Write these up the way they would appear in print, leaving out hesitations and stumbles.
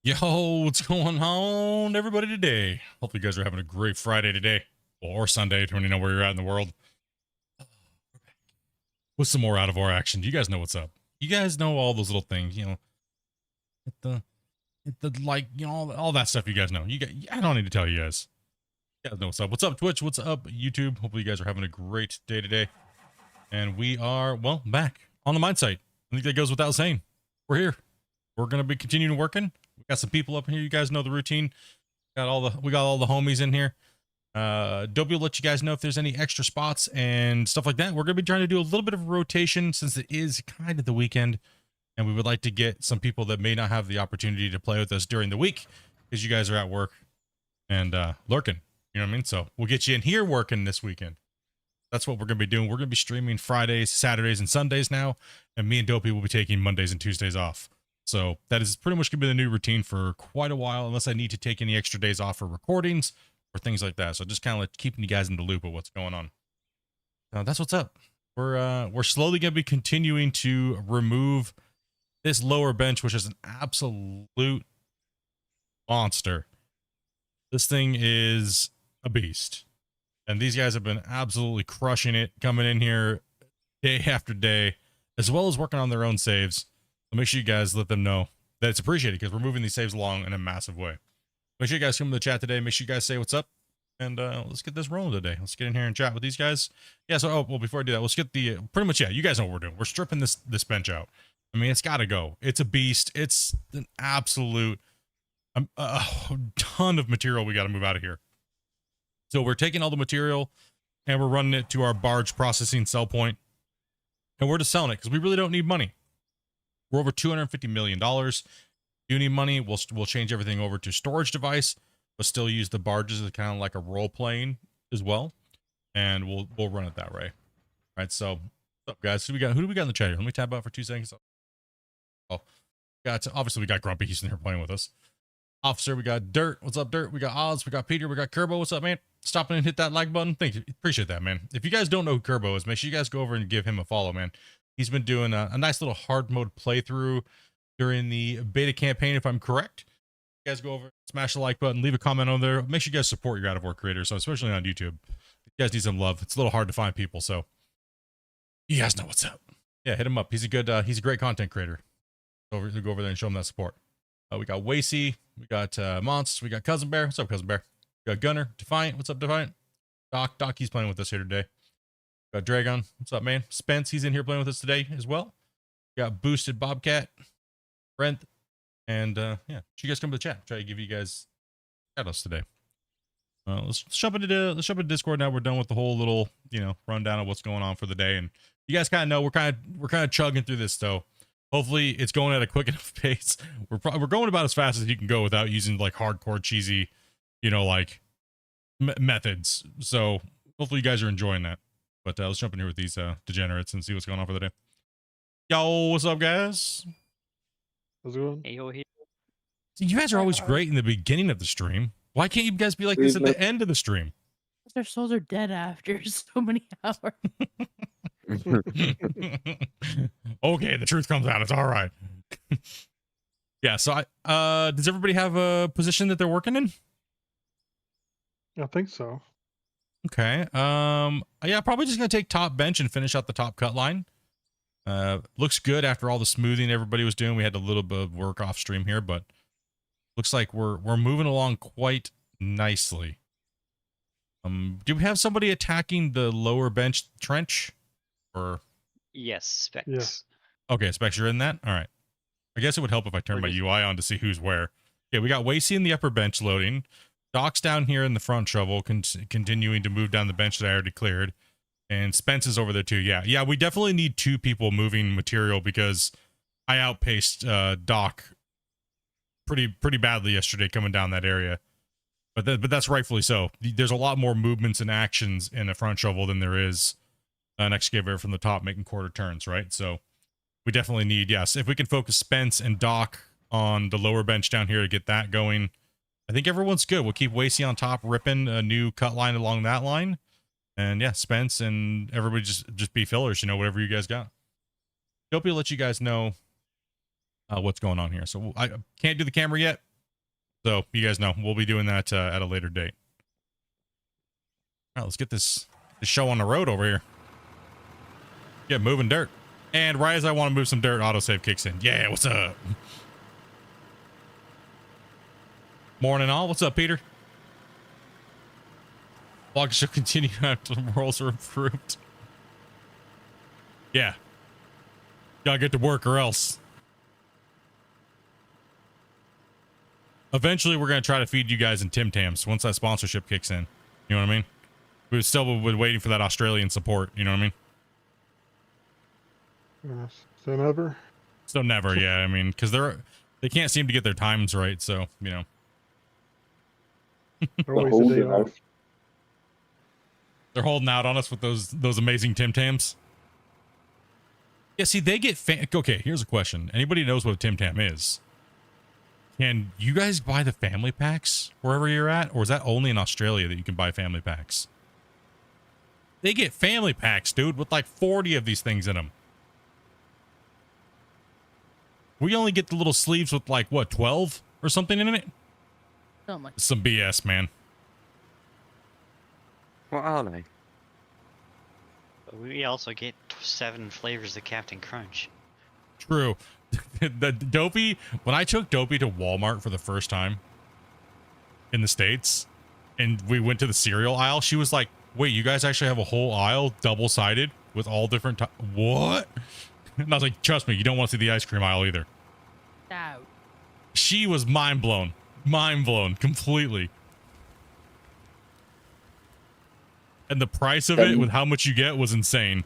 Yo, what's going on, everybody, today? Hopefully, you guys are having a great Friday today, or Sunday, depending on where you're at in the world. With some more out of our action. You guys know what's up. You guys know all those little things, hit the like, all that stuff. You guys know. I don't need to tell you guys. You guys know what's up. What's up, Twitch? What's up, YouTube? Hopefully, you guys are having a great day today. And we are, well, back on the mine site. I think that goes without saying. We're here. We're gonna be continuing working. We got some people up here. You guys know the routine. We got all the homies in here. Dopey will let you guys know if there's any extra spots and stuff like that. We're gonna be trying to do a little bit of a rotation since it is kind of the weekend, and we would like to get some people that may not have the opportunity to play with us during the week because you guys are at work and lurking. You know what I mean? So we'll get you in here working this weekend. That's what we're gonna be doing. We're gonna be streaming Fridays, Saturdays, and Sundays now, and me and Dopey will be taking Mondays and Tuesdays off. So that is pretty much going to be the new routine for quite a while, unless I need to take any extra days off for recordings or things like that. So just kind of like keeping you guys in the loop of what's going on. That's what's up. We're slowly going to be continuing to remove this lower bench, which is an absolute monster. This thing is a beast. And these guys have been absolutely crushing it, coming in here day after day, as well as working on their own saves. So make sure you guys let them know that it's appreciated because we're moving these saves along in a massive way. Make sure you guys come to the chat today. Make sure you guys say what's up. And let's get this rolling today. Let's get in here and chat with these guys. Yeah, so, well, before I do that, let's get the, pretty much, yeah, you guys know what we're doing. We're stripping this bench out. I mean, it's got to go. It's a beast. It's an absolute, a ton of material we got to move out of here. So we're taking all the material and we're running it to our barge processing sell point. And we're just selling it because we really don't need money. We're over $250 million. If you need money, we'll change everything over to storage device, but still use the barges as kind of like a role playing as well. And we'll run it that way. All right, so what's up, guys? Who do we got in the chat here? Let me tab out for 2 seconds. Oh, obviously we got Grumpy. He's in here playing with us. Officer, we got Dirt. What's up, Dirt? We got Oz. We got Peter. We got Kerbo. What's up, man? Stop in and hit that like button. Thank you. Appreciate that, man. If you guys don't know who Kerbo is, make sure you guys go over and give him a follow, man. He's been doing a nice little hard mode playthrough during the beta campaign, if I'm correct. You guys go over, smash the like button, leave a comment on there. Make sure you guys support your out of work creators, so especially on YouTube. You guys need some love. It's a little hard to find people, so you guys know what's up. Yeah, hit him up. He's a great content creator. Go over there and show him that support. We got Wacy, we got Monst, we got Cousin Bear. What's up, Cousin Bear? We got Gunner, Defiant. What's up, Defiant? Doc, he's playing with us here today. Got Dragon. What's up, man? Spence, he's in here playing with us today as well. Got Boosted Bobcat, Brent, and yeah, you guys come to the chat. Try to give you guys shout-outs today. Let's jump into Discord now. We're done with the whole little rundown of what's going on for the day, and you guys kind of know we're kind of chugging through this though. Hopefully, it's going at a quick enough pace. We're going about as fast as you can go without using like hardcore cheesy, like methods. So hopefully, you guys are enjoying that. But let's jump in here with these degenerates and see what's going on for the day. Yo, what's up, guys? How's it going? Hey, yo, here. You guys are always great in the beginning of the stream. Why can't you guys be like this at the end of the stream? Their souls are dead after so many hours. Okay, the truth comes out. It's all right. Yeah, so does everybody have a position that they're working in? I think so. Okay. Yeah, probably just gonna take top bench and finish out the top cut line. Looks good after all the smoothing everybody was doing. We had a little bit of work off stream here, but looks like we're moving along quite nicely. Do we have somebody attacking the lower bench trench? Or Yes, Specs. Yeah. okay, Specs, you're in that? All right. I guess it would help if I turned my UI on to see who's where. Okay, we got Wacy in the upper bench loading. Doc's down here in the front shovel, continuing to move down the bench that I already cleared. And Spence is over there too. Yeah, we definitely need 2 people moving material because I outpaced Doc pretty badly yesterday coming down that area. But that's rightfully so. There's a lot more movements and actions in a front shovel than there is an excavator from the top making quarter turns, right? So we definitely need, yes, if we can focus Spence and Doc on the lower bench down here to get that going, I think everyone's good. We'll keep Wacy on top, ripping a new cut line along that line. And yeah, Spence and everybody just be fillers, whatever you guys got. Dopey will let you guys know what's going on here. So I can't do the camera yet. So you guys know we'll be doing that at a later date. All right, let's get this show on the road over here. Get moving dirt. And right as I want to move some dirt, autosave kicks in. Yeah, what's up? Morning all. What's up, Peter? Vlog shall continue after the morals are improved. Yeah. Gotta get to work or else. Eventually, we're going to try to feed you guys in Tim Tams once that sponsorship kicks in. You know what I mean? We've still been waiting for that Australian support. You know what I mean? Yes. So never. So never, yeah. I mean, because they can't seem to get their times right. So, you know. Always a day off. They're holding out on us with those amazing Tim Tams. Yeah, see, they get okay, here's a question. Anybody knows what a Tim Tam is? Can you guys buy the family packs wherever you're at? Or is that only in Australia that you can buy family packs? They get family packs, dude, with like 40 of these things in them. We only get the little sleeves with like, what, 12 or something in it? Something like Some BS, man. What are they? We also get 7 flavors of Captain Crunch. True. The Dopey, when I took Dopey to Walmart for the first time in the States, and we went to the cereal aisle, she was like, wait, you guys actually have a whole aisle double-sided with all different what? And I was like, trust me, you don't want to see the ice cream aisle either. that. She was mind blown completely. And the price of it with how much you get was insane.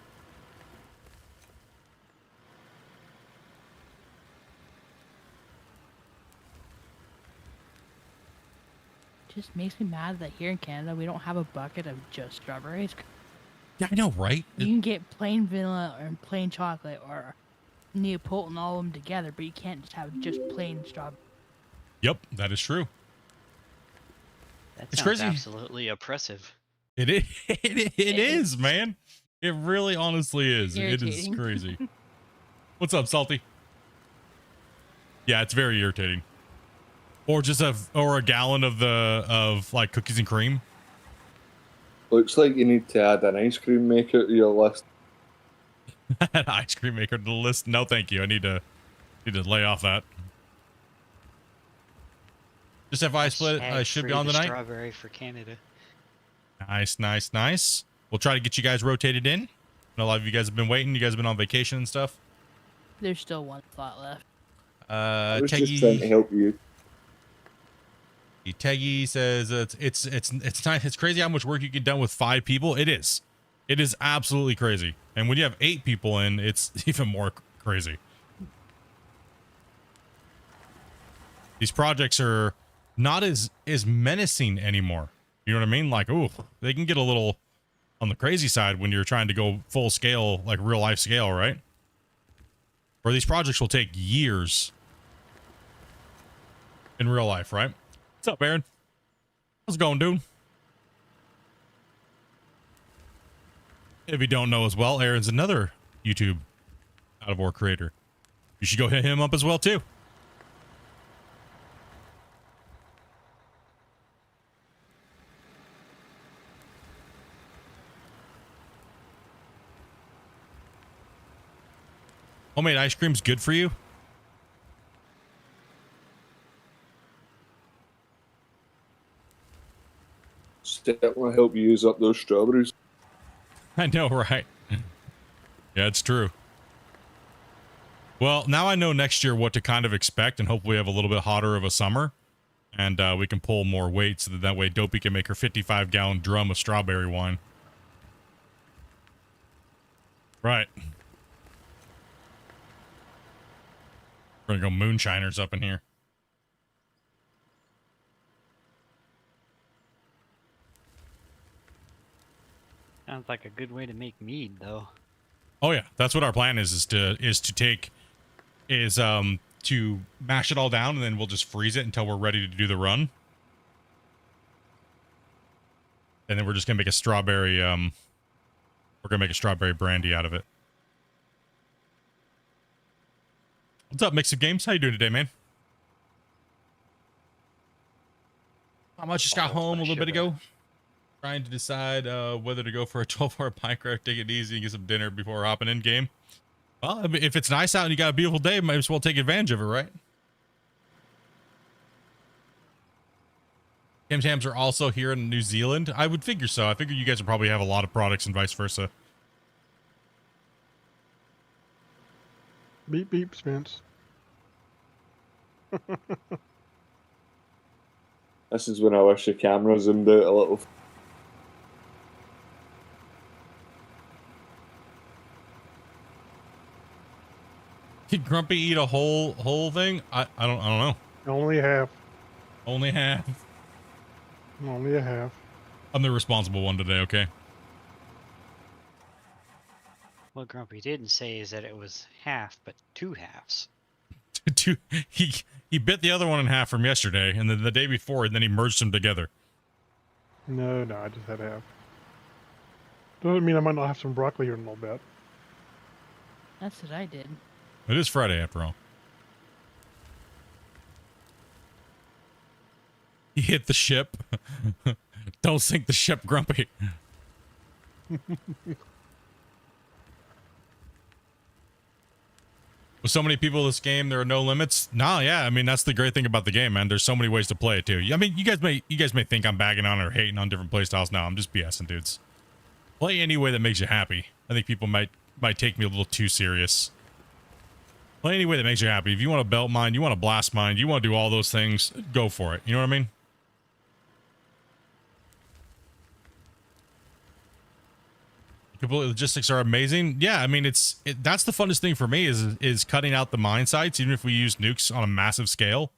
Just makes me mad that here in Canada we don't have a bucket of just strawberries. Yeah, I know, right? You can get plain vanilla or plain chocolate or Neapolitan, all of them together, but you can't just have just plain strawberry. Yep, that is true. That It's sounds crazy. absolutely oppressive. It is. It is, man. It really, honestly is. It is Irritating. crazy. What's up, Salty? Yeah, it's very irritating. Or just a gallon of like cookies and cream. Looks like you need to add an ice cream maker to your list. An ice cream maker to the list. No, thank you. I need to lay off that. Just FYI split. I should be on the tonight. Strawberry for Canada. Nice, nice, nice. We'll try to get you guys rotated in. I know a lot of you guys have been waiting. You guys have been on vacation and stuff. There's still one slot left. I was just trying to help you. Teggy says it's nice. It's crazy how much work you get done with 5 people. It is absolutely crazy. And when you have 8 people in, it's even more crazy. These projects are not as menacing anymore. You know what I mean? Like, ooh, they can get a little on the crazy side when you're trying to go full scale, like real life scale, right? Or these projects will take years in real life, right? What's up, Aaron? How's it going, dude? If you don't know as well, Aaron's another YouTube out of war creator. You should go hit him up as well, too. Homemade ice cream's good for you? Certainly help you use up those strawberries. I know, right? Yeah, it's true. Well, now I know next year what to kind of expect, and hopefully have a little bit hotter of a summer, and we can pull more weight so that way Dopey can make her 55-gallon drum of strawberry wine. Right. We're gonna go moonshiners up in here. Sounds like a good way to make mead, though. Oh yeah, that's what our plan is to mash it all down, and then we'll just freeze it until we're ready to do the run. And then we're just gonna make a strawberry brandy out of it. What's up, Mix of Games? How you doing today, man? I much just got Oh, home a little bit sugar. ago, trying to decide whether to go for a 12-hour bike ride, take it easy, and get some dinner before hopping in game. Well, I mean, if it's nice out and you got a beautiful day, might as well take advantage of it, right? Tim Tams are also here in New Zealand. I would figure so. I figure you guys would probably have a lot of products and vice versa. Beep beep, Spence. This is when I wish the camera zoomed out a little. Did Grumpy eat a whole thing? I don't know. Only half. Only half. Only a half. I'm the responsible one today, okay? What Grumpy didn't say is that it was half, but 2 halves. He bit the other one in half from yesterday, and then the day before, and then he merged them together. No, I just had half. Doesn't mean I might not have some broccoli here in a little bit. That's what I did. It is Friday after all. He hit the ship. Don't sink the ship, Grumpy. With so many people in this game, there are no limits. Nah, yeah, I mean that's the great thing about the game, man. There's so many ways to play it too. I mean, you guys may think I'm bagging on or hating on different playstyles. No, I'm just BSing, dudes. Play any way that makes you happy. I think people might take me a little too serious. Play any way that makes you happy. If you want a belt mine, you want a blast mine, you want to do all those things, go for it. You know what I mean? Complete logistics are amazing. Yeah, I mean that's the funnest thing for me is cutting out the mine sites, even if we use nukes on a massive scale.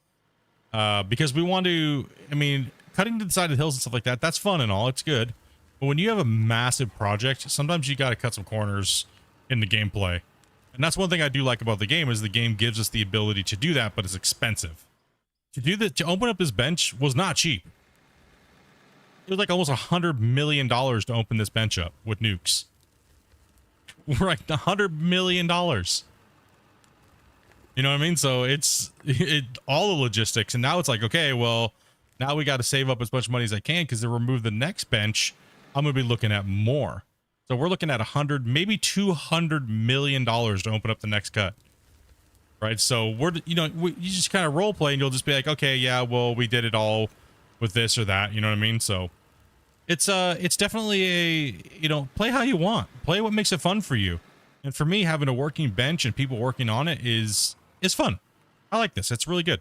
Because we want to, I mean, cutting to the side of the hills and stuff like that, that's fun and all, it's good. But when you have a massive project, sometimes you gotta cut some corners in the gameplay. And that's one thing I do like about the game is the game gives us the ability to do that, but it's expensive. To open up this bench was not cheap. It was like almost $100 million to open this bench up with nukes. We're like $100 million. You know what I mean? So it's all the logistics. And now it's like, okay, well, now we got to save up as much money as I can because to remove the next bench, I'm going to be looking at more. So we're looking at $100, maybe $200 million to open up the next cut. Right? So we're, you just kind of role play and you'll just be like, okay, yeah, well, we did it all with this or that. You know what I mean? So it's definitely a, play how you want. Play what makes it fun for you. And for me, having a working bench and people working on it is fun. I like this. It's really good.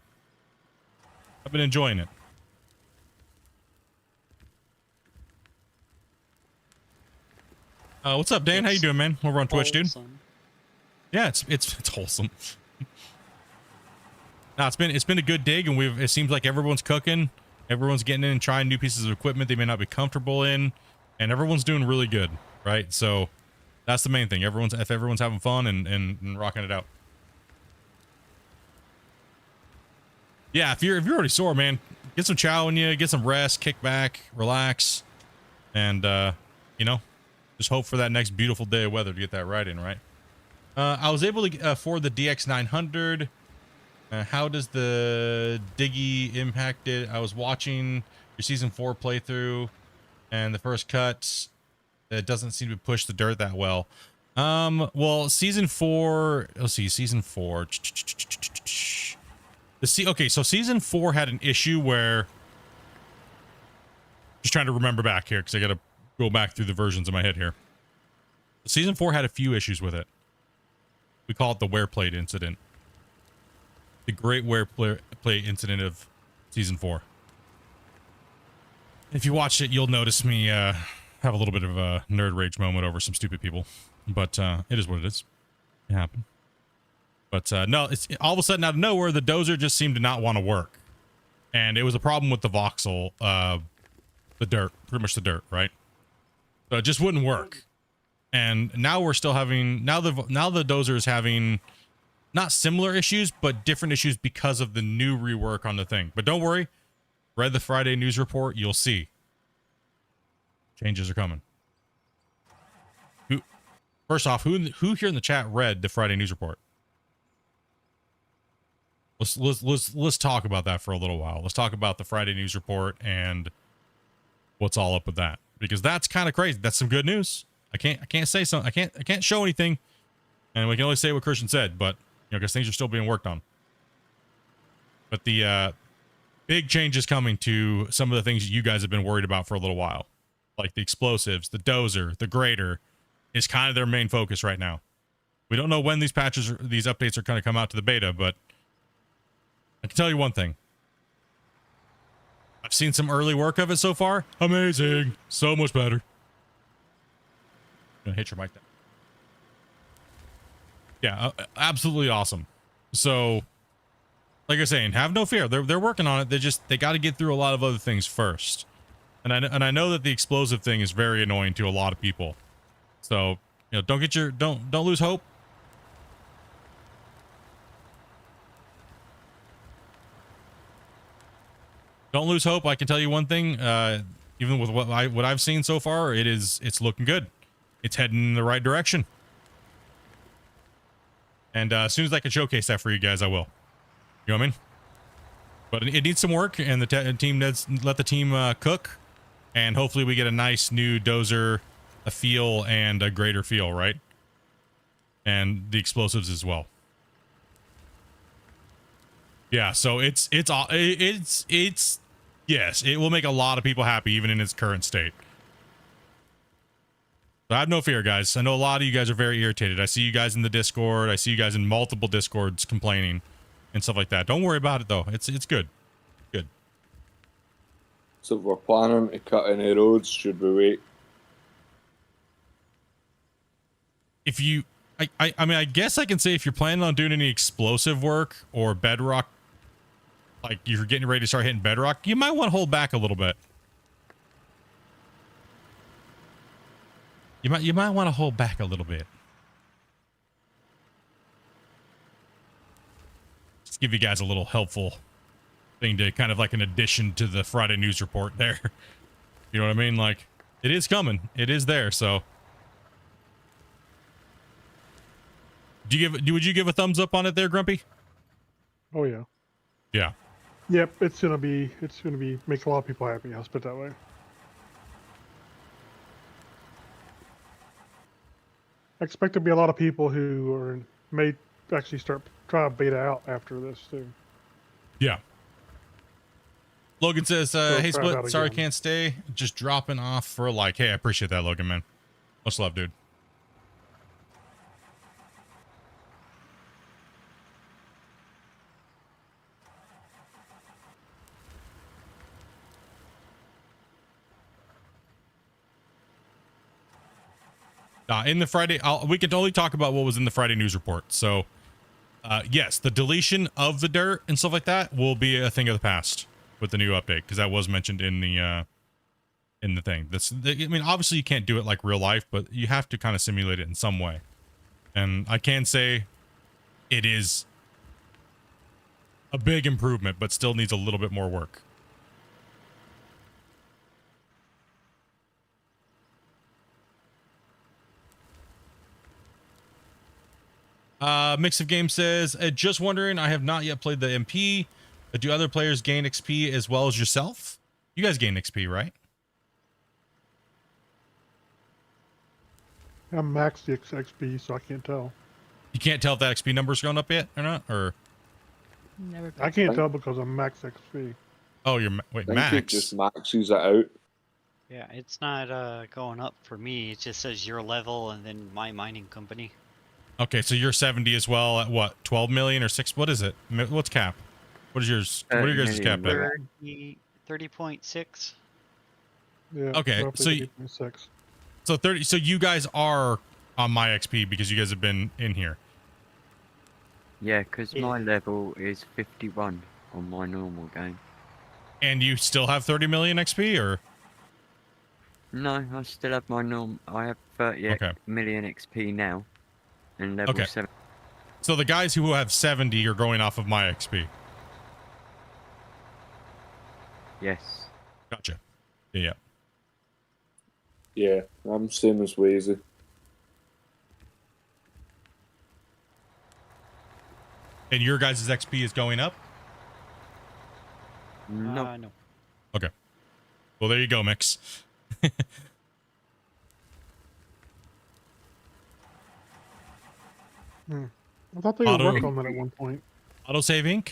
I've been enjoying it. What's up, Dan? How you doing, man? Over on Twitch, dude. Yeah, it's wholesome. No, it's been a good dig, and it seems like everyone's cooking. Everyone's getting in and trying new pieces of equipment they may not be comfortable in, and everyone's doing really good, right? So that's the main thing. If everyone's having fun and rocking it out. Yeah, if you're already sore, man, get some chow in you, get some rest, kick back, relax, and just hope for that next beautiful day of weather to get that right in, right? I was able to afford the DX900. How does the Diggy impact it? I was watching your season 4 playthrough, and the first cut, it doesn't seem to push the dirt that well. Well, season 4. Let's see, season 4. Okay, so season 4 had an issue where. Just trying to remember back here because I got to go back through the versions in my head here. Season 4 had a few issues with it. We call it the wear plate incident. The great wear plate incident of season 4. If you watch it, you'll notice me have a little bit of a nerd rage moment over some stupid people. But it is what it is. It happened. But no, it's all of a sudden out of nowhere, the dozer just seemed to not want to work. And it was a problem with the voxel, the dirt, pretty much the dirt, right? So it just wouldn't work. And now we're still having, now the dozer is having not similar issues, but different issues because of the new rework on the thing. But don't worry, read the Friday news report, you'll see. Changes are coming. First off, who here in the chat read the Friday news report? Let's talk about that for a little while. Let's talk about the Friday news report and what's all up with that, because that's kind of crazy. That's some good news. I can't say something. I can't show anything, and we can only say what Christian said, but because things are still being worked on. But the big change is coming to some of the things you guys have been worried about for a little while, like the explosives, the dozer, the grader, is kind of their main focus right now. We don't know when these updates are going to come out to the beta, but I can tell you one thing. I've seen some early work of it so far. Amazing. So much better. Gonna hit your mic down. Yeah, absolutely awesome. So, like I was saying, have no fear. They're working on it. They got to get through a lot of other things first. And I know that the explosive thing is very annoying to a lot of people. So, don't lose hope. Don't lose hope. I can tell you one thing. Even with what I've seen so far, it's looking good. It's heading in the right direction. And as soon as I can showcase that for you guys, I will. You know what I mean? But it needs some work, and the team needs let the team cook, and hopefully we get a nice new dozer, a feel, and a greater feel, right? And the explosives as well. Yeah, so it's yes, it will make a lot of people happy even in its current state. So I have no fear, guys. I know a lot of you guys are very irritated. I see you guys in the Discord. I see you guys in multiple Discords complaining and stuff like that. Don't worry about it though. It's good. Good. So if we're planning to cut any roads, should we wait? If you I mean, I guess I can say if you're planning on doing any explosive work or bedrock, like you're getting ready to start hitting bedrock, you might want to hold back a little bit. You might want to hold back a little bit. Just give you guys a little helpful thing to kind of like an addition to the Friday news report there. You know what I mean? Like, it is coming. It is there, so. Would you give a thumbs up on it there, Grumpy? Oh yeah. Yeah. Yep, it's gonna be make a lot of people happy. I'll put it that way. I expect to be a lot of people who may actually try to beta out after this too. Yeah. Logan says, hey Split, sorry again. can't stay. Just dropping off for a like. Hey, I appreciate that, Logan, man. Much love, dude. In the Friday, we can only talk about what was in the Friday news report. So, yes, the deletion of the dirt and stuff like that will be a thing of the past with the new update, because that was mentioned in the thing. I mean, obviously you can't do it like real life, but you have to kind of simulate it in some way. And I can say it is a big improvement, but still needs a little bit more work. Mix of Game says, just wondering, I have not yet played the MP. Do other players gain XP as well as yourself? You guys gain XP, right? I'm maxed the XP, so I can't tell. You can't tell if that XP number's gone up yet or not? Or Never. I can't tell because I'm max XP. oh, you're wait, I think max. it just maxes it out. Yeah, it's not going up for me. It just says your level and then my mining company. Okay, so you're 70 as well at what? 12 million or 6? What is it? What's cap? What is yours? What are your guys' cap at? 30.6. Yeah. Okay, roughly so 30.6. So 30. So you guys are on my XP because you guys have been in here. Yeah, because my level is 51 on my normal game. And you still have 30 million XP, or? No, I still have my norm. I have 38 million XP now, and level 7. So the guys who have 70 are going off of my XP. Yes. Gotcha. Yeah. Yeah, I'm same as Wazy. And your guys' XP is going up? No. No. Okay. Well, there you go, Mix. I thought they would work on that at one point. Autosave Inc.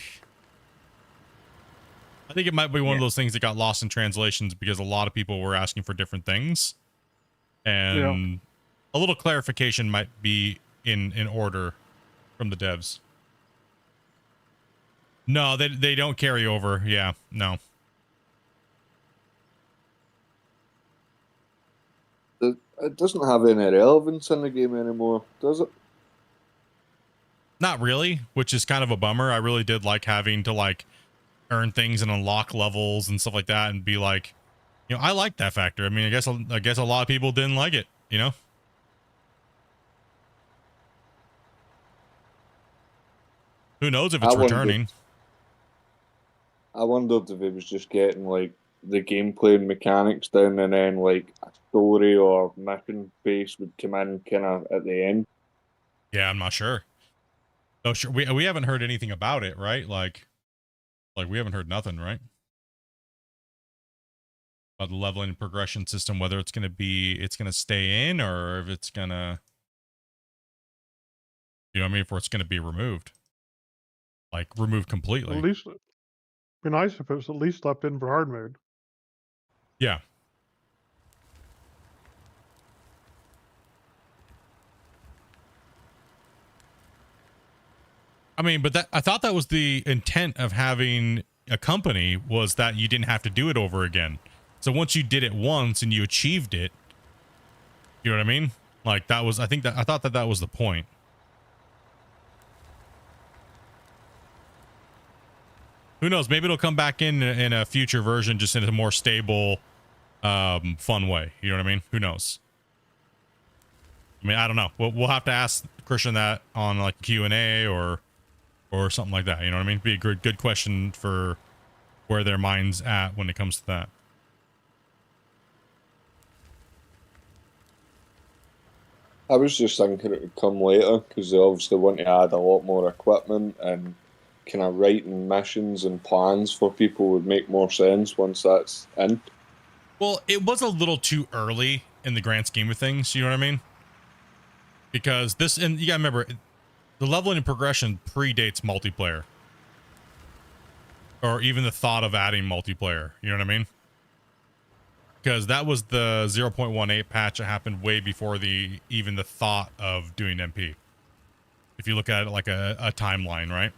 I think it might be one of those things that got lost in translations because a lot of people were asking for different things. And a little clarification might be in order from the devs. No, they don't carry over. Yeah, no. It doesn't have any relevance in the game anymore, does it? Not really, which is kind of a bummer. I really did like having to like earn things and unlock levels and stuff like that and be like, you know, I like that factor. I mean, I guess a lot of people didn't like it, you know? Who knows if it's returning? I wondered if it was just getting like the gameplay and mechanics down and then like a story or mission base would come in kind of at the end. Yeah, I'm not sure. Oh, sure. We haven't heard anything about it, right? Like we haven't heard nothing, right? About the leveling and progression system, whether it's gonna stay in or if it's gonna, you know what I mean, if it's gonna be removed. Like removed completely. At least it'd be nice if it was at least left in for hard mode. Yeah. I mean, but I thought that was the intent of having a company, was that you didn't have to do it over again. So once you did it once and you achieved it, you know what I mean? Like that was, I thought that was the point. Who knows? Maybe it'll come back in a future version, just in a more stable, fun way. You know what I mean? Who knows? I mean, I don't know. We'll have to ask Christian that on like Q&A or something like that. You know what I mean? Be a good question for where their mind's at when it comes to that. I was just thinking it would come later because they obviously want to add a lot more equipment, and kind of writing missions and plans for people would make more sense once that's in. Well, it was a little too early in the grand scheme of things. You know what I mean? Because this, and you gotta remember, the leveling and progression predates multiplayer, or even the thought of adding multiplayer. You know what I mean? Because that was the 0.18 patch that happened way before even the thought of doing MP. If you look at it like a timeline, right?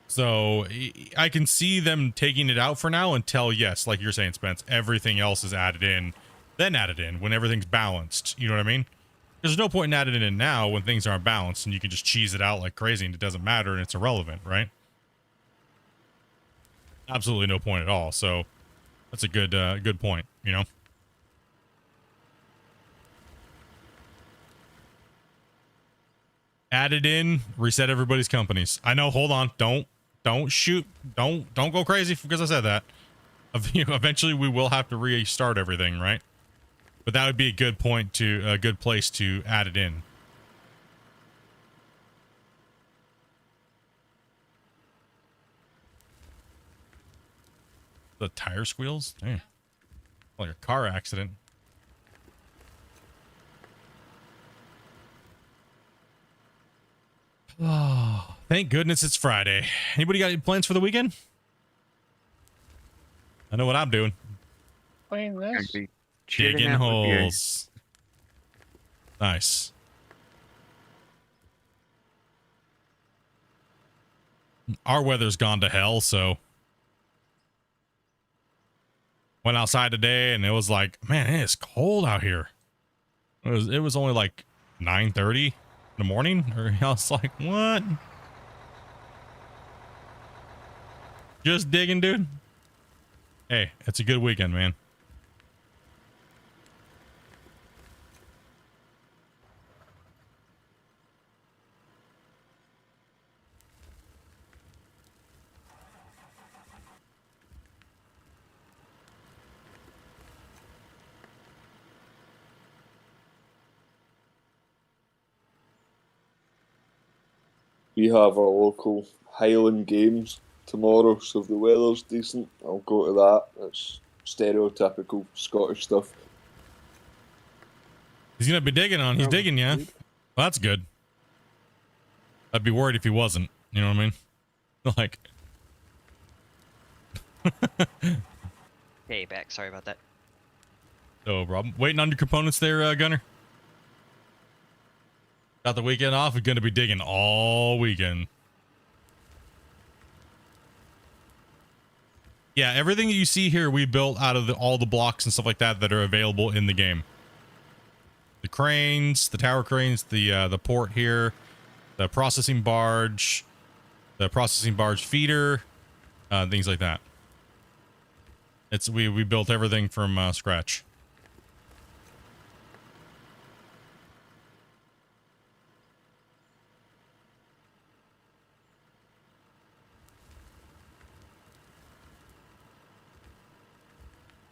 So I can see them taking it out for now until, yes, like you're saying, Spence, everything else is added in, then added in when everything's balanced. You know what I mean? There's no point in adding it in now when things aren't balanced and you can just cheese it out like crazy and it doesn't matter and it's irrelevant, right? Absolutely no point at all. So that's a good point, you know? Add it in, reset everybody's companies. I know, hold on. Don't shoot. Don't go crazy because I said that. Eventually we will have to restart everything, right? But that would be a good place to add it in. The tire squeals? Damn. Like a car accident. Oh, thank goodness it's Friday. Anybody got any plans for the weekend? I know what I'm doing. Playing this. Digging holes. Nice. Our weather's gone to hell, so went outside today and it was like, man, it is cold out here. It was only like 9:30 in the morning, or I was like, what? Just digging, dude. Hey, it's a good weekend, man. we have our local Highland Games tomorrow, so if the weather's decent, I'll go to that. It's stereotypical Scottish stuff. He's gonna be digging on. He's Sounds digging, yeah. good. Well, that's good. I'd be worried if he wasn't. You know what I mean? Like. Hey, back. Sorry about that. No problem. Waiting on your components there, Gunner. Got the weekend off. We're gonna be digging all weekend. Yeah, everything that you see here, we built out of all the blocks and stuff like that that are available in the game. The cranes, the tower cranes, the port here, the processing barge feeder, things like that. We built everything from scratch.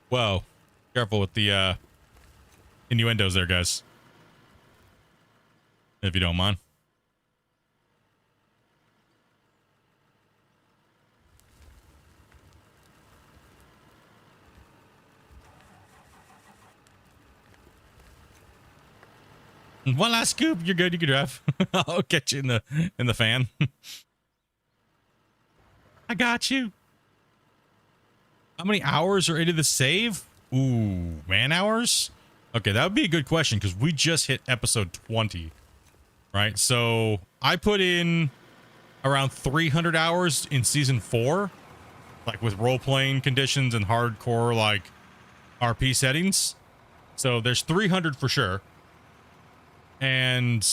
Whoa. Careful with the innuendos there, guys. If you don't mind. One last scoop. You're good. You can drive. I'll get you in the fan. I got you. How many hours are into the save? Ooh, man hours? Okay, that would be a good question because we just hit episode 20, right? So I put in around 300 hours in season 4, like with role-playing conditions and hardcore like RP settings. So there's 300 for sure. And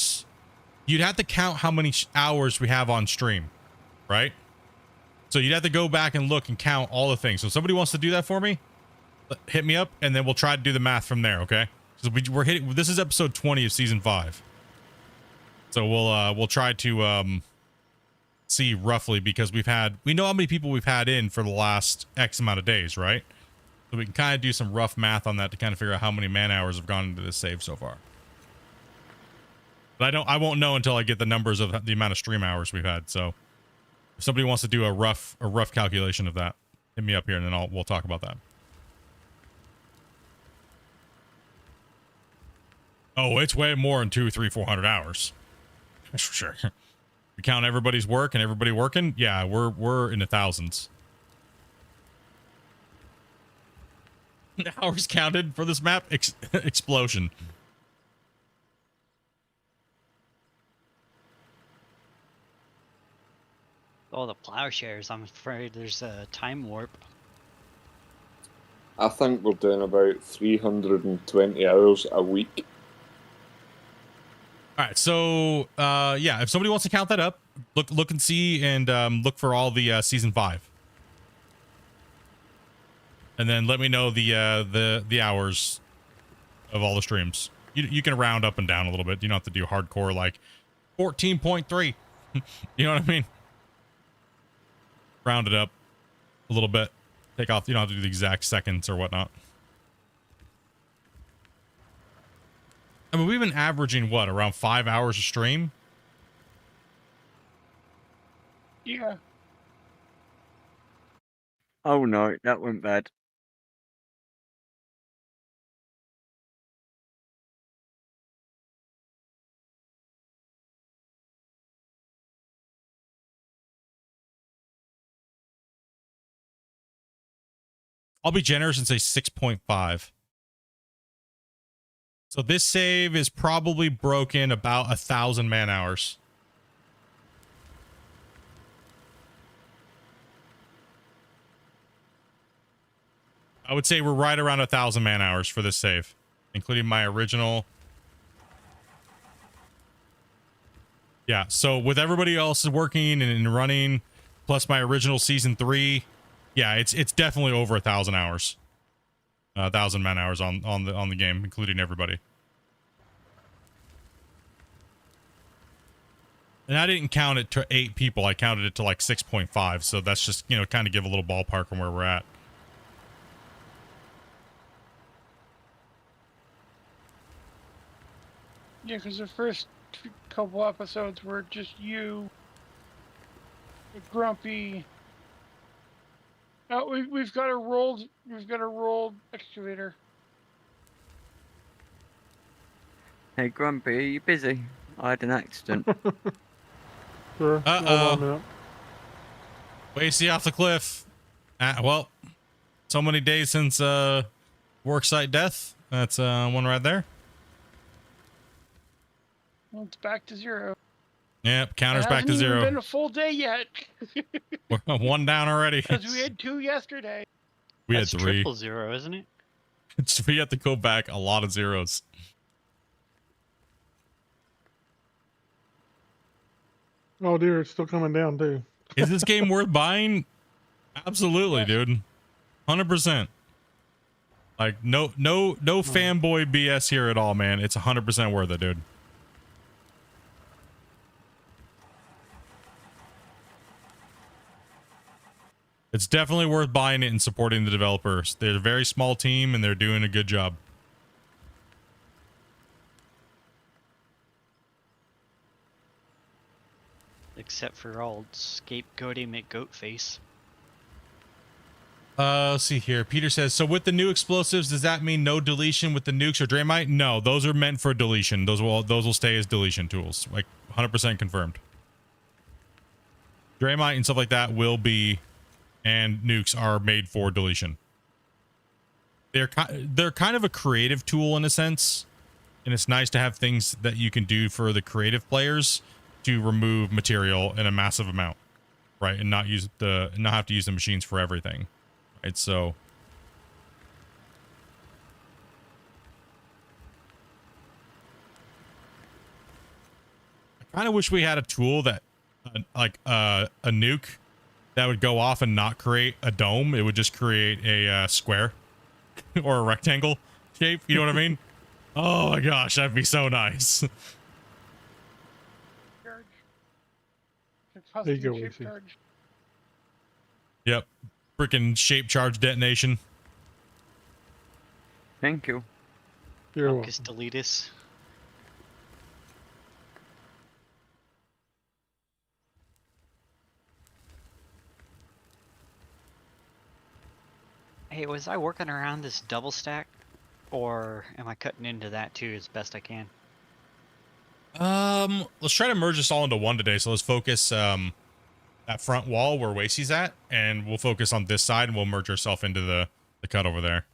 you'd have to count how many hours we have on stream, right? So you'd have to go back and look and count all the things. So if somebody wants to do that for me, hit me up, and then we'll try to do the math from there, okay? So we're hitting. This is episode 20 of season 5. So we'll try to see roughly, because we know how many people we've had in for the last X amount of days, right? So we can kind of do some rough math on that to kind of figure out how many man hours have gone into this save so far. But I won't know until I get the numbers of the amount of stream hours we've had. So if somebody wants to do a rough calculation of that, hit me up here, and then we'll talk about that. Oh, it's way more than 200, 300, 400 hours. That's for sure. We count everybody's work and everybody working. Yeah, we're in the thousands. Hours counted for this map. Explosion. Oh, the plowshares. I'm afraid there's a time warp. I think we're doing about 320 hours a week. All right, so yeah, if somebody wants to count that up, look and see, and look for all the season 5, and then let me know the hours of all the streams. You can round up and down a little bit. You don't have to do hardcore like 14.3. You know what I mean? Round it up a little bit. Take off. You don't have to do the exact seconds or whatnot. I mean, we've been averaging, what, around 5 hours a stream? Yeah. Oh no, that went bad. I'll be generous and say 6.5. So this save is probably broken about 1,000 man hours. I would say we're right around 1,000 man hours for this save, including my original. Yeah, so with everybody else working and running, plus my original season 3, yeah, it's definitely over 1,000 hours. 1,000 man hours on the game, including everybody. And I didn't count it to 8 people. I counted it to like 6.5. So that's just, you know, kind of give a little ballpark on where we're at. Yeah, because the first couple episodes were just you Grumpy. Oh, we've got a rolled excavator. Hey, Grumpy, are you busy? I had an accident. Sure. I'll warm it up. Wasty off the cliff. Well, so many days since worksite death. That's one right there. Well, it's back to 0. Yep, counter's back to It hasn't 0. even been a full day yet. We're 1 down already. Because we had 2 yesterday. We That's had 3. 000, isn't it? We have to go back a lot of zeros. Oh dear, it's still coming down too. Is this game worth buying? Absolutely, dude. 100%. Like no fanboy BS here at all, man. It's 100% worth it, dude. It's definitely worth buying it and supporting the developers. They're a very small team and they're doing a good job. Except for old scapegoaty McGoatface. Let's see here. Peter says, so with the new explosives, does that mean no deletion with the nukes or Draymite? No, those are meant for deletion. Those will stay as deletion tools. Like 100% confirmed. Draymite and stuff like that will be, and nukes are made for deletion. They're kind of a creative tool in a sense, and it's nice to have things that you can do for the creative players to remove material in a massive amount, right? And not have to use the machines for everything. Right, so I kind of wish we had a tool that like a nuke that would go off and not create a dome. It would just create a square or a rectangle shape. You know what I mean? Oh my gosh, that'd be so nice. There you go, Lucy. Yep. Freaking shape charge detonation. Thank you. You're welcome. Focus deletus. Hey, was I working around this double stack? Or am I cutting into that too as best I can? Let's try to merge this all into one today. So let's focus that front wall where Wacy's at, and we'll focus on this side and we'll merge ourselves into the cut over there.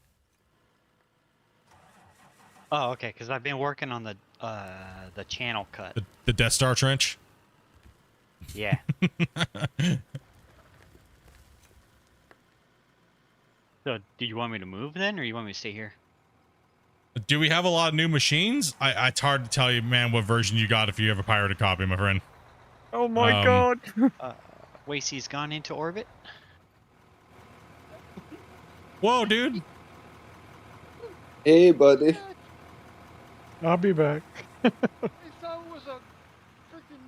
Oh, okay, because I've been working on the channel cut. The Death Star trench. Yeah. So, do you want me to move then, or you want me to stay here? Do we have a lot of new machines? It's hard to tell you, man, what version you got if you have a pirated copy, my friend. Oh my god. Wacy's gone into orbit. Whoa, dude. Hey, buddy. I'll be back. I thought it was a freaking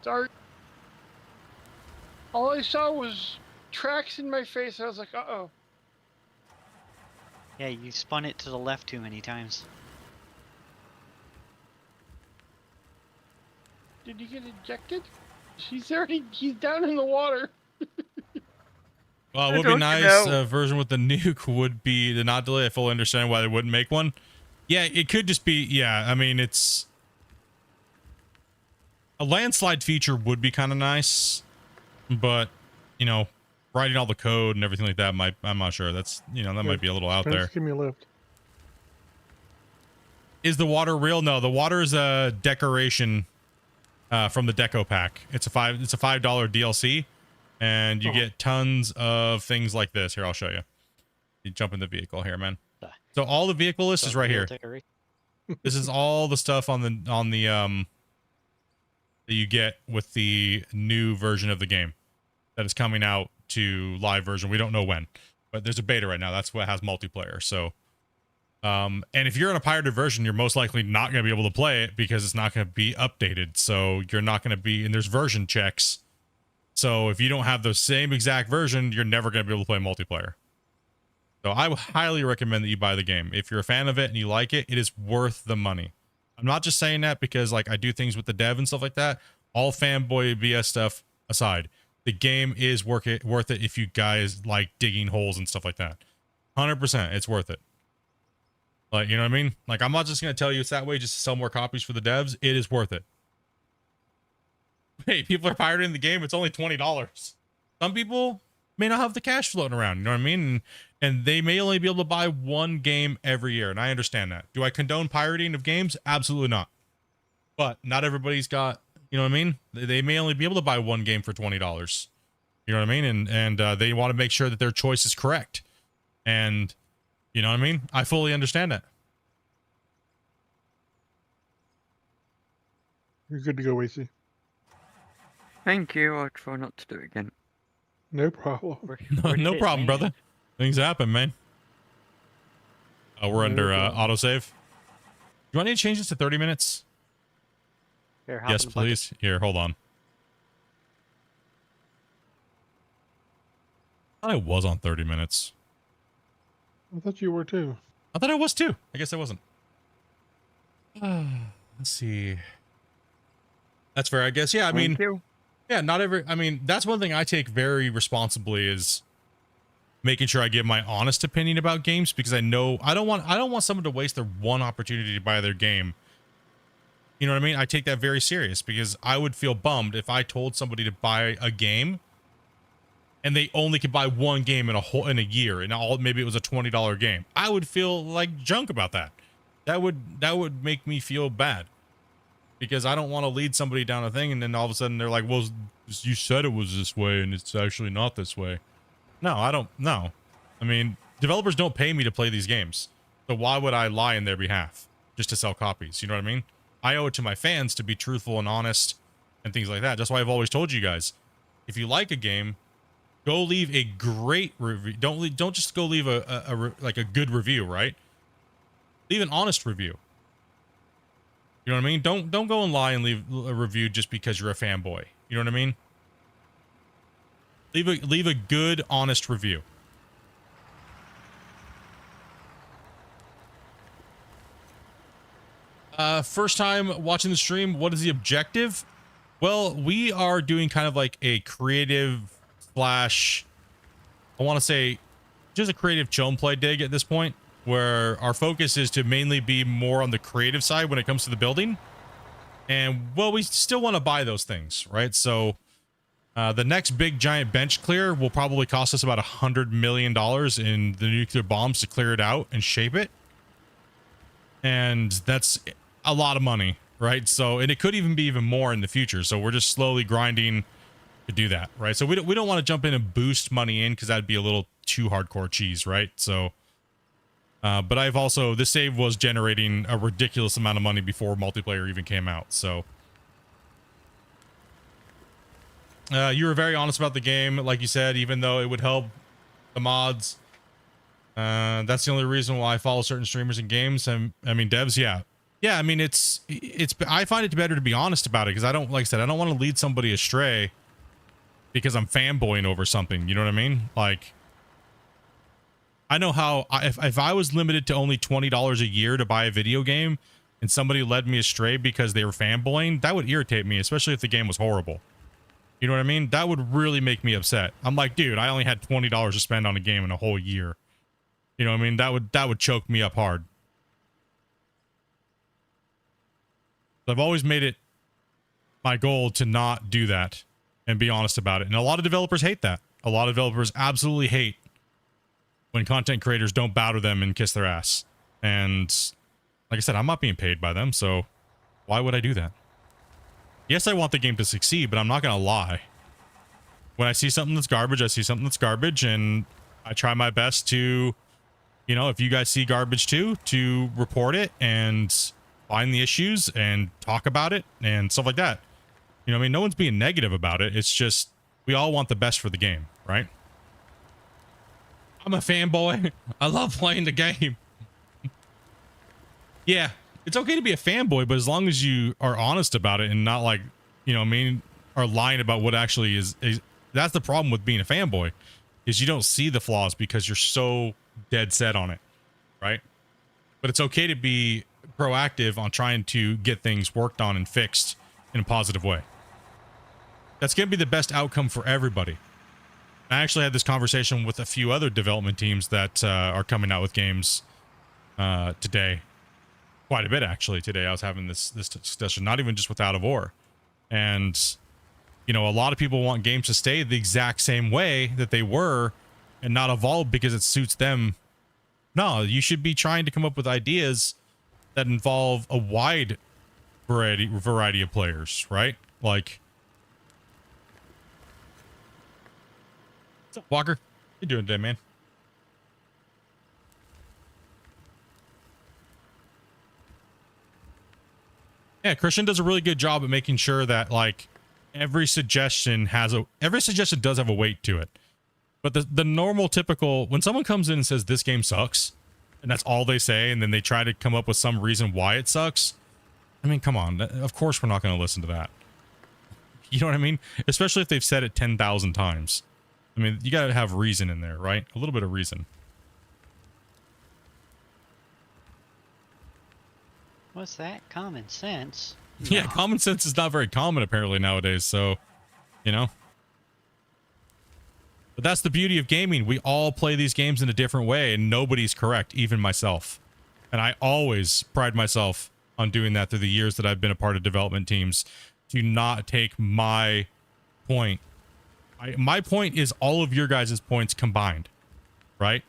dart. All I saw was tracks in my face. I was like, uh-oh. Yeah, you spun it to the left too many times. Did he get ejected? He's down in the water. Well, it would be don't nice. know. A version with the nuke would be the not delay. I fully understand why they wouldn't make one. Yeah, it could just be. Yeah, I mean, it's a landslide feature would be kind of nice, but you know, writing all the code and everything like that might. I'm not sure. That's that might be a little out there. Just give me a lift. Is the water real? No, the water is a decoration from the Deco pack. It's a $5 DLC, and you get tons of things like this. Here, I'll show you. You jump in the vehicle here, man. So all the vehicle list is right here. This is all the stuff on the that you get with the new version of the game that is coming out to live version. We don't know when, but there's a beta right now. That's what has multiplayer. So and if you're in a pirated version, you're most likely not going to be able to play it because it's not going to be updated. So you're not going to be, and there's version checks. So if you don't have the same exact version, you're never going to be able to play multiplayer. So I would highly recommend that you buy the game. If you're a fan of it and you like it, it is worth the money. I'm not just saying that because like I do things with the dev and stuff like that. All fanboy BS stuff aside, the game is worth it if you guys like digging holes and stuff like that. 100%, it's worth it. Like, you know what I mean? Like, I'm not just gonna tell you it's that way just to sell more copies for the devs. It is worth it. Hey, people are pirating the game. It's only $20. Some people may not have the cash floating around. You know what I mean? And they may only be able to buy one game every year, and I understand that. Do I condone pirating of games? Absolutely not. But not everybody's got, you know what I mean? They may only be able to buy one game for $20. You know what I mean? And they want to make sure that their choice is correct. And you know what I mean? I fully understand that. You're good to go, Wacy. Thank you. I'll try not to do it again. No problem. No problem, brother. Things happen, man. We're under autosave. You want me to change this to 30 minutes? Here, hop Yes, in the bucket. please. Here, hold on. I thought I was on 30 minutes. I thought you were too. I thought I was too. I guess I wasn't. Let's see. That's fair, I guess. Yeah, I mean, Thank you. yeah, not every. I mean, that's one thing I take very responsibly is making sure I give my honest opinion about games, because I know I don't want someone to waste their one opportunity to buy their game. You know what I mean? I take that very serious, because I would feel bummed if I told somebody to buy a game and they only could buy one game in a year, and maybe it was a $20 game. I would feel like junk about that. That would make me feel bad, because I don't want to lead somebody down a thing and then all of a sudden they're like, well, you said it was this way and it's actually not this way. No, I don't. No, I mean, developers don't pay me to play these games, so why would I lie in their behalf just to sell copies? You know what I mean? I owe it to my fans to be truthful and honest and things like that. That's why I've always told you guys, if you like a game, go leave a great review. Don't just go leave a good review, right? Leave an honest review. You know what I mean? Don't go and lie and leave a review just because you're a fanboy. You know what I mean? Leave a good, honest review. First time watching the stream, what is the objective? Well, we are doing kind of like a creative slash, I want to say, just a creative chill and play dig at this point, where our focus is to mainly be more on the creative side when it comes to the building. And, well, we still want to buy those things, right? So the next big giant bench clear will probably cost us about $100 million in the nuclear bombs to clear it out and shape it. And that's a lot of money, right? So, and it could even be even more in the future. So we're just slowly grinding to do that, right? So we don't want to jump in and boost money in, because that'd be a little too hardcore cheese, right? So, but I've also, this save was generating a ridiculous amount of money before multiplayer even came out. So you were very honest about the game, like you said, even though it would help the mods. That's the only reason why I follow certain streamers and games. I mean, devs, yeah. I mean, it's I find it better to be honest about it, because I don't, like I said, I don't want to lead somebody astray because I'm fanboying over something. You know what I mean? Like, I know how, if I was limited to only $20 a year to buy a video game and somebody led me astray because they were fanboying, that would irritate me, especially if the game was horrible. You know what I mean? That would really make me upset. I'm like, dude, I only had $20 to spend on a game in a whole year. You know what I mean? That would choke me up hard. I've always made it my goal to not do that and be honest about it. And a lot of developers hate that. A lot of developers absolutely hate when content creators don't bow to them and kiss their ass. And like I said, I'm not being paid by them, so why would I do that? Yes, I want the game to succeed, but I'm not going to lie. When I see something that's garbage, I see something that's garbage, and I try my best to, you know, if you guys see garbage too, to report it and find the issues and talk about it and stuff like that. You know what I mean? No one's being negative about it. It's just, we all want the best for the game, right? I'm a fanboy. I love playing the game. Yeah, it's okay to be a fanboy, but as long as you are honest about it and not like, you know what I mean, are lying about what actually is, that's the problem with being a fanboy, is you don't see the flaws because you're so dead set on it, right? But it's okay to be proactive on trying to get things worked on and fixed in a positive way. That's going to be the best outcome for everybody. I actually had this conversation with a few other development teams that are coming out with games today. Quite a bit, actually, today. I was having this discussion, not even just with Out of War. And, you know, a lot of people want games to stay the exact same way that they were and not evolve because it suits them. No, you should be trying to come up with ideas that involve a wide variety of players, right? Like, what's up, Walker? How you doing today, man? Yeah, Christian does a really good job at making sure that, like, every suggestion does have a weight to it. But the normal typical, when someone comes in and says this game sucks, and that's all they say, and then they try to come up with some reason why it sucks, I mean, come on. Of course we're not going to listen to that. You know what I mean? Especially if they've said it 10,000 times. I mean, you got to have reason in there, right? A little bit of reason. What's that? Common sense? Yeah, No. common sense is not very common apparently nowadays, so, you know. But that's the beauty of gaming. We all play these games in a different way, and nobody's correct, even myself. And I always pride myself on doing that through the years that I've been a part of development teams, to not take my point. My point is all of your guys' points combined, right?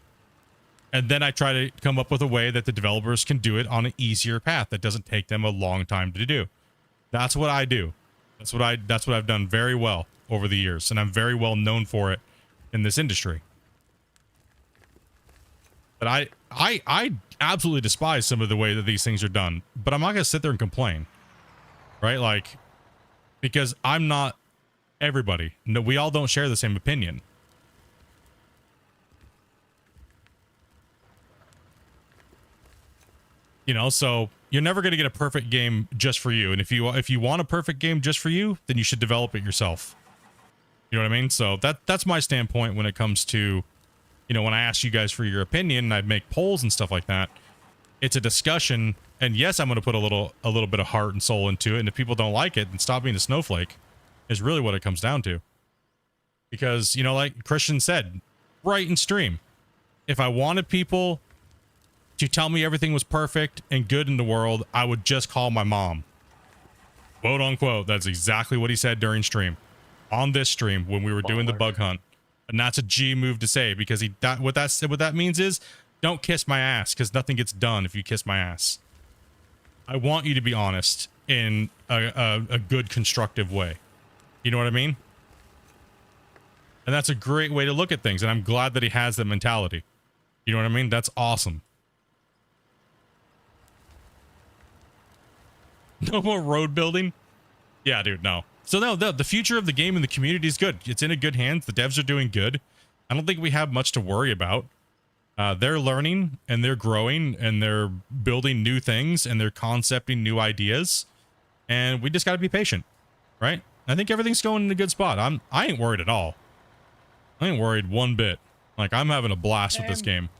And then I try to come up with a way that the developers can do it on an easier path that doesn't take them a long time to do. That's what I do. That's what I've done very well over the years, and I'm very well known for it in this industry. But I absolutely despise some of the way that these things are done, but I'm not going to sit there and complain, right? Like, because I'm not everybody. No, we all don't share the same opinion. You know, so you're never going to get a perfect game just for you. And if you want a perfect game just for you, then you should develop it yourself. You know what I mean? So that's my standpoint when it comes to, you know, when I ask you guys for your opinion and I make polls and stuff like that. It's a discussion, and yes, I'm going to put a little bit of heart and soul into it. And if people don't like it, then stop being a snowflake is really what it comes down to. Because, you know, like Christian said, right in stream, if I wanted people to tell me everything was perfect and good in the world, I would just call my mom. Quote unquote. That's exactly what he said during stream. On this stream when we were doing the bug hunt. And that's a G move to say, because what that means is, don't kiss my ass, because nothing gets done if you kiss my ass. I want you to be honest in a good, constructive way. You know what I mean? And that's a great way to look at things, and I'm glad that he has that mentality. You know what I mean? That's awesome. No more road building? Yeah, dude, no. So no, the future of the game and the community is good. It's in a good hands. The devs are doing good. I don't think we have much to worry about. They're learning, and they're growing, and they're building new things, and they're concepting new ideas. And we just got to be patient, right? I think everything's going in a good spot. I ain't worried at all. I ain't worried one bit. Like, I'm having a blast with this game.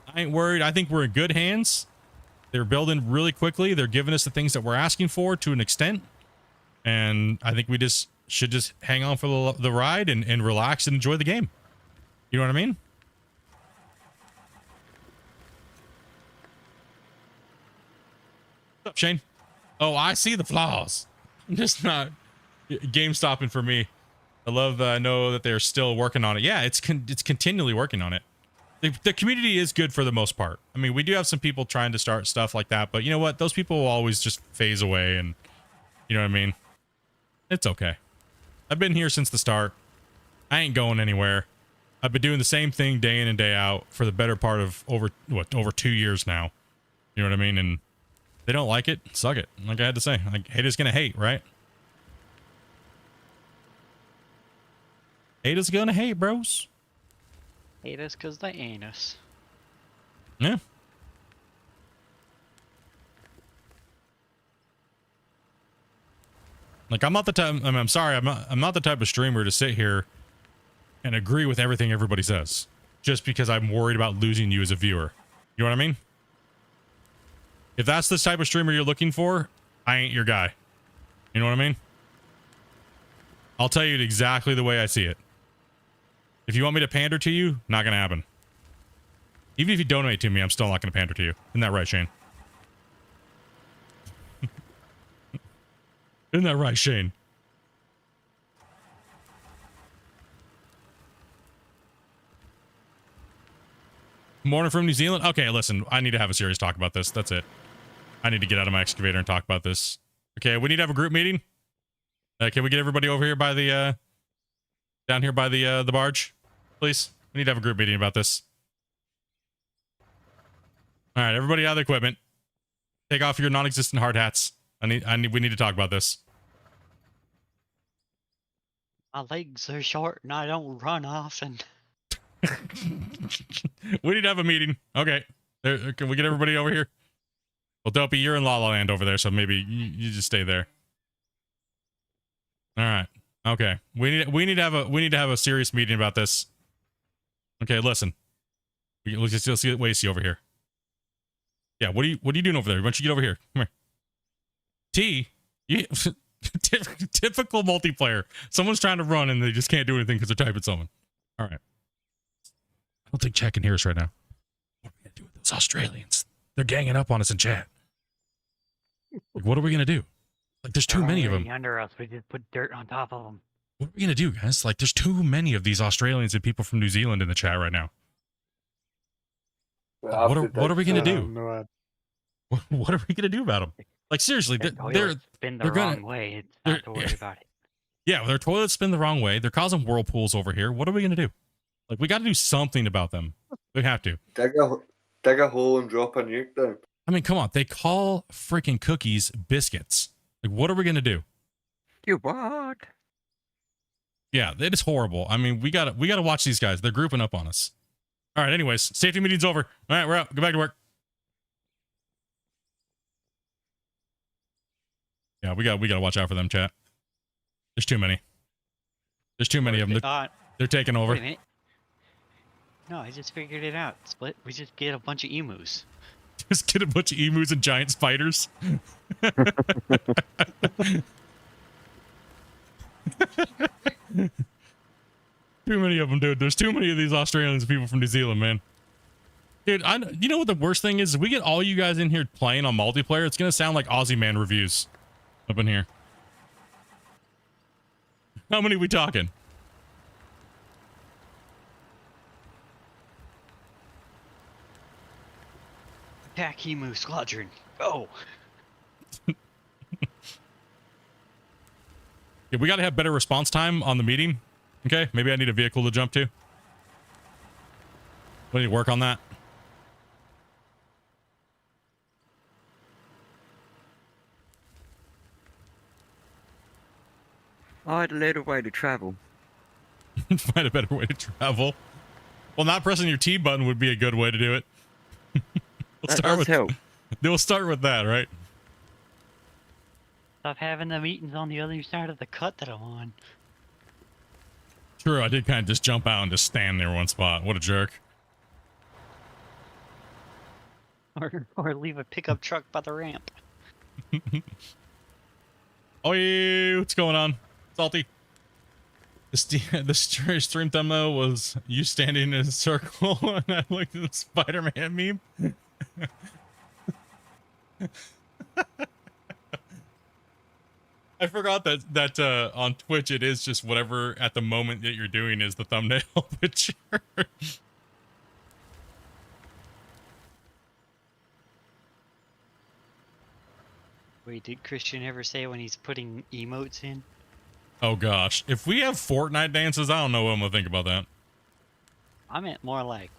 I ain't worried. I think we're in good hands. They're building really quickly. They're giving us the things that we're asking for to an extent. And I think we just should just hang on for the ride and relax and enjoy the game. You know what I mean? What's up, Shane? Oh, I see the flaws. I'm just not game stopping for me. I love that I know that they're still working on it. Yeah, it's continually working on it. The community is good for the most part. I mean, we do have some people trying to start stuff like that, but you know what? Those people will always just phase away, and you know what I mean? It's okay. I've been here since the start. I ain't going anywhere. I've been doing the same thing day in and day out for the better part of over 2 years now. You know what I mean? And they don't like it, suck it. Like I had to say, like, haters gonna hate, right? Haters gonna hate, bros. Hate us because they ain't us. Yeah. Like, I'm not the type. I mean, I'm sorry. I'm not the type of streamer to sit here and agree with everything everybody says, just because I'm worried about losing you as a viewer. You know what I mean? If that's the type of streamer you're looking for, I ain't your guy. You know what I mean? I'll tell you exactly the way I see it. If you want me to pander to you, not gonna happen. Even if you donate to me, I'm still not gonna pander to you. Isn't that right, Shane? Isn't that right, Shane? Morning from New Zealand? Okay, listen, I need to have a serious talk about this. That's it. I need to get out of my excavator and talk about this. Okay, we need to have a group meeting. Can we get everybody over here by the, down here by the barge? Please? We need to have a group meeting about this. All right, everybody out of the equipment. Take off your non-existent hard hats. We need to talk about this. My legs are short and I don't run often. We need to have a meeting. Okay. Can we get everybody over here? Well, Dopey, you're in La La Land over there, so maybe you just stay there. All right. Okay. We need to have a serious meeting about this. Okay, listen. Let's just see Wacy over here. Yeah, what are you doing over there? Why don't you get over here? Come here. T, typical multiplayer. Someone's trying to run and they just can't do anything because they're typing someone. All right. I don't think chat can hear us right now. What are we gonna do with those Australians? They're ganging up on us in chat. Like, what are we gonna do? Like, there's too many of them. Under us, we just put dirt on top of them. What are we gonna do, guys? Like, there's too many of these Australians and people from New Zealand in the chat right now. What are we gonna do? What are we gonna do about them? Like, seriously, they're spin the wrong way. It's not to worry about it. Yeah, their toilets spin the wrong way. They're causing whirlpools over here. What are we gonna do? Like, we got to do something about them. We have to. Dig a hole and drop a nuke down. I mean, come on. They call freaking cookies biscuits. Like, what are we gonna do? You what? Yeah, it is horrible. I mean, we gotta watch these guys. They're grouping up on us. All right. Anyways, safety meeting's over. All right, we're out. Go back to work. Yeah, we gotta watch out for them, chat. There's too many. There's too many of them. They're taking over. Wait a minute. No, I just figured it out. Split. We just get a bunch of emus. Just get a bunch of emus and giant spiders. Too many of them, dude. There's too many of these Australians and people from New Zealand, man. Dude, you know what the worst thing is? If we get all you guys in here playing on multiplayer, it's going to sound like Aussie Man reviews up in here. How many are we talking? Attack emu squadron. Go. Yeah, we got to have better response time on the meeting. Okay, maybe I need a vehicle to jump to. We need to work on that. Find a better way to travel. Find a better way to travel. Well, not pressing your T button would be a good way to do it. We'll start with that, right? Stop having the meetings on the other side of the cut that I'm on. True, I did kind of just jump out and just stand there one spot. What a jerk. Or leave a pickup truck by the ramp. Oh, yeah, what's going on? Salty. The stream thumbnail was you standing in a circle and I looked at the Spider-Man meme. I forgot that on Twitch it is just whatever at the moment that you're doing is the thumbnail picture. Wait, did Christian ever say when he's putting emotes in? Oh gosh, if we have Fortnite dances, I don't know what I'm gonna think about that. I meant more like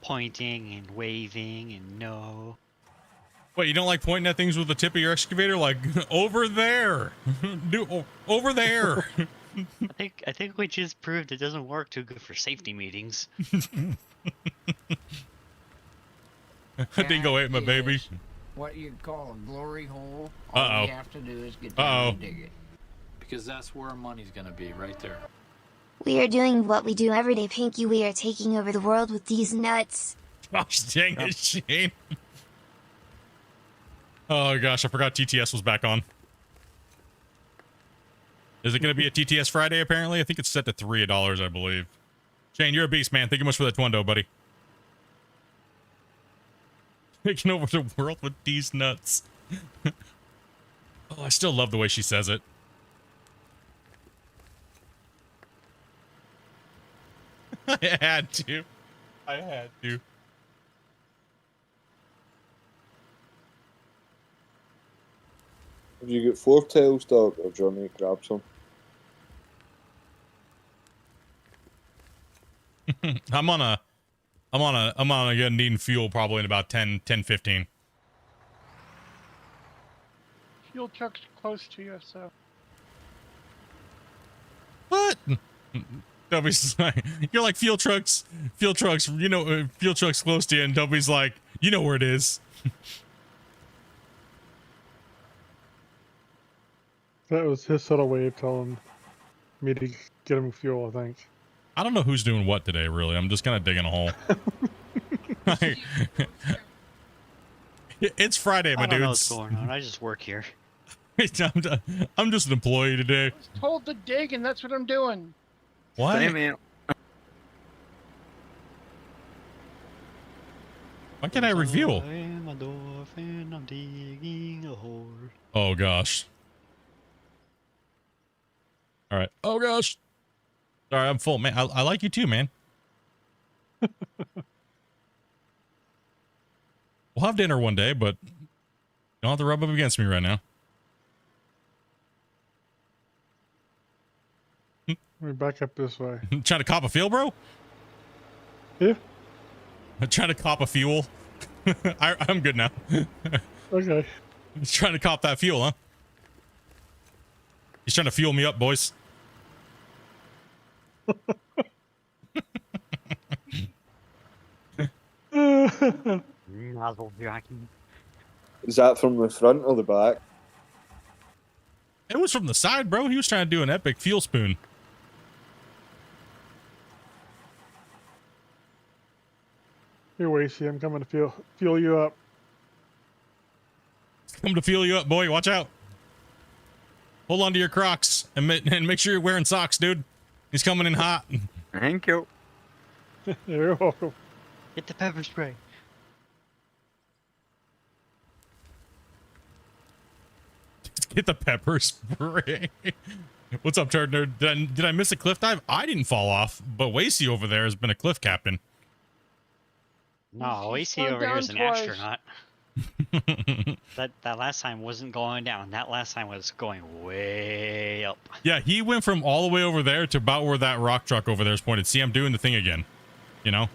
pointing and waving and no. Wait, you don't like pointing at things with the tip of your excavator? Like, over there. Over there. I think we just proved it doesn't work too good for safety meetings. Dingo ate my baby. What you'd call a glory hole. Uh-oh. All you have to do is get down and dig it. Because that's where our money's gonna be, right there. We are doing what we do every day, Pinky. We are taking over the world with these nuts. Gosh dang it, Shane. Oh gosh, I forgot TTS was back on. Is it going to be a TTS Friday, apparently? I think it's set to $3, I believe. Shane, you're a beast, man. Thank you much for that Twundo, buddy. Taking over the world with these nuts. Oh, I still love the way she says it. I had to. Have you got 4 tails, dog, or Johnny grab some? I'm on a good needing fuel probably in about 10, 15. Fuel truck's close to you, so. What? Dubby's like, you're like fuel trucks, you know, fuel trucks close to you, and Dubby's like, you know where it is. That was his subtle way of telling me to get him fuel, I think. I don't know who's doing what today, really. I'm just kind of digging a hole. It's Friday, my I don't know dudes. what's going on. I just work here. I'm just an employee today. I was told to dig, and that's what I'm doing. What? Same here. Why can't I refuel? I am a dolphin, I'm digging a hole. Oh, gosh. All right. Oh, gosh. Sorry, I'm full. Man, I like you too, man. We'll have dinner one day, but you don't have to rub up against me right now. Let me back up this way. Trying to cop a fuel, bro? Yeah. Trying to cop a fuel? I'm good now. Okay. He's trying to cop that fuel, huh? He's trying to fuel me up, boys. Nozzle jacking. Is that from the front or the back? It was from the side, bro. He was trying to do an epic fuel spoon. Here, Wasey, I'm coming to fuel you up. Come to fuel you up, boy. Watch out. Hold on to your Crocs and make sure you're wearing socks, dude. He's coming in hot. Thank you. You're welcome. Get the pepper spray. Get the pepper spray. What's up, turd nerd? Did I miss a cliff dive? I didn't fall off, but Wasey over there has been a cliff captain. No, He's AC gone over here down is an twice. astronaut. That last time wasn't going down. That last time was going way up. Yeah, he went from all the way over there to about where that rock truck over there is pointed. See, I'm doing the thing again. You know?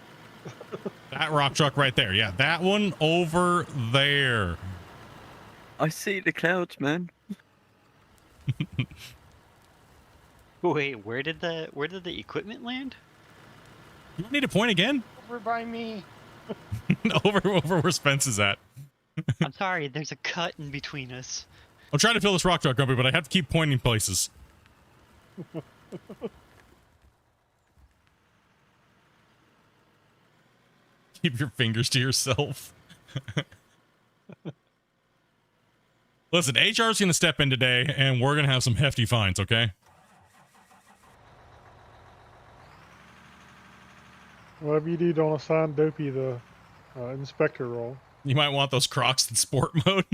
That rock truck right there. Yeah, that one over there. I see the clouds, man. Wait, where did the equipment land? You need to point again? Over by me. over where Spence is at. I'm sorry, there's a cut in between us. I'm trying to fill this rock truck, Grumpy, but I have to keep pointing places. Keep your fingers to yourself. Listen, HR's going to step in today, and we're going to have some hefty fines, okay? Whatever you do, don't assign Dopey the inspector role. You might want those Crocs in sport mode.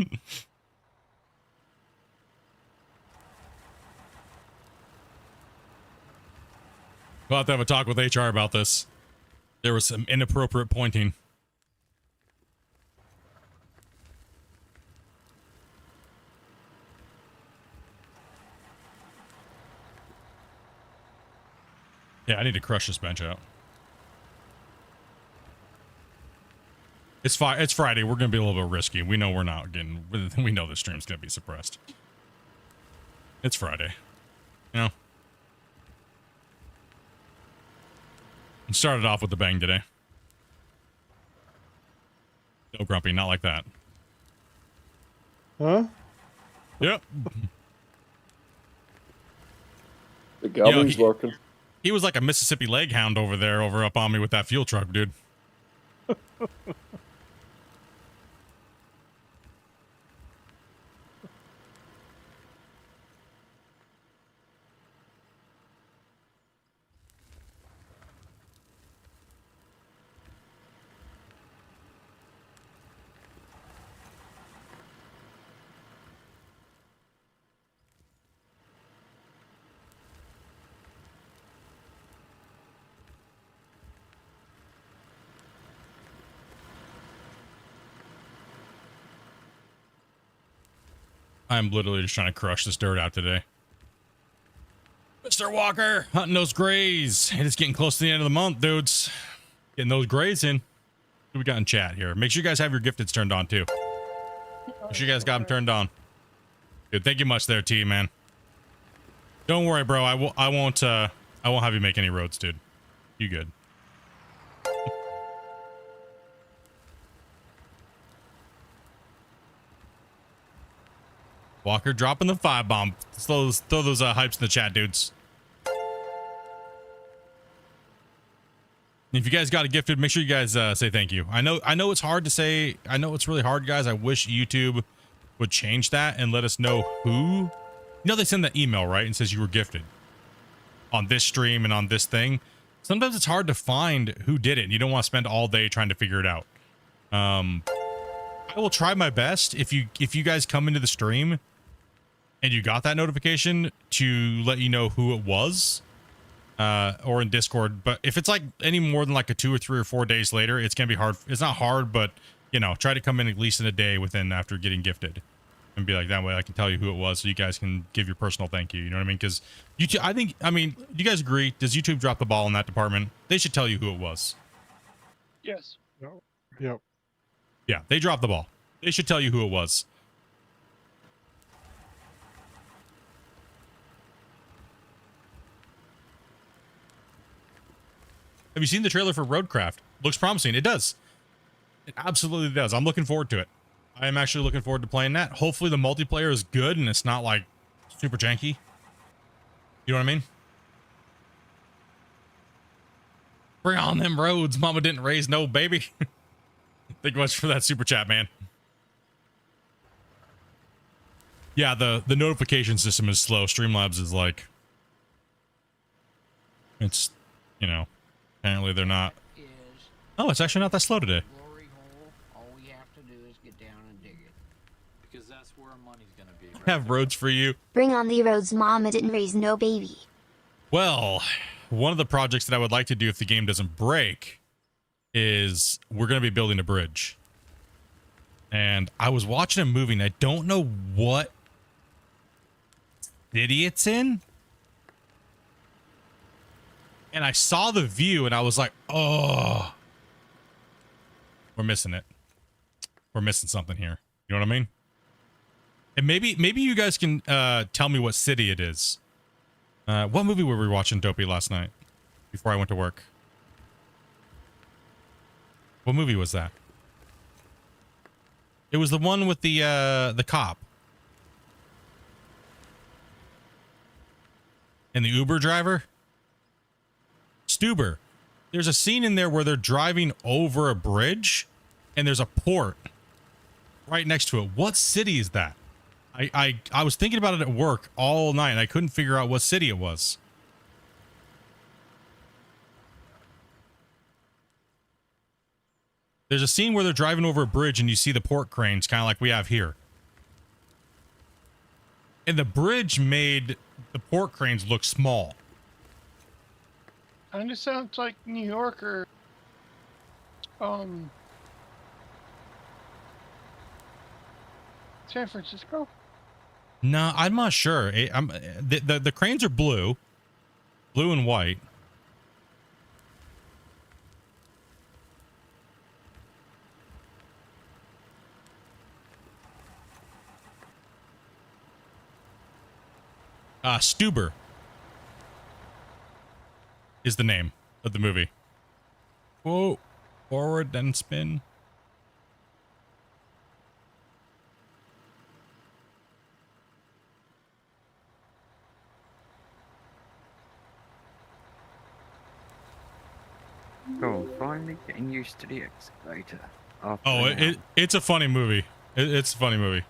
We'll have to have a talk with HR about this. There was some inappropriate pointing. Yeah, I need to crush this bench out. It's Friday. We're going to be a little bit risky. We know we're not getting... We know the stream's going to be suppressed. It's Friday. You know? We started off with the bang today. No, Grumpy, not like that. Huh? Yep. The goblins working. He was like a Mississippi leg hound over there, over up on me with that fuel truck, dude. I'm literally just trying to crush this dirt out today. Mr. Walker, hunting those grays. It is getting close to the end of the month, dudes. Getting those grays in. What do we got in chat here? Make sure you guys have your gifteds turned on too. Make sure you guys got them turned on. Dude, thank you much there, T, man. Don't worry, bro. I won't have you make any roads, dude. You good. Walker dropping the 5-bomb. Throw those hypes in the chat, dudes. If you guys got a gifted, make sure you guys say thank you. I know it's hard to say. I know it's really hard, guys. I wish YouTube would change that and let us know who. You know, they send that email, right? And says you were gifted on this stream and on this thing. Sometimes it's hard to find who did it, and you don't want to spend all day trying to figure it out. I will try my best if you guys come into the stream and you got that notification to let you know who it was, or in Discord. But if it's like any more than like a 2 or 3 or 4 days later, it's gonna be hard. It's not hard, but you know, try to come in at least in a day within after getting gifted, and be like, that way I can tell you who it was, so you guys can give your personal thank you. You know what I mean? Because YouTube, I mean, do you guys agree? Does YouTube drop the ball in that department? They should tell you who it was. Yes. No. Yep. Yeah, they dropped the ball. They should tell you who it was. Have you seen the trailer for Roadcraft? Looks promising. It does. It absolutely does. I'm looking forward to it. I am actually looking forward to playing that. Hopefully the multiplayer is good and it's not like super janky. You know what I mean? Bring on them roads. Mama didn't raise no baby. Thank you much for that super chat, man. Yeah, the notification system is slow. Streamlabs is like, it's, you know, apparently they're not. Oh, it's actually not that slow today. Glory hole. All we have to do is get down and dig it. Because that's where our money's gonna be. I have roads for you. Bring on the roads, Mama didn't raise no baby. Well, one of the projects that I would like to do if the game doesn't break is we're going to be building a bridge. And I was watching a movie and I don't know what city it's in. And I saw the view and I was like, oh, we're missing it. We're missing something here. You know what I mean? And maybe you guys can tell me what city it is. What movie were we watching, Dopey, last night before I went to work? What movie was that? It was the one with the cop and the Uber driver. Stuber. There's a scene in there where they're driving over a bridge and there's a port right next to it. What city is that? I was thinking about it at work all night and I couldn't figure out what city it was. There's a scene where they're driving over a bridge and you see the port cranes, kind of like we have here. And the bridge made the port cranes look small. Kind of sounds like New York or San Francisco. No, I'm not sure. The cranes are blue and white. Stuber is the name of the movie. Whoa, forward, then spin. Oh, finally getting used to the excavator. It's a funny movie. It's a funny movie.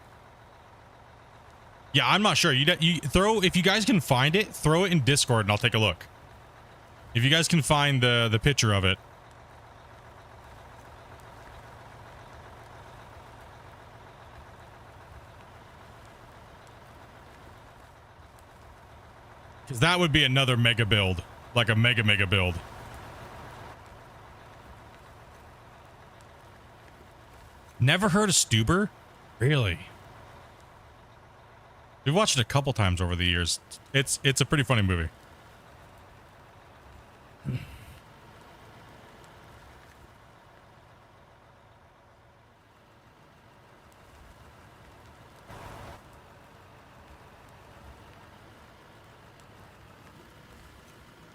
Yeah, I'm not sure. You throw, if you guys can find it, throw it in Discord and I'll take a look. If you guys can find the picture of it. Because that would be another mega build. Like a mega build. Never heard of Stuber? Really? We've watched it a couple times over the years. It's a pretty funny movie.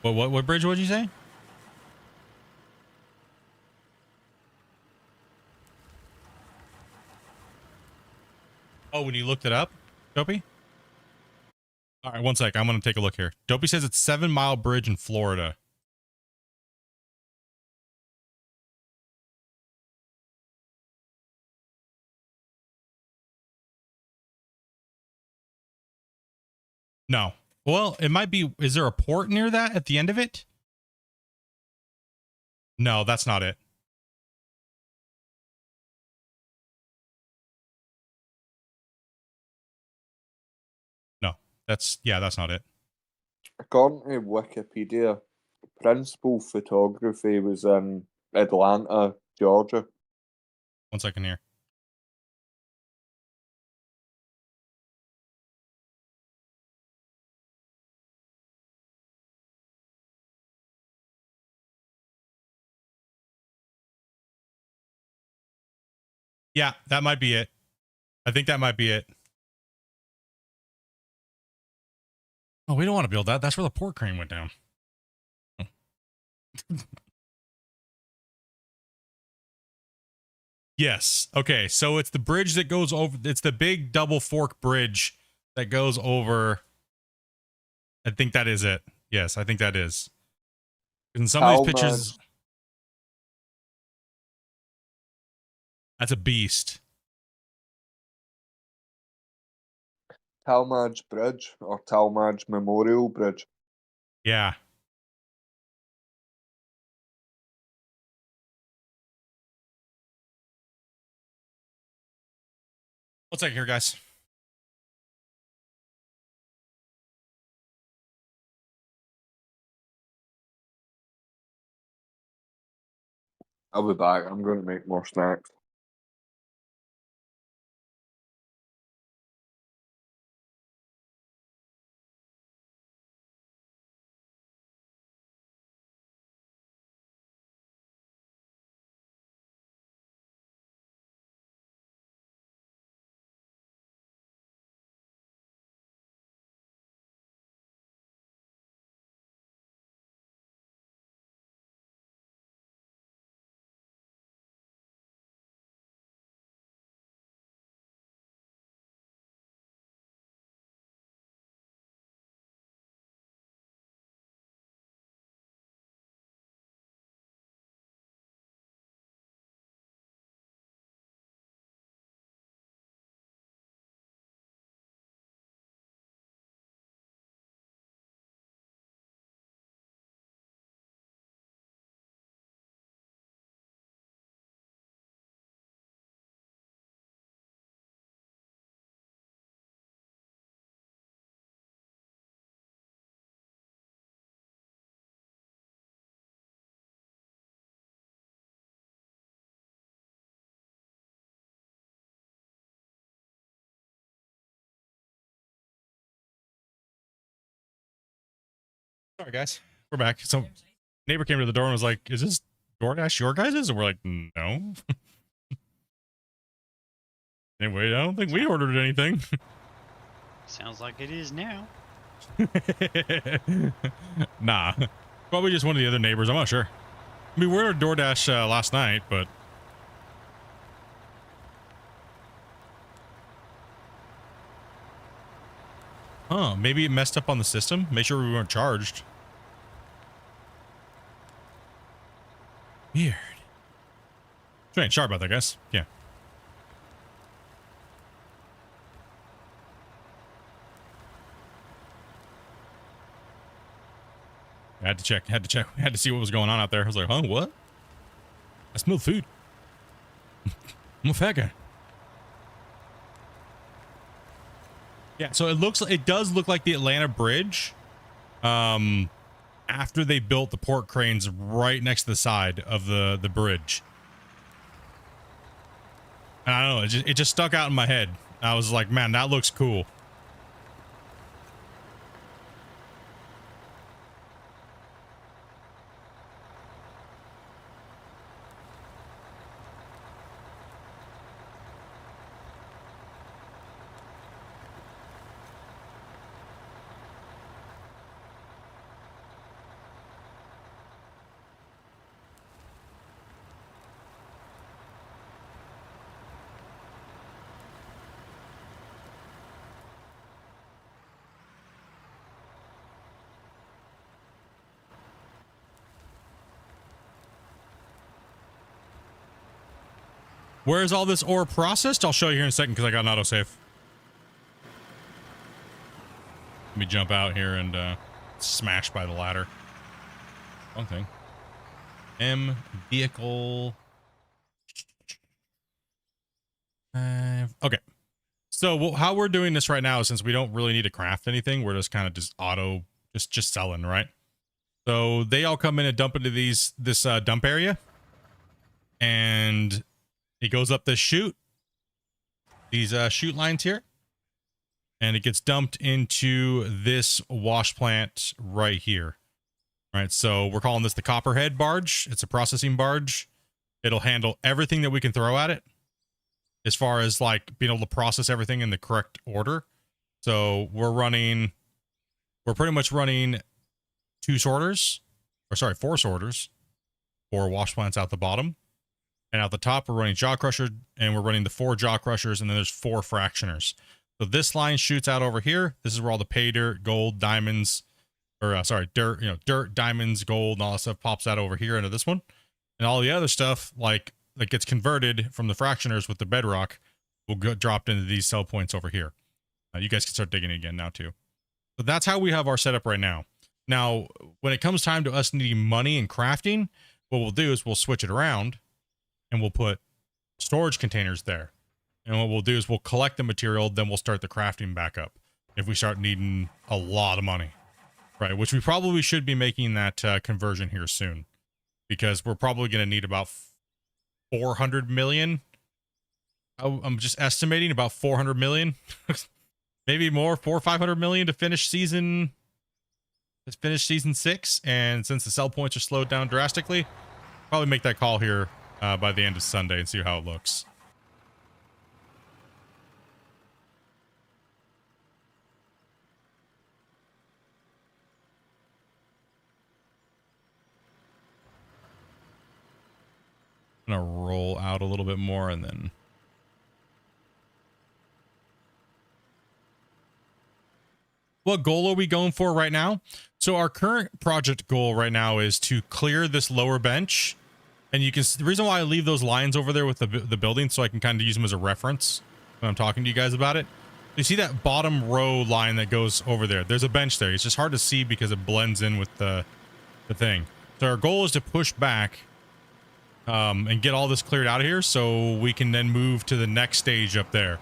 What bridge would you say? Oh, when you looked it up, Dopey? All right, one sec. I'm going to take a look here. Dopey says it's 7 Mile Bridge in Florida. No. Well, it might be. Is there a port near that at the end of it? No, that's not it. No, that's not it. According to Wikipedia, principal photography was in Atlanta, Georgia. One second here. Yeah, that might be it. I think that might be it. Oh, we don't want to build that. That's where the port crane went down. Yes. Okay. So it's the bridge that goes over. It's the big double fork bridge that goes over. I think that is it. Yes, I think that is. In some of these pictures, that's a beast. Talmadge Bridge or Talmadge Memorial Bridge. Yeah. One second here, guys. I'll be back. I'm going to make more snacks. Sorry, guys. We're back. So, neighbor came to the door and was like, "Is this DoorDash your guys's?" And we're like, "No." Anyway, I don't think we ordered anything. Sounds like it is now. Nah. Probably just one of the other neighbors. I'm not sure. I mean, we ordered DoorDash last night, but... Huh, maybe it messed up on the system? Make sure we weren't charged. Weird. Strange. Sorry about that, guys. Yeah. I had to check. Had to see what was going on out there. I was like, huh, what? I smell food. I'm a fat guy. Yeah, so it does look like the Atlanta Bridge. After they built the port cranes right next to the side of the bridge. And I don't know, it just stuck out in my head. I was like, man, that looks cool. Where is all this ore processed? I'll show you here in a second because I got an autosave. Let me jump out here and smash by the ladder. One thing. M vehicle. Okay. So how we're doing this right now, since we don't really need to craft anything, we're just kind of just selling, right? So they all come in and dump into this dump area, and it goes up this chute, these chute lines here, and it gets dumped into this wash plant right here. Right, so we're calling this the Copperhead barge. It's a processing barge. It'll handle everything that we can throw at it, as far as like being able to process everything in the correct order. So we're pretty much running 4 sorters, 4 wash plants out the bottom. And out the top, we're running jaw crusher, and we're running the 4 jaw crushers, and then there's 4 fractioners. So this line shoots out over here. This is where all the pay dirt, gold, diamonds, dirt, diamonds, gold, and all that stuff pops out over here into this one. And all the other stuff, like that gets converted from the fractioners with the bedrock, will get dropped into these sell points over here. You guys can start digging again now too. So that's how we have our setup right now. Now, when it comes time to us needing money and crafting, what we'll do is we'll switch it around and we'll put storage containers there. And what we'll do is we'll collect the material, then we'll start the crafting back up if we start needing a lot of money, right? Which we probably should be making that conversion here soon, because we're probably going to need about 400 million. I'm just estimating about 400 million, maybe more, 400 or 500 million to finish season 6. And since the sell points are slowed down drastically, probably make that call here by the end of Sunday and see how it looks. I'm gonna roll out a little bit more and then what goal are we going for right now? So our current project goal right now is to clear this lower bench, and you can the reason why I leave those lines over there with the building, so I can kind of use them as a reference when I'm talking to you guys about it. You see that bottom row line that goes over there? There's a bench there. It's just hard to see because it blends in with the thing. So our goal is to push back and get all this cleared out of here, so we can then move to the next stage up there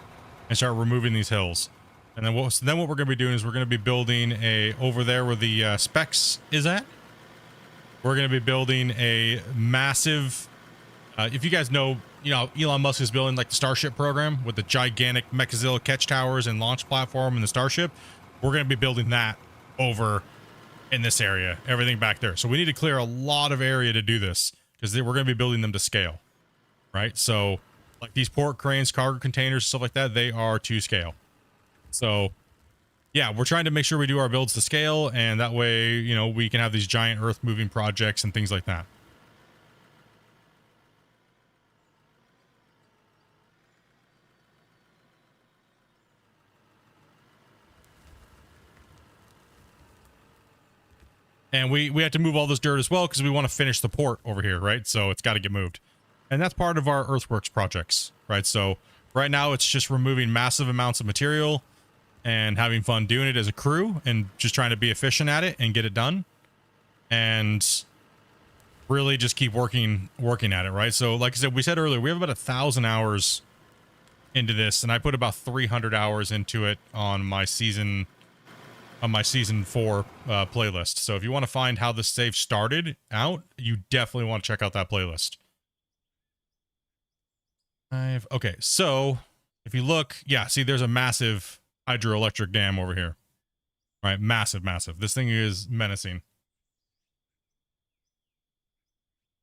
and start removing these hills. And then what we're going to be doing is we're going to be building over there where the specs is at. We're going to be building a massive, if you guys know, Elon Musk is building like the Starship program with the gigantic Mechazilla catch towers and launch platform and the Starship. We're going to be building that over in this area, everything back there. So we need to clear a lot of area to do this, because we're going to be building them to scale, right? So like these port cranes, cargo containers, stuff like that, they are to scale. So yeah, we're trying to make sure we do our builds to scale, and that way, we can have these giant earth moving projects and things like that. And we have to move all this dirt as well, because we want to finish the port over here, right? So it's got to get moved. And that's part of our earthworks projects, right? So right now it's just removing massive amounts of material and having fun doing it as a crew and just trying to be efficient at it and get it done. And really just keep working at it, right? So like I said, we said earlier, we have about 1,000 hours into this, and I put about 300 hours into it on my season 4 playlist. So if you want to find how this save started out, you definitely want to check out that playlist. Okay, so if you look, yeah, see there's a massive hydroelectric dam over here, right? Massive. This thing is menacing.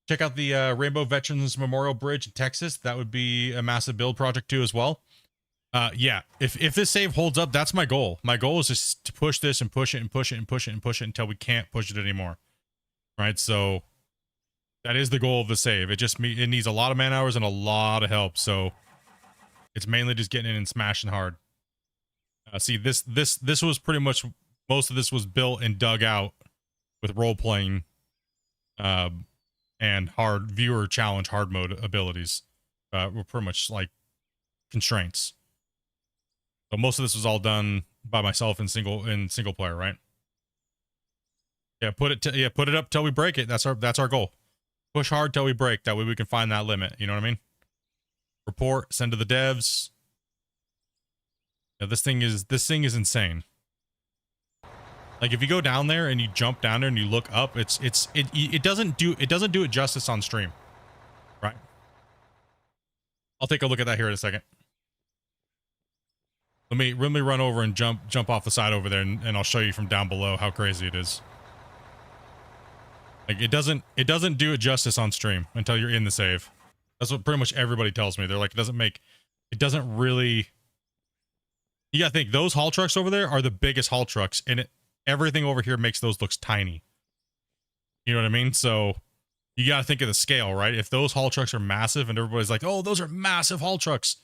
Check out the Rainbow Veterans Memorial Bridge in Texas. That would be a massive build project too as well. Yeah, if this save holds up, that's my goal. My goal is just to push this and push it and push it and push it and push it until we can't push it anymore, right? So that is the goal of the save. It needs a lot of man hours and a lot of help. So it's mainly just getting in and smashing hard. See, this was pretty much, most of this was built and dug out with role playing and hard viewer challenge hard mode abilities. were pretty much like constraints. So most of this was all done by myself in single player, right? Yeah, put it up till we break it. That's our goal. Push hard till we break. That way we can find that limit. You know what I mean? Report, send to the devs. Yeah, this thing is insane. Like if you go down there and you jump down there and you look up, it doesn't do it justice on stream, right? I'll take a look at that here in a second. Let me run over and jump off the side over there, and I'll show you from down below how crazy it is. Like it doesn't do it justice on stream until you're in the save. That's what pretty much everybody tells me. They're like, it doesn't really. You gotta think those haul trucks over there are the biggest haul trucks, and everything over here makes those look tiny. You know what I mean? So you gotta think of the scale, right? If those haul trucks are massive and everybody's like, oh, those are massive haul trucks,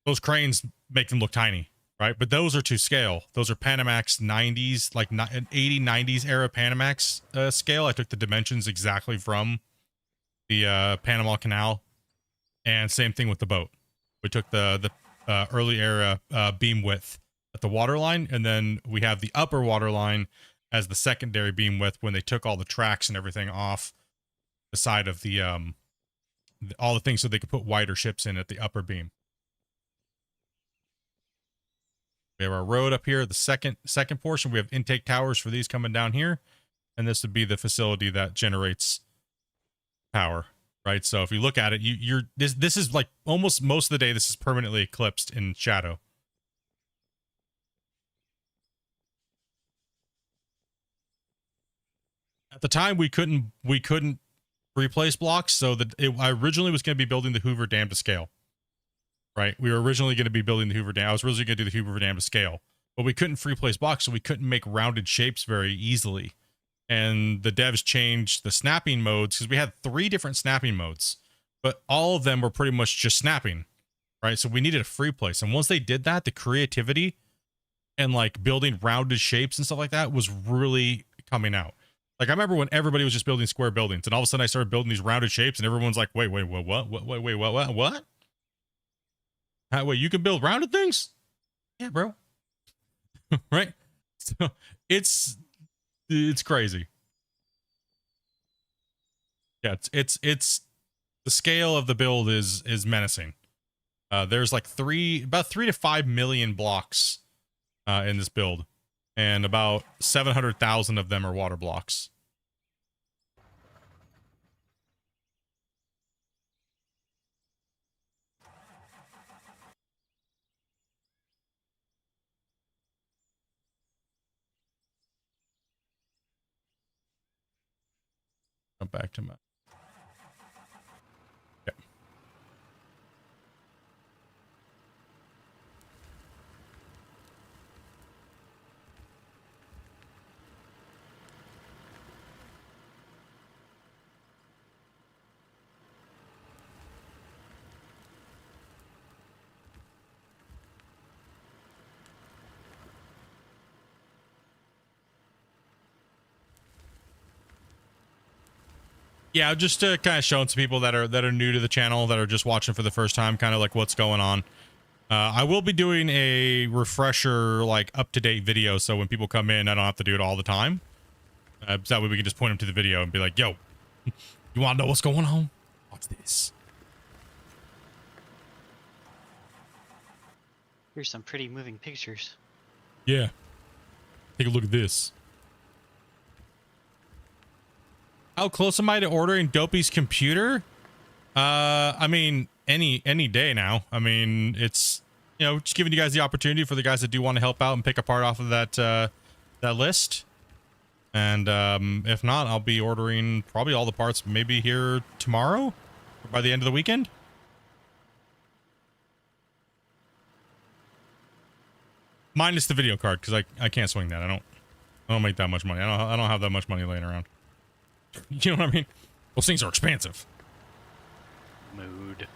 those cranes make them look tiny, right? But those are to scale. Those are Panamax 90s, like 80, 90s era Panamax scale. I took the dimensions exactly from the Panama Canal, and same thing with the boat. We took the early era beam width at the waterline, and then we have the upper waterline as the secondary beam width when they took all the tracks and everything off the side of the all the things so they could put wider ships in at the upper beam. We have our road up here, the second portion. We have intake towers for these coming down here, and this would be the facility that generates power, right? So if you look at it, this is like almost most of the day this is permanently eclipsed in shadow. At the time we couldn't replace blocks, so that I originally was going to be building the Hoover Dam to scale. Right, we were originally going to be building the Hoover Dam. I was originally going to do the Hoover Dam to scale, but we couldn't free place blocks, so we couldn't make rounded shapes very easily. And the devs changed the snapping modes because we had 3 different snapping modes, but all of them were pretty much just snapping, right? So we needed a free place. And once they did that, the creativity and like building rounded shapes and stuff like that was really coming out. Like I remember when everybody was just building square buildings, and all of a sudden I started building these rounded shapes, and everyone's like, wait, what? What? Wait, you can build rounded things? Yeah, bro. Right? So it's crazy. Yeah, it's the scale of the build is menacing. There's like about 3 to 5 million blocks in this build, and about 700,000 of them are water blocks. Jump back to my. Okay. Yeah, just to kind of show some people that are new to the channel, that are just watching for the first time, kind of like what's going on. I will be doing a refresher, like up-to-date video, so when people come in, I don't have to do it all the time. So that way we can just point them to the video and be like, yo, you want to know what's going on? Watch this. Here's some pretty moving pictures. Yeah. Take a look at this. How close am I to ordering Dopey's computer? I mean, any day now. I mean, it's, you know, just giving you guys the opportunity for the guys that do want to help out and pick a part off of that that list. And if not, I'll be ordering probably all the parts maybe here tomorrow or by the end of the weekend. Minus the video card, because I can't swing that. I don't make that much money. I don't have that much money laying around. You know what I mean? Those things are expensive. Mood.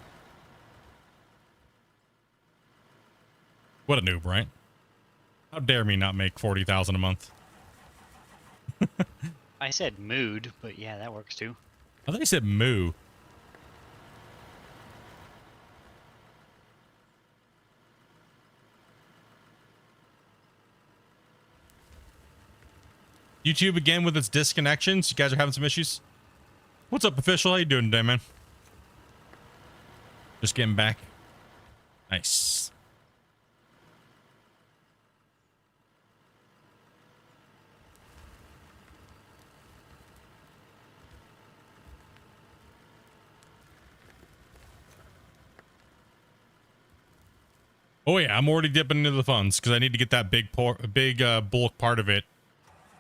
What a noob, right? How dare me not make 40,000 a month? I said mood, but yeah, that works too. I thought you said moo. YouTube again with its disconnections. You guys are having some issues. What's up, official? How you doing today, man? Just getting back. Nice. Oh yeah, I'm already dipping into the funds because I need to get that big bulk part of it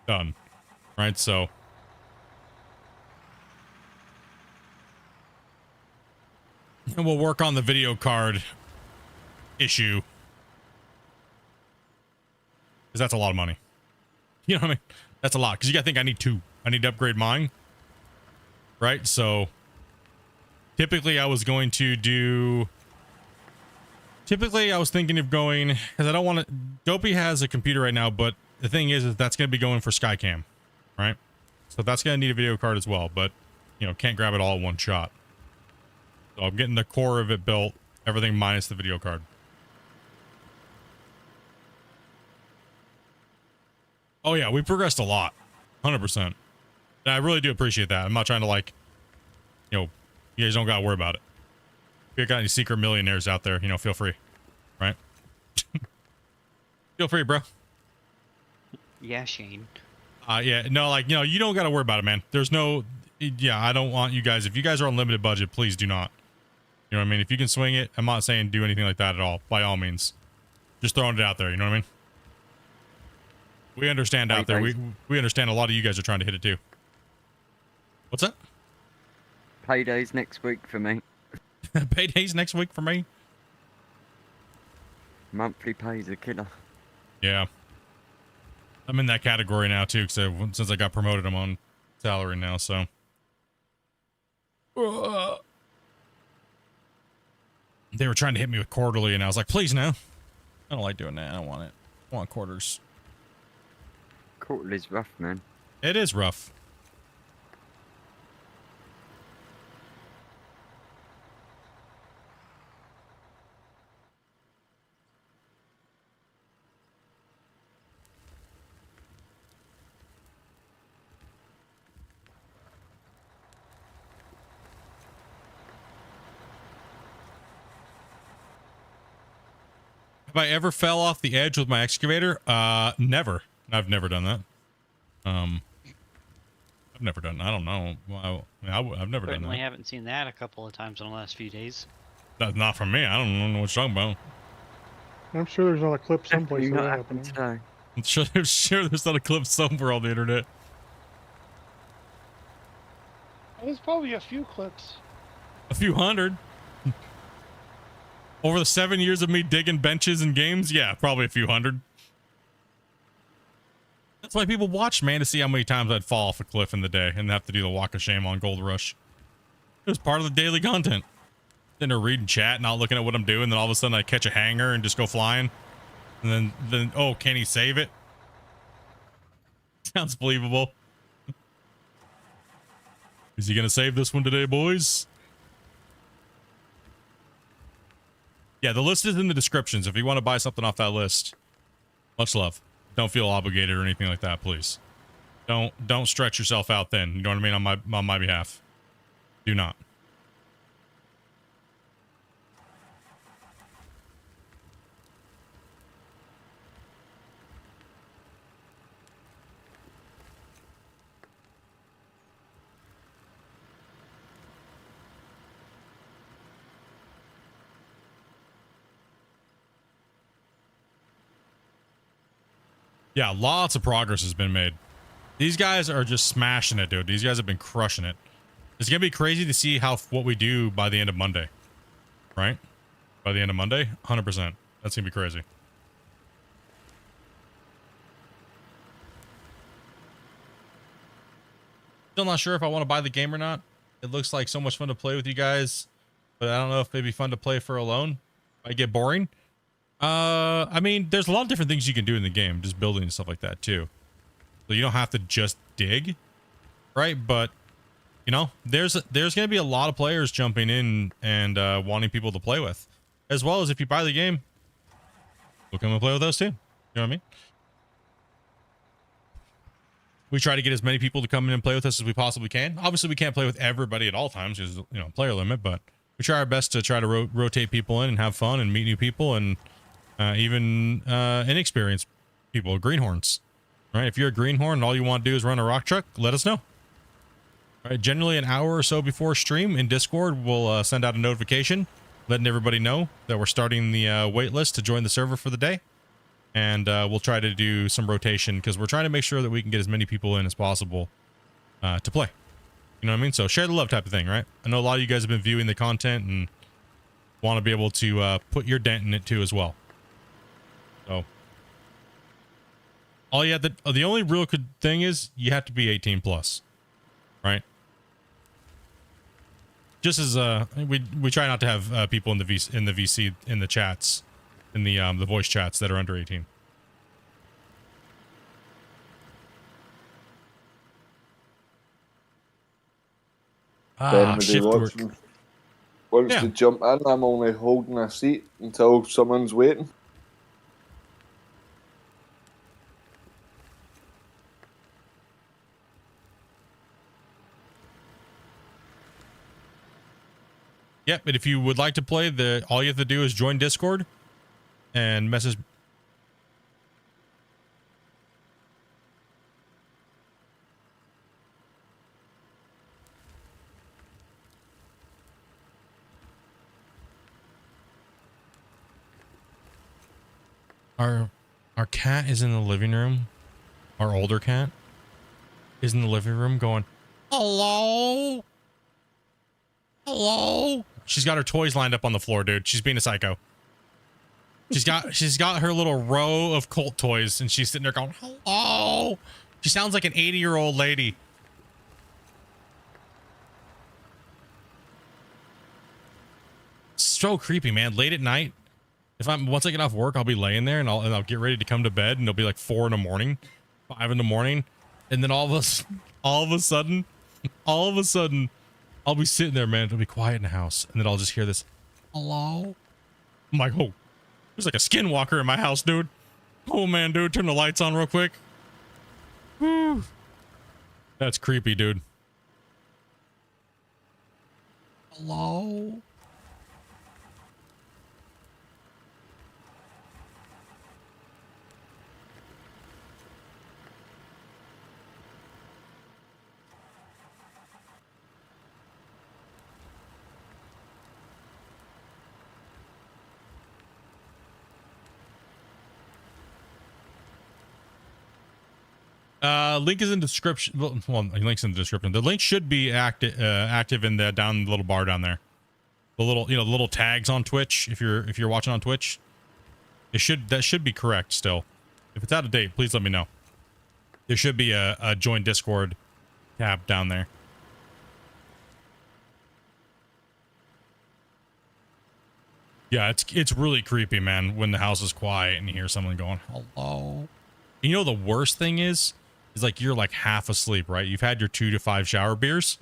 done. Right, so and we'll work on the video card issue because that's a lot of money. You know what I mean? That's a lot because you gotta think I need two. I need to upgrade mine. Right, so typically I was going to do. Typically, I was thinking of going because I don't want to. Dopey has a computer right now, but the thing is that's going to be going for Skycam, right? So that's going to need a video card as well, but you know, can't grab it all in one shot. So I'm getting the core of it built, everything minus the video card. Oh yeah, we progressed a lot, 100%. And I really do appreciate that. I'm not trying to like, you know, you guys don't got to worry about it. If you got any secret millionaires out there, you know, feel free, right? Feel free, bro. Yeah, Shane. Yeah, no, like, you know, you don't got to worry about it, man. There's no, yeah, I don't want you guys, if you guys are on limited budget, please do not. You know what I mean? If you can swing it, I'm not saying do anything like that at all, by all means. Just throwing it out there, you know what I mean? We understand out there. We understand a lot of you guys are trying to hit it too. What's that? Payday's next week for me. Payday's next week for me. Monthly pay's a killer. Yeah. I'm in that category now too, because since I got promoted, I'm on salary now, so. They were trying to hit me with quarterly, and I was like, please no. I don't like doing that. I don't want it. I want quarters. Quarterly's rough, man. It is rough. Have I ever fell off the edge with my excavator? Never. I've never done that. I've never done. I don't know. I've never done that. Certainly haven't seen that a couple of times in the last few days. That's not from me. I don't know what you're talking about. I'm sure there's not a clip someplace of Not that happened happening. today. I'm sure there's not a clip somewhere on the internet. There's probably a few clips. A few hundred. Over the 7 years of me digging benches and games, yeah, probably a few hundred. That's why people watch, man, to see how many times I'd fall off a cliff in the day and have to do the walk of shame on Gold Rush. It was part of the daily content. Then to read and chat, not looking at what I'm doing, then all of a sudden I catch a hanger and just go flying. And then oh, can he save it? Sounds believable. Is he gonna save this one today, boys? Yeah, the list is in the descriptions. If you want to buy something off that list, much love. Don't feel obligated or anything like that, please. Don't stretch yourself out then. You know what I mean? On my behalf. Do not. Yeah, lots of progress has been made. These guys are just smashing it, dude. These guys have been crushing it. It's gonna be crazy to see what we do by the end of Monday. Right? By the end of Monday, 100%. That's gonna be crazy. Still not sure if I want to buy the game or not. It looks like so much fun to play with you guys, but I don't know if it'd be fun to play for alone. Might get boring. I mean, there's a lot of different things you can do in the game, just building and stuff like that too. So you don't have to just dig, right? But you know, there's going to be a lot of players jumping in and wanting people to play with, as well as if you buy the game, we'll come and play with us too. You know what I mean? We try to get as many people to come in and play with us as we possibly can. Obviously, we can't play with everybody at all times because, you know, player limit, but we try our best to try to rotate people in and have fun and meet new people and even inexperienced people, greenhorns. Right? If you're a greenhorn and all you want to do is run a rock truck, let us know. Right? Generally, an hour or so before stream in Discord, we'll send out a notification letting everybody know that we're starting the wait list to join the server for the day. And we'll try to do some rotation because we're trying to make sure that we can get as many people in as possible to play. You know what I mean? So share the love type of thing, right? I know a lot of you guys have been viewing the content and want to be able to put your dent in it too as well. So all you have to, the only real good thing is you have to be 18 plus, right? Just as we try not to have people in the VC in the chats. In the voice chats that are under 18. Anybody watching wants to jump in, I'm only holding a seat until someone's waiting. Yep, but if you would like to play, all you have to do is join Discord and message. Our cat is in the living room. Our older cat is in the living room going, hello? Hello? She's got her toys lined up on the floor, dude. She's being a psycho. She's got her little row of Colt toys and she's sitting there going, hello. She sounds like an 80-year-old lady. So creepy, man. Late at night, once I get off work, I'll be laying there and I'll get ready to come to bed and it'll be like 4 in the morning, 5 in the morning, and then all of a sudden, I'll be sitting there, man. It'll be quiet in the house, and then I'll just hear this, hello. I'm like, oh. There's like a skinwalker in my house, dude. Oh, man, dude. Turn the lights on real quick. Whew. That's creepy, dude. Hello? Link is in description. Well, link's in the description. The link should be active in the down the little bar down there. The little, the little tags on Twitch. If you're watching on Twitch, that should be correct still. If it's out of date, please let me know. There should be a join Discord tab down there. Yeah, it's really creepy, man, when the house is quiet and you hear someone going, hello. You know, the worst thing is like you're like half asleep, right? You've had your 2 to 5 shower beers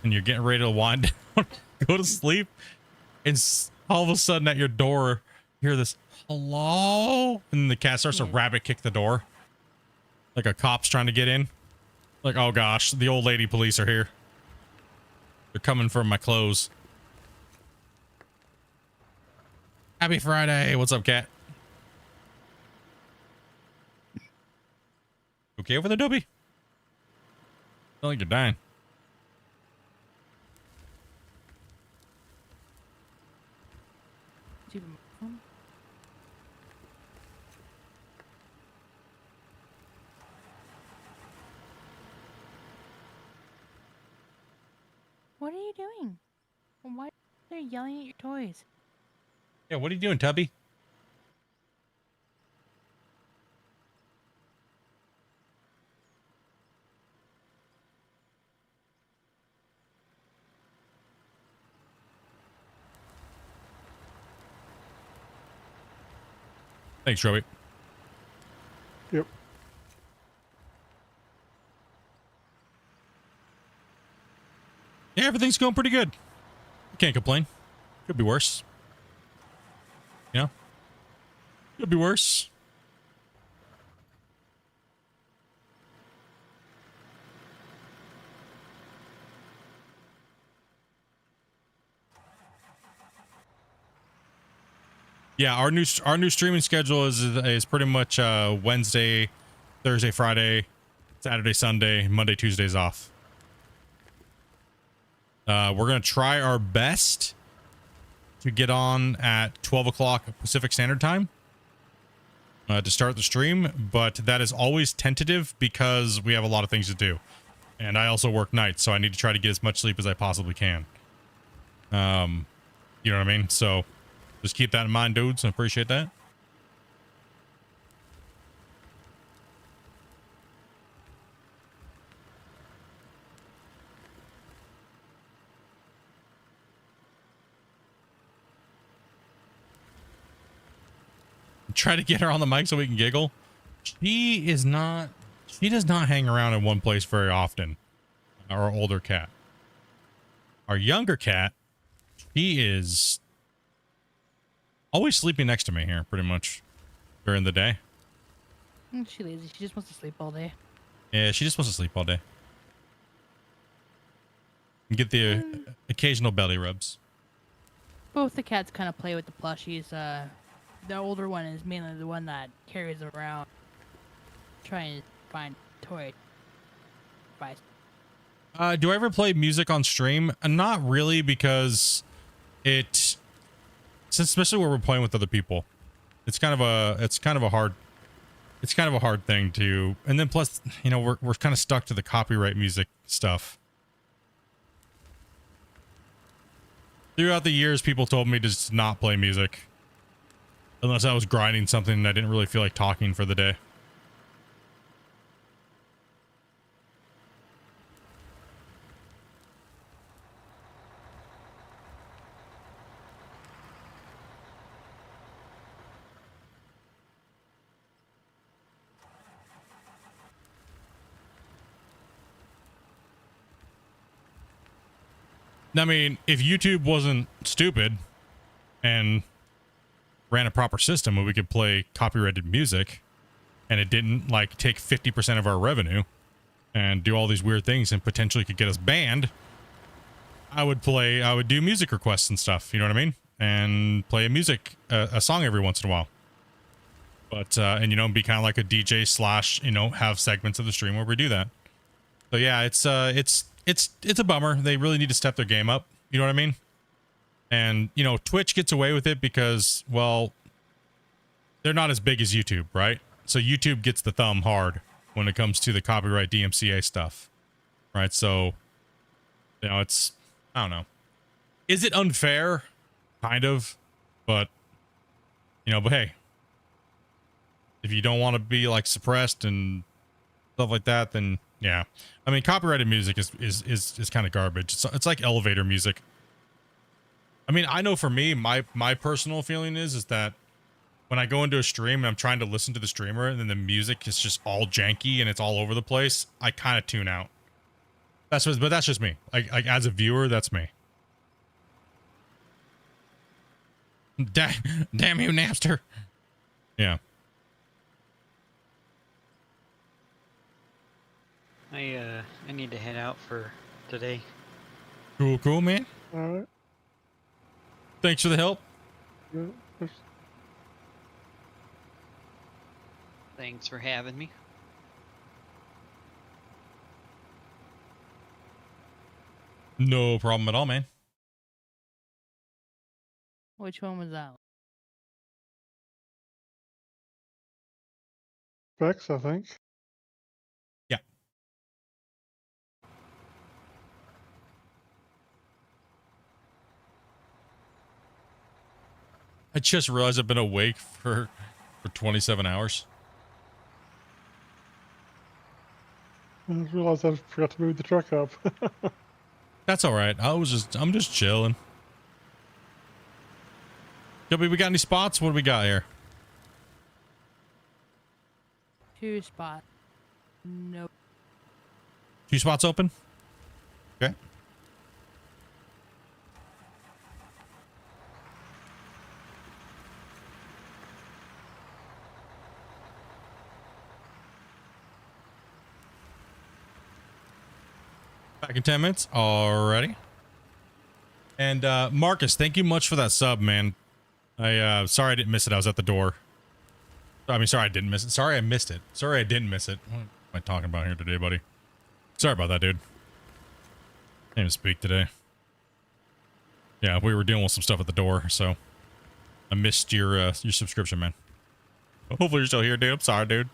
and you're getting ready to wind down, go to sleep. And all of a sudden at your door, you hear this, hello. And the cat starts to rabbit kick the door. Like a cop's trying to get in. Like, oh gosh, the old lady police are here. They're coming for my clothes. Happy Friday. What's up, cat? Okay over there, Dobby? Sound like you're dying. What are you doing? Why are they yelling at your toys? Yeah, what are you doing, Tubby? Thanks, Roby. Yep. Yeah, everything's going pretty good. Can't complain. Could be worse. You know? Could be worse. Yeah, our new streaming schedule is pretty much Wednesday, Thursday, Friday, Saturday, Sunday, Monday, Tuesdays off. We're gonna try our best to get on at 12 o'clock Pacific Standard Time to start the stream, but that is always tentative because we have a lot of things to do, and I also work nights, so I need to try to get as much sleep as I possibly can. You know what I mean? So just keep that in mind, dudes. I appreciate that. Try to get her on the mic so we can giggle. She does not hang around in one place very often. Our older cat. Our younger cat, he is always sleeping next to me here pretty much during the day. She's lazy. She just wants to sleep all day. Yeah, she just wants to sleep all day. And get the occasional belly rubs. Both the cats kind of play with the plushies. The older one is mainly the one that carries around, trying to find toy. Do I ever play music on stream? Not really, because especially when we're playing with other people, it's kind of a hard thing to. And then plus, you know, we're kind of stuck to the copyright music stuff. Throughout the years, people told me to just not play music. Unless I was grinding something and I didn't really feel like talking for the day. I mean, if YouTube wasn't stupid and ran a proper system where we could play copyrighted music and it didn't like take 50% of our revenue and do all these weird things and potentially could get us banned, I would do music requests and stuff, you know what I mean? And play a song every once in a while. But and you know, be kind of like a DJ / you know, have segments of the stream where we do that. So yeah, it's a bummer. They really need to step their game up, you know what I mean? And, you know, Twitch gets away with it because, well, they're not as big as YouTube, right? So YouTube gets the thumb hard when it comes to the copyright DMCA stuff, right? So, you know, I don't know. Is it unfair? Kind of. But, you know, but hey, if you don't want to be, like, suppressed and stuff like that, then, yeah. I mean, copyrighted music is kind of garbage. It's like elevator music. I mean, I know for me, my personal feeling is that when I go into a stream and I'm trying to listen to the streamer and then the music is just all janky and it's all over the place, I kind of tune out. But that's just me. Like as a viewer, that's me. Damn you, Napster. Yeah. I need to head out for today. Cool, man. All right. Thanks for the help. Yeah, Thanks for having me. No problem at all, man. Which one was that? Specs, I think. Yeah. I just realized I've been awake for 27 hours. I just realized I forgot to move the truck up. That's all right. I'm just chilling. Joby, we got any spots? What do we got here? 2 spot. Nope. 2 spots open? Okay. Back in 10 minutes. Alrighty. And Marcus, thank you much for that sub, man. Sorry I didn't miss it. I was at the door. I mean, sorry I didn't miss it. Sorry I missed it. Sorry I didn't miss it. What am I talking about here today, buddy? Sorry about that, dude. Can't even speak today. Yeah, we were dealing with some stuff at the door, so I missed your subscription, man. Hopefully you're still here, dude. I'm sorry, dude.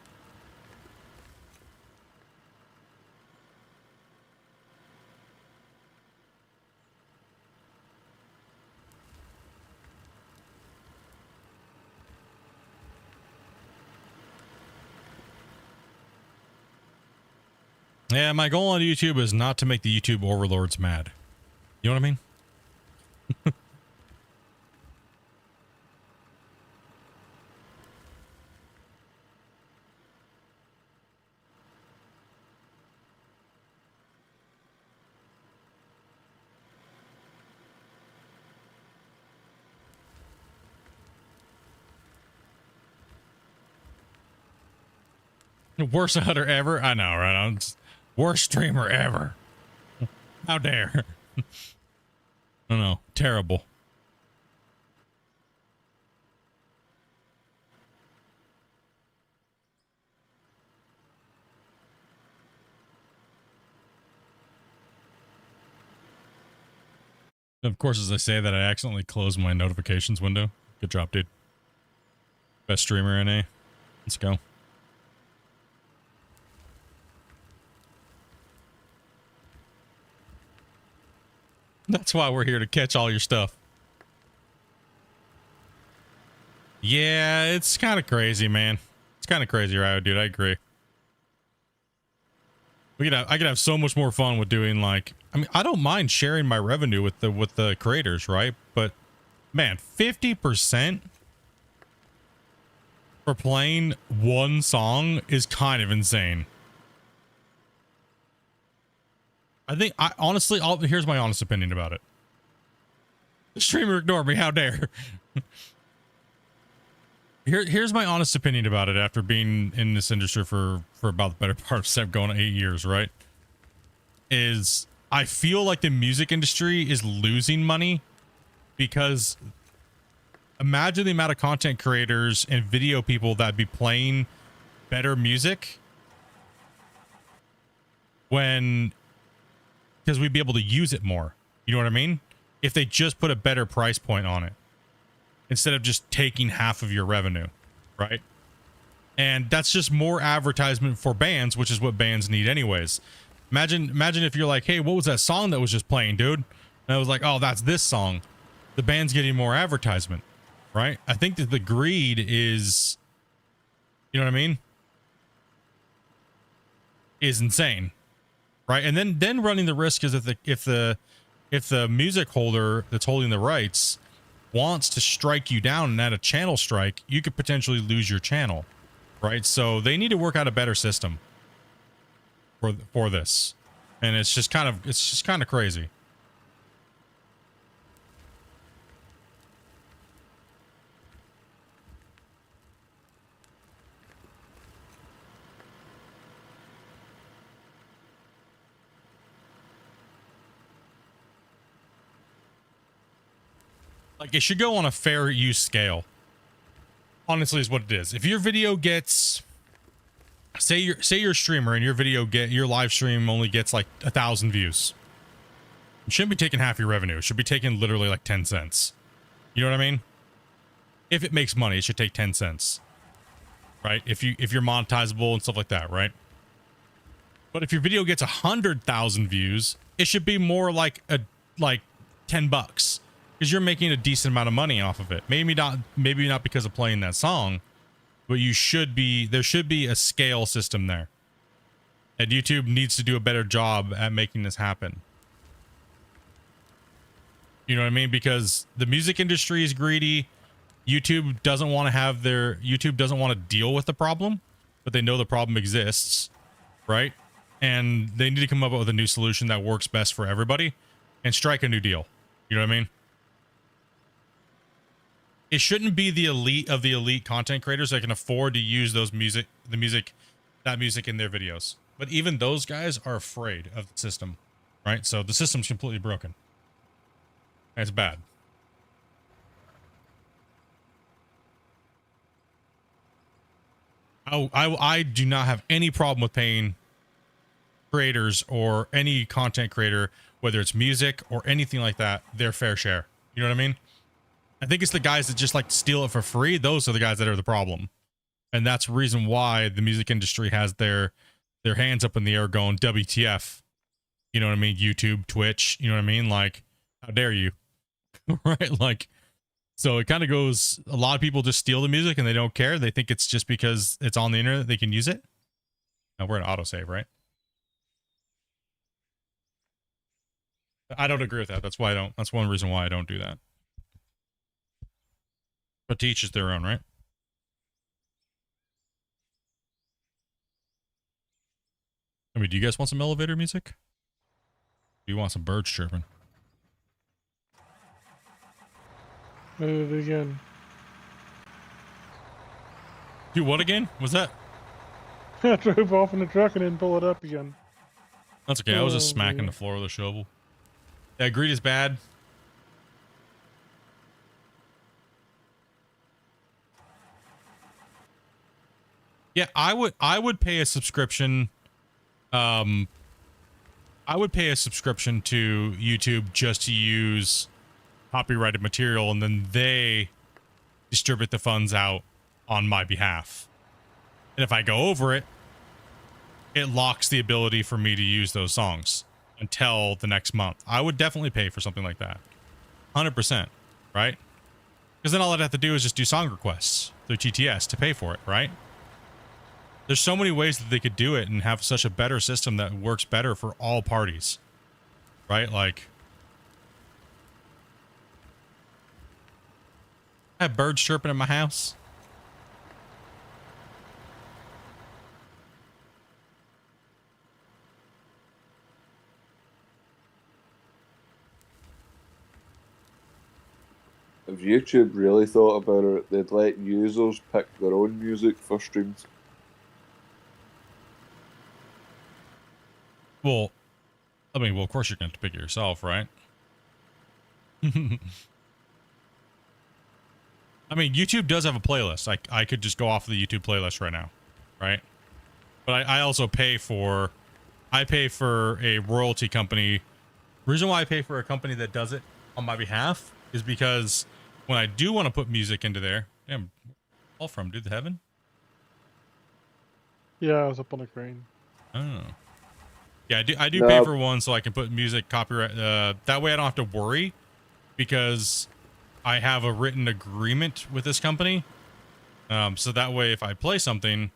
Yeah, my goal on YouTube is not to make the YouTube overlords mad. You know what I mean? Worst hunter ever? I know, right? I'm just, worst streamer ever. How dare. I don't know. Terrible. Of course, as I say that, I accidentally closed my notifications window. Good job, dude. Best streamer NA. Let's go. That's why we're here, to catch all your stuff. Yeah, it's kind of crazy, man. It's kind of crazy, right, dude? I agree. I could have so much more fun with doing, like, I mean, I don't mind sharing my revenue with the creators, right? But man, 50% for playing one song is kind of insane. Honestly, here's my honest opinion about it. The streamer ignored me. How dare. Here's my honest opinion about it after being in this industry for about the better part of going on 8 years, right? Is I feel like the music industry is losing money because imagine the amount of content creators and video people that be playing better music because we'd be able to use it more. You know what I mean? If they just put a better price point on it instead of just taking half of your revenue, right? And that's just more advertisement for bands, which is what bands need anyways. Imagine if you're like, hey, what was that song that was just playing, dude? And I was like, oh, that's this song. The band's getting more advertisement, right? I think that the greed is, you know what I mean? Is insane. Right, and then running the risk is if the music holder that's holding the rights wants to strike you down and add a channel strike, you could potentially lose your channel, right? So they need to work out a better system for this, and it's just kind of crazy. Like, it should go on a fair use scale. Honestly, is what it is. If your video gets, say you're a streamer and your live stream only gets like 1,000 views, it shouldn't be taking half your revenue. It should be taking literally like 10 cents. You know what I mean? If it makes money, it should take 10 cents, right? If you're monetizable and stuff like that, right? But if your video gets 100,000 views, it should be more like $10. Because you're making a decent amount of money off of it. Maybe not because of playing that song, but there should be a scale system there. And YouTube needs to do a better job at making this happen. You know what I mean? Because the music industry is greedy. YouTube doesn't want to deal with the problem, but they know the problem exists, right? And they need to come up with a new solution that works best for everybody and strike a new deal. You know what I mean? It shouldn't be the elite of the elite content creators that can afford to use that music in their videos. But even those guys are afraid of the system, right? So the system's completely broken. It's bad. I do not have any problem with paying creators or any content creator, whether it's music or anything like that, their fair share. You know what I mean? I think it's the guys that just like steal it for free. Those are the guys that are the problem. And that's the reason why the music industry has their hands up in the air going, WTF. You know what I mean? YouTube, Twitch, you know what I mean? Like, how dare you? Right? Like, so it kind of goes, a lot of people just steal the music and they don't care. They think it's just because it's on the internet they can use it. Now we're in autosave, right? I don't agree with that. That's why I don't. That's one reason why I don't do that. But to each is their own, right? I mean, do you guys want some elevator music? Do you want some birds chirping? Move it again. Do what again? Was that? I drove off in the truck and didn't pull it up again. That's okay. I was just smacking the floor with a shovel. Yeah, greed is bad. Yeah, I would pay a subscription. I would pay a subscription to YouTube just to use copyrighted material, and then they distribute the funds out on my behalf. And if I go over it, it locks the ability for me to use those songs until the next month. I would definitely pay for something like that. 100%, right? Because then all I'd have to do is just do song requests through TTS to pay for it, right? There's so many ways that they could do it and have such a better system that works better for all parties, right? Like, I have birds chirping in my house. If YouTube really thought about it, they'd let users pick their own music for streams. Well, I mean, well, of course you're going to pick it yourself, right? I mean, YouTube does have a playlist. I could just go off of the YouTube playlist right now, right? But I also pay for a royalty company. The reason why I pay for a company that does it on my behalf is because when I do want to put music into there, damn, all from, dude, the heaven? Yeah, I was up on the crane. Oh. Yeah, I do pay for one so I can put music copyright. That way I don't have to worry because I have a written agreement with this company. So that way if I play something,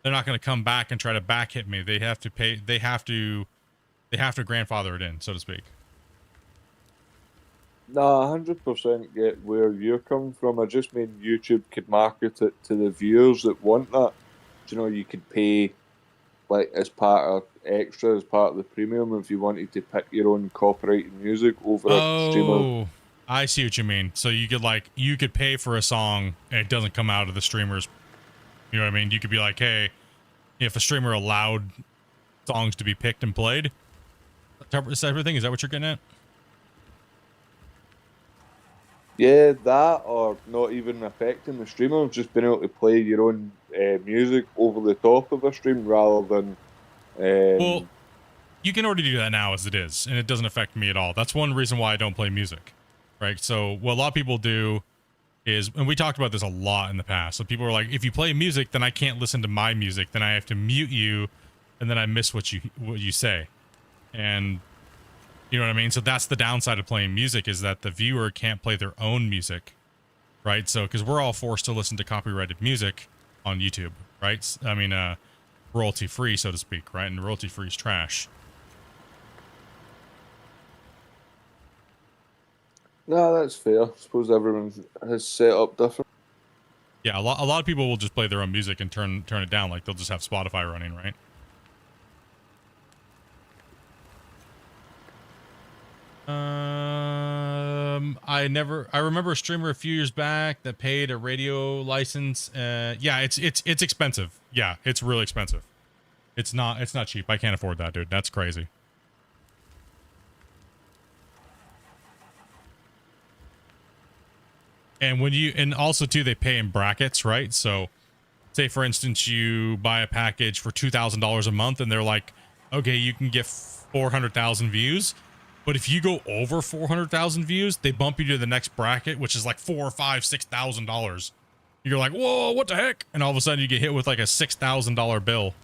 they're not going to come back and try to back hit me. They have to pay. They have to grandfather it in, so to speak. Nah, 100% get where you're coming from. I just mean YouTube could market it to the viewers that want that. You know, you could pay like as part of extra, as part of the premium, if you wanted to pick your own copyrighted music over a streamer. Oh, I see what you mean. So you could pay for a song and it doesn't come out of the streamer's. You know what I mean? You could be like, hey, if a streamer allowed songs to be picked and played, everything. Is that what you're getting at? Yeah, that, or not even affecting the streamer, just being able to play your own music over the top of a stream rather than. Well, you can already do that now as it is, and it doesn't affect me at all. That's one reason why I don't play music, right? So what a lot of people do is, and we talked about this a lot in the past. So people are like, if you play music, then I can't listen to my music. Then I have to mute you, and then I miss what you say, and. You know what I mean? So that's the downside of playing music, is that the viewer can't play their own music, right? So, because we're all forced to listen to copyrighted music on YouTube, right? I mean, royalty free, so to speak, right? And royalty free is trash. No, that's fair. I suppose everyone has set up different. Yeah, a lot of people will just play their own music and turn it down. Like they'll just have Spotify running, right? I remember a streamer a few years back that paid a radio license. Yeah, it's expensive. Yeah, it's really expensive. It's not cheap. I can't afford that, dude. That's crazy. And also too, they pay in brackets, right? So say for instance, you buy a package for $2,000 a month and they're like, okay, you can get 400,000 views. But if you go over 400,000 views, they bump you to the next bracket, which is like $4,000 or $5,000, $6,000. You're like, whoa, what the heck? And all of a sudden you get hit with like a $6,000 bill.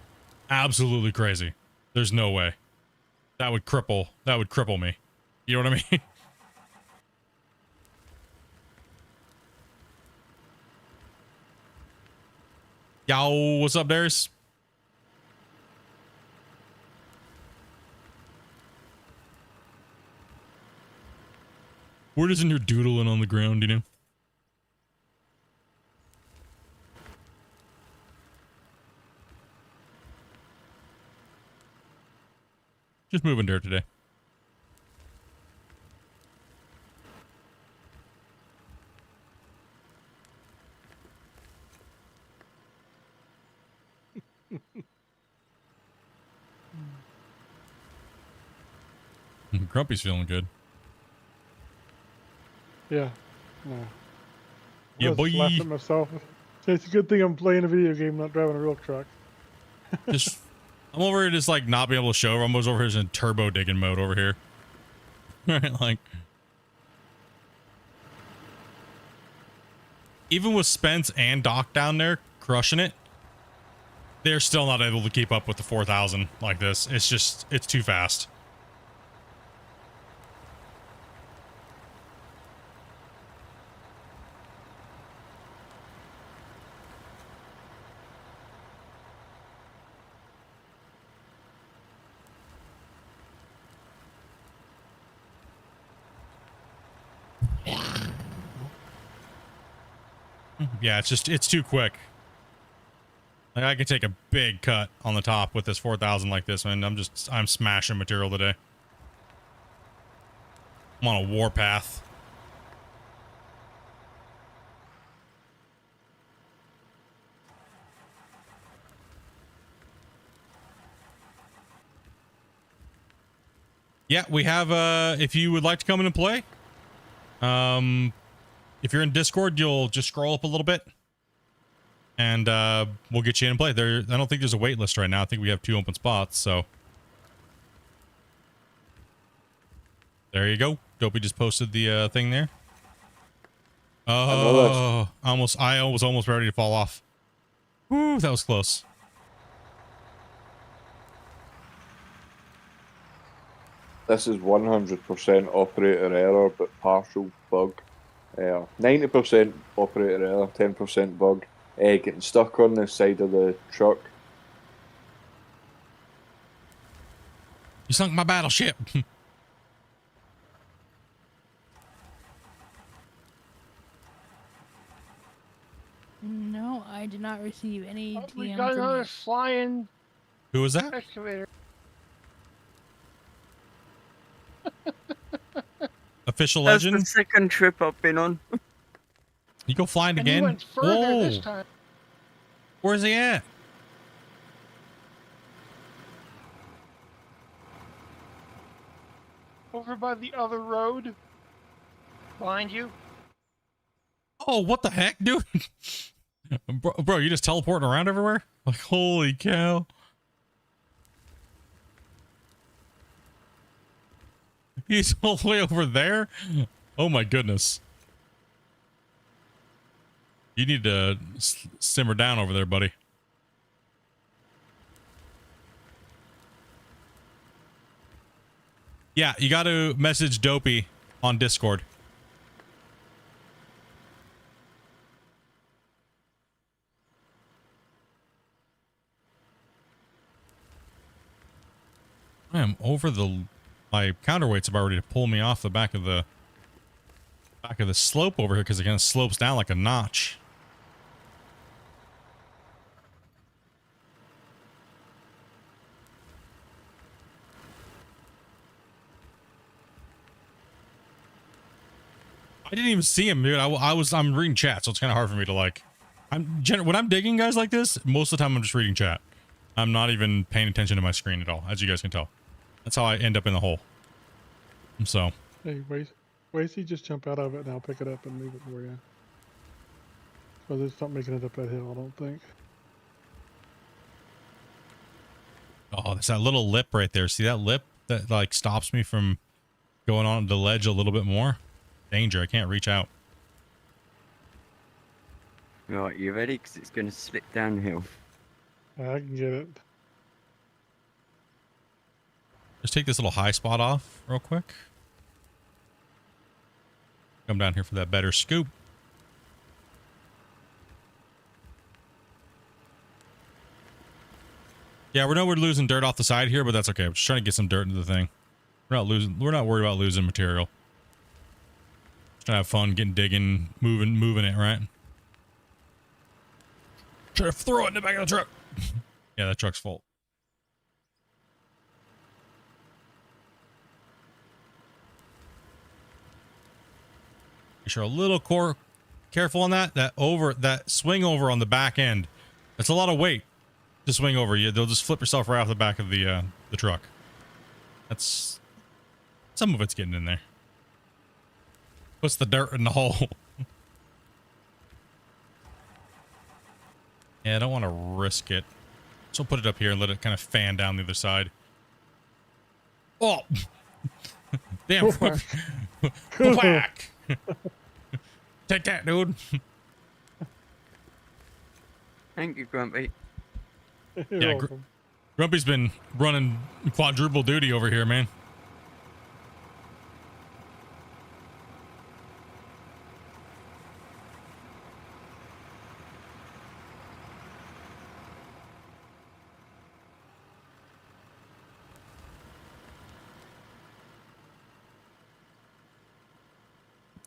Absolutely crazy. There's no way. That would cripple me. You know what I mean? Yo, what's up, Darius? Where isn't your doodling on the ground, you know? Just moving dirt today. Grumpy's feeling good. Yeah. Yeah, I was boy. laughing at myself. It's a good thing I'm playing a video game, not driving a real truck. Just, I'm over here just like not being able to show. I'm over here in turbo digging mode over here. Right, like. Even with Spence and Doc down there crushing it, they're still not able to keep up with the 4,000 like this. It's just, it's too fast. Yeah, it's just, it's too quick. Like, I could take a big cut on the top with this 4,000 like this, man. I'm smashing material today. I'm on a warpath. Yeah, we have, if you would like to come in and play, if you're in Discord, you'll just scroll up a little bit and we'll get you in and play. I don't think there's a wait list right now. I think we have 2 open spots, so there you go. Dopey just posted the thing there. Oh, I was almost ready to fall off. Woo, that was close. This is 100% operator error, but partial bug. 90% operator error, 10% bug. Getting stuck on the side of the truck. You sunk my battleship. No, I did not receive any TM We got from another you. flying Who was that? excavator. Official That's legend? the second trip I've been on. You go flying And he again? went further this Whoa. time. Where's he at? Over by the other road. Behind you. Oh, what the heck, dude? Bro, you just teleporting around everywhere? Like, holy cow. He's all the way over there? Oh my goodness. You need to simmer down over there, buddy. Yeah, you got to message Dopey on Discord. I am over my counterweight's about ready to pull me off the back of the slope over here because it kind of slopes down like a notch. I didn't even see him, dude. I'm reading chat, so it's kind of hard for me to like. When I'm digging guys like this, most of the time I'm just reading chat. I'm not even paying attention to my screen at all, as you guys can tell. That's how I end up in the hole. So. Hey, wait, just jump out of it and I'll pick it up and leave it where you are. So there's not making it up that hill, I don't think. It's that little lip right there. See that lip that like stops me from going on the ledge a little bit more? Danger. I can't reach out. Right, you ready? Because it's going to slip downhill. I can get it. Just take this little high spot off real quick. Come down here for that better scoop. Yeah, we know we're losing dirt off the side here, but that's okay. I'm just trying to get some dirt into the thing. We're not worried about losing material. Just trying to have fun, getting digging, moving it, right? Try to throw it in the back of the truck. Yeah, that truck's full. Be sure a little careful on that swing over on the back end. That's a lot of weight to swing over. They'll just flip yourself right off the back of the truck. That's some of it's getting in there. Puts the dirt in the hole. Yeah, I don't want to risk it. So I'll put it up here and let it kind of fan down the other side. Oh, damn! Go back. Take that, dude. Thank you, Grumpy. Yeah, Grumpy's been running quadruple duty over here, man.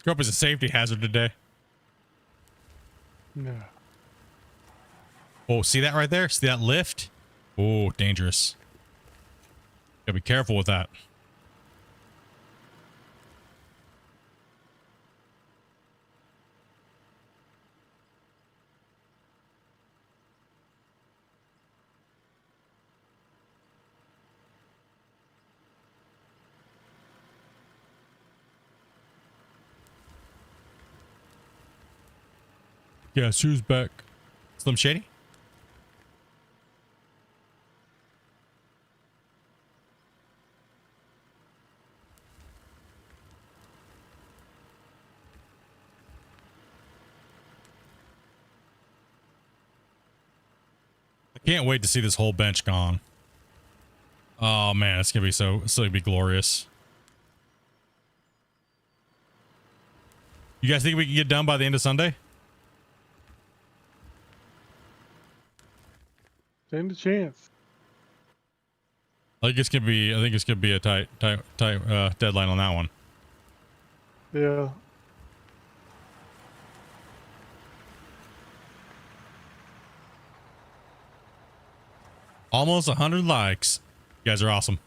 Grumpy's a safety hazard today. No. Oh, see that right there? See that lift? Oh, dangerous. Gotta be careful with that. Yeah, who's back? Slim Shady? I can't wait to see this whole bench gone. Oh man, it's gonna be glorious. You guys think we can get done by the end of Sunday? Stand a chance. I think it's gonna be a tight deadline on that one. Yeah. Almost 100 likes. You guys are awesome.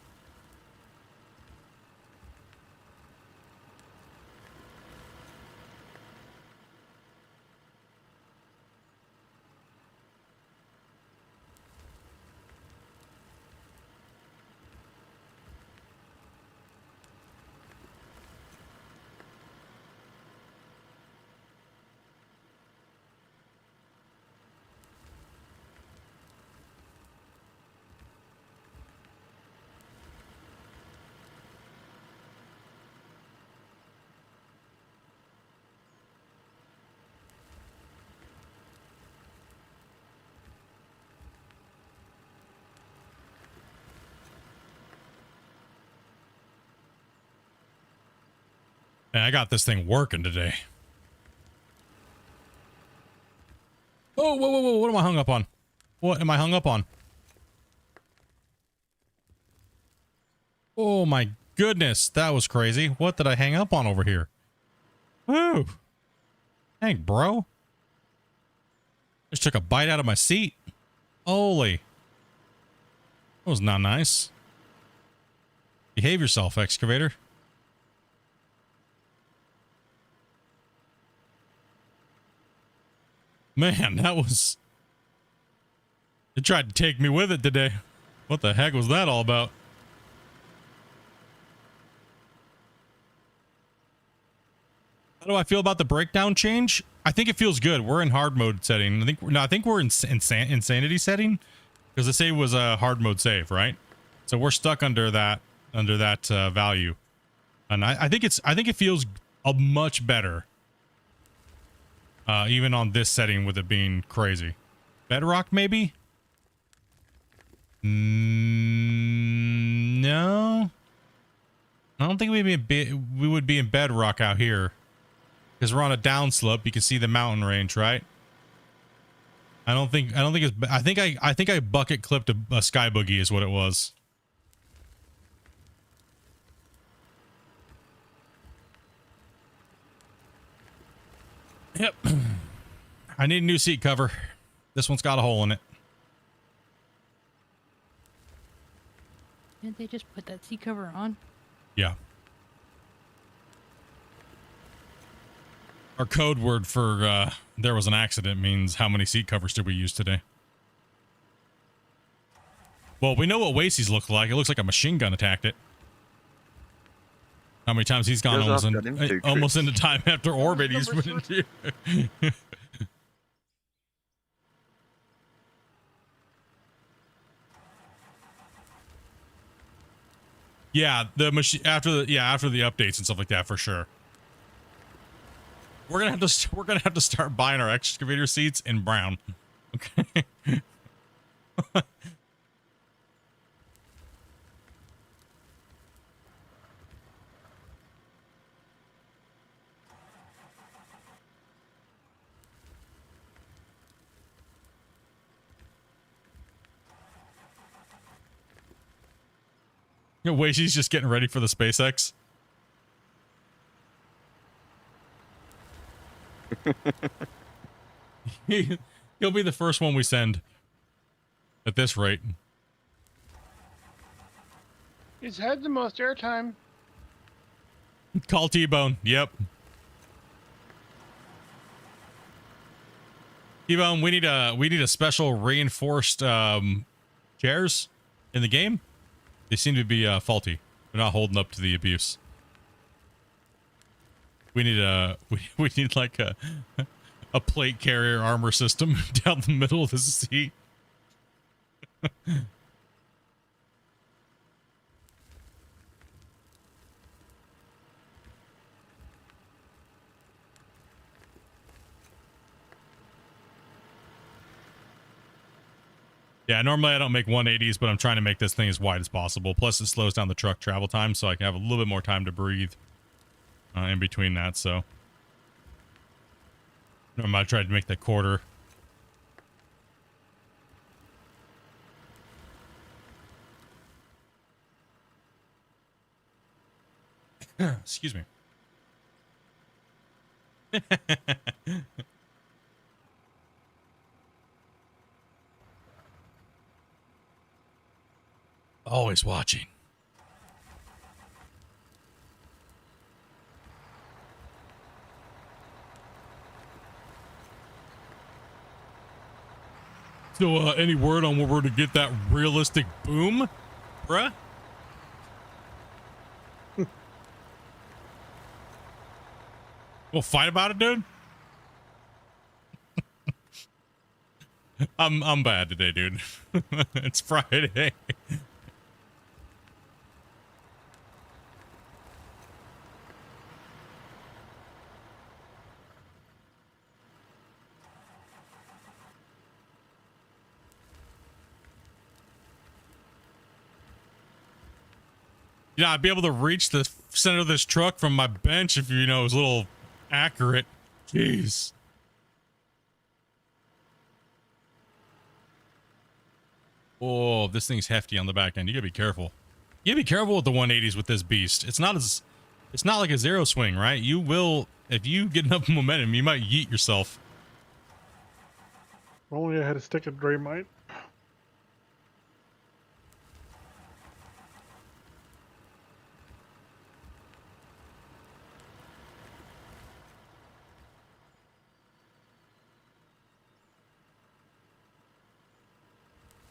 Man, I got this thing working today. Oh, whoa. What am I hung up on? What am I hung up on? Oh my goodness. That was crazy. What did I hang up on over here? Woo. Dang, bro. Just took a bite out of my seat. Holy. That was not nice. Behave yourself, excavator. Man, that was... It tried to take me with it today. What the heck was that all about? How do I feel about the breakdown change? I think it feels good. We're in hard mode setting. I think we're in insanity setting because the save was a hard mode save, right? So we're stuck under that value, and I think it feels a much better, even on this setting with it being crazy. Bedrock maybe. No, I don't think we would be in bedrock out here, because we're on a downslope. You can see the mountain range, right? I think it's. I think I bucket clipped a sky boogie is what it was. Yep. I need a new seat cover. This one's got a hole in it. Didn't they just put that seat cover on? Yeah. Our code word for there was an accident means how many seat covers did we use today? Well, we know what Wasey's looked like. It looks like a machine gun attacked it. How many times he's gone almost into time after orbit he's been into. Yeah, the machine after the updates and stuff like that for sure. We're gonna have to start buying our excavator seats in brown. Okay. No way, she's just getting ready for the SpaceX. He'll be the first one we send at this rate. He's had the most airtime. Call T-Bone. Yep. T-Bone, we need a special reinforced chairs in the game. They seem to be faulty. They're not holding up to the abuse. We need we need like a plate carrier armor system down the middle of the seat. Yeah, normally I don't make 180s, but I'm trying to make this thing as wide as possible. Plus, it slows down the truck travel time, so I can have a little bit more time to breathe in between that. So, I tried to make that quarter. Excuse me. Always watching. So, any word on where we're to get that realistic boom, bruh? We'll fight about it, dude. I'm bad today, dude. It's Friday. Yeah, I'd be able to reach the center of this truck from my bench if it was a little accurate. Jeez. Oh, this thing's hefty on the back end. You gotta be careful. You gotta be careful with the 180s with this beast. It's not like a zero swing, right? You will, if you get enough momentum, you might yeet yourself. If only I had a stick of Draymite.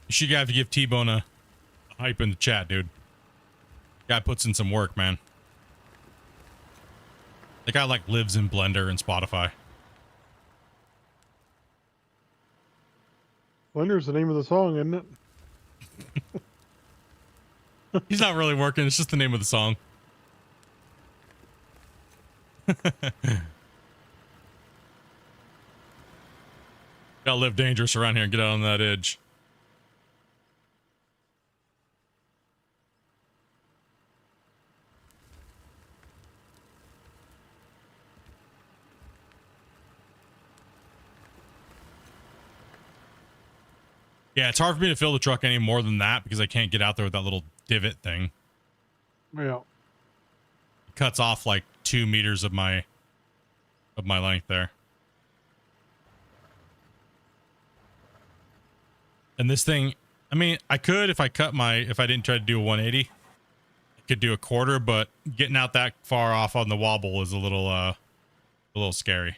You should have to give T-Bone a hype in the chat, dude. Guy puts in some work, man. The guy like lives in Blender and Spotify. Blender's the name of the song, isn't it? He's not really working. It's just the name of the song. Gotta live dangerous around here and get out on that edge. Yeah, it's hard for me to fill the truck any more than that because I can't get out there with that little divot thing. Yeah. It cuts off like 2 meters of my length there. And this thing, I mean, I could if I didn't try to do a 180, I could do a quarter, but getting out that far off on the wobble is a little scary.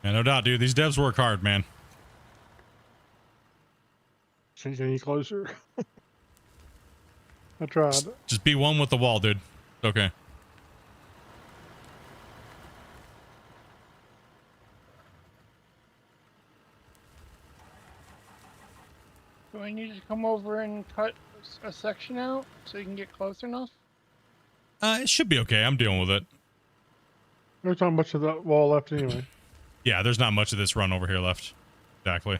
Yeah, no doubt, dude. These devs work hard, man. Can't get any closer. I tried. Just be one with the wall, dude. Okay. Do I need to come over and cut a section out so you can get close enough? It should be okay. I'm dealing with it. There's not much of that wall left anyway. Yeah, there's not much of this run over here left. Exactly.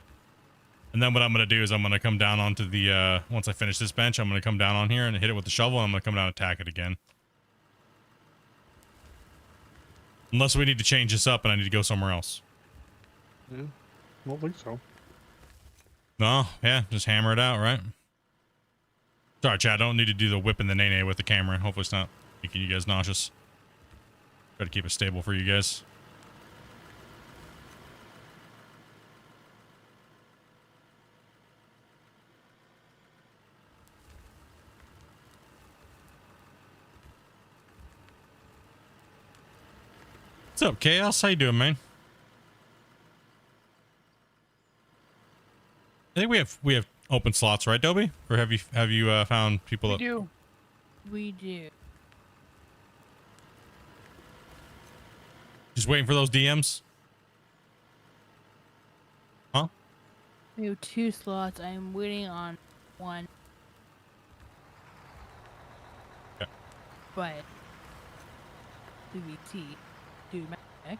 And then what I'm going to do is I'm going to come down onto the, once I finish this bench, I'm going to come down on here and hit it with the shovel, and I'm going to come down and attack it again. Unless we need to change this up and I need to go somewhere else. Yeah, I don't think so. No, yeah, just hammer it out, right? Sorry, Chad, I don't need to do the whip and the nay-nay with the camera. Hopefully it's not making you guys nauseous. Try to keep it stable for you guys. What's up, Chaos? How you doing, man? I think we have open slots, right, Dobie? Or have you found people We that do. We do. just waiting for those DMs? Huh? We have 2 slots. I'm waiting on 1. Okay. But DVT, dude, my neck.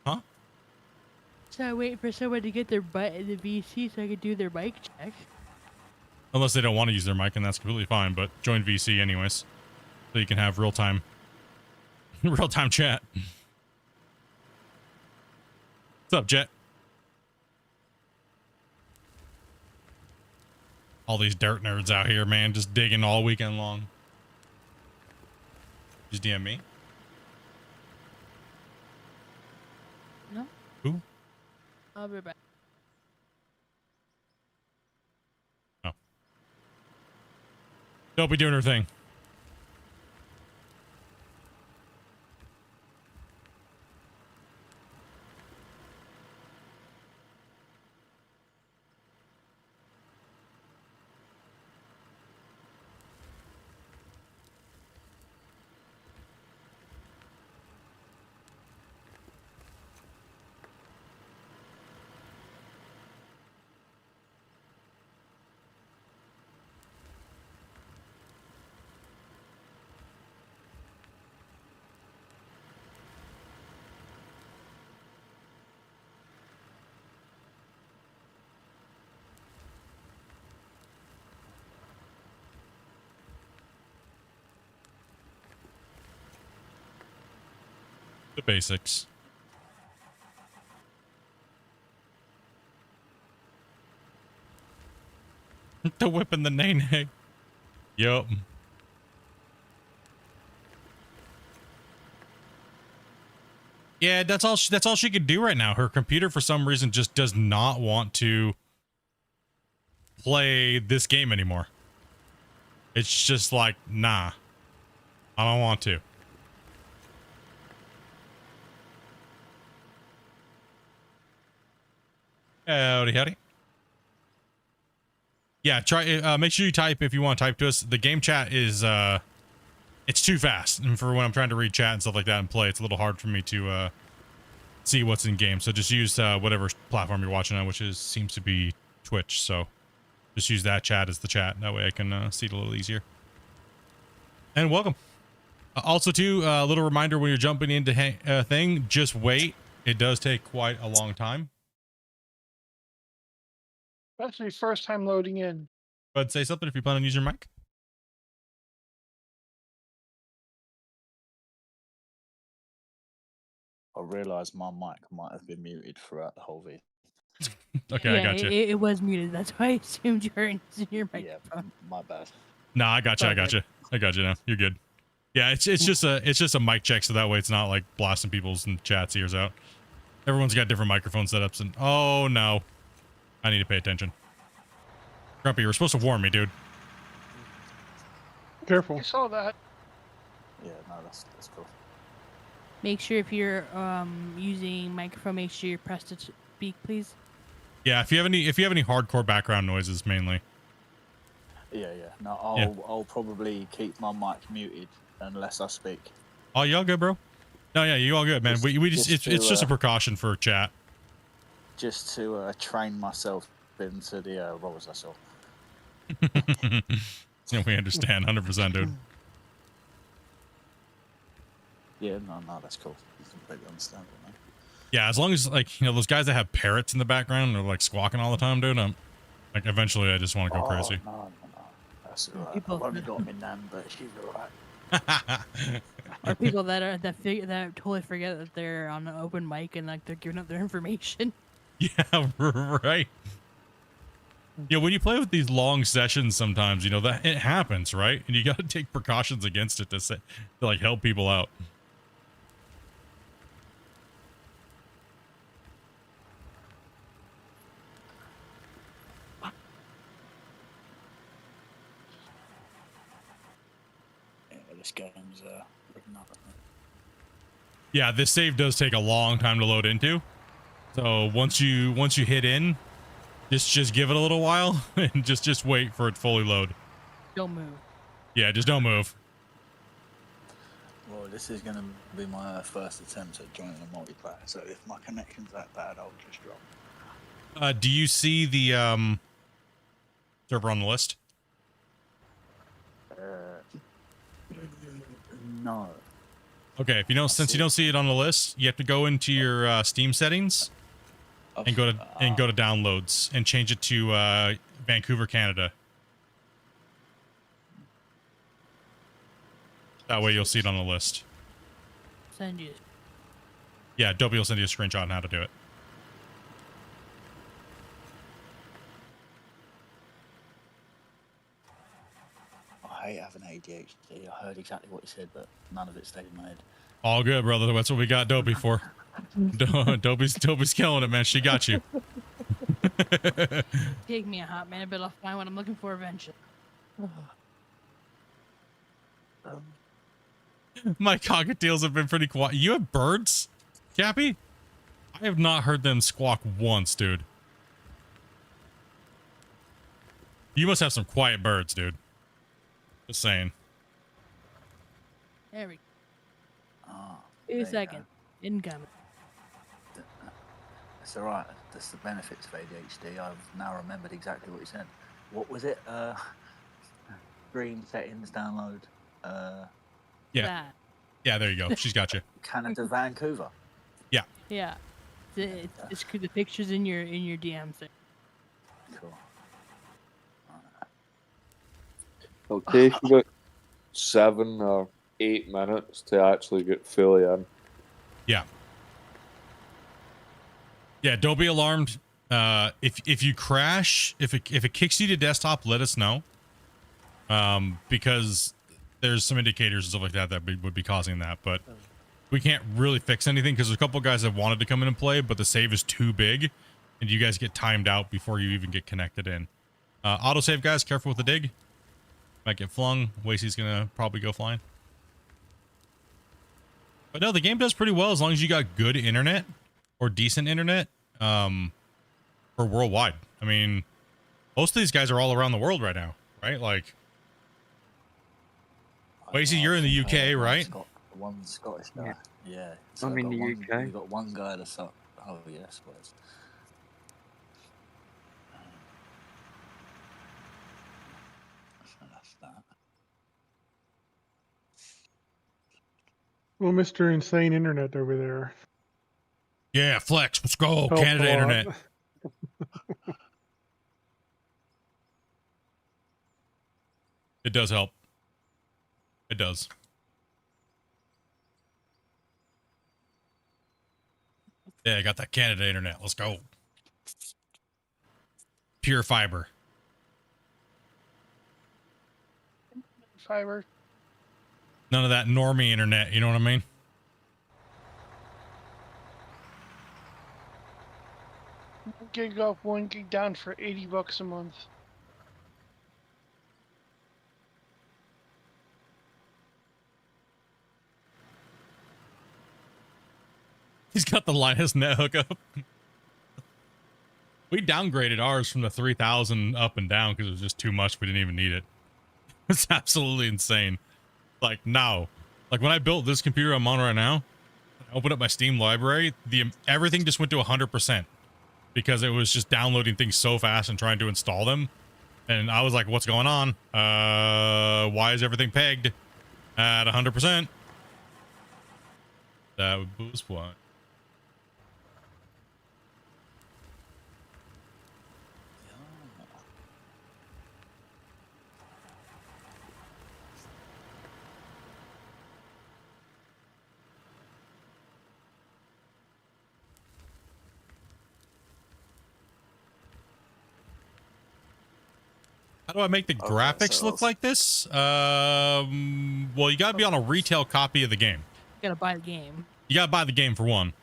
Huh? So I wait for someone to get their butt in the VC so I can do their mic check. Unless they don't want to use their mic, and that's completely fine, but join VC anyways. So you can have real-time chat. What's up, Jet? All these dirt nerds out here, man, just digging all weekend long. Just DM me. No? Who? I'll be back. Oh. Don't be doing her thing. The basics. The whip and the nay-nay. Yup. Yeah, that's all she could do right now. Her computer, for some reason, just does not want to play this game anymore. It's just like, nah. I don't want to. Howdy, howdy. Yeah, try. Make sure you type if you want to type to us. The game chat is it's too fast. And for when I'm trying to read chat and stuff like that and play, it's a little hard for me to see what's in game. So just use whatever platform you're watching on, which seems to be Twitch. So just use that chat as the chat. That way I can see it a little easier. And welcome. Also, too, a little reminder when you're jumping into thing, just wait. It does take quite a long time. Especially first time loading in. But say something if you plan on using your mic. I realised my mic might have been muted throughout the whole video. Okay, yeah, I got you. It was muted. That's why I assumed you were using your microphone. Yeah, my bad. No, I got you. I got you. I got you now. You're good. Yeah, it's just a mic check, so that way it's not like blasting people's chats ears out. Everyone's got different microphone setups, and oh no, I need to pay attention. Grumpy, you were supposed to warn me, dude. Careful. I saw that. Yeah, no, that's cool. Make sure if you're using microphone, make sure you press to speak, please. Yeah, if you have any hardcore background noises, mainly. Yeah. No, I'll probably keep my mic muted unless I speak. Oh, you all good, bro? No, yeah, you all good, man. We just it's just a precaution for chat. Just to train myself into the roles I saw. Yeah, we understand, 100%, dude. Yeah, no, that's cool. You completely understand it, man. Yeah, as long as like those guys that have parrots in the background, they're like squawking all the time, dude. I'm like, eventually, I just want to go crazy. No, that's alright. I've only got my nan, but she's alright. Or people that totally forget that they're on an open mic and like they're giving up their information. Yeah, right. Yeah, when you play with these long sessions, sometimes that it happens, right? And you got to take precautions against it to like help people out. This game's written up. Yeah, this save does take a long time to load into. So once you hit in, just give it a little while and just wait for it to fully load. Don't move. Yeah, just don't move. Well, this is going to be my first attempt at joining a multiplayer, so if my connection's that bad, I'll just drop. Do you see the server on the list? No. Okay, if you don't, since you don't see it on the list, you have to go into your Steam settings and go to downloads and change it to Vancouver, Canada. That way you'll see it on the list. Send you. Yeah, Dobby will send you a screenshot on how to do it. I hate having ADHD. I heard exactly what you said, but none of it stayed in my head. All good, brother. That's what we got Dobby for. Dobby's killing it, man. She got you. Take me a hot minute, but I'll find what I'm looking for eventually. My cockatiels have been pretty quiet. You have birds, Cappy? I have not heard them squawk once, dude. You must have some quiet birds, dude. Just saying. There we go. Oh, 2 seconds. Incoming. It's alright. That's the benefits of ADHD. I've now remembered exactly what you said. What was it? Green settings download. Yeah. That. Yeah, there you go. She's got you. Canada, Vancouver. Yeah. Yeah. It's the pictures in your DM thing. Cool. It'll take about 7 or 8 minutes to actually get fully in. Yeah. Yeah, don't be alarmed. If you crash, if it kicks you to desktop, let us know. Because there's some indicators and stuff like that would be causing that, but we can't really fix anything because there's a couple guys that wanted to come in and play, but the save is too big, and you guys get timed out before you even get connected in. Autosave, guys, careful with the dig. Might get flung. Wasey's gonna probably go flying. But no, the game does pretty well as long as you got good internet or decent internet for worldwide. I mean, most of these guys are all around the world right now, right? Like Wait, so you're in the UK, right? One Scottish guy. Yeah. I'm I've in got the one, UK. We've got one guy that's up. Oh, yes, Wes. So that's that. Well, Mr. Insane Internet over there. Yeah, Flex. Let's go. Helps Canada a lot. internet. It does help. It does. Yeah, I got that Canada internet. Let's go. Pure fiber. Fiber. None of that normie internet. You know what I mean? Gig up, 1 gig down for $80 a month. He's got the Linus net hookup. We downgraded ours from the 3000 up and down because it was just too much. We didn't even need it. It's absolutely insane. Like, no. Like, when I built this computer I'm on right now, I opened up my Steam library, everything just went to 100% because it was just downloading things so fast and trying to install them. And I was like, what's going on? Why is everything pegged at 100%? That was why. How do I make the graphics look like this? Well, you gotta be on a retail copy of the game. You gotta buy the game. You gotta buy the game for one.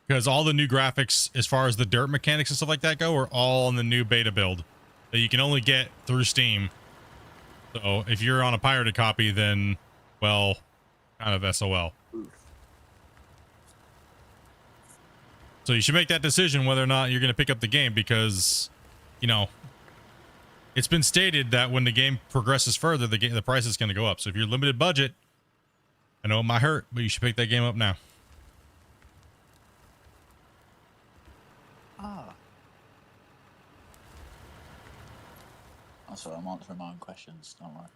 Because all the new graphics, as far as the dirt mechanics and stuff like that go, are all in the new beta build that you can only get through Steam. So if you're on a pirated copy, then, well, kind of SOL. So you should make that decision whether or not you're going to pick up the game because, you know, it's been stated that when the game progresses further, the price is going to go up. So if you're limited budget, I know it might hurt, but you should pick that game up now. Ah. Oh, sorry, I'm answering my own questions. Don't worry.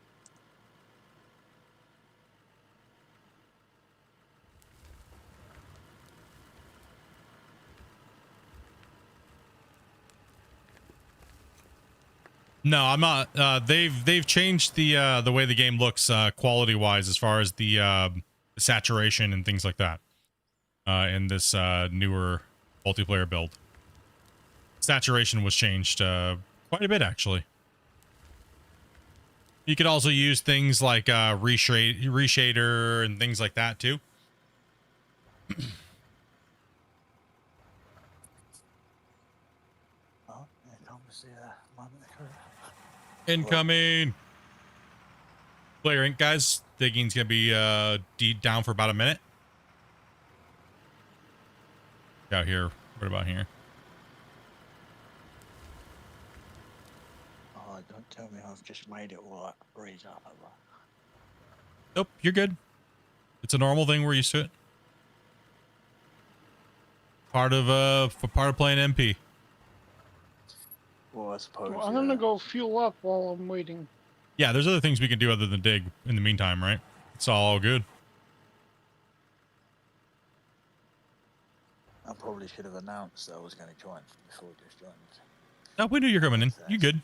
No, I'm not. They've changed the way the game looks quality wise as far as the saturation and things like that in this newer multiplayer build. Saturation was changed quite a bit actually. You could also use things like reshader and things like that too. Oh, here comes the moment of truth. Incoming. Player Inc, guys. Digging's gonna be down for about a minute. Out here. What about here? Oh, don't tell me I've just made it all that breeze up. Nope, you're good. It's a normal thing. We're used to it. Part of playing MP. Well, I suppose. Well, I'm gonna go fuel up while I'm waiting. Yeah, there's other things we can do other than dig in the meantime, right? It's all good. I probably should have announced that I was going to join before I just joined. No, we knew you're coming in. You good.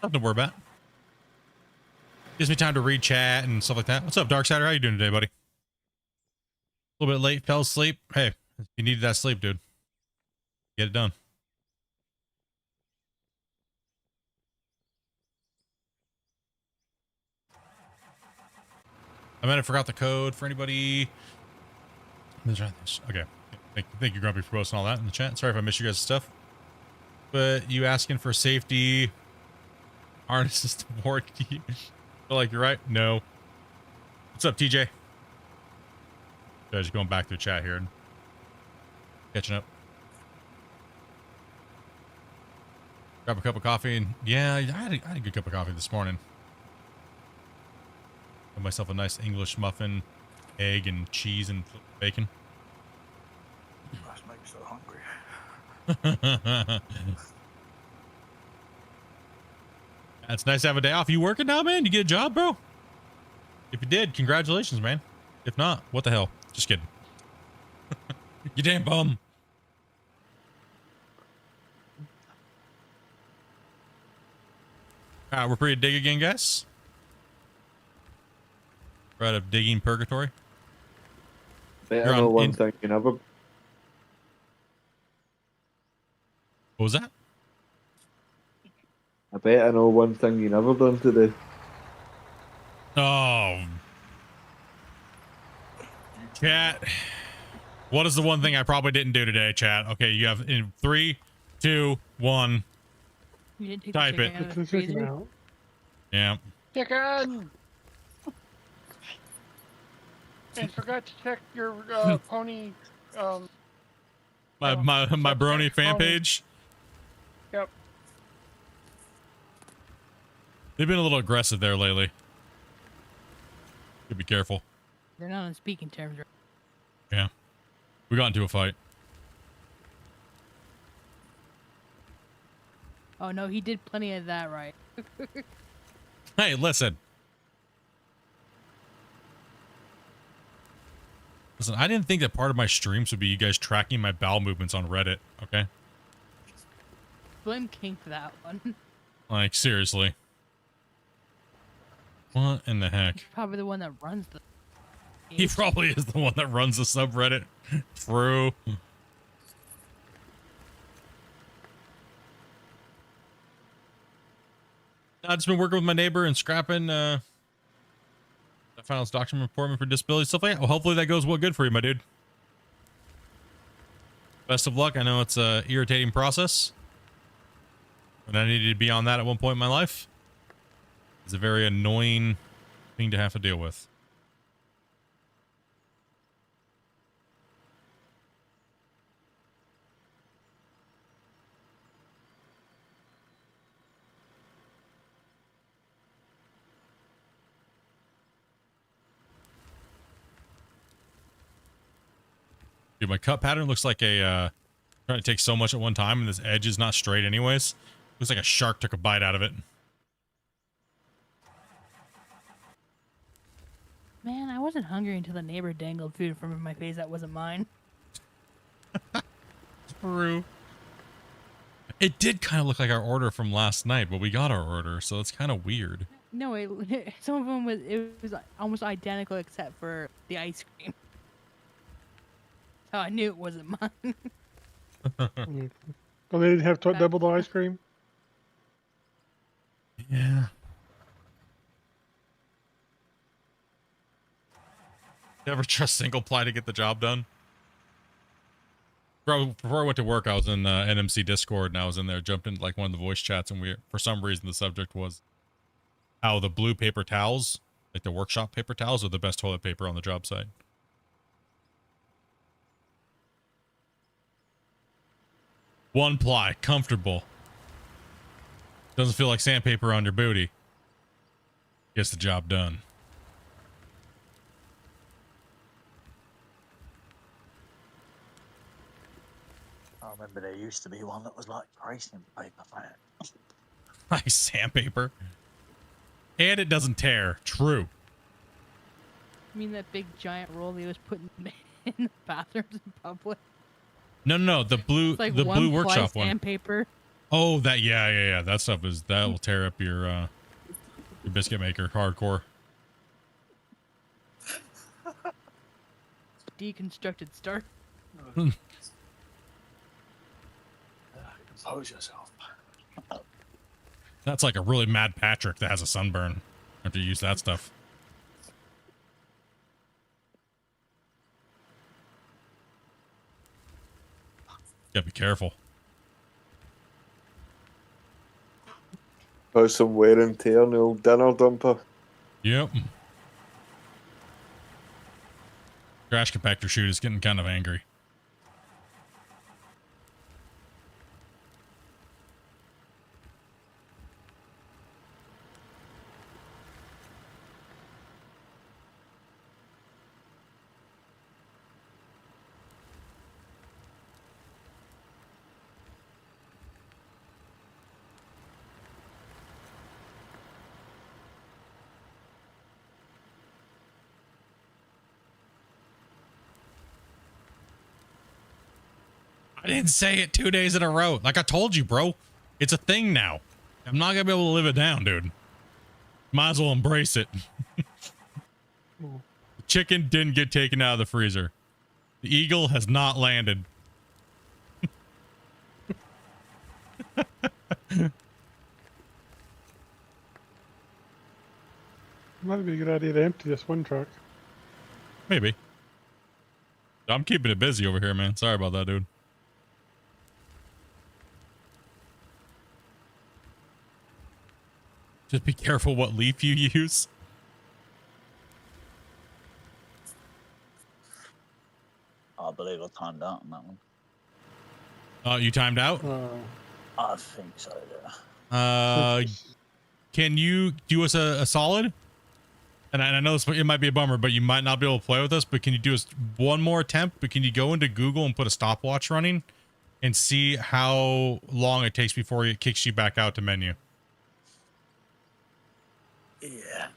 Nothing to worry about. Gives me time to read chat and stuff like that. What's up, Darksider? How you doing today, buddy? A little bit late, fell asleep. Hey, you needed that sleep, dude. Get it done. I might have forgot the code for anybody. Okay. Thank you, Grumpy, for posting all that in the chat. Sorry if I missed you guys' stuff. But you asking for safety harnesses to board. Feel like you're right? No. What's up, TJ? Just going back through chat here and catching up. Grab a cup of coffee and yeah, I had a good cup of coffee this morning. Have myself a nice English muffin, egg and cheese and bacon. That makes me so hungry. It's nice to have a day off. You working now, man? You get a job, bro? If you did, congratulations, man. If not, what the hell? Just kidding. You damn bum. We're pretty dig again, guys. We're out of digging purgatory. Bet You're I know on one in- thing you never. What was that? I bet I know one thing you never done today. Oh. Chat. What is the one thing I probably didn't do today, chat? Okay, you have in 3, 2, 1. You didn't take Type the it. chicken out of Take the the chicken freezer? out. Yeah. Chicken! And forgot to check your pony. My brony fan pony. page. Yep. They've been a little aggressive there lately. Could be careful. They're not on speaking terms. Right? Yeah. We got into a fight. Oh no, he did plenty of that, right? Hey, listen. Listen, I didn't think that part of my streams would be you guys tracking my bowel movements on Reddit, okay? Blame King for that one. Like, seriously. What in the heck? He's probably the one that runs the. He probably is the one that runs the subreddit. True. I've just been working with my neighbor and scrapping I found this document report for disability stuff like that. Well, hopefully that goes well good for you, my dude. Best of luck. I know it's a irritating process, but I needed to be on that at one point in my life. It's a very annoying thing to have to deal with. Dude, my cut pattern looks like a trying to take so much at one time, and this edge is not straight anyways. Looks like a shark took a bite out of it. Man, I wasn't hungry until the neighbor dangled food in front of my face that wasn't mine. True. It did kind of look like our order from last night, but we got our order, so it's kind of weird. No, some of them was almost identical except for the ice cream. So I knew it wasn't mine. Oh, they didn't have double the ice cream? Yeah. Never trust single ply to get the job done. Bro, before I went to work, I was in NMC Discord, and I was in there, jumped into like one of the voice chats, and for some reason the subject was how the blue paper towels, like the workshop paper towels, are the best toilet paper on the job site. One ply, comfortable. Doesn't feel like sandpaper on your booty. Gets the job done. I remember there used to be one that was like tracing paper, man. Like sandpaper. And it doesn't tear. True. You mean that big giant roll they was putting in the bathrooms in public? No. The blue, It's like the blue workshop one. Sandpaper. Oh, that yeah. That stuff that will tear up your biscuit maker hardcore. Deconstructed start. Compose yourself. That's like a really mad Patrick that has a sunburn after you use that stuff. Gotta be careful. How's some wear and tear on the old dinner dumper? Yep. Trash compactor chute is getting kind of angry. I didn't say it 2 days in a row. Like I told you, bro. It's a thing now. I'm not gonna be able to live it down, dude. Might as well embrace it. The chicken didn't get taken out of the freezer. The eagle has not landed. Might be a good idea to empty this one truck. Maybe. I'm keeping it busy over here, man. Sorry about that, dude. Just be careful what leaf you use. I believe I timed out on that one. Oh, you timed out? I think so, yeah. Can you do us a solid? And I know it might be a bummer, but you might not be able to play with us, but can you do us one more attempt? But can you go into Google and put a stopwatch running and see how long it takes before it kicks you back out to menu? Yeah.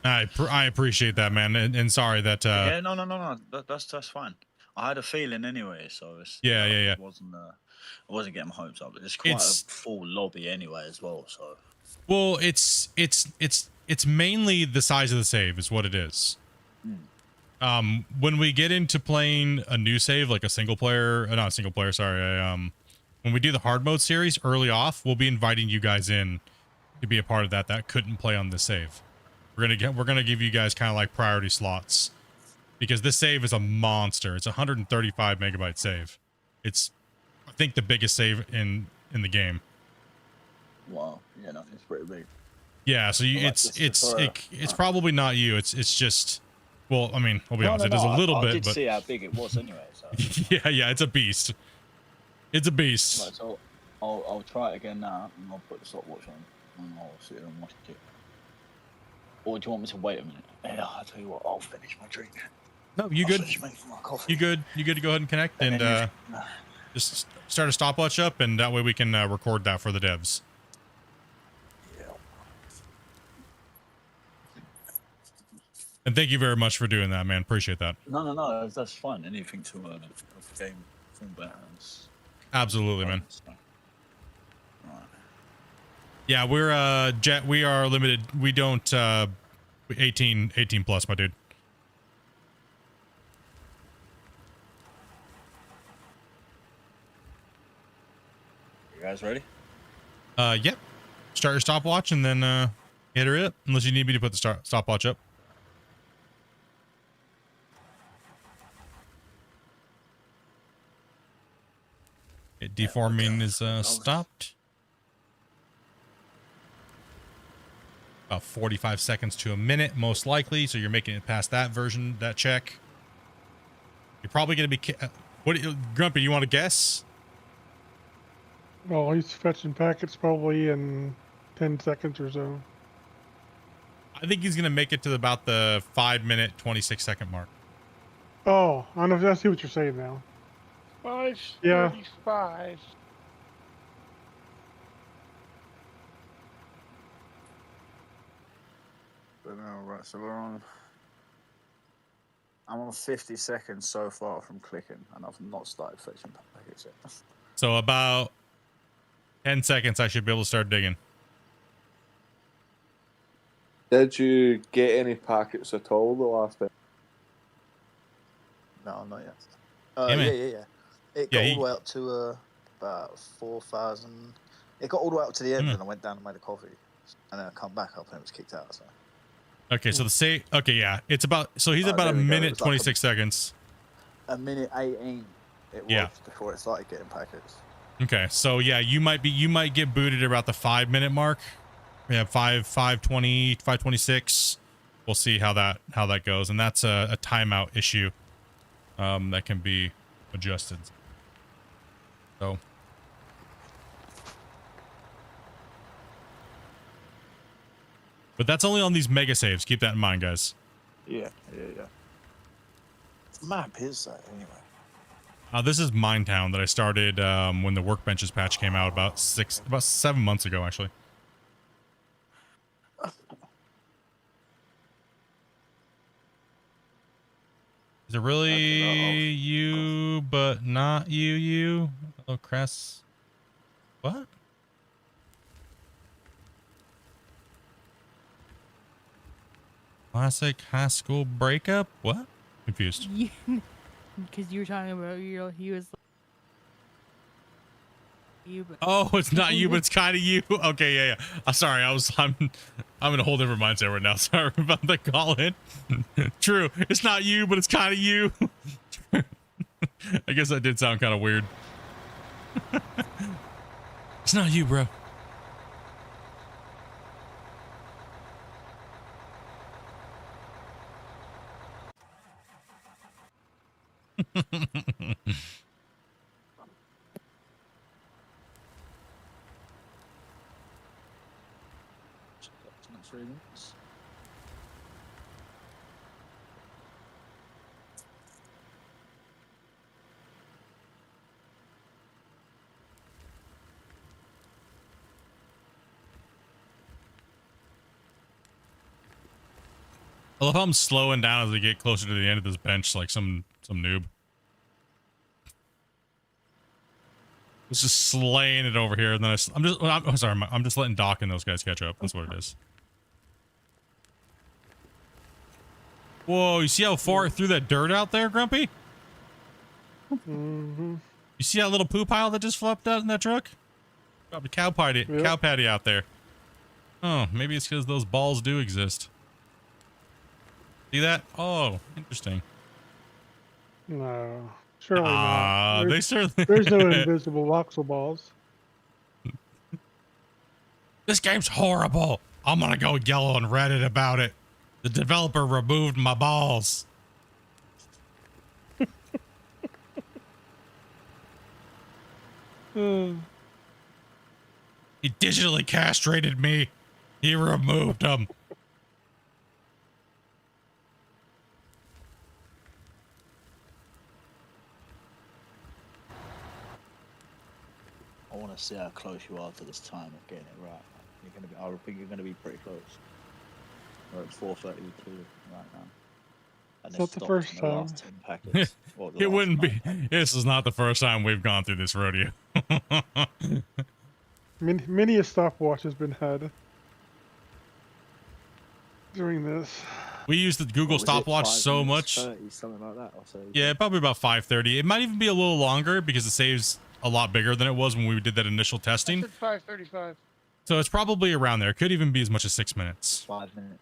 I appreciate that, man. And sorry that... yeah, no. That's fine. I had a feeling anyway, so it's... Yeah. I wasn't getting my hopes up. It's quite a full lobby anyway as well, so... Well, it's mainly the size of the save is what it is. When we get into playing a new save, like a single player, not a single player, sorry. When we do the hard mode series early off, we'll be inviting you guys in to be a part of that couldn't play on this save. We're gonna give you guys kind of like priority slots because this save is a monster. It's a 135 megabyte save. It's, I think, the biggest save in the game. Wow, yeah, no, it's pretty big. Yeah, so it's probably not you. It's just, well, I mean, I'll be honest, it is a little bit. I did see how big it was anyway. So. yeah, it's a beast. It's a beast. Right, so I'll try it again now, and I'll put the stopwatch on, and I'll sit here and watch it. Or do you want me to wait a minute? Yeah, I'll tell you what, I'll finish my drink. No, you good? You good? You good to go ahead and connect and just start a stopwatch up, and that way we can record that for the devs. And thank you very much for doing that, man. Appreciate that. No, that's fine. Anything to game from better. Absolutely, man. Yeah, we are limited. We don't 18 plus, my dude. You guys ready? Yep. Start your stopwatch and then hit her up. Unless you need me to put the stopwatch up. Deforming is stopped. About 45 seconds to a minute, most likely. So you're making it past that version, that check. You're probably going to be... Grumpy, you want to guess? Well, he's fetching packets probably in 10 seconds or so. I think he's going to make it to about the 5-minute, 26-second mark. Oh, I see what you're saying now. 5:35. Right, so I'm on 50 seconds so far from clicking, and I've not started fetching packets yet. So about 10 seconds, I should be able to start digging. Did you get any packets at all the last time? No, not yet. Yeah. It got all the way up to about 4,000. It got all the way up to the end, and I went down and made a coffee, and then I come back up and it was kicked out. So. Okay, so yeah, it's about, so he's about a minute 26 seconds. A minute 18 it was before it started getting packets. Okay, so yeah, you might get booted about the 5-minute mark. Yeah, 5:20, 5:26. We'll see how that goes, and that's a timeout issue that can be adjusted. So. But that's only on these mega saves. Keep that in mind, guys. Yeah. Map is that anyway? This is Minetown that I started when the Workbenches patch came out about 7 months ago, actually. Is it really Okay, you, but not you? Oh, Cress. What? Classic high school breakup? What? Confused. Because you were talking about he was like you, but Oh, it's not you, but it's kind of you. Okay, yeah. I'm sorry. I'm in a whole different mindset right now. Sorry about the call in. True. It's not you, but it's kind of you. I guess that did sound kind of weird. It's not you, bro. Next 3 minutes. I love how I'm slowing down as I get closer to the end of this bench, like some noob. It's just slaying it over here, and then I'm sorry, I'm just letting Doc and those guys catch up. That's what it is. Whoa, you see how far through that dirt out there, Grumpy? Mm-hmm. You see that little poo pile that just flopped out in that truck? Got a cow patty out there. Oh, maybe it's because those balls do exist. See that? Oh, interesting. No, surely not. They certainly. There's no invisible voxel balls. This game's horrible. I'm gonna go yell on Reddit about it. The developer removed my balls. He digitally castrated me. He removed them. I want to see how close you are to this time of getting it right. I think you're gonna be pretty close. We're at 4:32 right now. And It's not the first time. last 10 packets, or the It last wouldn't 9 be. packets. This is not the first time we've gone through this rodeo. Many a stopwatch has been had during this. We use the Google What was it, stopwatch 5 so minutes, much. 30, something like that. Or so. Yeah, probably about 5:30. It might even be a little longer because it saves a lot bigger than it was when we did that initial I testing. said 5:35. So it's probably around there. It could even be as much as 6 minutes. 5 minutes.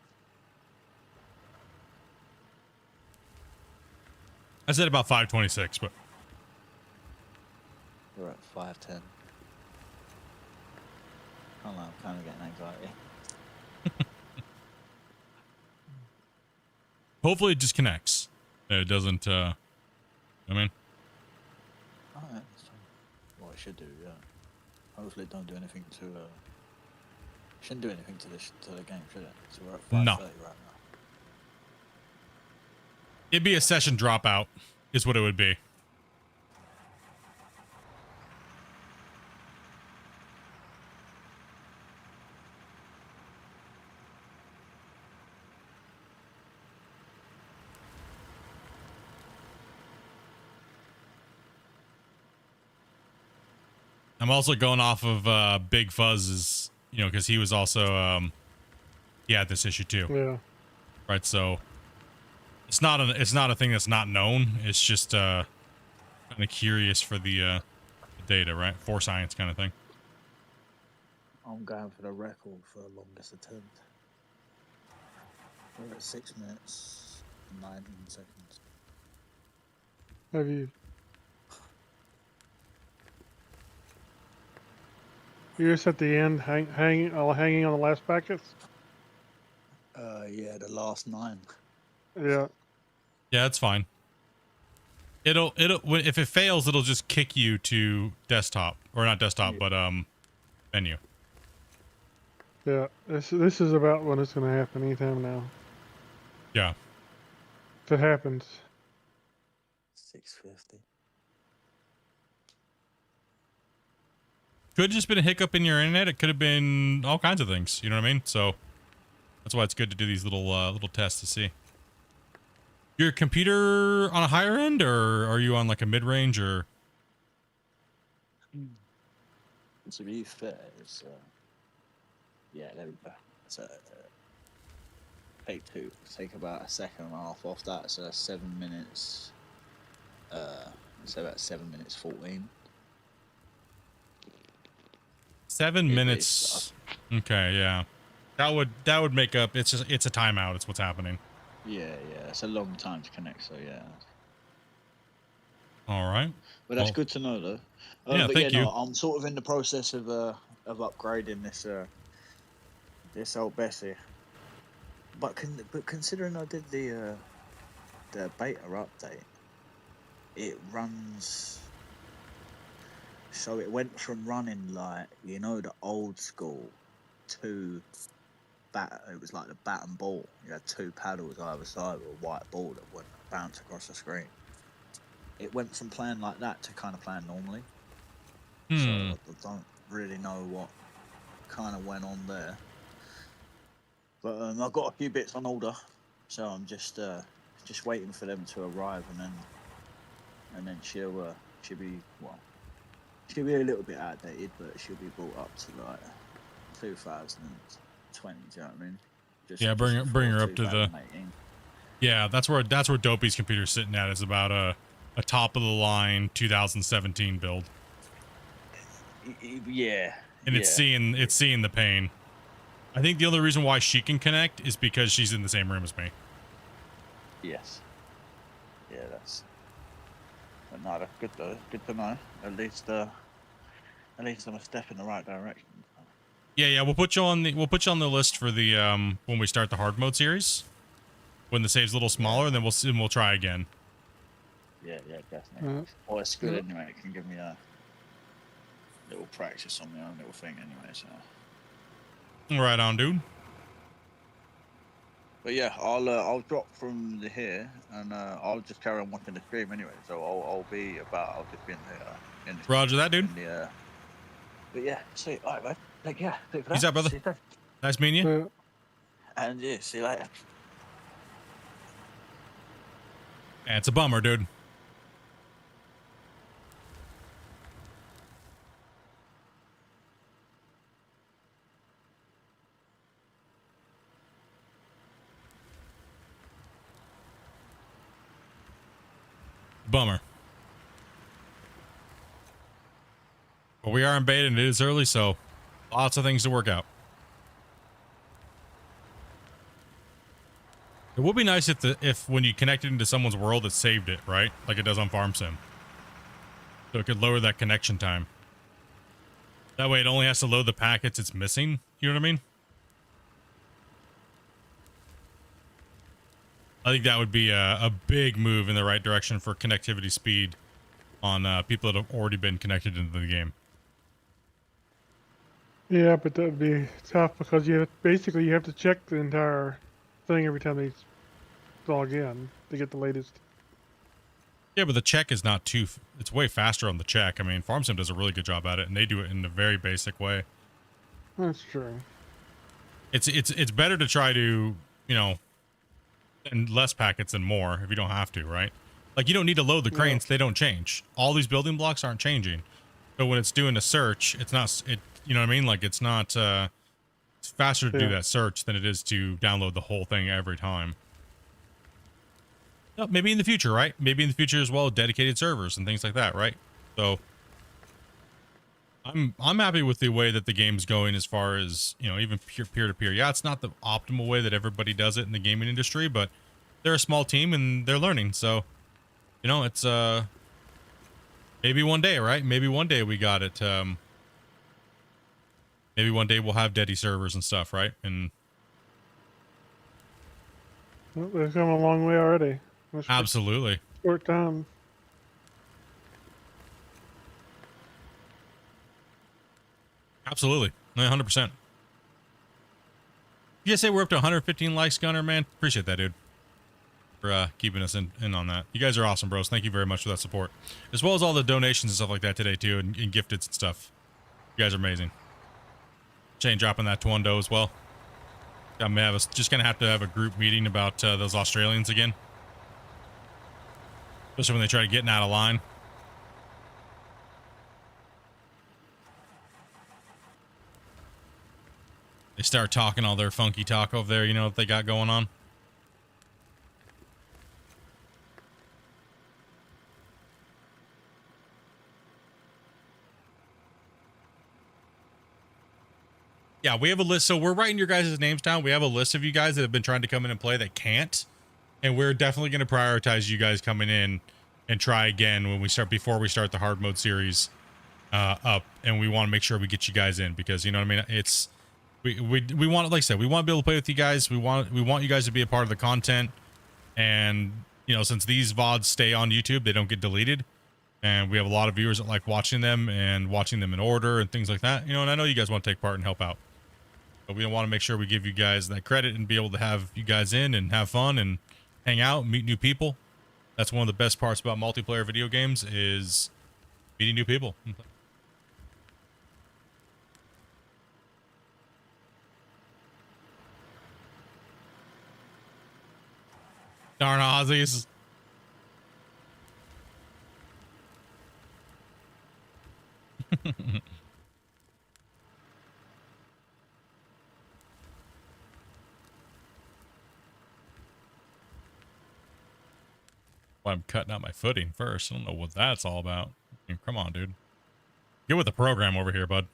I said about 5:26, but We're at 5:10. I don't know, I'm kind of getting anxiety. hopefully it just connects. It doesn't, I mean. Oh, yeah, that's fine. Well, it should do, yeah. Hopefully it don't do anything to, shouldn't do anything to the game, should it? So we're at 5:30 No. right now. It'd be a session dropout, is what it would be. I'm also going off of Big Fuzz's, you know, because he was also he had this issue too. Yeah. Right, so it's not a thing that's not known. It's just kind of curious for the data, right? For science kind of thing. I'm going for the record for the longest attempt. We're at 6 minutes and 19 seconds. Have you? You're just at the end, hanging on the last packets. Yeah, the last 9. Yeah. Yeah, it's fine. It'll if it fails, it'll just kick you to desktop, or not desktop, but menu. Yeah. This is about when it's gonna happen anytime now. Yeah. If it happens. 6:50. Could have just been a hiccup in your internet. It could have been all kinds of things. You know what I mean? So that's why it's good to do these little tests to see. Your computer on a higher end, or are you on like a mid-range, or? To be fair, it's yeah, there we go. So take two. Take about a second and a half off that. So that's 7 minutes. So about 7 minutes 14. 7 minutes. Okay, yeah. That would make up. It's a timeout. It's what's happening. Yeah, it's a long time to connect. So yeah. All right. But that's good to know, though. Yeah, but thank you. No, I'm sort of in the process of upgrading this old Bessie. But considering I did the beta update, it runs. So it went from running like the old school to bat. It was like the bat and ball. You had two paddles either side with a white ball that wouldn't bounce across the screen. It went from playing like that to kind of playing normally. So I don't really know what kind of went on there. But I've got a few bits on order, so I'm just waiting for them to arrive, and then she'll be a little bit outdated, but she'll be brought up to like 2020. Do you know what I mean? Yeah, bring her up to the. Yeah, that's where Dopey's computer's sitting at. Is about a top of the line 2017 build. Yeah. And it's seeing the pain. I think the only reason why she can connect is because she's in the same room as me. Yes. Yeah, that's. But no, that's good though. Good to know. At least I'm a step in the right direction. Yeah. We'll put you on the list for the when we start the hard mode series. When the save's a little smaller, then we'll try again. Yeah, definitely. Well, it's good anyway. It can give me a little practice on my own little thing anyway. So. Right on, dude. But yeah, I'll drop from here and I'll just carry on watching the stream anyway. So I'll just be in the Roger that, dude. But yeah, see, all right, mate. Take care. Peace out, brother. Nice meeting you. And yeah, see you later. Yeah, it's a bummer, dude. Bummer. But we are in beta and it is early, so lots of things to work out. It would be nice if when you connected into someone's world it saved it, right? Like it does on Farm Sim. So it could lower that connection time. That way it only has to load the packets it's missing. You know what I mean? I think that would be a big move in the right direction for connectivity speed on people that have already been connected into the game. Yeah, but that would be tough because you have to check the entire thing every time they log in to get the latest. Yeah, but the check is not too. It's way faster on the check. I mean, FarmSim does a really good job at it, and they do it in a very basic way. That's true. It's better to try to, and less packets than more if you don't have to, right? Like you don't need to load the cranes; they don't change. All these building blocks aren't changing. But when it's doing a search, it's not. You know what I mean? Like it's not. It's faster to do that search than it is to download the whole thing every time. No, maybe in the future, right? Maybe in the future as well, dedicated servers and things like that, right? So I'm happy with the way that the game's going as far as, even peer-to-peer. Yeah, it's not the optimal way that everybody does it in the gaming industry, but they're a small team and they're learning. So, it's maybe one day, right? Maybe one day we got it. Maybe one day we'll have Deddy servers and stuff, right? And well, they've come a long way already. Absolutely. Short time. Absolutely. 100%. You guys say we're up to 115 likes, Gunner, man. Appreciate that, dude. For keeping us in on that. You guys are awesome, bros. Thank you very much for that support. As well as all the donations and stuff like that today, too, and gifteds and stuff. You guys are amazing. Shane dropping that Twondo as well. Just gonna have to have a group meeting about those Australians again. Especially when they try to get out of line. They start talking all their funky talk over there, you know what they got going on. Yeah, we have a list. So we're writing your guys' names down. We have a list of you guys that have been trying to come in and play that can't. And we're definitely going to prioritize you guys coming in and try again when we start, before we start the hard mode series up. And we want to make sure we get you guys in because, you know what I mean? It's, we want, like I said, we want to be able to play with you guys. We want you guys to be a part of the content. And, you know, since these VODs stay on YouTube, they don't get deleted. And we have a lot of viewers that like watching them and watching them in order and things like that. You know, and I know you guys want to take part and help out. But we want to make sure we give you guys that credit and be able to have you guys in and have fun and hang out, meet new people. That's one of the best parts about multiplayer video games is meeting new people. Darn Aussies. Well, I'm cutting out my footing first. I don't know what that's all about. I mean, come on, dude. Get with the program over here, bud.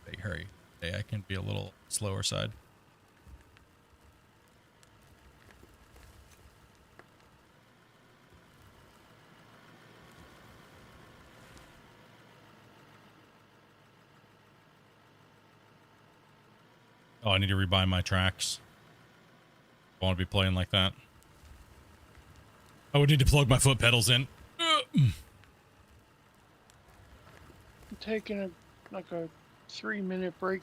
Hey, hurry. Hey, I can be a little slower side. Oh, I need to rebind my tracks. I want to be playing like that. I would need to plug my foot pedals in. I'm taking a 3-minute break.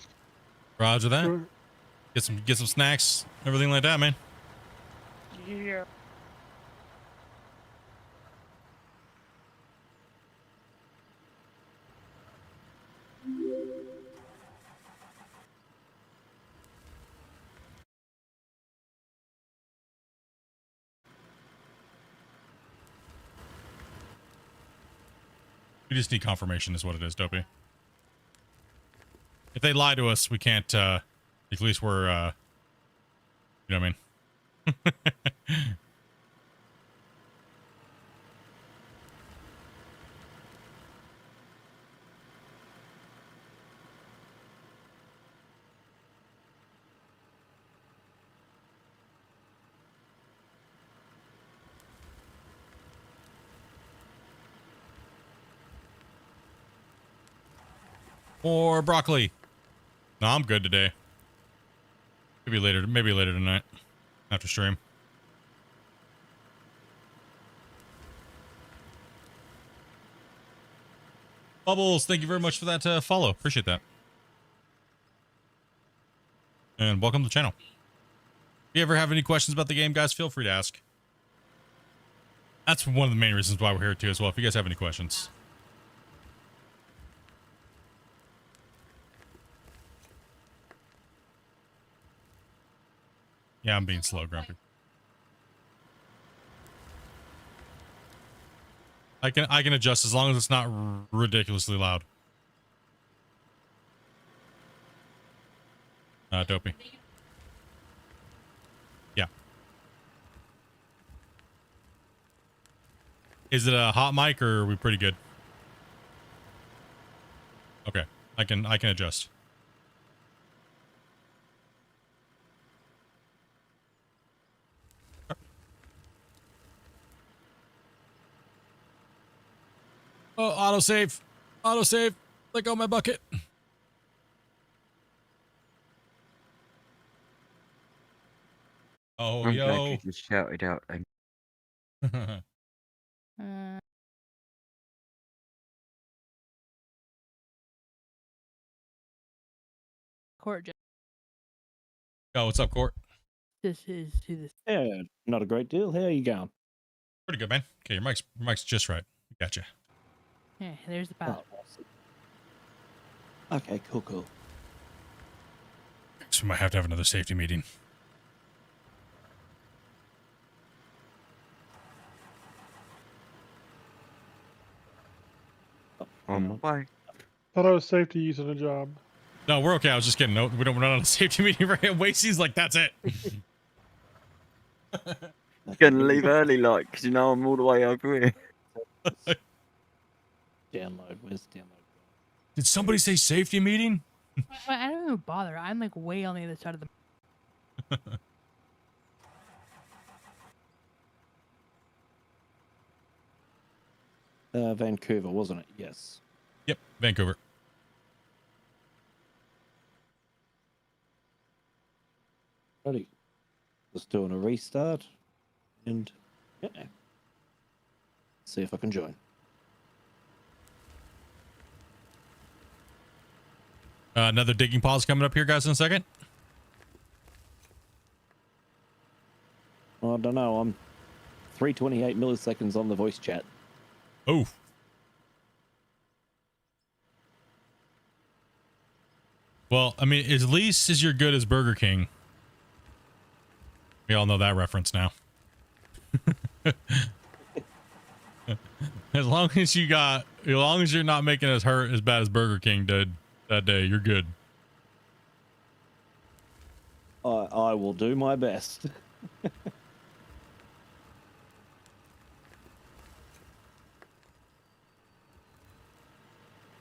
Roger that. Sure. Get some snacks, everything like that, man. Yeah. We just need confirmation is what it is, Dopey. If they lie to us, we can't, at least we're, you know what I mean? Or broccoli. No, I'm good today. Maybe later tonight after stream. Bubbles, thank you very much for that follow. Appreciate that. And welcome to the channel. If you ever have any questions about the game, guys, feel free to ask. That's one of the main reasons why we're here too as well. If you guys have any questions. Yeah, I'm being slow, Grumpy. I can adjust as long as it's not ridiculously loud. Dopey. Yeah. Is it a hot mic or are we pretty good? Okay, I can adjust. Oh, autosave. Autosave. Let go of my bucket. Oh, I'm yo. glad you just shouted out then. Court. Oh, what's up, Court? This is who this. Yeah, not a great deal. How are you going? Pretty good, man. Okay, your mic's just right. Gotcha. Yeah, there's the path. Oh, Okay, cool. So we might have to have another safety meeting. On my way. Thought I was safe to use on a job. No, we're okay. I was just kidding. No, we're not on a safety meeting right now. Wasey's like, that's it. Gonna leave early, like, because you know I'm all the way over here. Download. Where's download? Did somebody say safety meeting? I don't even bother. I'm like way on the other side of the. Vancouver, wasn't it? Yes. Yep, Vancouver. Ready. Just doing a restart. And yeah. See if I can join. Another digging pause coming up here, guys, in a second. I don't know. I'm 328 milliseconds on the voice chat. Oh. Well, I mean, at least as you're good as Burger King. We all know that reference now. As long as you're not making us hurt as bad as Burger King did that day, you're good. I will do my best.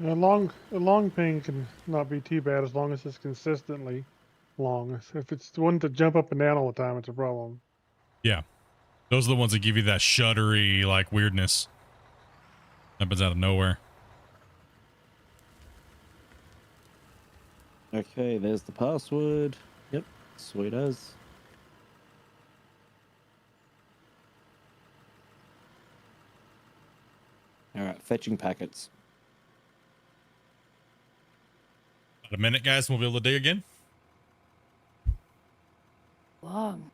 A long ping can not be too bad as long as it's consistently long. If it's the one to jump up and down all the time, it's a problem. Yeah. Those are the ones that give you that shuddery, like, weirdness. Happens out of nowhere. Okay, there's the password. Yep, sweet as. Alright, fetching packets. About a minute, guys, and we'll be able to dig again. Long.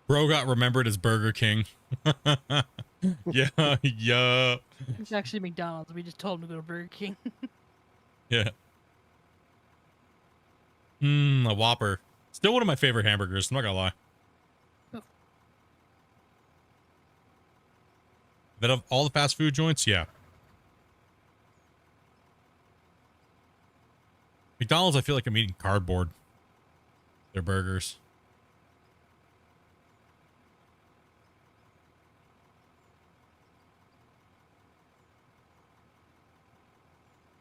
Bro got remembered as Burger King. Yeah. It's actually McDonald's. We just told him to go to Burger King. Yeah. A Whopper. Still one of my favorite hamburgers. I'm not gonna lie. Oh. That of all the fast food joints, yeah. McDonald's, I feel like I'm eating cardboard. Their burgers.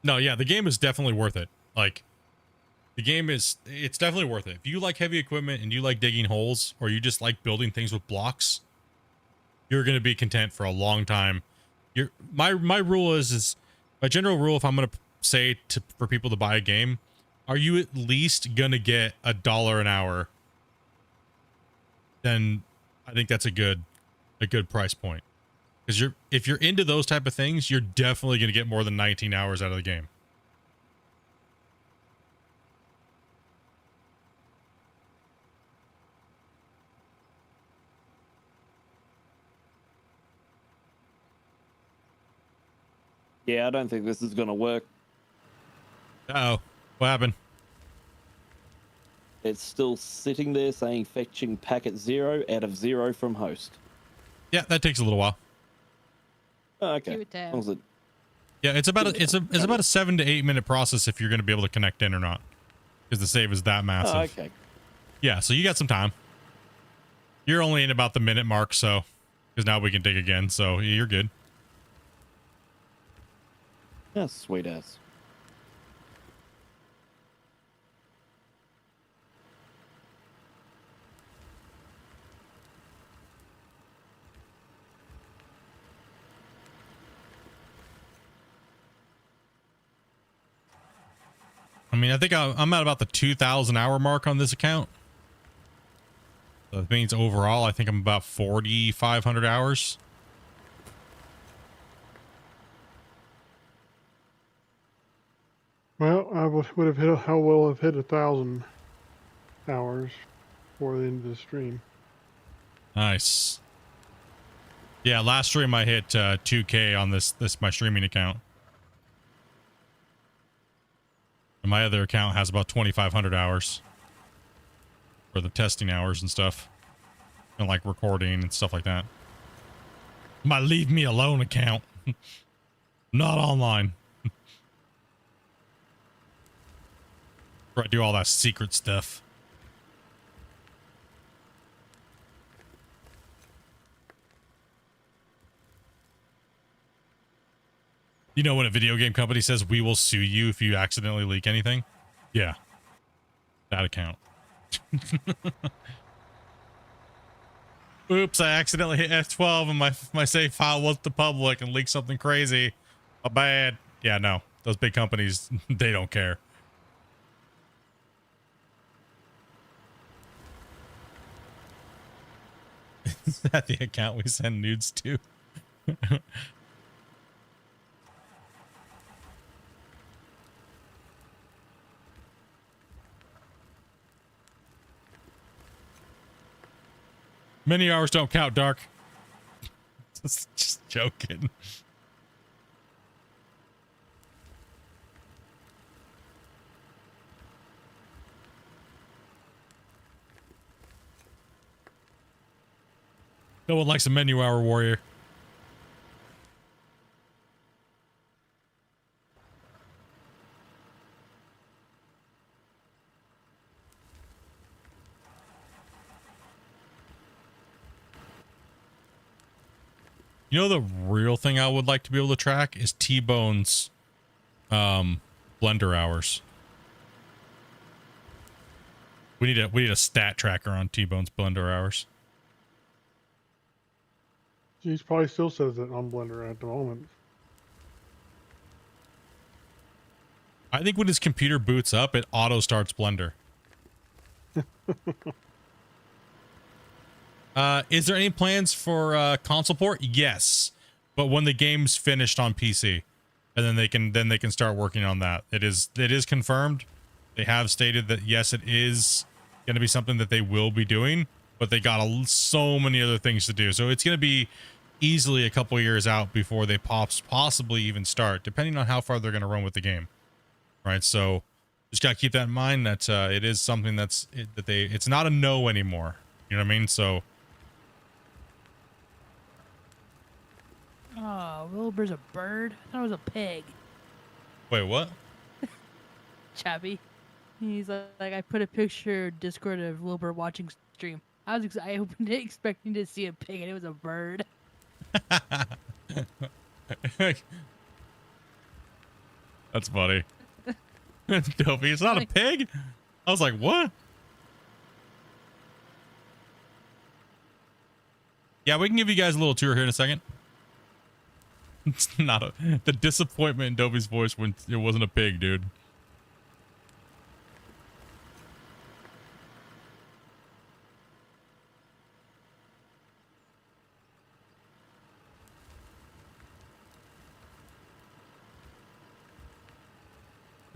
No, yeah, the game is definitely worth it. Like, it's definitely worth it. If you like heavy equipment and you like digging holes, or you just like building things with blocks, you're going to be content for a long time. My rule is my general rule, if I'm going to say for people to buy a game, are you at least going to get $1 an hour? Then I think that's a good price point. Because if you're into those type of things, you're definitely going to get more than 19 hours out of the game. Yeah, I don't think this is going to work. Uh-oh. What happened? It's still sitting there saying fetching packet 0 out of 0 from host. Yeah, that takes a little while. Oh, okay. As long as it... Yeah, it's about a 7 to 8 minute process if you're going to be able to connect in or not, because the save is that massive. Oh, okay. Yeah, so you got some time. You're only in about the minute mark, so because now we can dig again, so you're good. That's sweet ass. I mean, I think I'm at about the 2,000 hour mark on this account. So that means overall, I think I'm about 4,500 hours. Well, I would have hit. How well have hit 1,000 hours before the end of the stream. Nice. Yeah, last stream I hit 2K on this my streaming account. And my other account has about 2,500 hours for the testing hours and stuff. And like recording and stuff like that. My leave me alone account. Not online. Where I do all that secret stuff. You know when a video game company says we will sue you if you accidentally leak anything? Yeah. That account. Oops, I accidentally hit F12 and my save file was to public and leaked something crazy. A bad. Yeah, no. Those big companies, they don't care. Is that the account we send nudes to? Many hours don't count, Dark. Just joking. No one likes a menu hour warrior. You know, the real thing I would like to be able to track is T-Bone's blender hours. We need a stat tracker on T-Bone's blender hours. He probably still says it on Blender at the moment. I think when his computer boots up, it auto starts Blender. Is there any plans for console port? Yes, but when the game's finished on PC, and then they can start working on that. It is confirmed. They have stated that yes, it is going to be something that they will be doing, but they got so many other things to do. So it's going to be easily a couple years out before they possibly even start, depending on how far they're going to run with the game. Right. So just got to keep that in mind that it is something it's not a no anymore. You know what I mean? So. Oh, Wilbur's a bird? I thought it was a pig. Wait, what? Chappy. He's like, I put a picture Discord of Wilbur watching stream. I opened it expecting to see a pig and it was a bird. That's funny. Dopey, it's not a pig? I was like, what? Yeah, we can give you guys a little tour here in a second. It's not the disappointment in Dopey's voice when it wasn't a pig, dude.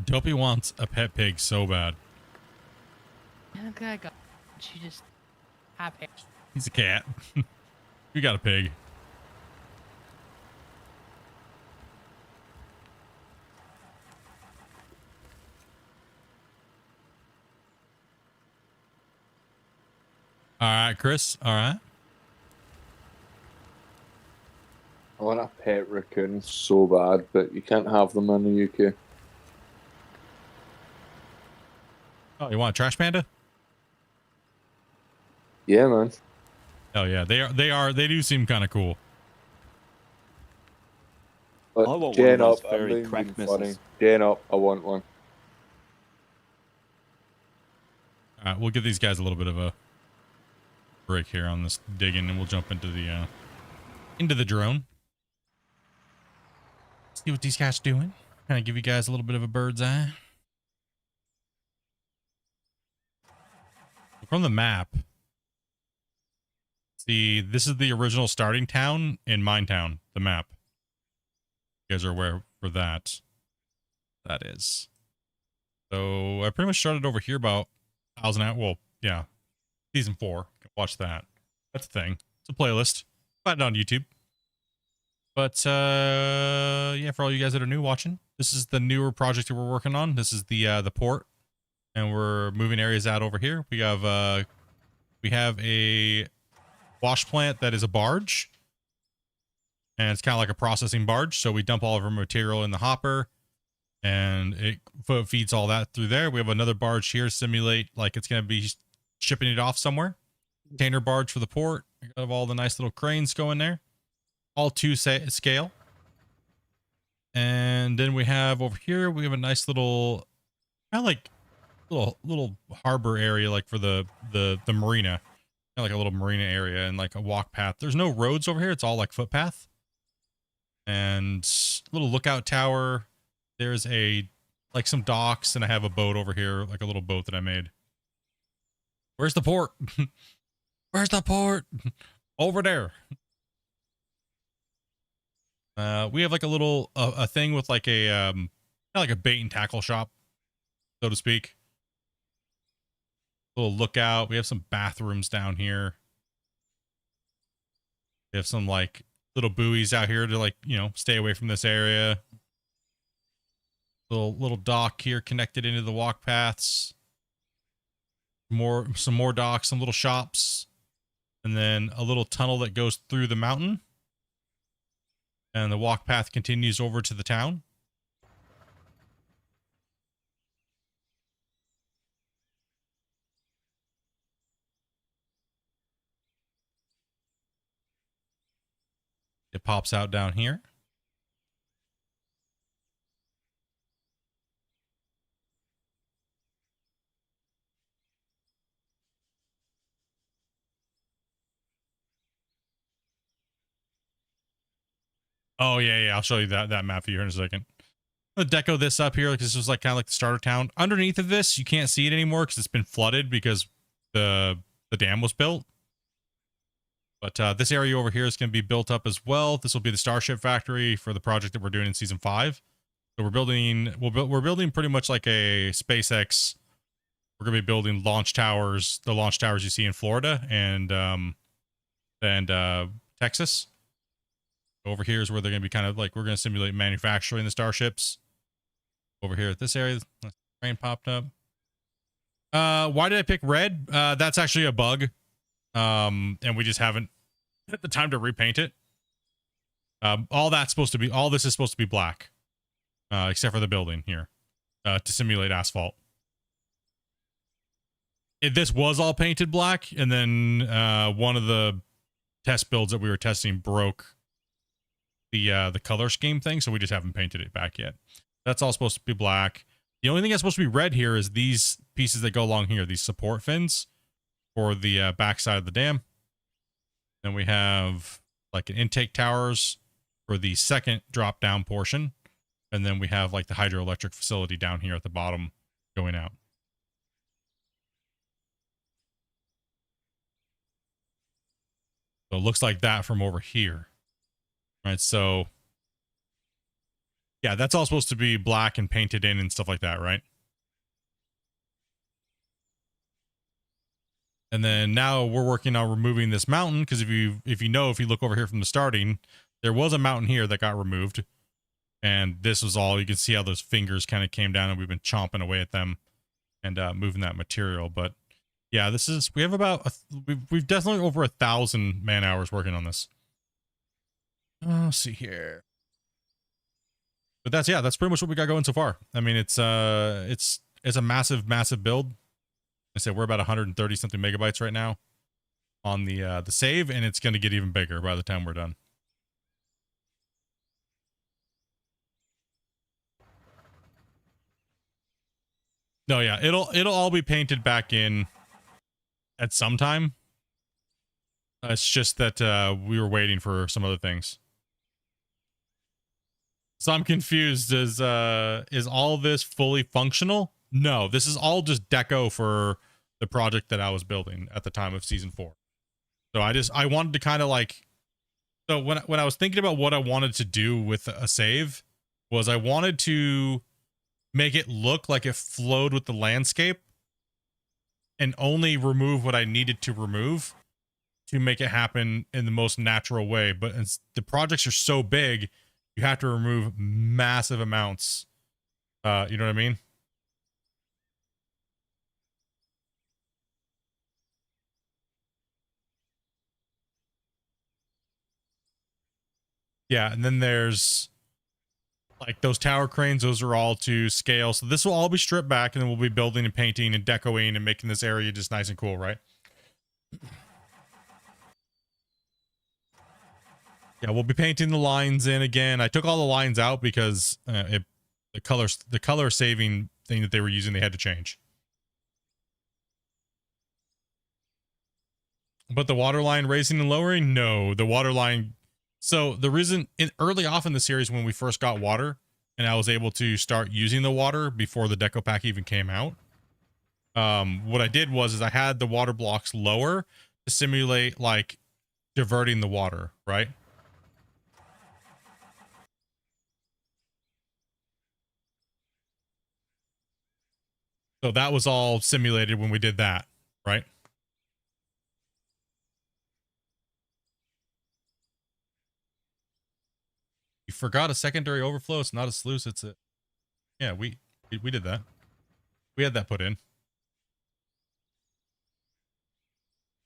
Dopey wants a pet pig so bad. Okay, she just happy. He's a cat. We got a pig. All right, Chris. All right. I want a pet raccoon so bad, but you can't have them in the UK. Oh, you want a trash panda? Yeah, man. Oh yeah, they do seem kind of cool. But I want Jen one of up, those fairy I'm crack being funny. missiles. Jen up, I want one. All right, we'll give these guys a little bit of a break here on this digging, and we'll jump into the drone. See what these guys are doing. Kind of give you guys a little bit of a bird's eye. From the map, see, this is the original starting town in Minetown, the map. You guys are aware for that. That is. So I pretty much started over here about 1,000 hours. Well, yeah. Season 4. Watch that. That's a thing. It's a playlist. Find it on YouTube. But yeah, for all you guys that are new watching, This is the newer project that we're working on. This is the port, and we're moving areas out over here. We have a wash plant that is a barge, and it's kind of like a processing barge. So we dump all of our material in the hopper, and it feeds all that through there. We have another barge here, simulate like it's going to be shipping it off somewhere. Container barge for the port. We have all the nice little cranes going there, all to scale. And then we have over here, we have a nice little, kind of like little harbor area, like for the marina, kind of like a little marina area and like a walk path. There's no roads over here. It's all like footpath. And little lookout tower. There's like some docks, and I have a boat over here, like a little boat that I made. Where's the port? Where's the port? Over there. We have like a little a thing with like a kind of like a bait and tackle shop, so to speak. Little lookout. We have some bathrooms down here. We have some like little buoys out here to like, you know, stay away from this area. Little dock here connected into the walk paths. Some more docks, some little shops, and then a little tunnel that goes through the mountain. And the walk path continues over to the town. It pops out down here. Oh yeah, I'll show you that map here in a second. I'm gonna deco this up here because this was like kind of like the starter town. Underneath of this, you can't see it anymore because it's been flooded because the dam was built. But this area over here is going to be built up as well. This will be the Starship factory for the project that we're doing in season 5. So we're building pretty much like a SpaceX. We're going to be building launch towers, the launch towers you see in Florida and Texas. Over here is where they're going to be kind of like, we're going to simulate manufacturing the starships. Over here at this area, the train popped up. Why did I pick red? That's actually a bug. And we just haven't had the time to repaint it. All this is supposed to be black. Except for the building here. To simulate asphalt. This was all painted black, and then one of the test builds that we were testing broke the color scheme thing, so we just haven't painted it back yet. That's all supposed to be black. The only thing that's supposed to be red here is these pieces that go along here, these support fins for the backside of the dam. Then we have like an intake towers for the second drop down portion, and then we have like the hydroelectric facility down here at the bottom going out. So it looks like that from over here. Right, so yeah, that's all supposed to be black and painted in and stuff like that, right? And then now we're working on removing this mountain, because if you look over here from the starting, there was a mountain here that got removed, and this was all, you can see how those fingers kind of came down, and we've been chomping away at them and moving that material. But yeah, we have about we've definitely over 1,000 man hours working on this. Let's see here. But that's pretty much what we got going so far. I mean, it's a massive build. I said we're about 130 something megabytes right now on the save, and it's going to get even bigger by the time we're done. No, yeah, it'll all be painted back in at some time. It's just that we were waiting for some other things. So I'm confused. Is all this fully functional? No, this is all just deco for the project that I was building at the time of season 4. So I wanted to kind of like, so when I was thinking about what I wanted to do with a save, was I wanted to make it look like it flowed with the landscape and only remove what I needed to remove to make it happen in the most natural way. But the projects are so big, you have to remove massive amounts You know what I mean? Yeah, and then there's like those tower cranes. Those are all to scale. So this will all be stripped back, and then we'll be building and painting and decoing and making this area just nice and cool, right? Yeah, we'll be painting the lines in again. I took all the lines out because the color saving thing that they were using, they had to change. But the water line raising and lowering, no, the water line. So the reason early off in the series when we first got water and I was able to start using the water before the deco pack even came out, what I did was I had the water blocks lower to simulate like diverting the water, right? So that was all simulated when we did that, right? You forgot a secondary overflow. It's not a sluice. It's a, yeah, we did that. We had that put in.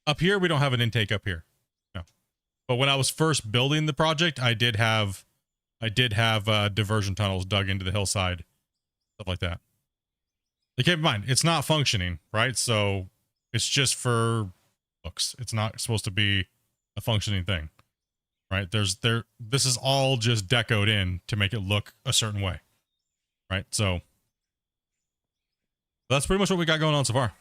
Up here, we don't have an intake up here. No. But when I was first building the project, I did have diversion tunnels dug into the hillside, stuff like that. But keep in mind, it's not functioning, right? So it's just for looks. It's not supposed to be a functioning thing, right? This is all just decoed in to make it look a certain way, right? So that's pretty much what we got going on so far.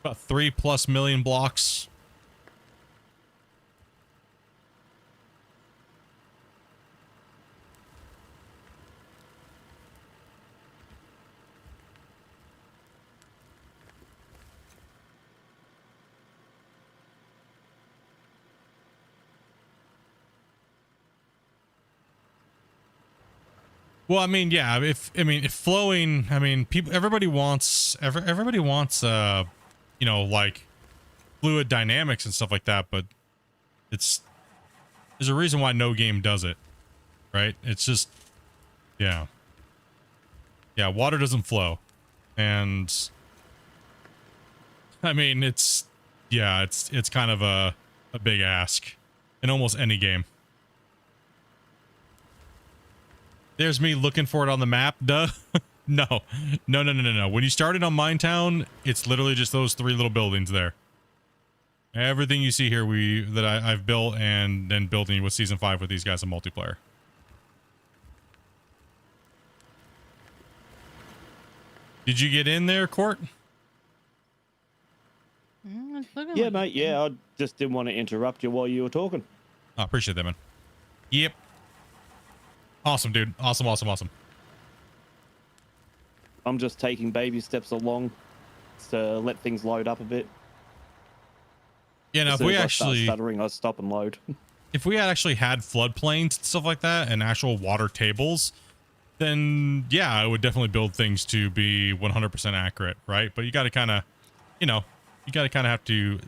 About 3+ million blocks. Well, I mean, yeah, if flowing, I mean, everybody wants, you know, like fluid dynamics and stuff like that, but there's a reason why no game does it, right? It's just, yeah, water doesn't flow, and I mean, it's kind of a big ask in almost any game. There's me looking for it on the map. Duh. No. When you started on Minetown, it's literally just those 3 little buildings there. Everything you see here, I've built and then building with season 5 with these guys in multiplayer. Did you get in there, Court? Yeah, mate. Yeah, I just didn't want to interrupt you while you were talking. I appreciate that, man. Yep. Awesome, dude. Awesome. I'm just taking baby steps along to let things load up a bit. Yeah, now if we actually start stuttering, I stop and load. If we had actually had floodplains and stuff like that and actual water tables, then yeah, I would definitely build things to be 100% accurate, right? But you got to kind of, you know, have to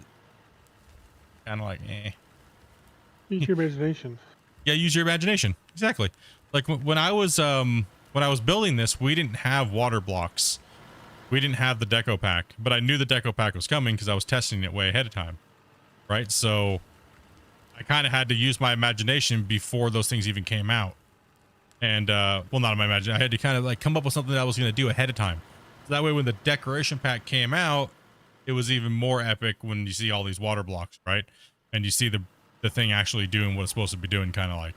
kind of like, Use your imagination. Yeah, use your imagination. Exactly. Like when I was building this, we didn't have water blocks. We didn't have the deco pack, but I knew the deco pack was coming because I was testing it way ahead of time. Right? So I kind of had to use my imagination before those things even came out. And well, not my imagination. I had to kind of like come up with something that I was going to do ahead of time. So that way when the decoration pack came out, it was even more epic when you see all these water blocks, right? And you see the thing actually doing what it's supposed to be doing, kind of like,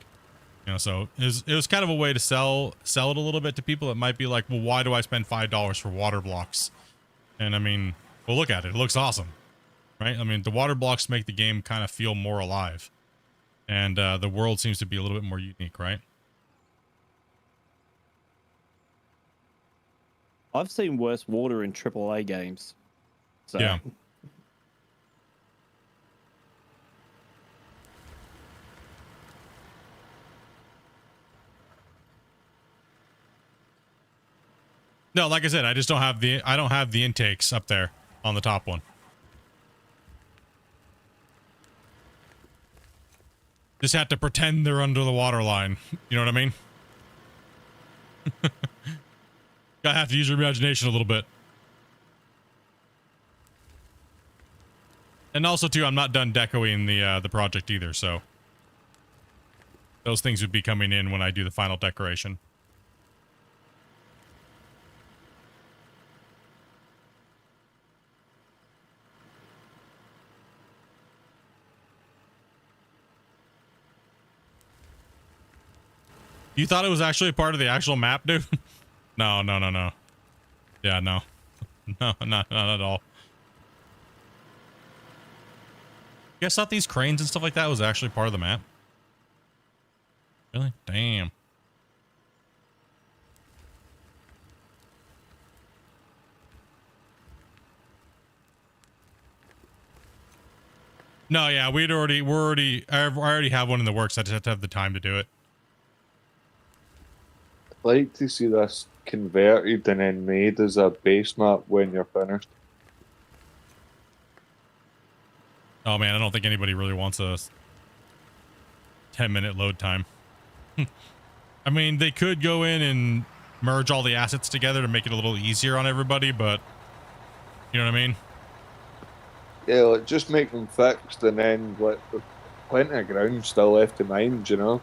you know. So it was kind of a way to sell it a little bit to people that might be like, well, why do I spend $5 for water blocks? And I mean, well, look at it. It looks awesome, right? I mean, the water blocks make the game kind of feel more alive, and the world seems to be a little bit more unique, right? I've seen worse water in AAA games. So. Yeah. No, like I said, I just don't have the intakes up there on the top one. Just have to pretend they're under the water line. You know what I mean? Gotta have to use your imagination a little bit. And also, too, I'm not done decoing the project either, so those things would be coming in when I do the final decoration. You thought it was actually part of the actual map, dude? No. Yeah, no. No, not at all. You guys thought these cranes and stuff like that was actually part of the map? Really? Damn. No, yeah, I already have one in the works. I just have to have the time to do it. I'd like to see this converted and then made as a base map when you're finished. Oh man, I don't think anybody really wants a 10-minute load time. I mean, they could go in and merge all the assets together to make it a little easier on everybody, but you know what I mean? Yeah, like, just make them fixed and then like there's plenty of ground still left to mine, you know?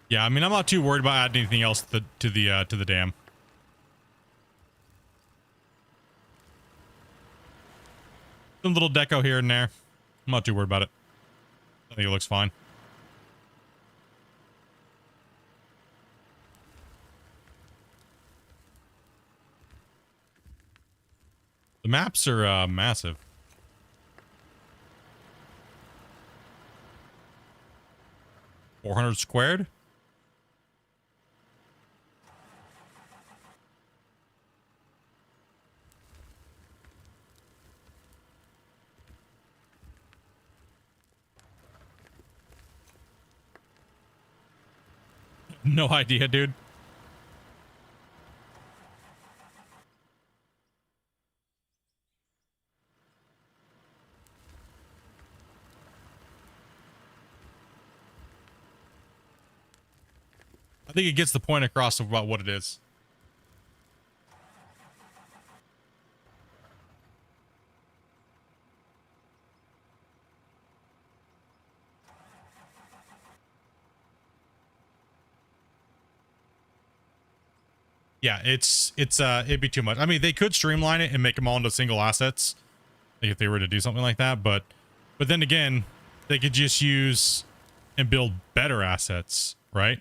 Yeah, I mean, I'm not too worried about adding anything else to the dam. Some little deco here and there. I'm not too worried about it. I think it looks fine. The maps are massive. $400 squared? No idea, dude. I think it gets the point across about what it is. Yeah, it'd be too much. I mean, they could streamline it and make them all into single assets, like if they were to do something like that. But then again, they could just use and build better assets, right?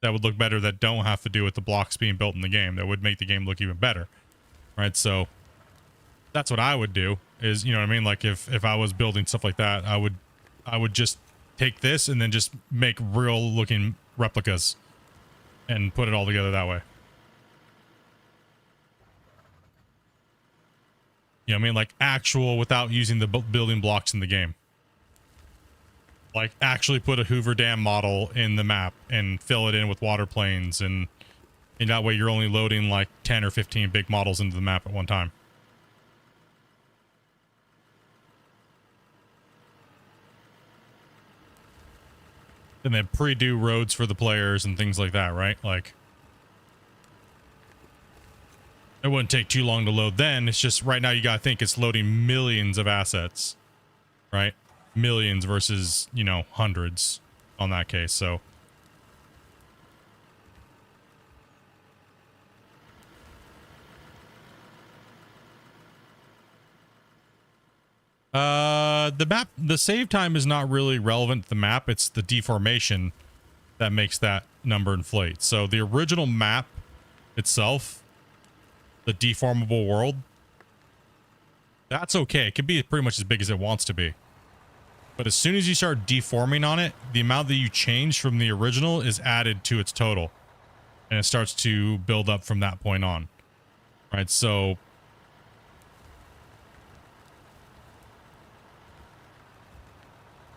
That would look better. That don't have to do with the blocks being built in the game. That would make the game look even better, right? So that's what I would do. Is, you know what I mean? Like if I was building stuff like that, I would just take this and then just make real looking replicas and put it all together that way. You know what I mean? Like actual, without using the building blocks in the game. Like actually put a Hoover Dam model in the map and fill it in with water planes, and that way you're only loading like 10 or 15 big models into the map at one time. And then pre-do roads for the players and things like that, right? Like, it wouldn't take too long to load then. It's just right now you got to think it's loading millions of assets, right? Millions versus, you know, hundreds on that case. So the save time is not really relevant to the map. It's the deformation that makes that number inflate. So the original map itself, the deformable world, that's okay. It can be pretty much as big as it wants to be. But as soon as you start deforming on it, the amount that you change from the original is added to its total. And it starts to build up from that point on. Right, so...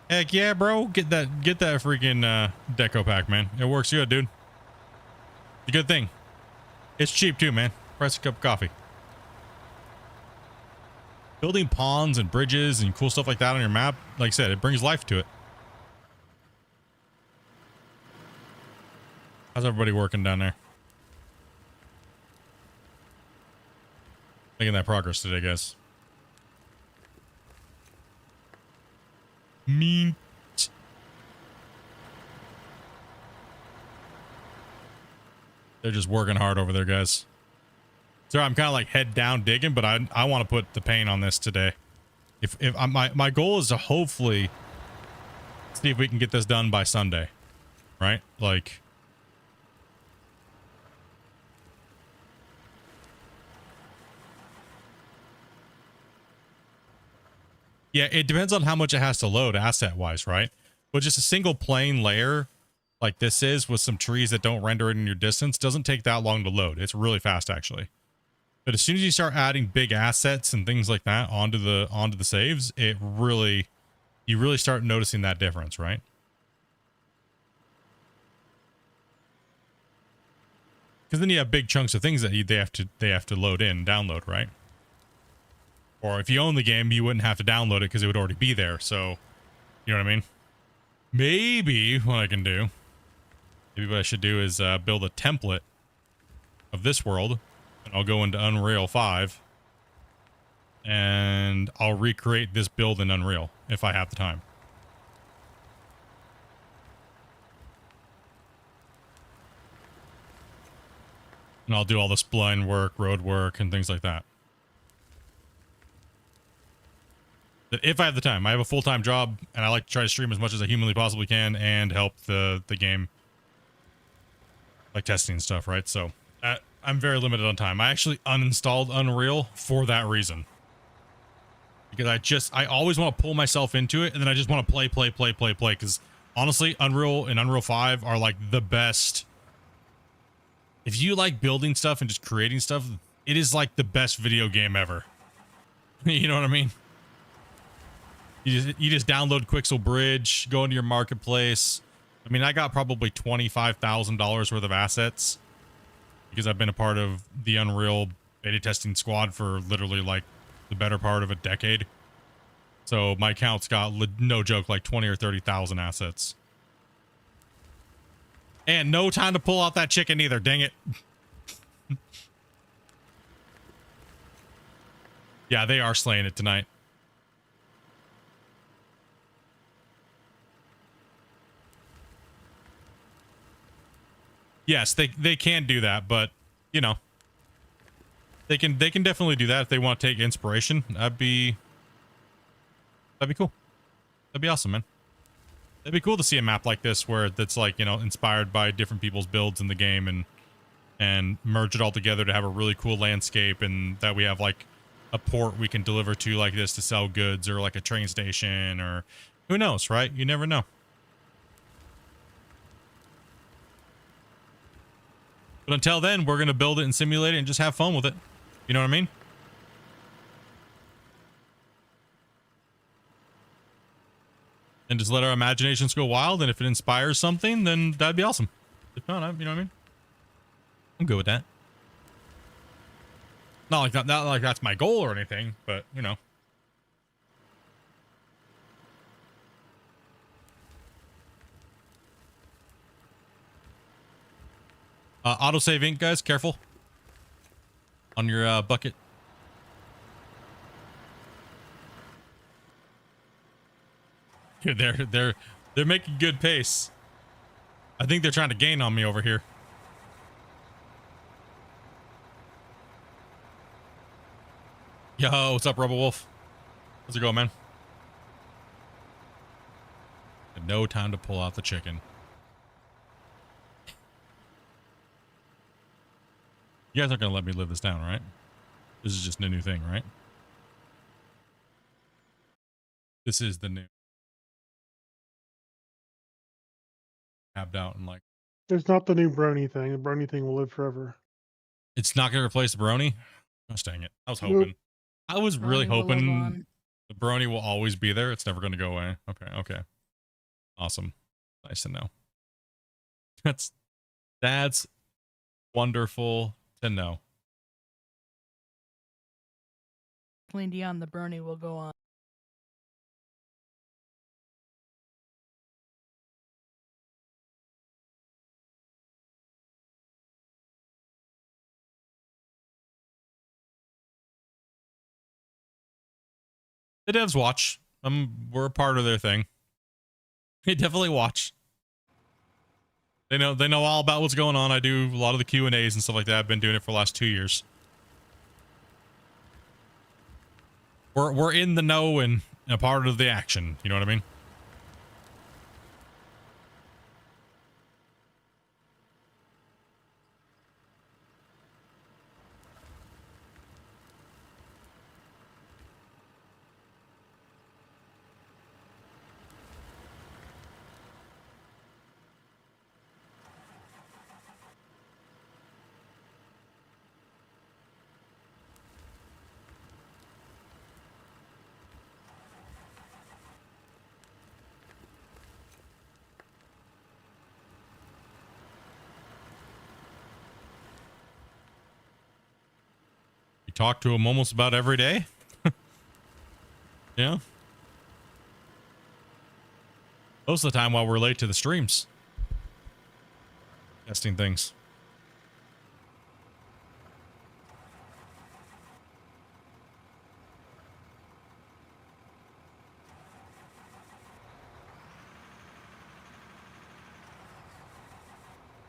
Heck yeah, bro. Get that freaking deco pack, man. It works good, dude. It's a good thing. It's cheap too, man. Price a cup of coffee. Building ponds and bridges and cool stuff like that on your map, like I said, it brings life to it. How's everybody working down there? Making that progress today, guys. Mean. They're just working hard over there, guys. So I'm kind of like head down digging, but I want to put the paint on this today. If my goal is to hopefully see if we can get this done by Sunday, right? Like, yeah, it depends on how much it has to load asset wise, right? But just a single plain layer like this is with some trees that don't render it in your distance doesn't take that long to load. It's really fast actually. But as soon as you start adding big assets and things like that onto the saves, you really start noticing that difference, right? Because then you have big chunks of things that they have to load in, download, right? Or if you own the game, you wouldn't have to download it because it would already be there. So, you know what I mean? Maybe what I can do, maybe what I should do is build a template of this world. And I'll go into Unreal 5 and I'll recreate this build in Unreal if I have the time. And I'll do all the spline work, road work, and things like that. But if I have the time, I have a full-time job and I like to try to stream as much as I humanly possibly can and help the game, like testing and stuff, right? So I'm very limited on time. I actually uninstalled Unreal for that reason. Because I always want to pull myself into it and then I just want to play. Because honestly, Unreal and Unreal 5 are like the best. If you like building stuff and just creating stuff, it is like the best video game ever. You know what I mean? You just download Quixel Bridge, go into your marketplace. I mean, I got probably $25,000 worth of assets because I've been a part of the Unreal beta testing squad for literally like the better part of a decade. So my account's got, no joke, like 20 or 30,000 assets. And no time to pull out that chicken either, dang it. Yeah, they are slaying it tonight. Yes, they can do that, but you know, they can definitely do that if they want to take inspiration. That'd be cool. That'd be awesome, man. It'd be cool to see a map like this where that's like, you know, inspired by different people's builds in the game and merge it all together to have a really cool landscape, and that we have like a port we can deliver to like this to sell goods, or like a train station, or who knows, right? You never know. But until then, we're going to build it and simulate it and just have fun with it. You know what I mean? And just let our imaginations go wild. And if it inspires something, then that'd be awesome. If not, you know what I mean? I'm good with that. Not like that's my goal or anything, but you know. Autosave ink, guys, careful on your bucket. They're making good pace. I think they're trying to gain on me over here. Yo, what's up, Rebel Wolf? How's it going, man? No time to pull out the chicken. You guys aren't going to let me live this down, right? This is just a new thing, right? This is the new. tabbed out and like. There's not the new brony thing. The brony thing will live forever. It's not going to replace the brony? Gosh dang it. I was hoping. Nope. I was really Brony will live hoping on. the brony will always be there. It's never going to go away. Okay. Awesome. Nice to know. That's wonderful to know. Celine Dion, the brony will go on. The devs watch. We're a part of their thing. They definitely watch. They know all about what's going on. I do a lot of the Q&As and stuff like that. I've been doing it for the last 2 years. We're in the know and a part of the action. You know what I mean? Talk to him almost about every day. Yeah. Most of the time while we're late to the streams. Testing things.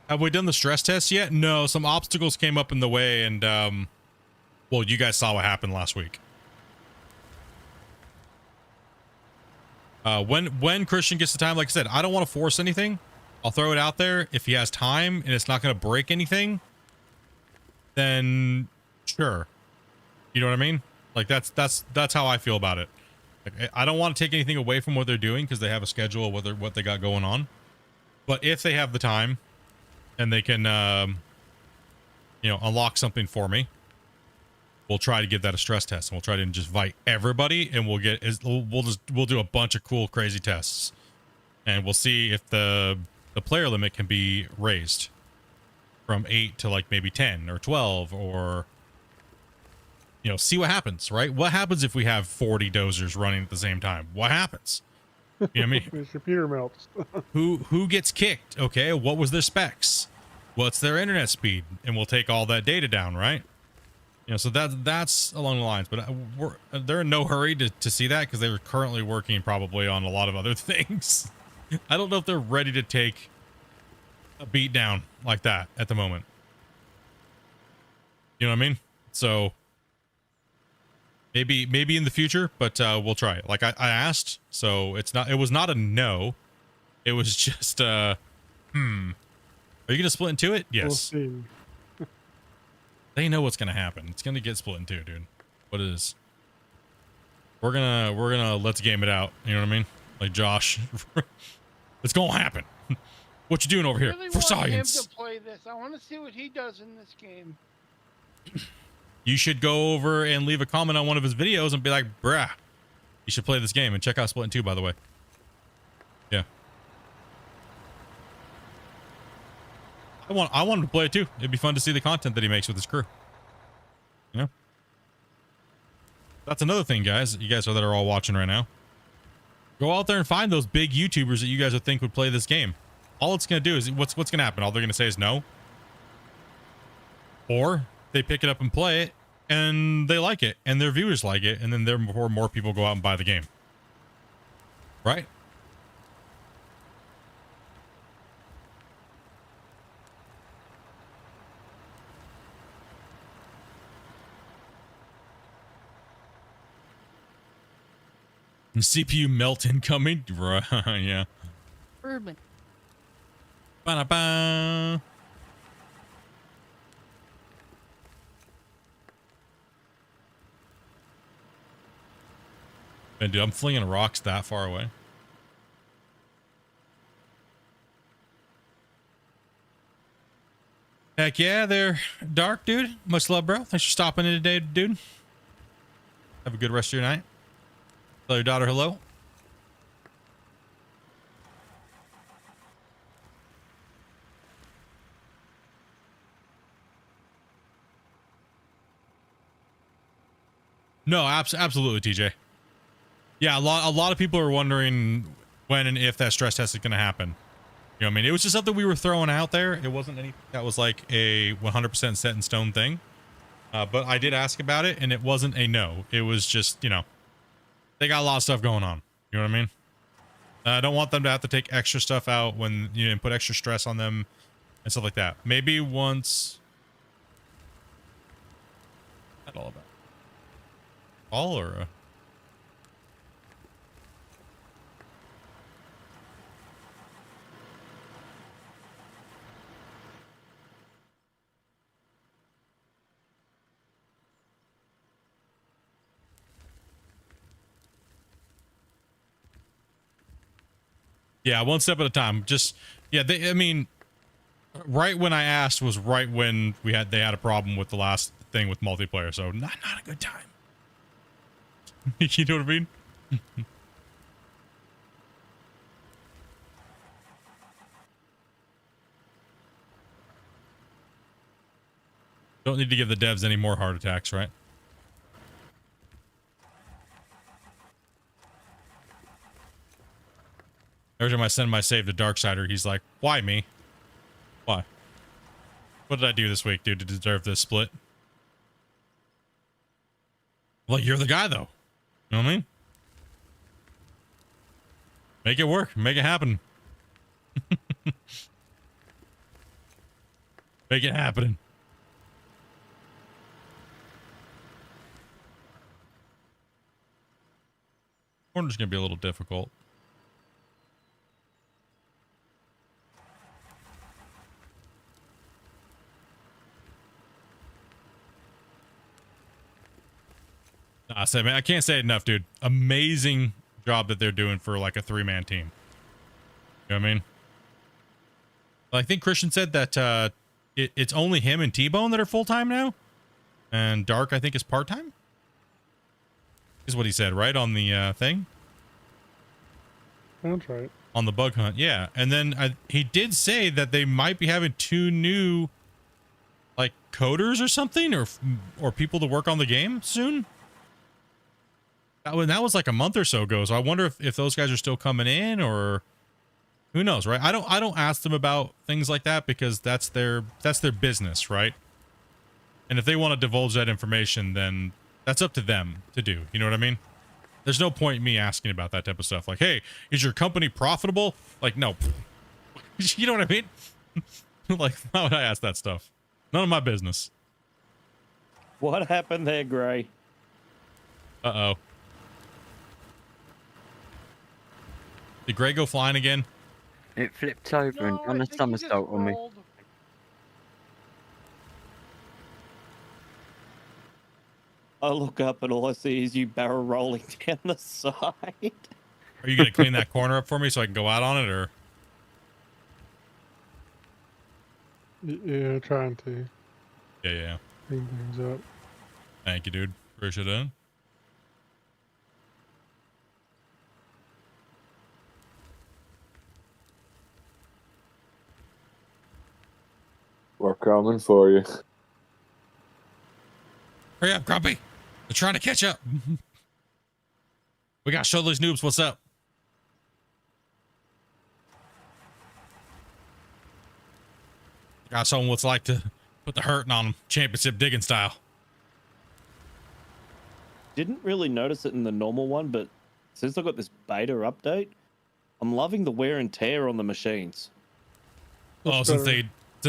Have we done the stress test yet? No, some obstacles came up in the way and well, you guys saw what happened last week. When Christian gets the time, like I said, I don't want to force anything. I'll throw it out there. If he has time and it's not going to break anything, then sure. You know what I mean? Like that's how I feel about it. Like, I don't want to take anything away from what they're doing because they have a schedule of what they got going on. But if they have the time and they can, unlock something for me, we'll try to give that a stress test, and we'll try to just invite everybody, and we'll do a bunch of cool, crazy tests, and we'll see if the player limit can be raised from 8 to like maybe 10 or 12, or see what happens. Right? What happens if we have 40 dozers running at the same time? What happens? You know what I mean? His computer melts. Who gets kicked? Okay, what was their specs? What's their internet speed? And we'll take all that data down, right? So that's along the lines, but they're in no hurry to see that because they were currently working probably on a lot of other things. I don't know if they're ready to take a beat down like that at the moment. You know what I mean? So maybe in the future, but we'll try it. Like I asked, so it was not a no. It was just Are you gonna split into it? Yes. We'll see. They know what's gonna happen. It's gonna get split in two, dude. What it is? We're gonna let's game it out. You know what I mean? Like Josh, it's gonna happen. What you doing over here? Really For want science. him to play this. I want to see what he does in this game. You should go over and leave a comment on one of his videos and be like, bruh, you should play this game, and check out Splitintwo Tee, by the way. Yeah. I want him to play it too. It'd be fun to see the content that he makes with his crew. You know? That's another thing, guys. You guys that are all watching right now. Go out there and find those big YouTubers that you guys would think would play this game. All it's going to do is, what's going to happen? All they're going to say is no. Or they pick it up and play it, and they like it, and their viewers like it, and then therefore more people go out and buy the game. Right? CPU melt incoming. Yeah. Urban. Ba-da-ba. And dude, I'm flinging rocks that far away. Heck yeah, there, Dark, dude. Much love, bro. Thanks for stopping in today, dude. Have a good rest of your night. Tell your daughter hello. No, absolutely, TJ. Yeah, a lot of people are wondering when and if that stress test is going to happen. You know what I mean? It was just something we were throwing out there. It wasn't anything that was like a 100% set in stone thing. But I did ask about it, and it wasn't a no. It was just, you know, they got a lot of stuff going on. You know what I mean? I don't want them to have to take extra stuff out when, you know, and put extra stress on them and stuff like that. Maybe once... What's that all about? All or... Yeah, one step at a time. Just, yeah, I mean, right when I asked was right when they had a problem with the last thing with multiplayer, so not a good time. You know what I mean? Don't need to give the devs any more heart attacks, right? Every time I send my save to Darksider, he's like, why me? Why? What did I do this week, dude, to deserve this split? Well, you're the guy, though. You know what I mean? Make it work. Make it happen. Make it happen. Corner's gonna be a little difficult. I said, man, I can't say it enough, dude. Amazing job that they're doing for like a 3-man team. You know what I mean? I think Christian said that it's only him and T-Bone that are full-time now. And Dark, I think, is part-time. Is what he said, right? On the thing? Sounds right. On the bug hunt, yeah. And then he did say that they might be having 2 new, like, coders or something, or people to work on the game soon. That was like a month or so ago, so I wonder if those guys are still coming in, or who knows, right? I don't ask them about things like that because that's their business, right? And if they want to divulge that information, then that's up to them to do. You know what I mean? There's no point in me asking about that type of stuff. Like, hey, is your company profitable? Like, no. You know what I mean? Like, why would I ask that stuff? None of my business. What happened there, Gray? Uh-oh. Did Gray go flying again? It flipped over and done a somersault on me. I look up and all I see is you barrel rolling down the side. Are you going to clean that corner up for me so I can go out on it, or? Yeah, trying to. Yeah. Clean things up. Thank you, dude. Appreciate it. We're coming for you. Hurry up, Grumpy. They're trying to catch up. We got to show these noobs what's up. Got to show them what's like to put the hurting on them, championship digging style. Didn't really notice it in the normal one, but since I got this beta update, I'm loving the wear and tear on the machines. Oh, since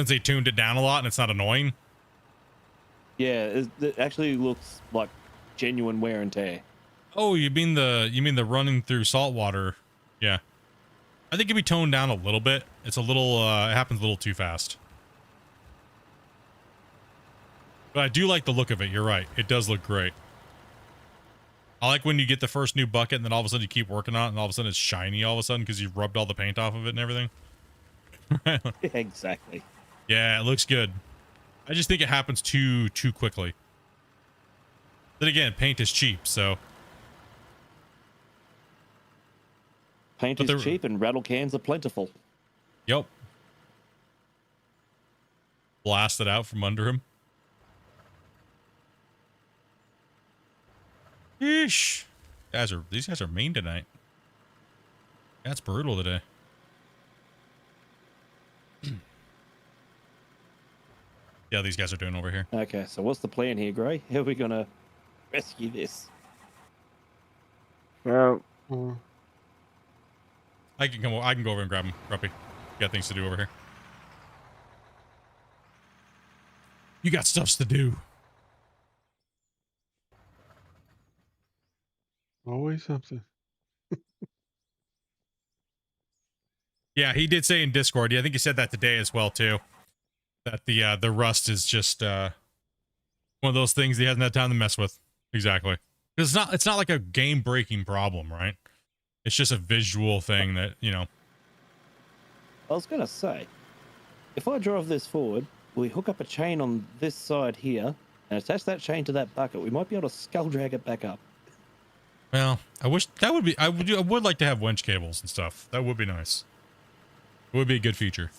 they tuned it down a lot and it's not annoying. Yeah, it actually looks like genuine wear and tear. Oh, you mean the running through salt water? Yeah, I think it'd be toned down a little bit. It's a little it happens a little too fast. But I do like the look of it. You're right. It does look great. I like when you get the first new bucket and then all of a sudden you keep working on it and all of a sudden it's shiny all of a sudden because you've rubbed all the paint off of it and everything. Exactly. Yeah, it looks good. I just think it happens too quickly. Then again, paint is cheap, so. Paint is cheap and rattle cans are plentiful. Yep. Blast it out from under him. Yeesh. These guys are mean tonight. That's brutal today. Yeah, these guys are doing over here. Okay, so what's the plan here, Gray? How are we gonna rescue this? Well, I can go over and grab him, Grumpy. Got things to do over here. You got stuffs to do. Always something. Yeah, he did say in Discord. Yeah, I think he said that today as well too. That the rust is just one of those things he hasn't had time to mess with. Exactly. Because it's not like a game breaking problem, right? It's just a visual thing that, you know. I was gonna say, if I drive this forward, we hook up a chain on this side here and attach that chain to that bucket, we might be able to skull drag it back up. Well, I wish that would be. I would like to have winch cables and stuff. That would be nice. It would be a good feature.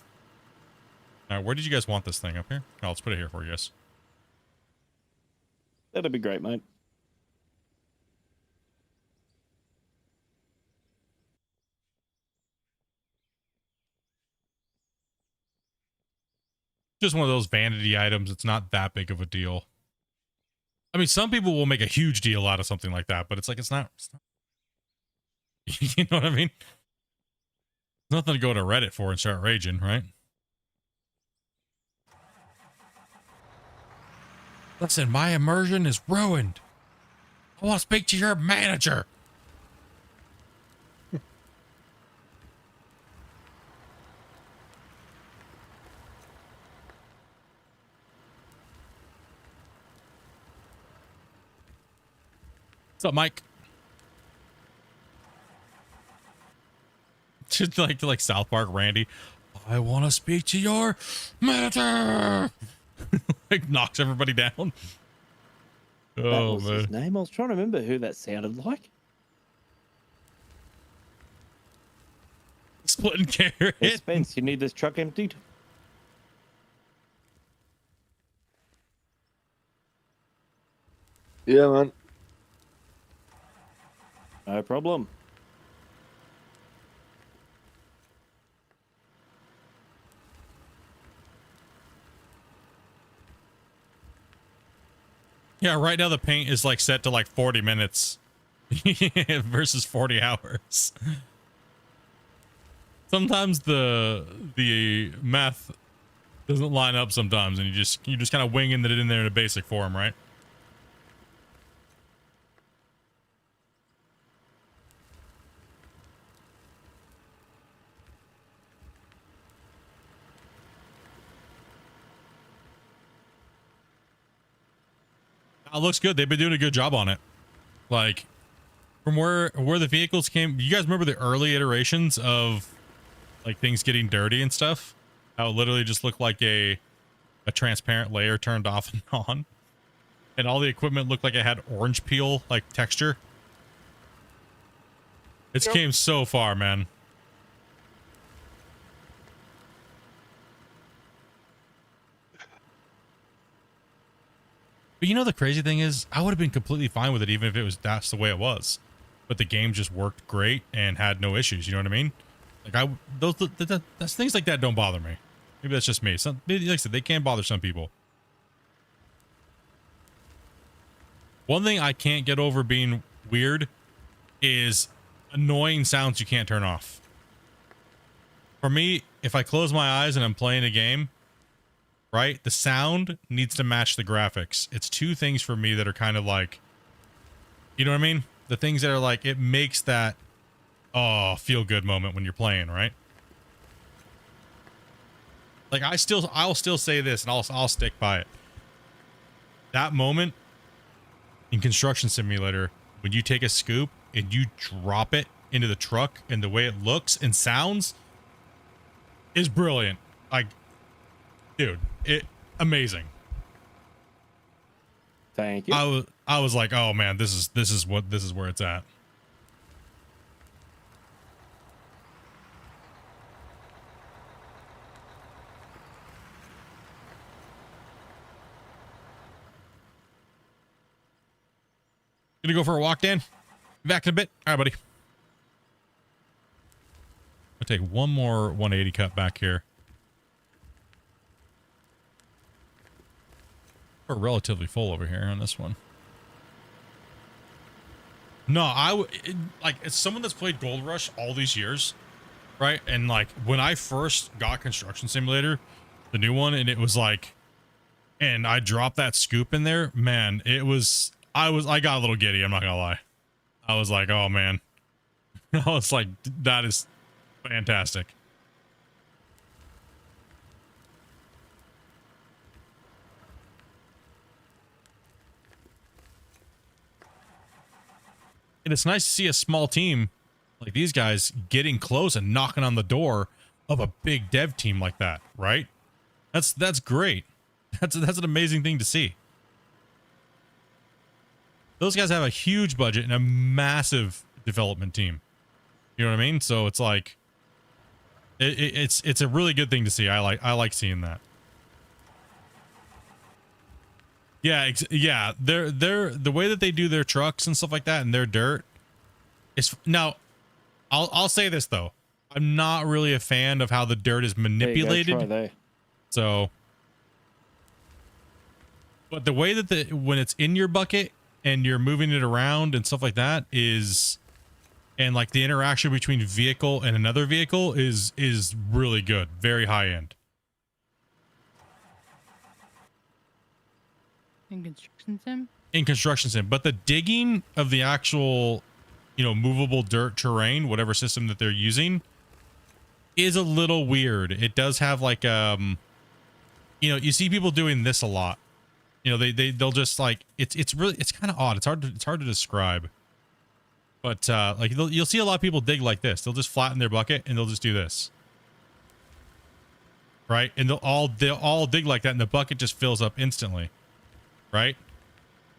All right, where did you guys want this thing? Up here? Oh, let's put it here for you guys. That'd be great, mate. Just one of those vanity items. It's not that big of a deal. I mean, some people will make a huge deal out of something like that, but it's like, it's not you know what I mean? Nothing to go to Reddit for and start raging, right? Listen, my immersion is ruined. I want to speak to your manager. What's up, Mike? Just like South Park Randy. I want to speak to your manager. Like knocks everybody down. That Oh was man. his name. I was trying to remember who that sounded like. Splitting carrot. Hey, Spence, you need this truck emptied? Yeah, man. No problem. Yeah, right now the paint is like set to like 40 minutes versus 40 hours. Sometimes the math doesn't line up sometimes, and you just kind of winging it in there in a basic form, right? It looks good. They've been doing a good job on it. Like, from where the vehicles came, you guys remember the early iterations of like things getting dirty and stuff? How it literally just looked like a transparent layer turned off and on, and all the equipment looked like it had orange peel like texture. It's came so far, man. But you know, the crazy thing is, I would have been completely fine with it even if that's the way it was. But the game just worked great and had no issues. You know what I mean? Like that's things like that don't bother me. Maybe that's just me. Maybe, like I said, they can bother some people. One thing I can't get over being weird is annoying sounds you can't turn off. For me, if I close my eyes and I'm playing a game, right, the sound needs to match the graphics. It's two things for me that are kind of like, you know what I mean? The things that are like, it makes that, oh, feel good moment when you're playing, right? Like I'll still say this, and I'll stick by it. That moment in Construction Simulator, when you take a scoop and you drop it into the truck, and the way it looks and sounds is brilliant. Like, dude, amazing. Thank you. I was like, oh man, this is where it's at. Gonna go for a walk, Dan? Back in a bit. All right, buddy. I'll take one more 180 cut back here. We're relatively full over here on this one. No, like, as someone that's played Gold Rush all these years, right? And like when I first got Construction Simulator, the new one, and it was like, and I dropped that scoop in there, man, it was, I got a little giddy, I'm not gonna lie. I was like, oh man. I was like, that is fantastic. And it's nice to see a small team like these guys getting close and knocking on the door of a big dev team like that, right? That's great. That's an amazing thing to see. Those guys have a huge budget and a massive development team. You know what I mean? So it's like it's a really good thing to see. I like seeing that. Yeah, yeah. They're the way that they do their trucks and stuff like that and their dirt is now. I'll say this though, I'm not really a fan of how the dirt is manipulated. So, but the way that when it's in your bucket and you're moving it around and stuff like that is, and like the interaction between vehicle and another vehicle is really good, very high end. In Construction Sim? In Construction Sim, but the digging of the actual, you know, movable dirt terrain, whatever system that they're using, is a little weird. It does have like, you know, you see people doing this a lot. You know, they'll just like, it's really, it's kind of odd. It's hard to describe. But like you'll see a lot of people dig like this. They'll just flatten their bucket and they'll just do this. Right? And they'll all dig like that and the bucket just fills up instantly. Right?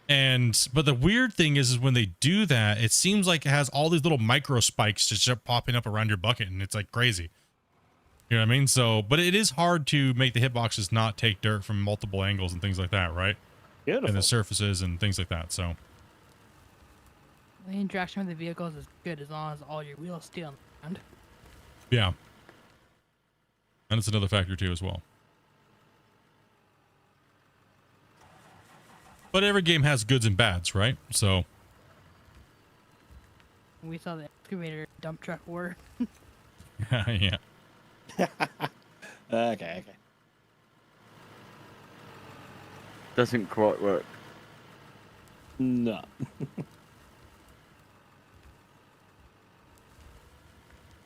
But the weird thing is when they do that, it seems like it has all these little micro spikes just popping up around your bucket, and it's like crazy. You know what I mean? So, but it is hard to make the hitboxes not take dirt from multiple angles and things like that, right? Beautiful. And the surfaces and things like that. So the interaction with the vehicles is good as long as all your wheels stay on the ground. Yeah. And it's another factor too as well. But every game has goods and bads, right? So We saw the excavator dump truck war. yeah. Okay. Doesn't quite work. No. At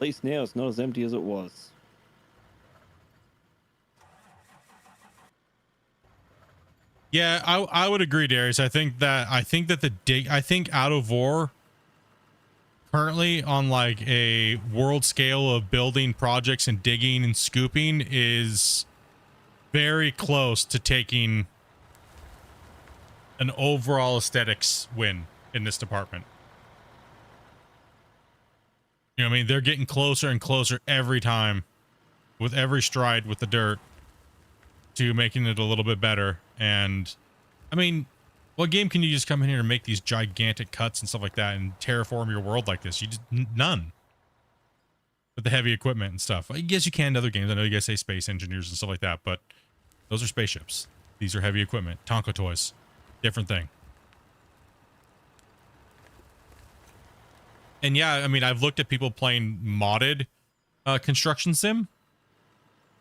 least now it's not as empty as it was. Yeah, I would agree, Darius. I think that Out of War currently on like a world scale of building projects and digging and scooping is very close to taking an overall aesthetics win in this department. You know what I mean? They're getting closer and closer every time with every stride with the dirt to making it a little bit better. And I mean, what game can you just come in here and make these gigantic cuts and stuff like that and terraform your world like this? You just none. With the heavy equipment and stuff. I guess you can in other games. I know you guys say space engineers and stuff like that, but those are spaceships. These are heavy equipment. Tonka toys. Different thing. And yeah, I mean, I've looked at people playing modded construction sim,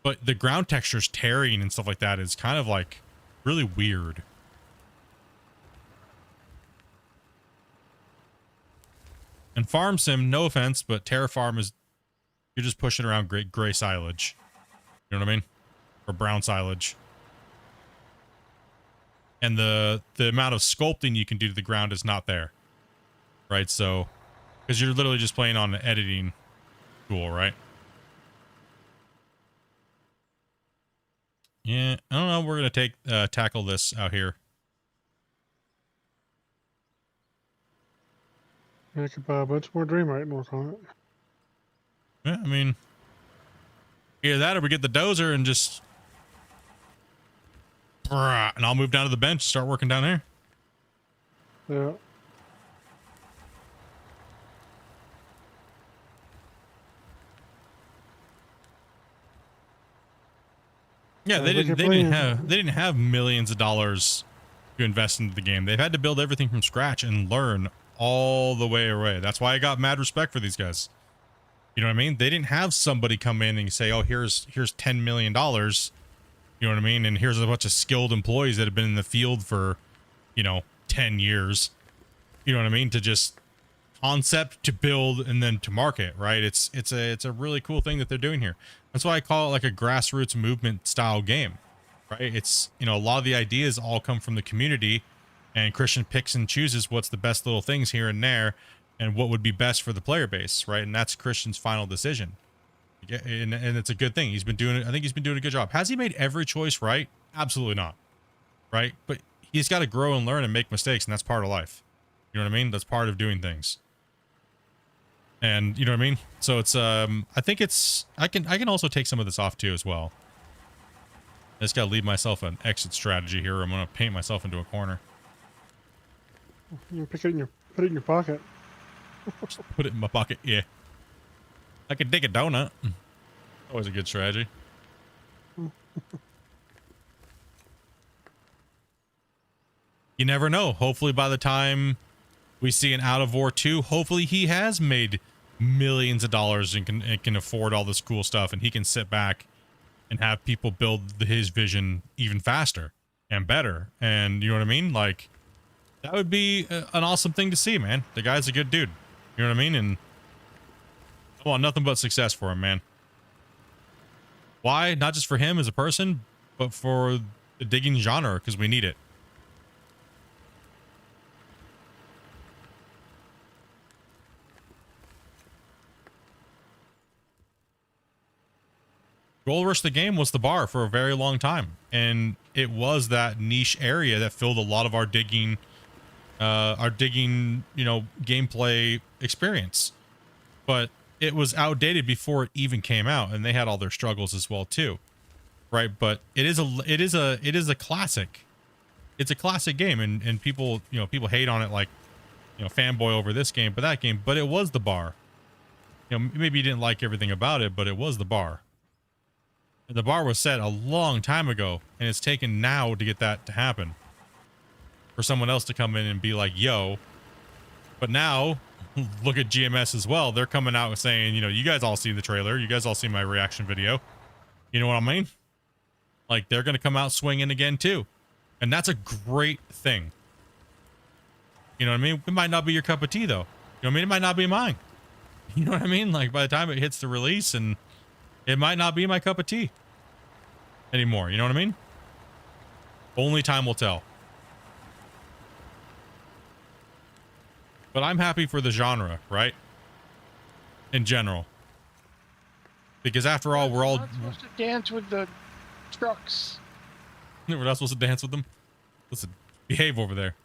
but the ground textures tearing and stuff like that is kind of like really weird. And farm sim, no offense, but terraform is, you're just pushing around gray silage. You know what I mean? Or brown silage. And the amount of sculpting you can do to the ground is not there. Right? So, because you're literally just playing on an editing tool, right? Yeah, I don't know. We're going to tackle this out here. I could buy a bunch more Dreamite and work on it. Yeah, I mean, either that or we get the dozer and just, and I'll move down to the bench, start working down here. Yeah. Yeah, they didn't have millions of dollars to invest into the game. They've had to build everything from scratch and learn all the way away. That's why I got mad respect for these guys. You know what I mean? They didn't have somebody come in and say, "Oh, here's $10 million." You know what I mean? And here's a bunch of skilled employees that have been in the field for, 10 years. You know what I mean? To just concept to build and then to market, right? It's a really cool thing that they're doing here. That's why I call it like a grassroots movement style game, right? It's, a lot of the ideas all come from the community, and Christian picks and chooses what's the best little things here and there and what would be best for the player base, right? And that's Christian's final decision. And it's a good thing. I think he's been doing a good job. Has he made every choice right? Absolutely not. Right? But he's got to grow and learn and make mistakes, and that's part of life. You know what I mean? That's part of doing things. And you know what I mean? So it's I think it's I can also take some of this off too as well. I just gotta leave myself an exit strategy here, or I'm gonna paint myself into a corner. You put it in your pocket. Just put it in my pocket, yeah. I could dig a donut. Always a good strategy. You never know. Hopefully by the time we see an Out of War 2, hopefully he has made millions of dollars and can afford all this cool stuff, and he can sit back and have people build his vision even faster and better. And you know what I mean? Like, that would be an awesome thing to see, man. The guy's a good dude. You know what I mean? And I want nothing but success for him, man. Why? Not just for him as a person, but for the digging genre, because we need it. Gold Rush the game was the bar for a very long time, and it was that niche area that filled a lot of our digging, gameplay experience. But it was outdated before it even came out, and they had all their struggles as well too, right? But it is a classic. It's a classic game, and people hate on it, like, fanboy over this game, but that game. But it was the bar. Maybe you didn't like everything about it, but it was the bar. The bar was set a long time ago, and it's taken now to get that to happen. For someone else to come in and be like, yo. But now, look at GMS as well. They're coming out and saying, you guys all see the trailer. You guys all see my reaction video. You know what I mean? Like, they're going to come out swinging again, too. And that's a great thing. You know what I mean? It might not be your cup of tea, though. You know what I mean? It might not be mine. You know what I mean? Like, by the time it hits the release, and it might not be my cup of tea anymore. You know what I mean? Only time will tell. But I'm happy for the genre, right? In general. Because after all, we're all supposed to dance with the trucks. We're not supposed to dance with them. Listen, behave over there.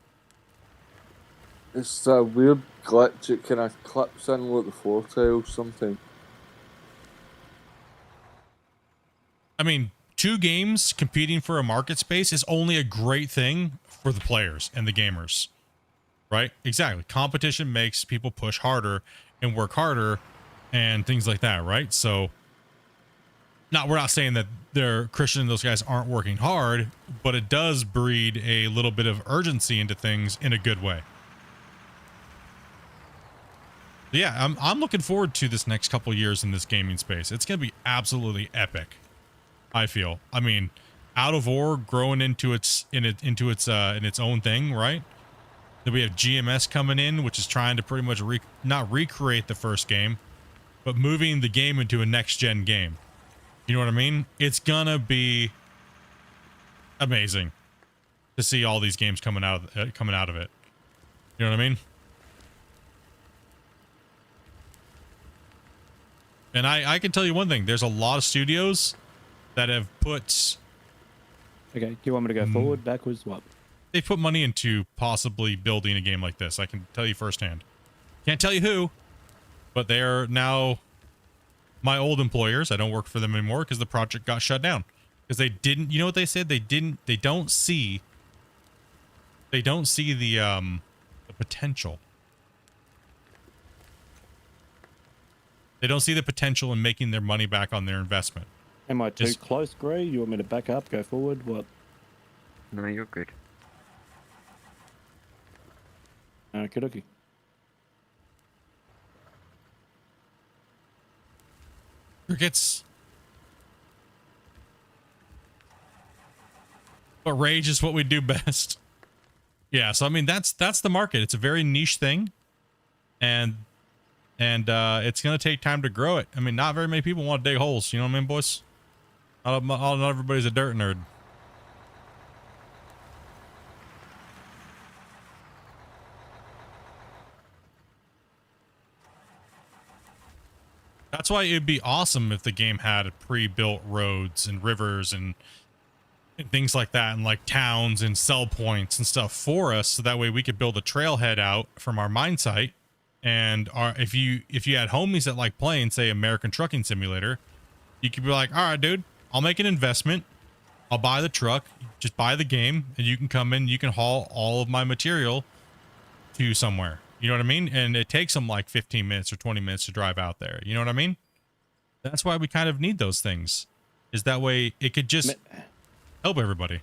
It's a weird glitch. It kind of clips in like the floor tiles sometimes. I mean, 2 games competing for a market space is only a great thing for the players and the gamers, right? Exactly. Competition makes people push harder and work harder and things like that, right? So, we're not saying that Christian and those guys aren't working hard, but it does breed a little bit of urgency into things in a good way. Yeah, I'm looking forward to this next couple years in this gaming space. It's going to be absolutely epic. I feel. I mean, Out of War growing into its own thing, right? Then we have GMS coming in, which is trying to pretty much not recreate the first game, but moving the game into a next gen game. You know what I mean? It's gonna be amazing to see all these games coming out of it. You know what I mean? And I can tell you one thing. There's a lot of studios that have put... Okay, do you want me to go forward, backwards, what? They put money into possibly building a game like this. I can tell you firsthand. Can't tell you who, but they are now my old employers. I don't work for them anymore because the project got shut down. Because they didn't, you know what they said? They don't see the potential. They don't see the potential in making their money back on their investment. Am I too close, Gray? You want me to back up, go forward? What? No, you're good. Okay, okay. Crickets. But rage is what we do best. Yeah, so I mean that's the market. It's a very niche thing, and it's gonna take time to grow it. I mean, not very many people want to dig holes. You know what I mean, boys? Not everybody's a dirt nerd. That's why it'd be awesome if the game had pre-built roads and rivers and things like that, and like towns and sell points and stuff for us, so that way we could build a trailhead out from our mine site. And if you had homies that like playing, say, American Trucking Simulator, you could be like, all right, dude, I'll make an investment, I'll buy the truck, just buy the game, and you can come in, you can haul all of my material to somewhere. You know what I mean? And it takes them like 15 minutes or 20 minutes to drive out there. You know what I mean? That's why we kind of need those things, is that way it could just help everybody.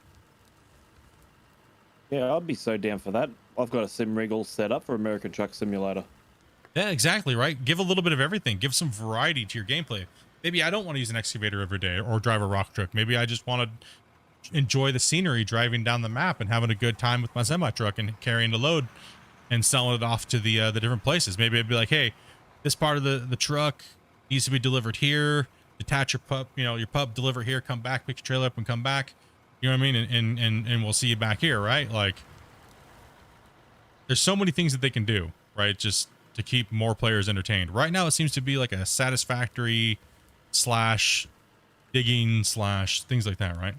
Yeah, I'd be so down for that. I've got a sim rig all set up for American Truck Simulator. Yeah, exactly, right? Give a little bit of everything. Give some variety to your gameplay. Maybe I don't want to use an excavator every day or drive a rock truck. Maybe I just want to enjoy the scenery driving down the map and having a good time with my semi-truck and carrying the load and selling it off to the different places. Maybe I'd be like, hey, this part of the truck needs to be delivered here. Detach your pup, your pup, deliver here, come back, pick your trailer up and come back. You know what I mean? And we'll see you back here, right? Like, there's so many things that they can do, right? Just to keep more players entertained. Right now, it seems to be like a satisfactory / digging / things like that, right?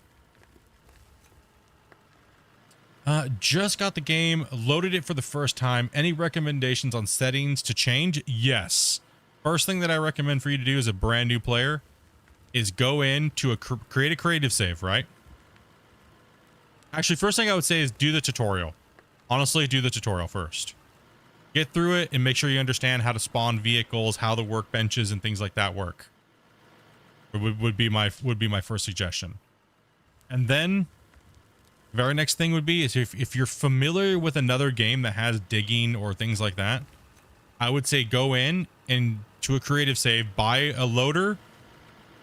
Just got the game, loaded it for the first time. Any recommendations on settings to change? Yes. First thing that I recommend for you to do as a brand new player is go in to create a creative save, right? Actually, first thing I would say is do the tutorial. Honestly, do the tutorial first. Get through it and make sure you understand how to spawn vehicles, how the workbenches and things like that work. Would be my first suggestion. And then very next thing would be is if you're familiar with another game that has digging or things like that, I would say go in and to a creative save, buy a loader,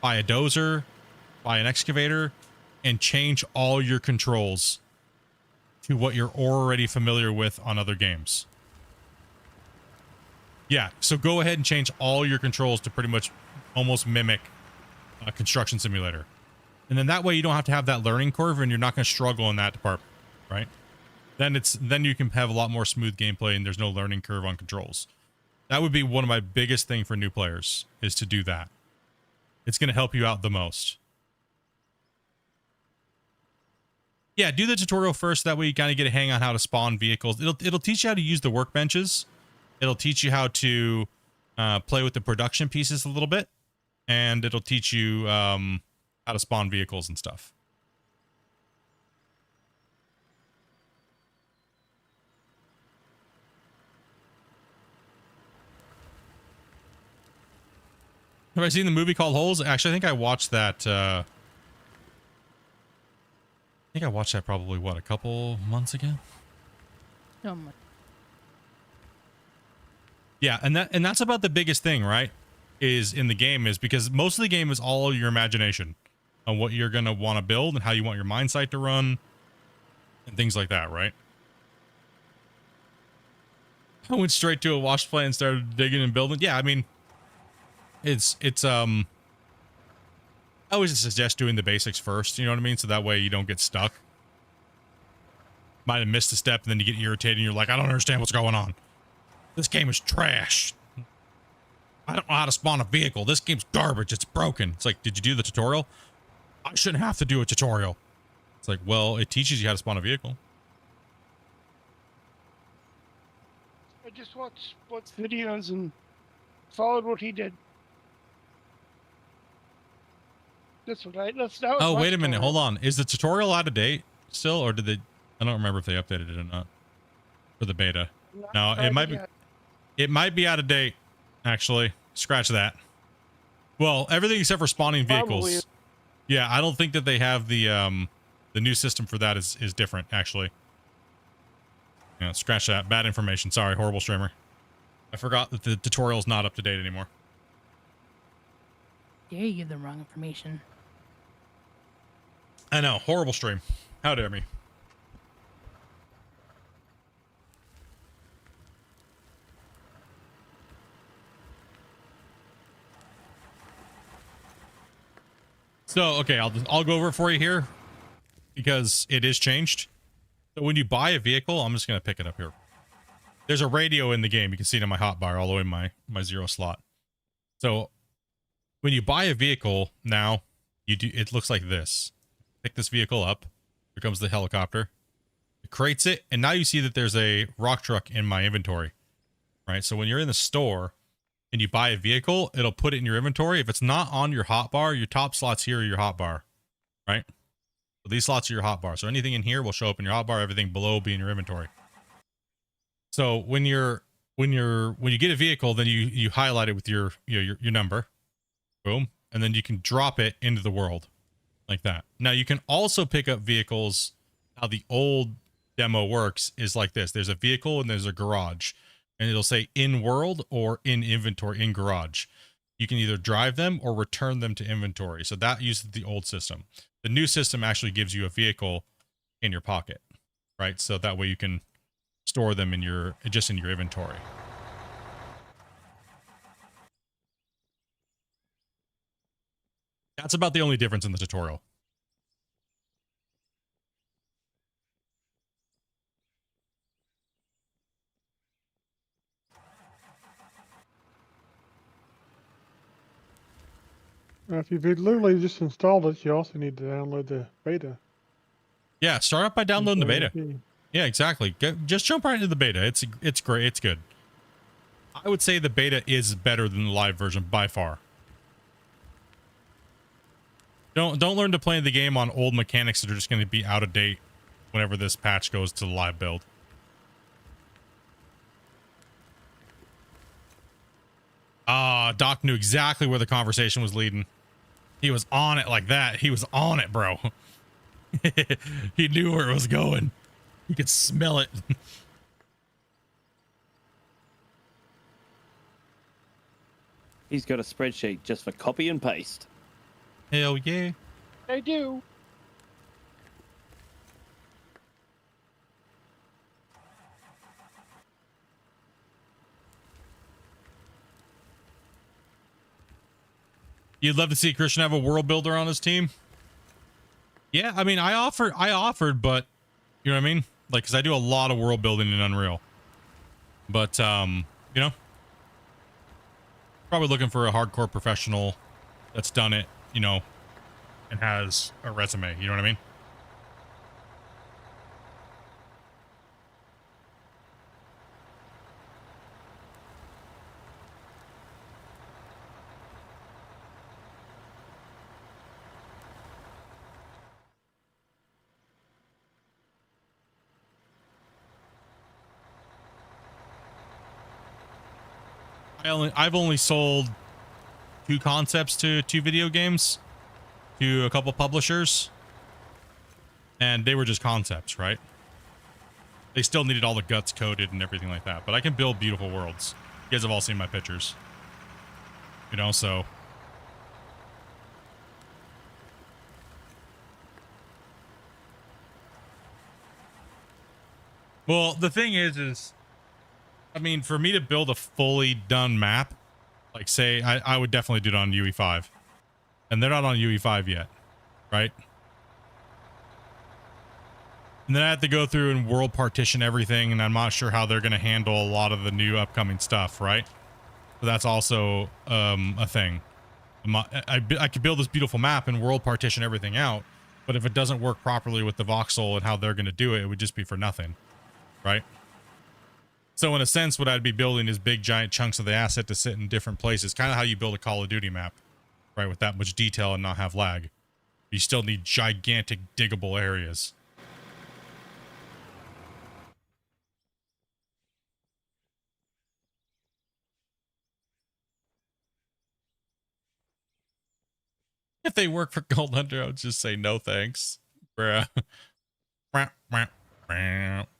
buy a dozer, buy an excavator, and change all your controls to what you're already familiar with on other games. Yeah, so go ahead and change all your controls to pretty much almost mimic a construction simulator. And then that way you don't have to have that learning curve and you're not going to struggle in that department, right? Then you can have a lot more smooth gameplay and there's no learning curve on controls. That would be one of my biggest thing for new players, is to do that. It's going to help you out the most. Yeah, do the tutorial first. That way you kind of get a hang on how to spawn vehicles. It'll teach you how to use the workbenches. It'll teach you how to play with the production pieces a little bit. And it'll teach you how to spawn vehicles and stuff. Have I seen the movie called Holes? Actually, I think I watched that. I think I watched that probably, what, a couple months ago? Oh my. Yeah, and that's about the biggest thing, right? Is in the game, is because most of the game is all your imagination on what you're going to want to build and how you want your mine site to run and things like that, right? I went straight to a wash plant and started digging and building. Yeah, I mean, it's I always suggest doing the basics first, you know what I mean? So that way you don't get stuck. Might have missed a step and then you get irritated and you're like, I don't understand what's going on. This game is trash. I don't know how to spawn a vehicle. This game's garbage. It's broken. It's like, did you do the tutorial? I shouldn't have to do a tutorial. It's like, well, it teaches you how to spawn a vehicle. just watched videos and followed what he did. That was Oh, my wait a minute. tutorial. Hold on. Is the tutorial out of date still, or did they? I don't remember if they updated it or not for the beta. No, it might be. It might be out of date. Actually, scratch that. Well, everything except for spawning vehicles. Probably. Yeah, I don't think that they have the new system for that is different actually. Yeah, scratch that. Bad information. Sorry, horrible streamer. I forgot that the tutorial's not up to date anymore. Yeah, you give them wrong information. I know, horrible stream. How dare me? So, okay, I'll go over it for you here because it is changed. So when you buy a vehicle, I'm just going to pick it up here. There's a radio in the game. You can see it in my hotbar all the way in my 0 slot. So when you buy a vehicle now, it looks like this. Pick this vehicle up. Here comes the helicopter. It creates it, and now you see that there's a rock truck in my inventory. Right? So when you're in the store and you buy a vehicle, it'll put it in your inventory. If it's not on your hotbar, your top slots here are your hotbar. Right? So these slots are your hotbar. So anything in here will show up in your hotbar, everything below will be in your inventory. So when you get a vehicle, then you highlight it with your number. Boom. And then you can drop it into the world like that. Now you can also pick up vehicles. How the old demo works is like this. There's a vehicle and there's a garage, and it'll say in world or in inventory in garage. You can either drive them or return them to inventory. So that uses the old system. The new system actually gives you a vehicle in your pocket, right? So that way you can store them in your inventory. That's about the only difference in the tutorial. If you've literally just installed it, you also need to download the beta. Yeah, start up by downloading the beta. Yeah, exactly. Just jump right into the beta. It's great. It's good. I would say the beta is better than the live version by far. Don't learn to play the game on old mechanics that are just going to be out of date whenever this patch goes to the live build. Doc knew exactly where the conversation was leading. He was on it like that. He was on it, bro. He knew where it was going. You could smell it. He's got a spreadsheet just for copy and paste. Hell yeah. I do. You'd love to see Christian have a world builder on his team? Yeah, I mean, I offered, but you know what I mean? Like, because I do a lot of world building in Unreal. But, you know, probably looking for a hardcore professional that's done it, you know, and has a resume. You know what I mean? I've only sold 2 concepts to 2 video games to a couple publishers, and they were just concepts, right? They still needed all the guts coded and everything like that, but I can build beautiful worlds. You guys have all seen my pictures, you know, so well, the thing is I mean, for me to build a fully done map, like say, I would definitely do it on UE5. And they're not on UE5 yet, right? And then I have to go through and world partition everything, and I'm not sure how they're going to handle a lot of the new upcoming stuff, right? So that's also a thing. I could build this beautiful map and world partition everything out, but if it doesn't work properly with the voxel and how they're going to do it, it would just be for nothing, right? So in a sense, what I'd be building is big giant chunks of the asset to sit in different places. Kind of how you build a Call of Duty map, right? With that much detail and not have lag. You still need gigantic diggable areas. If they work for Gold Hunter, I would just say no thanks. Bruh.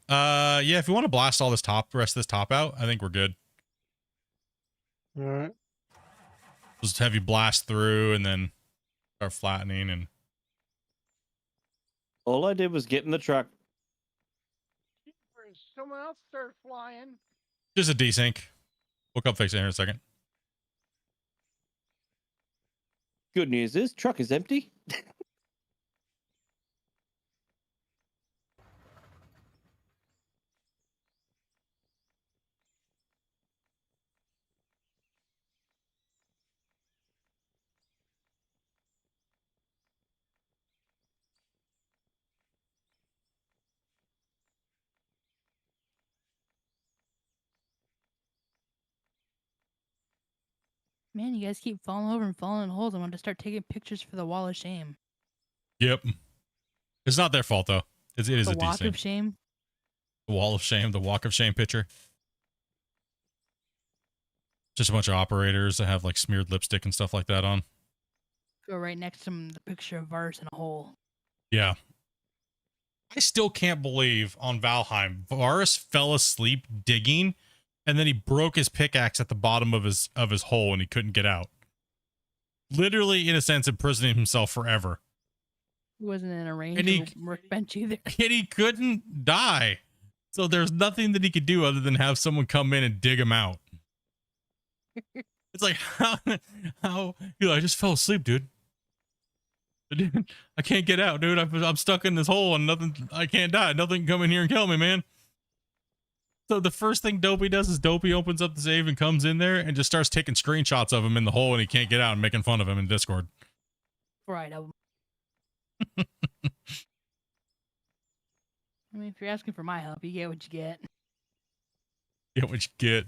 Yeah, if you want to blast all this top, the rest of this top out, I think we're good. All right. Just have you blast through and then start flattening and. All I did was get in the truck. Someone else started flying. Just a desync. We'll come fix it here in a second. Good news is, truck is empty. Man, you guys keep falling over and falling in holes. I'm going to start taking pictures for the wall of shame. Yep. It's not their fault, though. It is the a walk desync. of shame. The wall of shame, the walk of shame picture. Just a bunch of operators that have like smeared lipstick and stuff like that on. Go right next to the picture of Vars in a hole. Yeah. I still can't believe on Valheim, Varus fell asleep digging, and then he broke his pickaxe at the bottom of his hole and he couldn't get out. Literally, in a sense, imprisoning himself forever. He wasn't in a range And workbench either. And he couldn't die. So there's nothing that he could do other than have someone come in and dig him out. It's like, how you know, I just fell asleep, dude. Dude, I can't get out, dude. I'm stuck in this hole and nothing, I can't die. Nothing can come in here and kill me, man. So the first thing Dopey does is Dopey opens up the save and comes in there and just starts taking screenshots of him in the hole and he can't get out and making fun of him in Discord. Right. I mean, if you're asking for my help, you get what you get. Get what you get.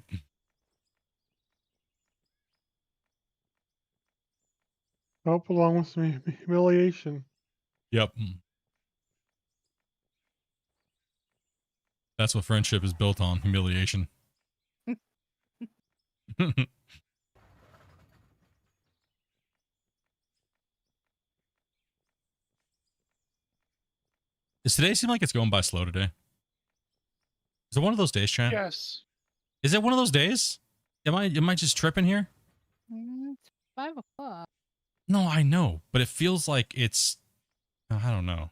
Help along with some humiliation. Yep. That's what friendship is built on, humiliation. Does today seem like it's going by slow today? Is it one of those days, Chan? Yes. Is it one of those days? Am I just tripping here? It's 5 o'clock. No, I know, but it feels like it's, I don't know.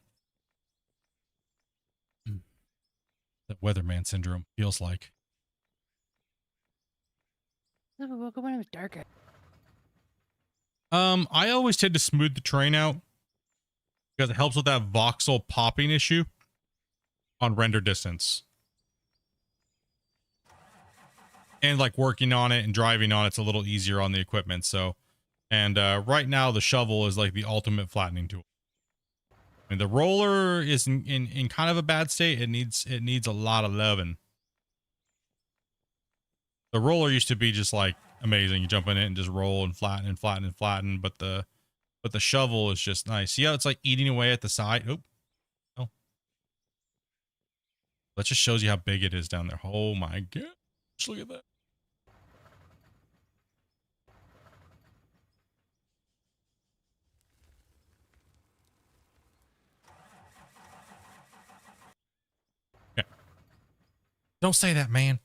That weatherman syndrome feels like. I woke up when it was darker. I always tend to smooth the terrain out because it helps with that voxel popping issue on render distance. And like working on it and driving on it's a little easier on the equipment. So, and right now the shovel is like the ultimate flattening tool. I mean, the roller is in kind of a bad state. It needs a lot of loving. The roller used to be just like amazing. You jump in it and just roll and flatten and flatten and flatten. But the shovel is just nice. See how it's like eating away at the side? Oh. That just shows you how big it is down there. Oh my gosh, look at that. Yeah. Don't say that, man.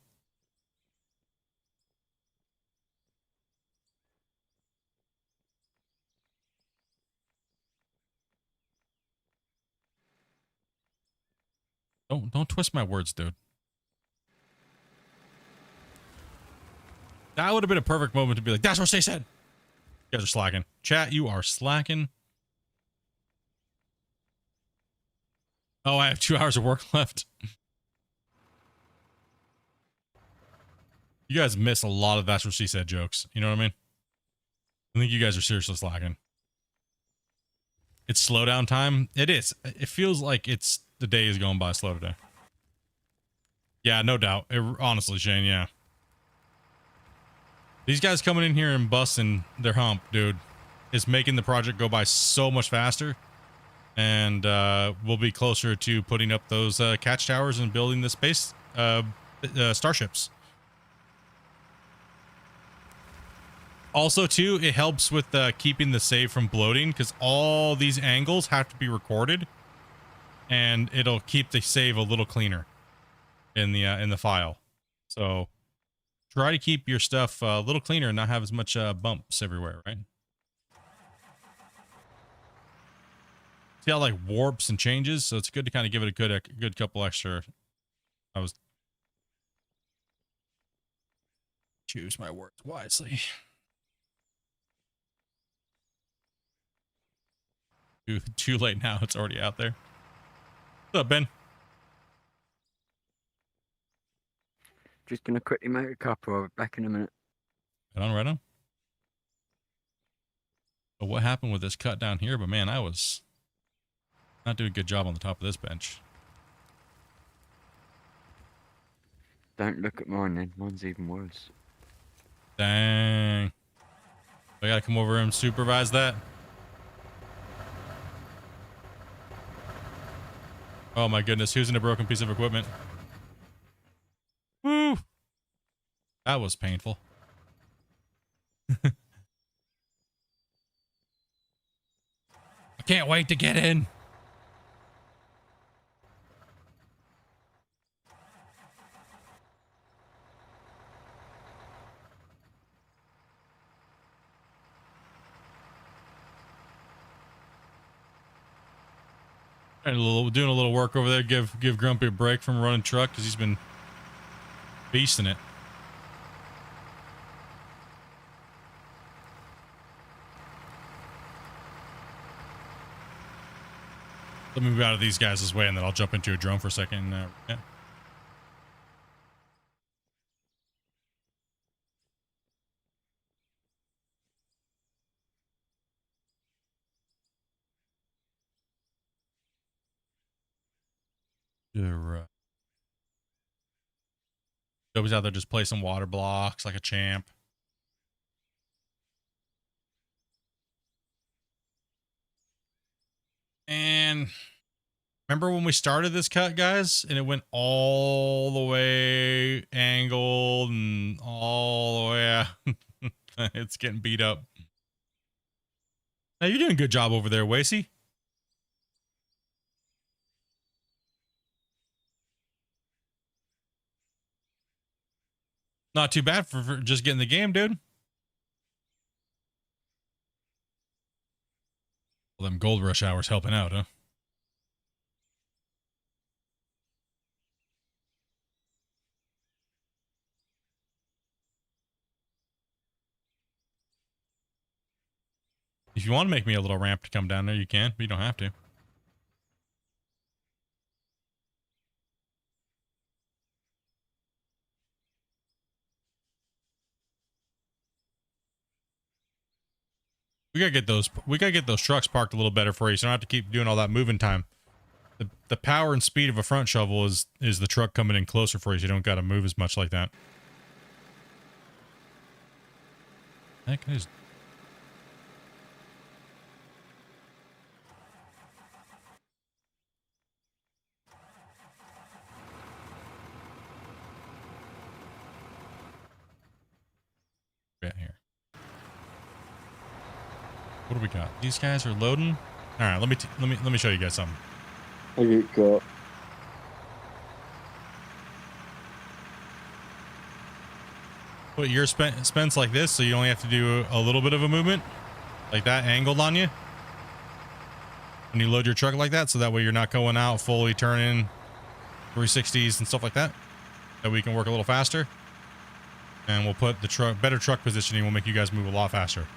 Don't twist my words, dude. That would have been a perfect moment to be like, that's what they said. You guys are slacking. Chat, you are slacking. Oh, I have 2 hours of work left. You guys miss a lot of that's what she said jokes. You know what I mean? I think you guys are seriously slacking. It's slowdown time. It is. It feels like the day is going by slow today. Yeah, no doubt. Honestly, Shane, yeah. These guys coming in here and busting their hump, dude, is making the project go by so much faster. And we'll be closer to putting up those catch towers and building the space starships. Also, too, it helps with keeping the save from bloating, because all these angles have to be recorded, and it'll keep the save a little cleaner in the file. So try to keep your stuff a little cleaner and not have as much bumps everywhere, right? See how like warps and changes, so it's good to kind of give it a good couple extra. Choose my words wisely. Too late now. It's already out there. What's up, Ben? Just gonna quickly make a couple. I'll be back in a minute. Right on. But what happened with this cut down here? But man, I was not doing a good job on the top of this bench. Don't look at mine then. Mine's even worse. Dang. I gotta come over and supervise that. Oh my goodness, who's in a broken piece of equipment? Woo! That was painful. I can't wait to get in. And doing a little work over there. Give Grumpy a break from running truck because he's been beasting it. Let me move out of these guys' way, and then I'll jump into a drone for a second. Yeah. Goes out there just play some water blocks like a champ. And remember when we started this cut, guys, and it went all the way angled and all the way out. It's getting beat up. Now you're doing a good job over there, Wasey. Not too bad for just getting the game, dude. Well, them gold rush hours helping out, huh? If you want to make me a little ramp to come down there, you can, but you don't have to. We gotta get those trucks parked a little better for you, so you don't have to keep doing all that moving time. The power and speed of a front shovel is the truck coming in closer for you, so you don't gotta move as much like that. Heck, I just... Yeah, here. What do we got? These guys are loading. All right, let me show you guys something. I get caught. Put your spence like this, so you only have to do a little bit of a movement, like that, angled on you. When you load your truck like that, so that way you're not going out fully turning 360s and stuff like that. That we can work a little faster. And we'll put the better truck positioning will make you guys move a lot faster.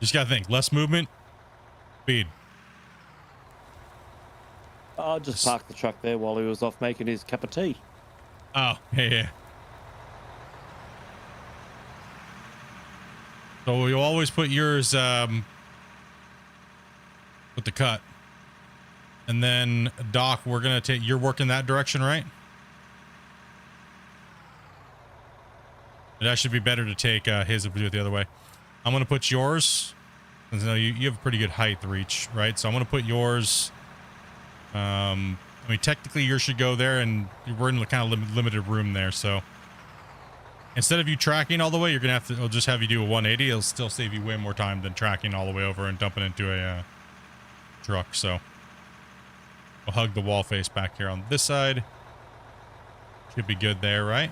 Just gotta think, less movement, speed. I'll just park the truck there while he was off making his cup of tea. Oh, yeah. So you always put yours with the cut. And then Doc, we're gonna take, you're working that direction, right? That should be better to take his if we do it the other way. I'm gonna put yours. You have a pretty good height reach, right? So I'm gonna put yours. I mean, technically yours should go there, and we're in the kind of limited room there. So instead of you tracking all the way, you're gonna have to. I'll just have you do a 180. It'll still save you way more time than tracking all the way over and dumping into a truck. So we'll hug the wall face back here on this side. Should be good there, right?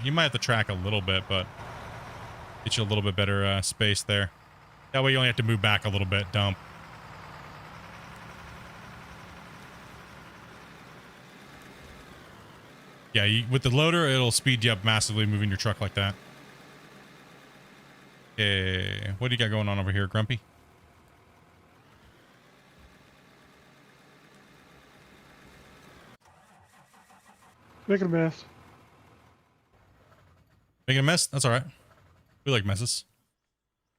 You might have to track a little bit, but get you a little bit better space there. That way you only have to move back a little bit, dump. Yeah, with the loader, it'll speed you up massively moving your truck like that. Okay, what do you got going on over here, Grumpy? Making a mess. Making a mess? That's all right. We like messes.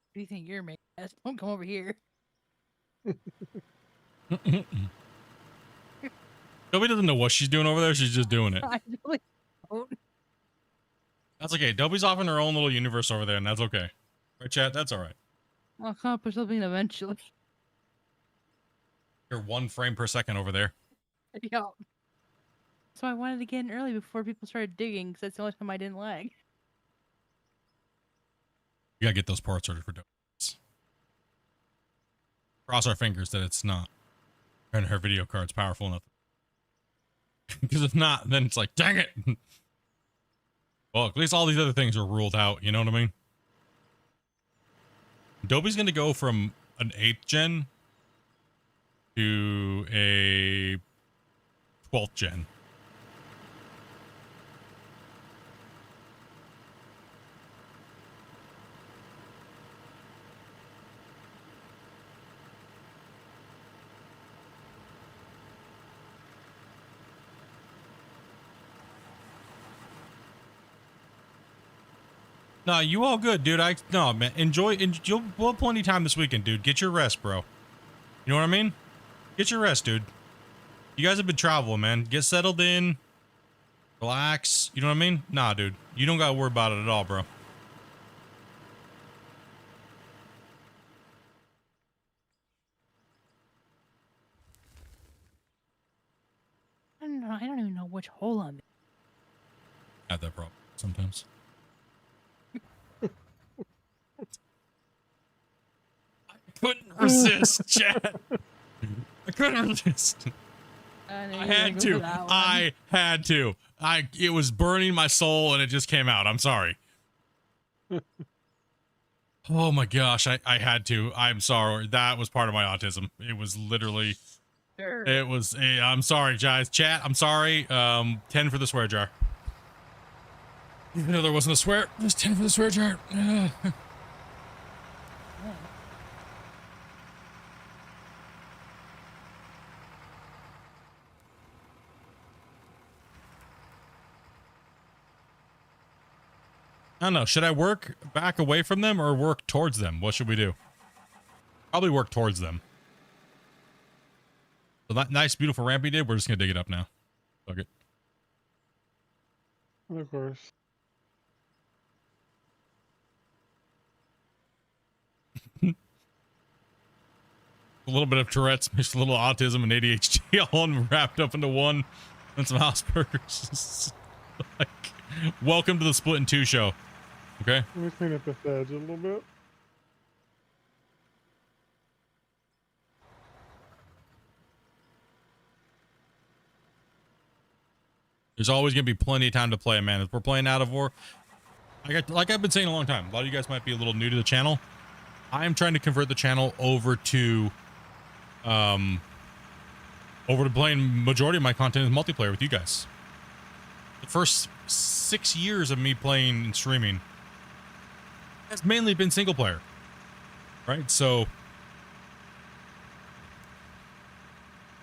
What do you think you're making? Don't come over here. Nobody doesn't know what she's doing over there. She's just doing it. I really don't. That's okay. Dobby's off in her own little universe over there, and that's okay. Right, chat? That's all right. I'll accomplish something eventually. You're 1 frame per second over there. Yeah. So I wanted to get in early before people started digging, because that's the only time I didn't lag. You gotta get those parts ordered for Dobby. Cross our fingers that it's not. And her video card's powerful enough. Because if not, then it's like, dang it. Well, at least all these other things are ruled out. You know what I mean? Dobby's going to go from an 8th gen to a 12th gen. No, you all good, dude. No, man. Enjoy. We'll have plenty of time this weekend, dude. Get your rest, bro. You know what I mean? Get your rest, dude. You guys have been traveling, man. Get settled in. Relax. You know what I mean? Nah, dude. You don't gotta worry about it at all, bro. I don't know. I don't even know which hole I'm in. I have that problem sometimes. I couldn't resist, chat. I couldn't resist. I had to. I had to. It was burning my soul and it just came out. I'm sorry. Oh my gosh. I had to. I'm sorry. That was part of my autism. It was literally. Sure. It was. I'm sorry, guys. Chat, I'm sorry. 10 for the swear jar. Even though there wasn't a swear, there's 10 for the swear jar. I don't know. Should I work back away from them or work towards them? What should we do? Probably work towards them. So that nice, beautiful ramp he did, we're just going to dig it up now. Fuck it. Of course. A little bit of Tourette's, mixed a little autism and ADHD all wrapped up into one, and some Asperger's. Like, welcome to the Splitintwo Tee show. Okay. Let me clean up this edge a little bit. There's always gonna be plenty of time to play, man. If we're playing Out of War, like I've been saying a long time. A lot of you guys might be a little new to the channel. I am trying to convert the channel over to playing majority of my content is multiplayer with you guys. The first 6 years of me playing and streaming has mainly been single player, right? So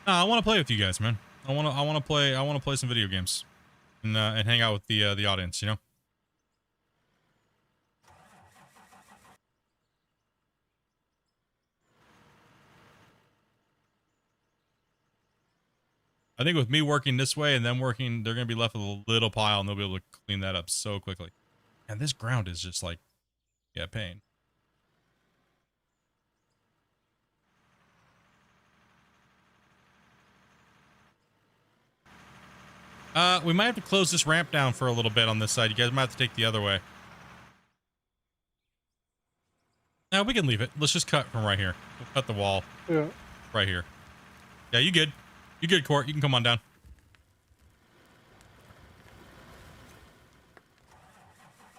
I want to play with you guys, man. I want to play some video games and hang out with the audience, you know. I think with me working this way and them working, they're going to be left with a little pile and they'll be able to clean that up so quickly. And this ground is just like, yeah, pain. We might have to close this ramp down for a little bit on this side. You guys might have to take the other way. Now we can leave it. Let's just cut from right here. We'll cut the wall. Yeah. Right here. Yeah, you good. You good, Court. You can come on down.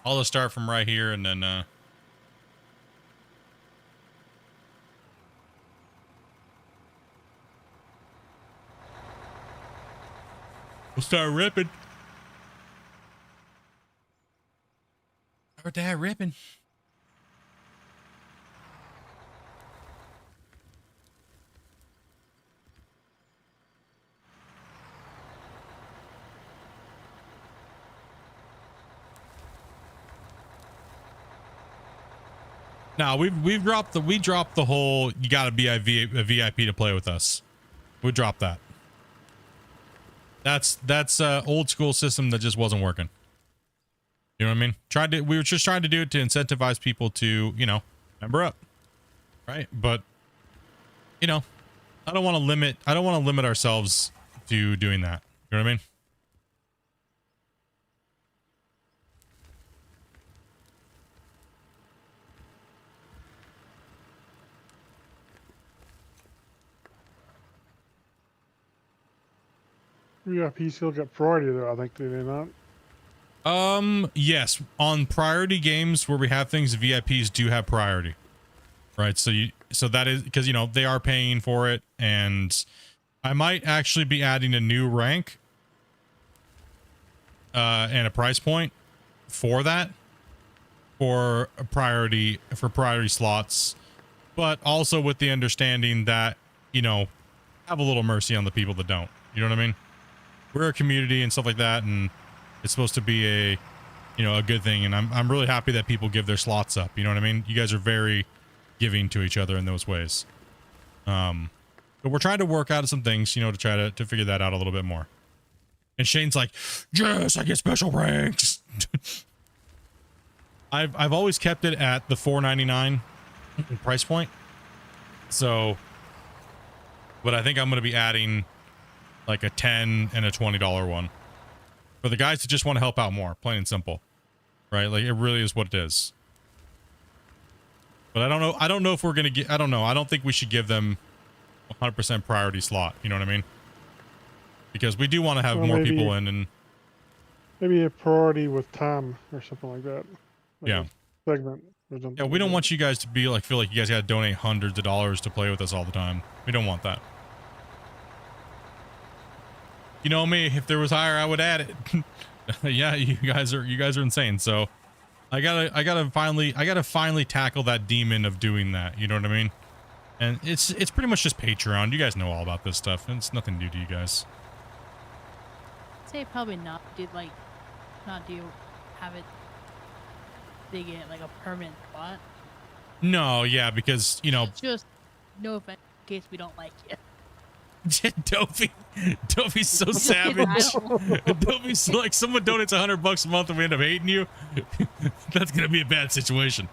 I'll just start from right here and then we'll start ripping. Start that ripping. Now we dropped the whole you got to be a VIP to play with us. We dropped that. That's old school system that just wasn't working. You know what I mean? We were just trying to do it to incentivize people to, you know, member up. Right? But you know, I don't want to limit ourselves to doing that. You know what I mean? VIP still got priority though, I think, do they not? Yes, on priority games where we have things, VIPs do have priority. Right? So that is because, you know, they are paying for it, and I might actually be adding a new rank and a price point for that for priority slots, but also with the understanding that, you know, have a little mercy on the people that don't. You know what I mean? We're a community and stuff like that, and it's supposed to be a, you know, a good thing. And I'm really happy that people give their slots up. You know what I mean? You guys are very giving to each other in those ways. But we're trying to work out some things, you know, to try to figure that out a little bit more. And Shane's like, yes, I get special ranks. I've always kept it at the $4.99 price point. So, but I think I'm going to be adding like a $10 and a $20 one for the guys that just want to help out more, plain and simple, right? Like it really is what it is. But I don't know if we're going to get, I don't know. I don't think we should give them 100% priority slot. You know what I mean? Because we do want to have more people in, and maybe a priority with time or something like that. Like yeah. Segment or something. Yeah, we don't want you guys to be like, feel like you guys got to donate hundreds of dollars to play with us all the time. We don't want that. You know me, if there was higher, I would add it. Yeah, you guys are insane. So I gotta finally tackle that demon of doing that. You know what I mean? And it's pretty much just Patreon. You guys know all about this stuff. And it's nothing new to you guys. I'd say probably not do have it dig it like a permanent spot. No, yeah, because you know, it's just no offense in case we don't like you. Dopey's so savage. Dopey's like, someone donates $100 a month and we end up hating you. That's gonna be a bad situation.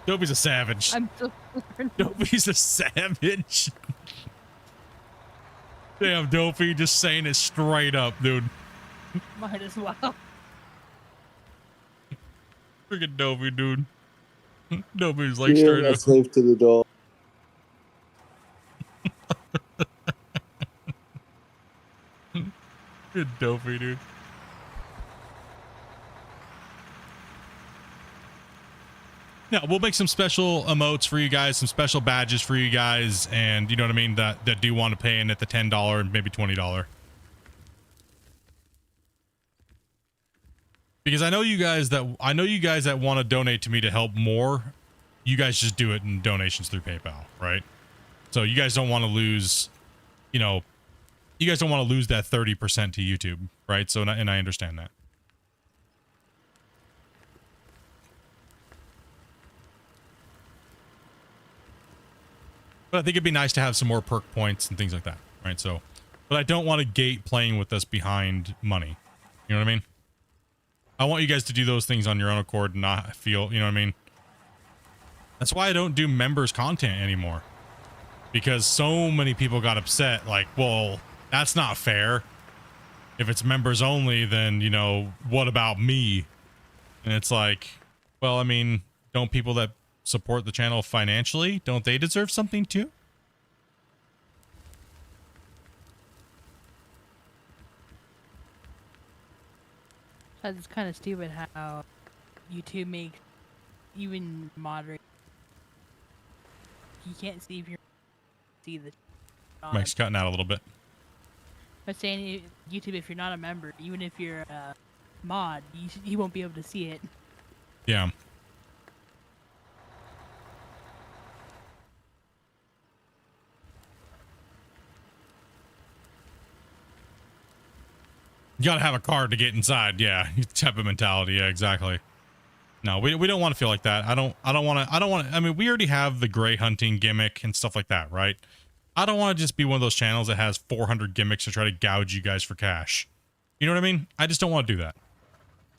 Dopey's a savage. I'm so Dopey's a savage. Damn, Dopey, just saying it straight up, dude. Might as well. Freaking Dopey, dude. Dopey's like yeah, straight up. Slave to the door. Good Dopey, dude. Yeah, we'll make some special emotes for you guys, some special badges for you guys, and you know what I mean, that do want to pay in at the $10 and maybe $20. Because I know you guys that want to donate to me to help more, you guys just do it in donations through PayPal, right? So you guys don't want to lose, you know, you guys don't want to lose that 30% to YouTube, right? So, and I understand that. But I think it'd be nice to have some more perk points and things like that, right? So but I don't want to gate playing with us behind money. You know what I mean? I want you guys to do those things on your own accord and not feel, you know what I mean? That's why I don't do members content anymore. Because so many people got upset, like, well, that's not fair. If it's members only, then, you know, what about me? And it's like, well, I mean, don't people that support the channel financially, don't they deserve something too? It's kind of stupid how YouTube makes even moderate. You can't see if you're see the. Mike's cutting out a little bit. I'm saying YouTube, if you're not a member, even if you're a mod, you won't be able to see it. Yeah. You gotta have a card to get inside. Yeah, type of mentality. Yeah, exactly. No, we don't want to feel like that. I don't want to. I mean, we already have the gray hunting gimmick and stuff like that, right? I don't want to just be one of those channels that has 400 gimmicks to try to gouge you guys for cash. You know what I mean? I just don't want to do that.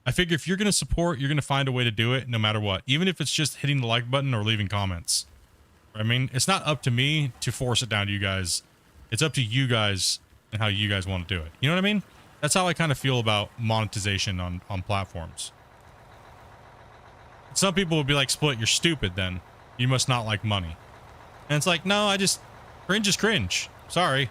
I figure if you're going to support, you're going to find a way to do it no matter what. Even if it's just hitting the like button or leaving comments. I mean, it's not up to me to force it down to you guys. It's up to you guys and how you guys want to do it. You know what I mean? That's how I kind of feel about monetization on platforms. Some people would be like, Split, you're stupid then. You must not like money. And it's like, no, cringe is cringe. Sorry.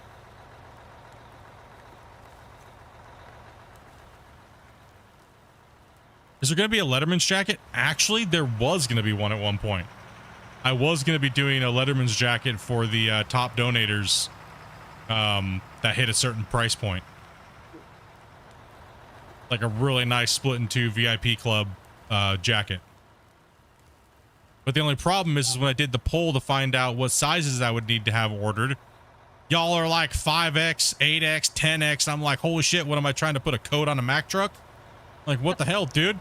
Is there going to be a Letterman's jacket? Actually, there was going to be one at one point. I was going to be doing a Letterman's jacket for the top donators that hit a certain price point. Like a really nice Splitintwo VIP club jacket. But the only problem is when I did the poll to find out what sizes I would need to have ordered, y'all are like 5X, 8X, 10X. I'm like, holy shit, what am I trying to put a code on a Mack truck? Like, what the hell, dude?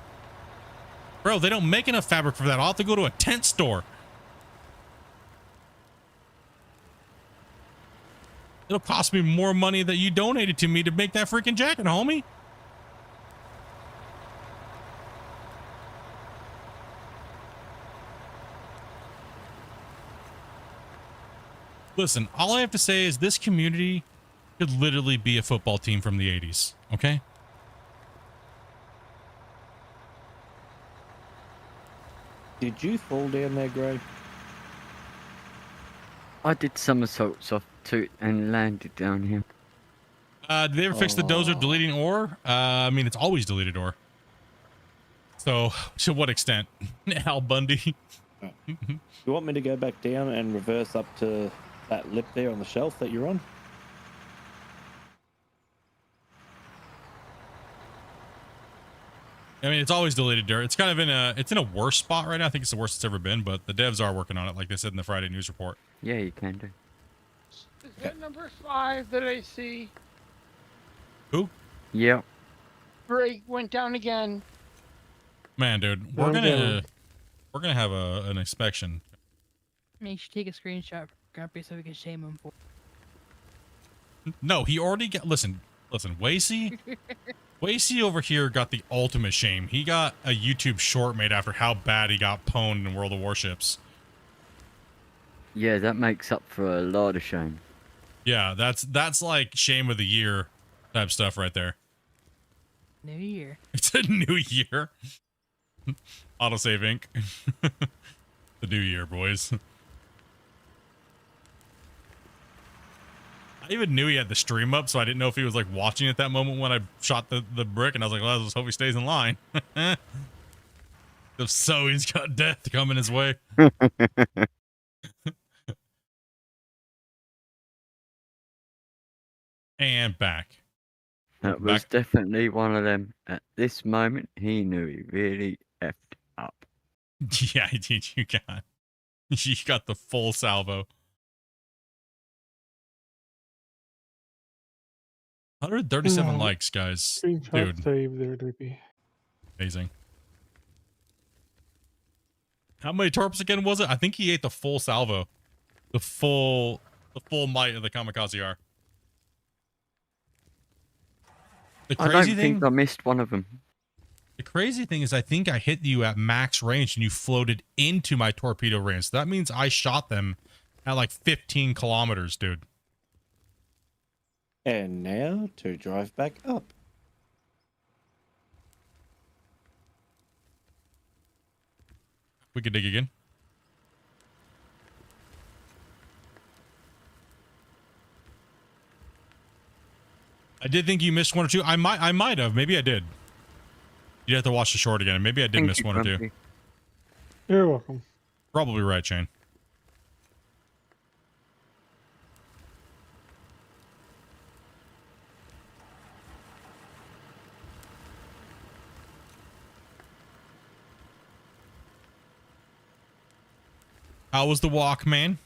Bro, they don't make enough fabric for that. I'll have to go to a tent store. It'll cost me more money that you donated to me to make that freaking jacket, homie. Listen, all I have to say is this community could literally be a football team from the 80s, okay? Did you fall down there, Gray? I did somersaults off to and landed down here. Did they ever fix the dozer deleting ore? I mean, it's always deleted ore. So, to what extent? Al Bundy. You want me to go back down and reverse up to that lip there on the shelf that you're on? I mean, it's always deleted dirt. It's kind of in a worse spot right now. I think it's the worst it's ever been, but the devs are working on it, like they said in the Friday news report. Yeah, you can do. Is that number 5 that I see? Who? Yep. Break went down again. Man, dude, we're gonna have an inspection. Make sure you take a screenshot for Grumpy so we can shame him for. No, he already got. Listen, Wasey over here got the ultimate shame. He got a YouTube short made after how bad he got pwned in World of Warships. Yeah, that makes up for a lot of shame. Yeah, that's like shame of the year type stuff right there. New year. It's a new year. Autosave Inc. The new year, boys. I even knew he had the stream up, so I didn't know if he was like watching at that moment when I shot the brick, and I was like, well, let's hope he stays in line. If so, he's got death coming his way. And back. That was definitely one of them. At this moment, he knew he really effed up. Yeah, you got. You got the full salvo. 137 likes, guys. Screenshot save there, Drippy. Amazing. How many torps again was it? I think he ate the full salvo. The full might of the Kamikaze R. The I crazy don't thing, think I missed one of them. the crazy thing is I think I hit you at max range and you floated into my torpedo range. So that means I shot them at like 15 kilometers, dude. And now to drive back up. We could dig again. I did think you missed one or two. I might have. Maybe I did. You'd have to watch the short again. Maybe I did miss one or two. You're welcome. Probably right, Shane. How was the walk, man?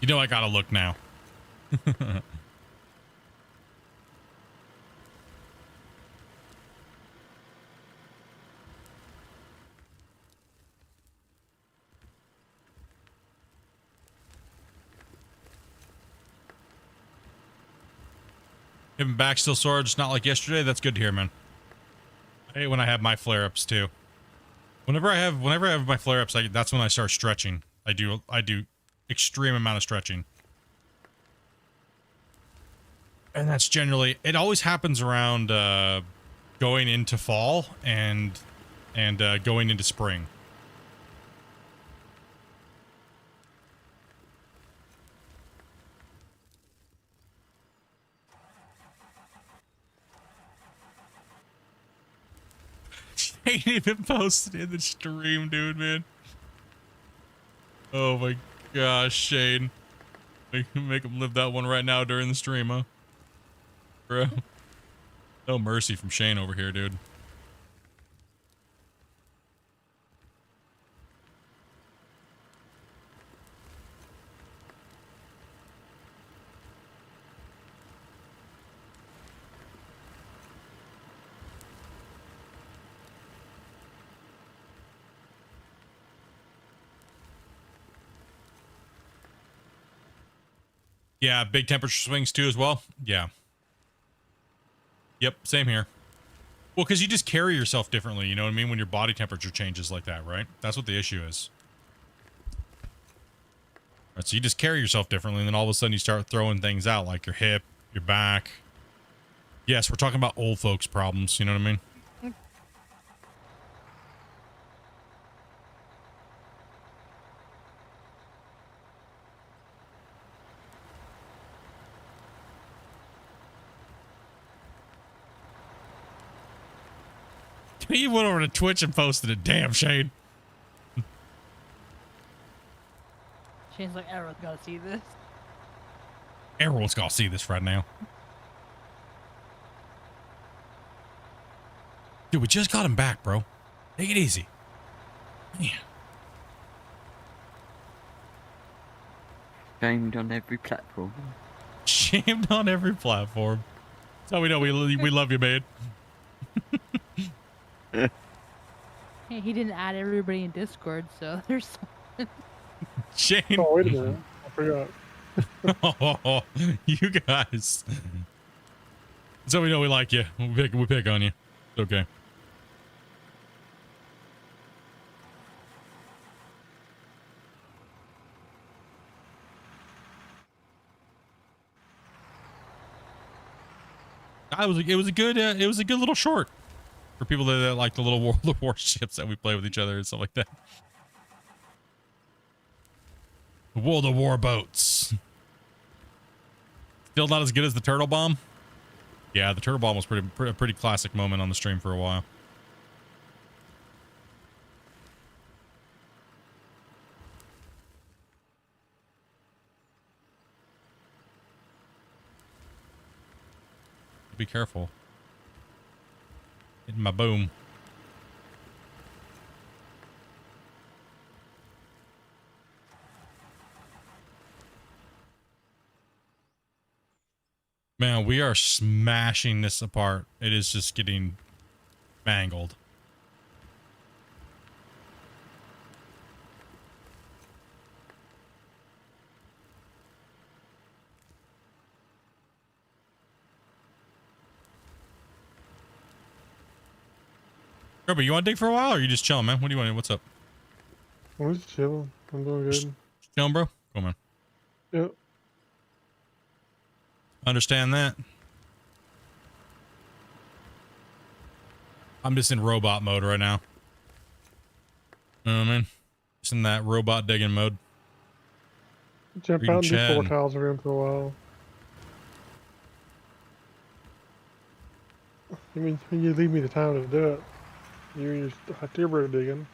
You know I gotta look now. Him back still sore, just not like yesterday. That's good to hear, man. I hate when I have my flare-ups too. Whenever I have my flare-ups, that's when I start stretching. I do extreme amount of stretching. And that's generally, it always happens around going into fall and going into spring. Ain't even posted in the stream, dude, man. Oh my gosh, Shane. Make him live that one right now during the stream, huh? Bro. No mercy from Shane over here, dude. Yeah, big temperature swings too as well. Yeah. Yep, same here. Well, because you just carry yourself differently, you know what I mean? When your body temperature changes like that, right? That's what the issue is. Right, so you just carry yourself differently, and then all of a sudden you start throwing things out, like your hip, your back. Yes, we're talking about old folks' problems, you know what I mean? He went over to Twitch and posted it. Damn, Shane. Shane's like, everyone's gotta see this. Everyone's gotta see this right now. Dude, we just got him back, bro. Take it easy. Man. Shamed on every platform. Shamed on every platform. That's how we know we love you, man. Hey, he didn't add everybody in Discord, so there's something. Shane. Oh, wait a minute. I forgot. Oh, you guys. So we know we like you. We pick on you. It's okay. It was a good little short for people that like the little World of Warships that we play with each other and stuff like that. The World of War boats. Still not as good as the turtle bomb. Yeah, the turtle bomb was a pretty classic moment on the stream for a while. Be careful. Hitting my boom. Man, we are smashing this apart. It is just getting mangled. Kirby, you want to dig for a while, or are you just chilling, man? What do you want? What's up? I'm just chilling. I'm doing good. Chilling, bro. Cool, man. Yep. Understand that. I'm just in robot mode right now. You know what I mean? Just in that robot digging mode. Jump Reading out and do chat 4 and- tiles around for a while. I mean, you leave me the time to do it. You're turbo digging.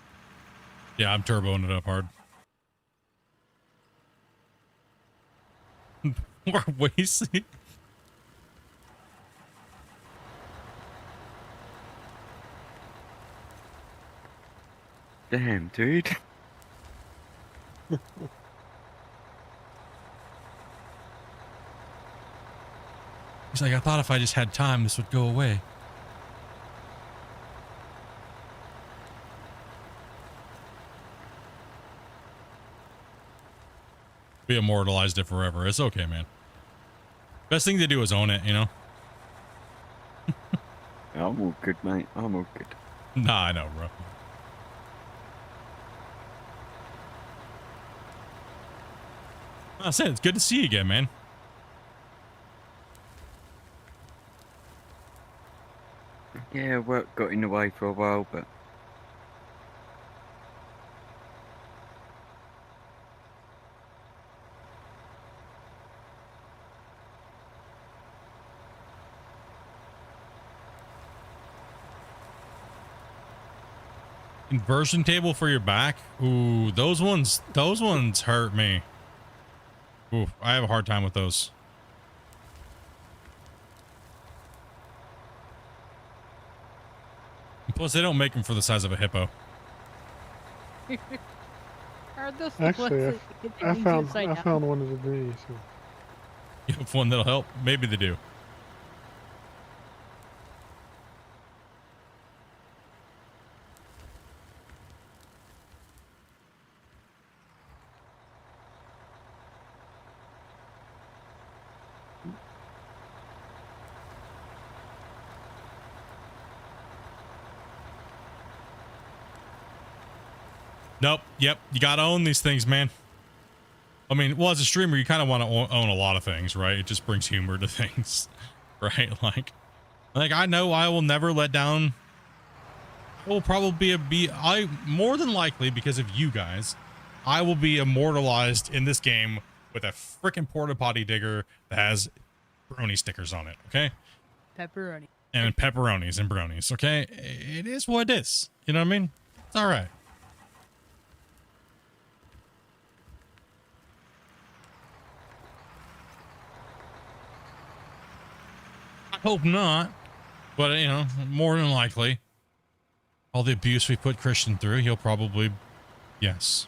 Yeah, I'm turboing it up hard. We're wasting. Damn, dude. He's like, I thought if I just had time, this would go away. We immortalized it forever. It's okay, man. Best thing to do is own it, you know? I'm all good, mate. I'm all good. Nah, I know, bro. I said it's good to see you again, man. Yeah, work got in the way for a while, but Inversion table for your back. Ooh, those ones hurt me. Ooh, I have a hard time with those. Plus, they don't make them for the size of a hippo. Are those the Actually, ones that I get found upside I down? found one of these. So. You have one that'll help? Maybe they do. Nope. Yep. You got to own these things, man. I mean, well, as a streamer, you kind of want to own a lot of things, right? It just brings humor to things, right? Like I know I will never let down. I will probably I more than likely, because of you guys, I will be immortalized in this game with a freaking porta potty digger that has brony stickers on it. Okay. Pepperoni. And pepperonis and bronies. Okay. It is what it is. You know what I mean? It's all right. I hope not, but you know, more than likely, all the abuse we put Christian through, he'll probably, yes.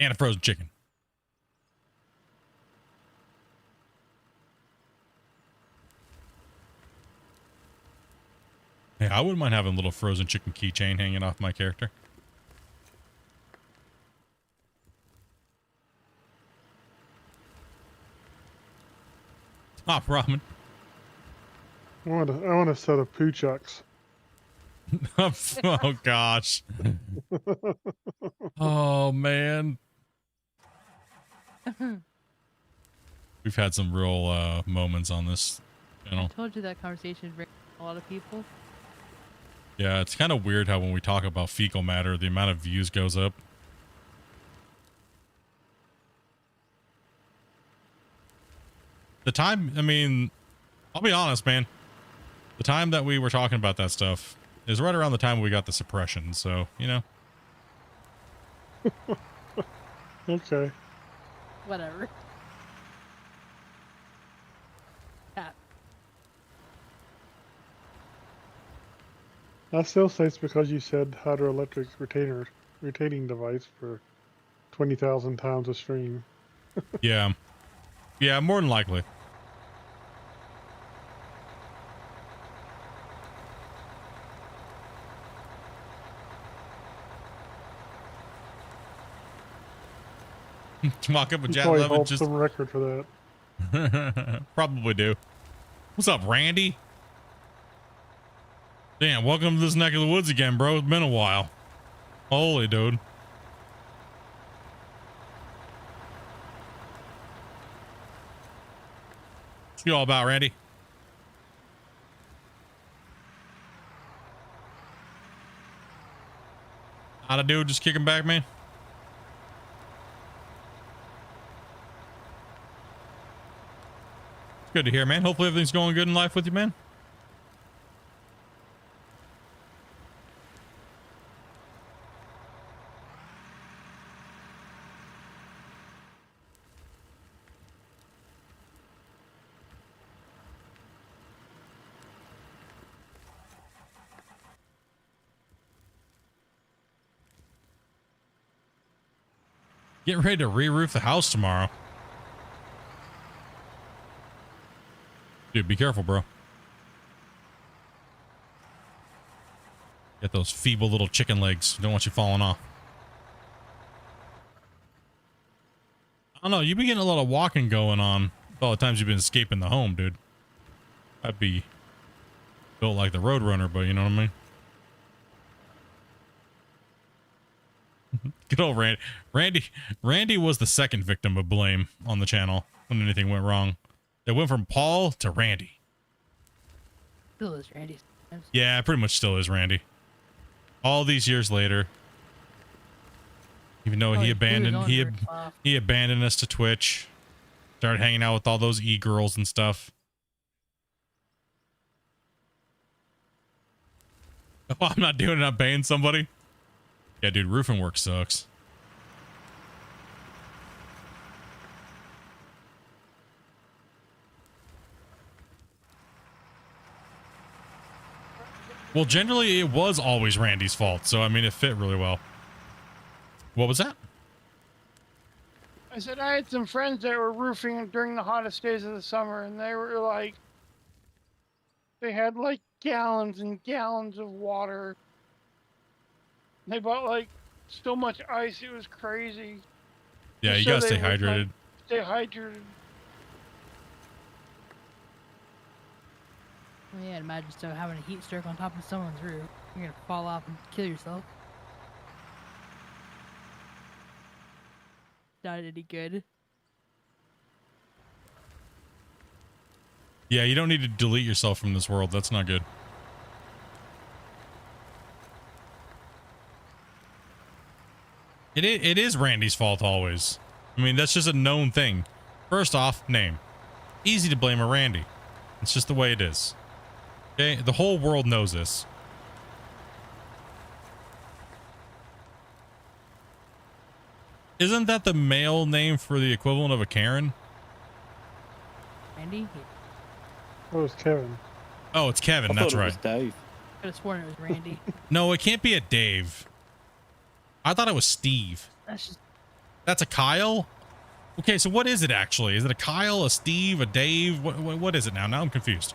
And a frozen chicken. Hey, I wouldn't mind having a little frozen chicken keychain hanging off my character. Top ramen. I want a set of poo chucks. Oh gosh. Oh man. We've had some real moments on this channel. I told you that conversation brings a lot of people. Yeah, it's kind of weird how when we talk about fecal matter, the amount of views goes up. The time, I mean, I'll be honest, man. The time that we were talking about that stuff is right around the time we got the suppression, so, you know. Okay. Whatever. Cat. I still say it's because you said hydroelectric retaining device for 20,000 times a stream. Yeah. Yeah, more than likely. Walk up with You Jazz probably 11 hold just some record for that. probably do. What's up, Randy? Damn, welcome to this neck of the woods again, bro. It's been a while. Holy dude. What's you all about, Randy? How'd I do? Just kicking back, man. It's good to hear, man. Hopefully everything's going good in life with you, man. Getting ready to re-roof the house tomorrow. Dude, be careful, bro. Get those feeble little chicken legs. Don't want you falling off. I don't know. You've been getting a lot of walking going on with all the times you've been escaping the home, dude. I'd be built like the Roadrunner, but you know what I mean? Good old Randy was the second victim of blame on the channel when anything went wrong. It went from Paul to Randy. Still is Randy. Yeah, pretty much still is Randy. All these years later. Even though he abandoned us to Twitch. Started hanging out with all those e-girls and stuff. Oh, I'm not doing it, I'm paying somebody. Yeah, dude, roofing work sucks. Well, generally, it was always Randy's fault, so, I mean, it fit really well. What was that? I said I had some friends that were roofing during the hottest days of the summer, and they were like, they had like gallons and gallons of water. They bought like so much ice, it was crazy. Yeah, you gotta stay hydrated. Stay hydrated. Yeah, imagine still having a heat stroke on top of someone's roof. You're gonna fall off and kill yourself. Not any good. Yeah, you don't need to delete yourself from this world. That's not good. It is Randy's fault always. I mean, that's just a known thing. First off, name. Easy to blame a Randy. It's just the way it is. Okay, the whole world knows this. Isn't that the male name for the equivalent of a Karen? Randy? Oh, it's Kevin. Oh, it's Kevin. That's right. Dave. I could have sworn it was Randy. No, it can't be a Dave. I thought it was Steve. That's a Kyle? Okay, so what is it actually? Is it a Kyle, a Steve, a Dave? What is it now? Now I'm confused.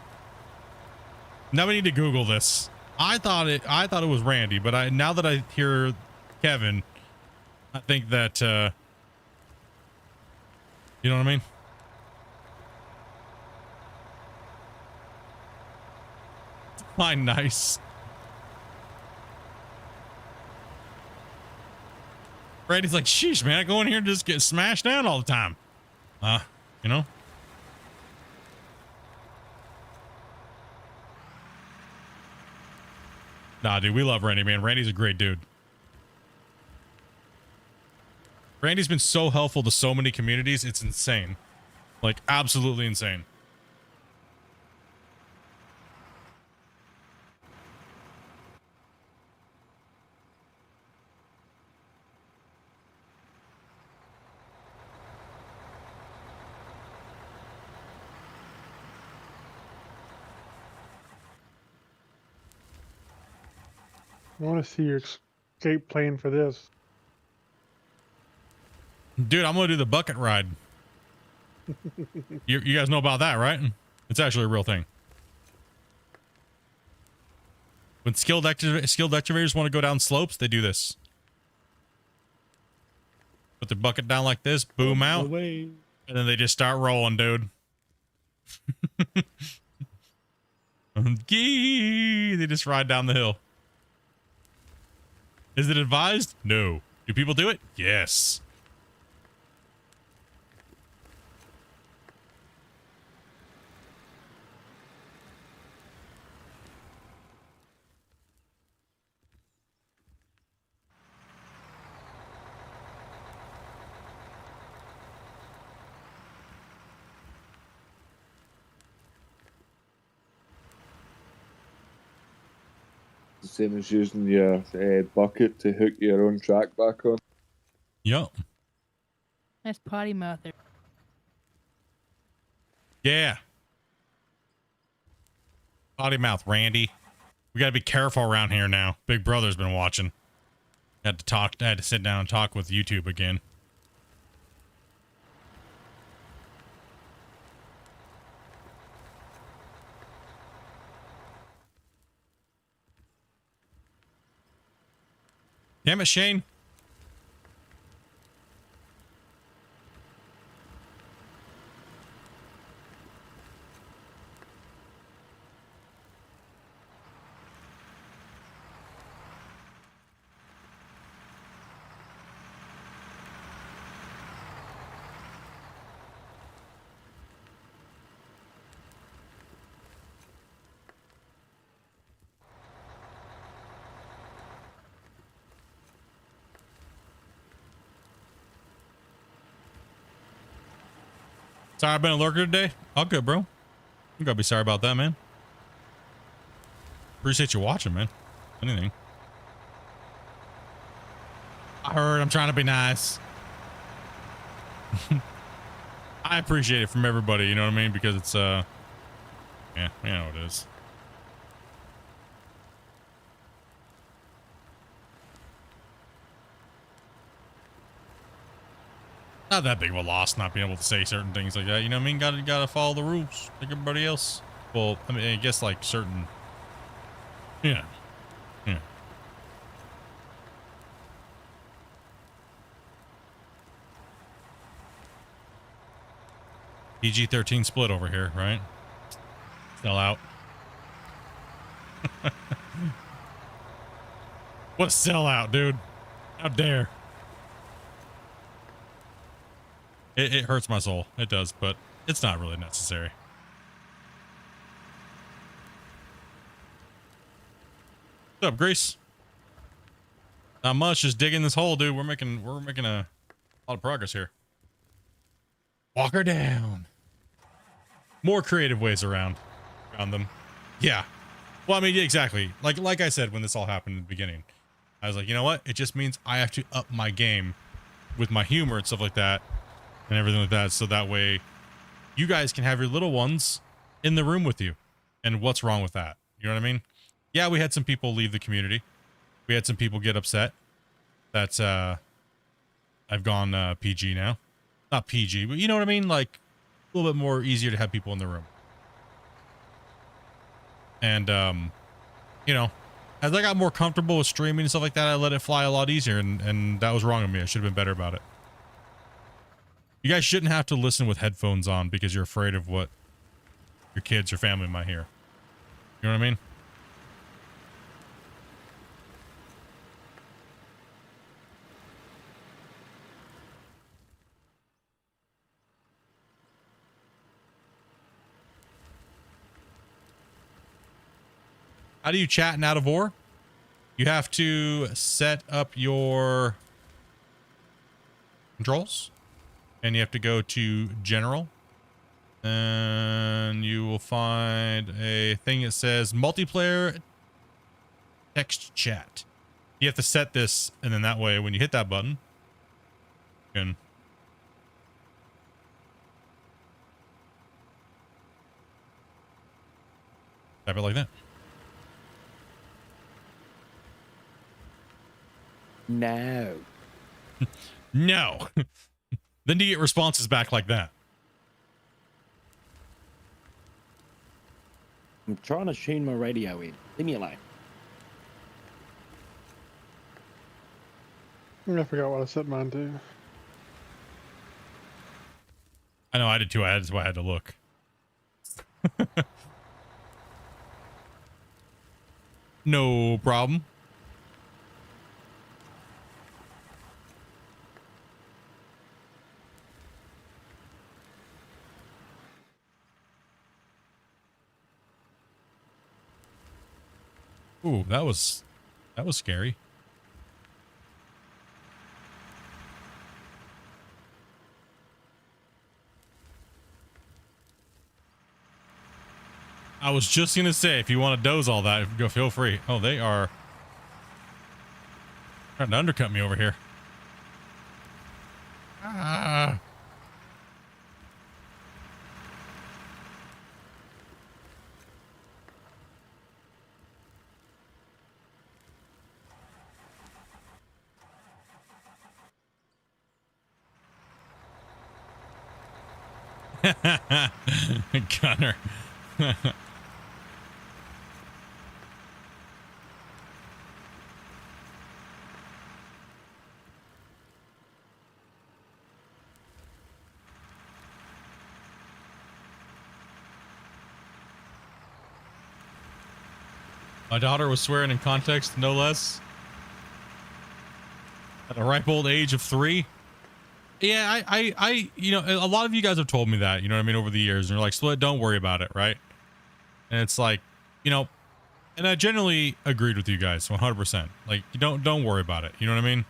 Now we need to Google this. I thought it was Randy, but now that I hear Kevin, I think that you know what I mean? Fine, nice. Randy's like, sheesh, man, I go in here and just get smashed down all the time. You know? Nah, dude, we love Randy, man. Randy's a great dude. Randy's been so helpful to so many communities. It's insane. Like, absolutely insane. I want to see your escape plan for this. Dude, I'm going to do the bucket ride. You guys know about that, right? It's actually a real thing. When skilled excavators want to go down slopes, they do this. Put their bucket down like this, boom out, and then they just start rolling, dude. They just ride down the hill. Is it advised? No. Do people do it? Yes. The same as using your bucket to hook your own track back on. Yup. Nice potty mouth there. Yeah. Potty mouth, Randy. We gotta be careful around here now. Big Brother's been watching. I had to sit down and talk with YouTube again. Damn it, Shane. Sorry I've been a lurker today. All good, bro. You gotta be sorry about that, man. Appreciate you watching, man. Anything. I heard I'm trying to be nice. I appreciate it from everybody, you know what I mean? Because it's, yeah, you know what it is. Not that big of a loss not being able to say certain things like that, you know what I mean? Gotta follow the rules like everybody else. Well, I mean, I guess like certain, yeah. PG-13 split over here, right? Sell out. What sellout, dude? How dare? It hurts my soul. It does, but it's not really necessary. What's up, Grace? Not much. Just digging this hole, dude. We're making a lot of progress here. Walk her down. More creative ways around them. Yeah. Well, I mean, exactly. Like I said when this all happened in the beginning, I was like, you know what? It just means I have to up my game with my humor and stuff like that. And everything like that, so that way you guys can have your little ones in the room with you. And what's wrong with that? You know what I mean? Yeah, we had some people leave the community. We had some people get upset that I've gone PG now. Not PG, but you know what I mean? Like a little bit more easier to have people in the room. And you know, as I got more comfortable with streaming and stuff like that, I let it fly a lot easier, and that was wrong of me. I should have been better about it. You guys shouldn't have to listen with headphones on because you're afraid of what your kids or family might hear. You know what I mean? How do you chat in Out of War? You have to set up your controls. And you have to go to General. And you will find a thing that says Multiplayer Text Chat. You have to set this, and then that way, when you hit that button, you can type it like that. No. No. Then you get responses back like that. I'm trying to tune my radio in. Leave me alone. I forgot what I set mine to. I know I did too. That's why I had to look. No problem. Ooh, that was scary. I was just gonna say, if you want to doze all that, go feel free. Oh, they are trying to undercut me over here. Ah. Gunner. My daughter was swearing in context, no less. At a ripe old age of 3. Yeah, I, you know, a lot of you guys have told me that, you know what I mean, over the years. And you're like, Split, don't worry about it, right? And it's like, you know, and I generally agreed with you guys 100%. Like, you don't worry about it. You know what I mean?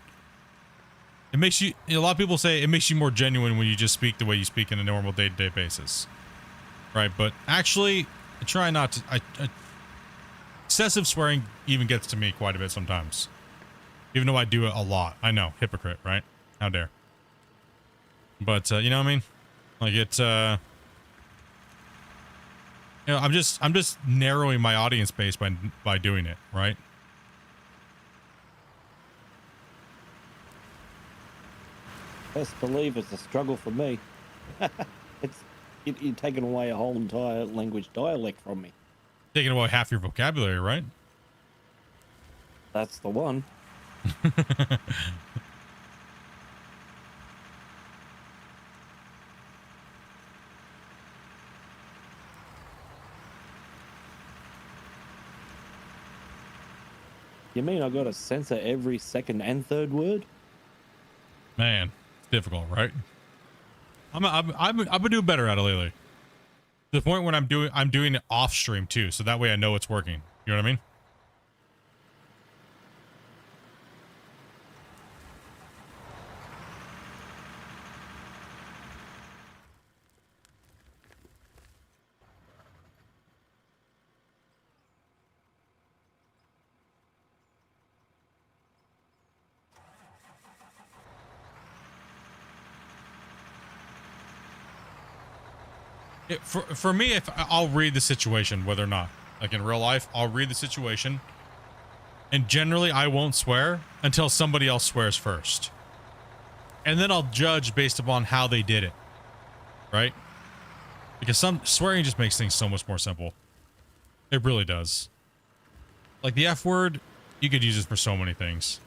It makes you, a lot of people say it makes you more genuine when you just speak the way you speak on a normal day-to-day basis. Right? But actually, I try not to, excessive swearing even gets to me quite a bit sometimes. Even though I do it a lot. I know, hypocrite, right? How dare. But, you know what I mean? Like, it's, you know, I'm just narrowing my audience base by doing it, right? Best believe it's a struggle for me. You're taking away a whole entire language dialect from me. Taking away half your vocabulary, right? That's the one. You mean I gotta censor every second and third word? Man, it's difficult, right? I've been doing better at it lately. To the point when I'm doing it off stream too, so that way I know it's working. You know what I mean? For me, if I'll read the situation, whether or not, like in real life, I'll read the situation, and generally I won't swear until somebody else swears first, and then I'll judge based upon how they did it, right? Because some swearing just makes things so much more simple. It really does. Like the F word, you could use it for so many things.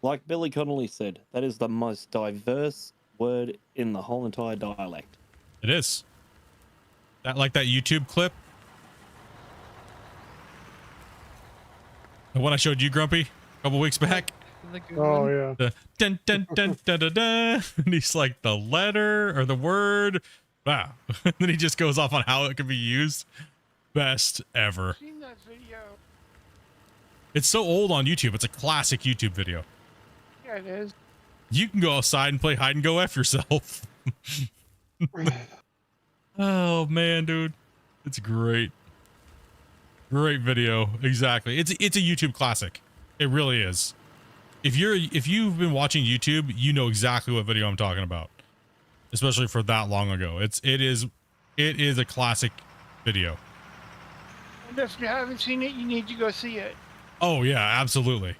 Like Billy Connolly said, that is the most diverse word in the whole entire dialect. It is. That, like that YouTube clip, the one I showed you, Grumpy, a couple weeks back. Oh yeah. The dun dun dun dun dun dun. And he's like the letter or the word. Wow. And then he just goes off on how it can be used. Best ever. I've seen that video. It's so old on YouTube. It's a classic YouTube video. Yeah, it is. You can go outside and play hide and go F yourself. Oh man, dude. It's great. Great video. Exactly. It's a YouTube classic. It really is. If you've been watching YouTube, you know exactly what video I'm talking about. Especially for that long ago. It is a classic video. And if you haven't seen it, you need to go see it. Oh yeah, absolutely.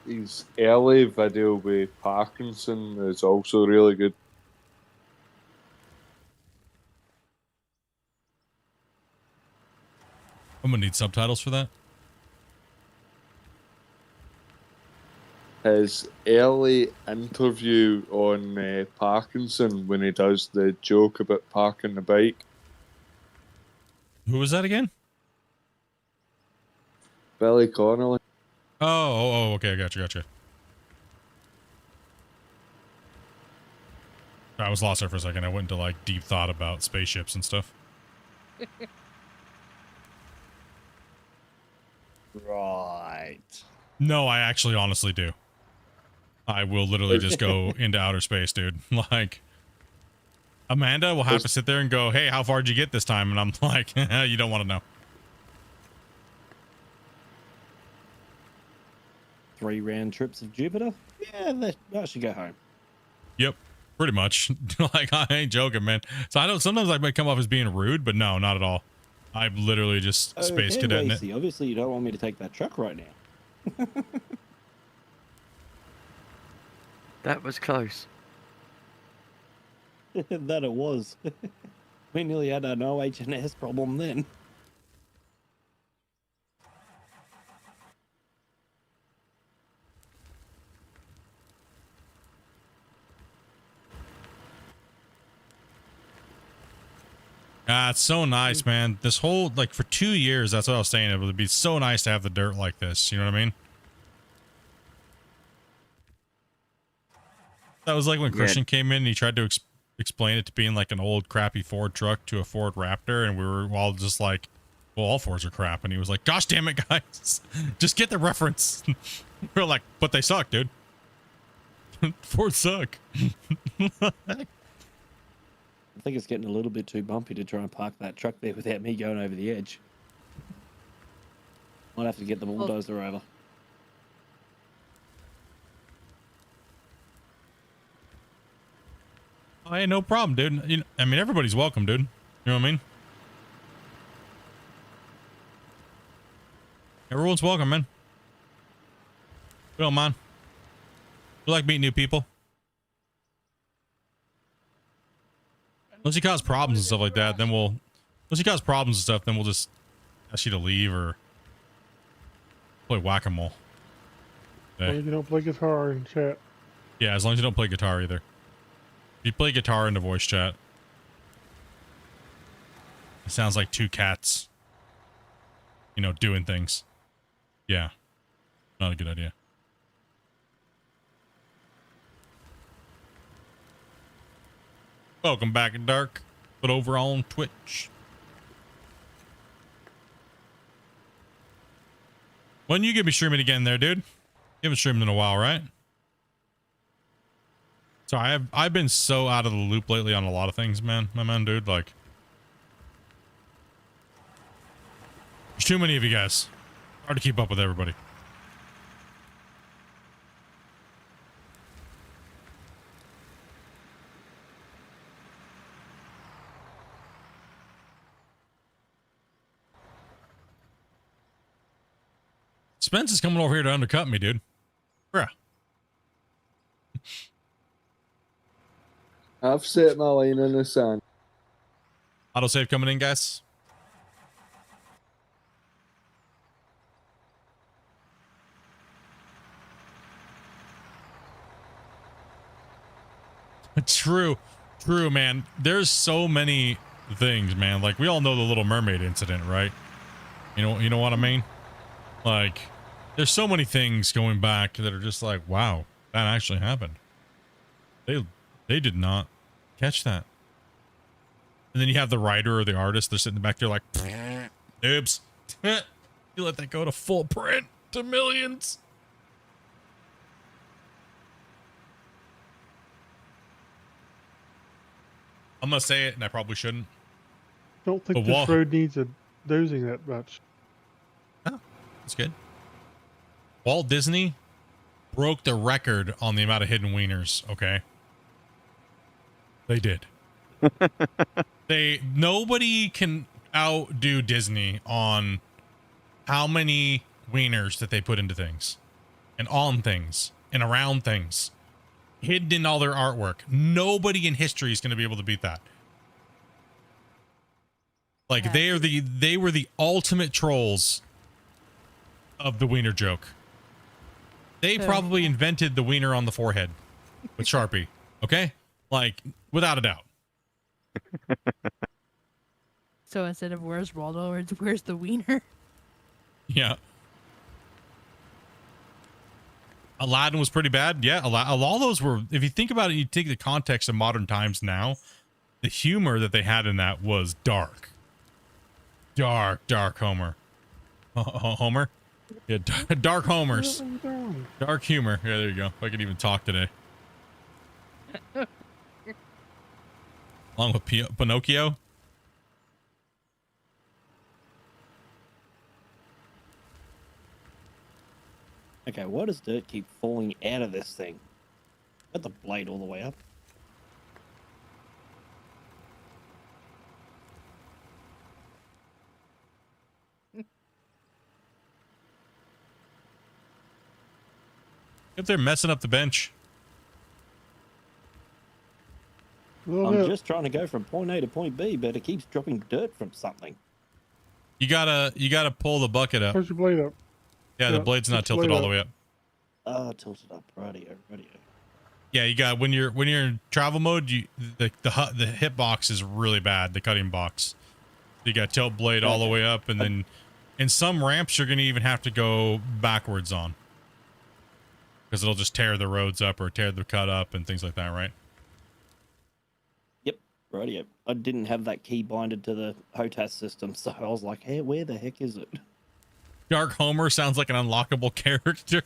His early video with Parkinson is also really good. I'm gonna need subtitles for that. His early interview on Parkinson when he does the joke about parking the bike. Who was that again? Billy Connolly. Oh, okay, gotcha. I was lost there for a second. I went into like deep thought about spaceships and stuff. Right. No, I actually honestly do. I will literally just go into outer space, dude. Like, Amanda will have to sit there and go, hey, how far did you get this time? And I'm like, you don't want to know. 3 round trips of Jupiter? Yeah, I should go home. Yep, pretty much. Like, I ain't joking, man. So I don't, sometimes I might come off as being rude, but no, not at all. I'm literally just space cadet in it. Obviously, you don't want me to take that truck right now. That was close. That it was. We nearly had an OH&S problem then. It's so nice, man. This whole, like, for 2 years, that's what I was saying. It would be so nice to have the dirt like this. You know what I mean? That was like when Christian came in and he tried to explain it to being like an old crappy Ford truck to a Ford Raptor, and we were all just like, well, all Fords are crap. And he was like, gosh damn it, guys, just get the reference. We're like, but they suck, dude. Fords suck. I think it's getting a little bit too bumpy to try and park that truck there without me going over the edge. Might have to get the bulldozer over. Oh, hey, no problem, dude. You know, I mean, everybody's welcome, dude. You know what I mean? Everyone's welcome, man. We don't mind. We like meeting new people. Unless you cause problems and stuff like that, then we'll... Unless you cause problems and stuff, then we'll just ask you to leave or play whack-a-mole. As long as you don't play guitar in chat. Yeah, as long as you don't play guitar either. If you play guitar in the voice chat, it sounds like 2 cats, you know, doing things. Yeah, not a good idea. Welcome back in Dark, but over on Twitch. When you get me streaming again there, dude? You haven't streamed in a while, right? So I've been so out of the loop lately on a lot of things, man. My man, dude, like, there's too many of you guys. Hard to keep up with everybody. Spence is coming over here to undercut me, dude. Bruh. I've set my line in the sand. Autosave coming in, guys. True, man. There's so many things, man. Like, we all know the Little Mermaid incident, right? You know what I mean? Like, there's so many things going back that are just like, wow, that actually happened. They did not catch that. And then you have the writer or the artist, they're sitting back there like, oops. You let that go to full print to millions. I'm gonna say it, and I probably shouldn't. Don't think this road needs a dozing that much. Oh, that's good. Walt Disney broke the record on the amount of hidden wieners, okay? They did. Nobody can outdo Disney on how many wieners that they put into things and on things and around things, hidden in all their artwork. Nobody in history is going to be able to beat that. Like Yeah. they were the ultimate trolls of the wiener joke. They So- probably invented the wiener on the forehead with Sharpie. Okay? Like, without a doubt. So instead of where's Waldo, it's where's the wiener? Yeah. Aladdin was pretty bad. Yeah, all those were, if you think about it, you take the context of modern times now, the humor that they had in that was dark. Dark Homer. Homer? Yeah, dark Homers. Dark humor. Yeah, there you go. If I could even talk today. Along with Pinocchio. Okay, why does dirt keep falling out of this thing? Got the blade all the way up. If they're messing up the bench. I'm just trying to go from point A to point B, but it keeps dropping dirt from something. You gotta pull the bucket up. Push your blade up. Yeah, the blade's not push the tilted blade all the way up. Oh, tilted up. Radio. Yeah, you got when you're in travel mode, the hitbox is really bad, the cutting box. You got tilt blade all the way up, and then in some ramps you're gonna even have to go backwards on. Because it'll just tear the roads up or tear the cut up and things like that, right? Yep, radio. I didn't have that key binded to the HOTAS system, so I was like, hey, where the heck is it? Dark Homer sounds like an unlockable character.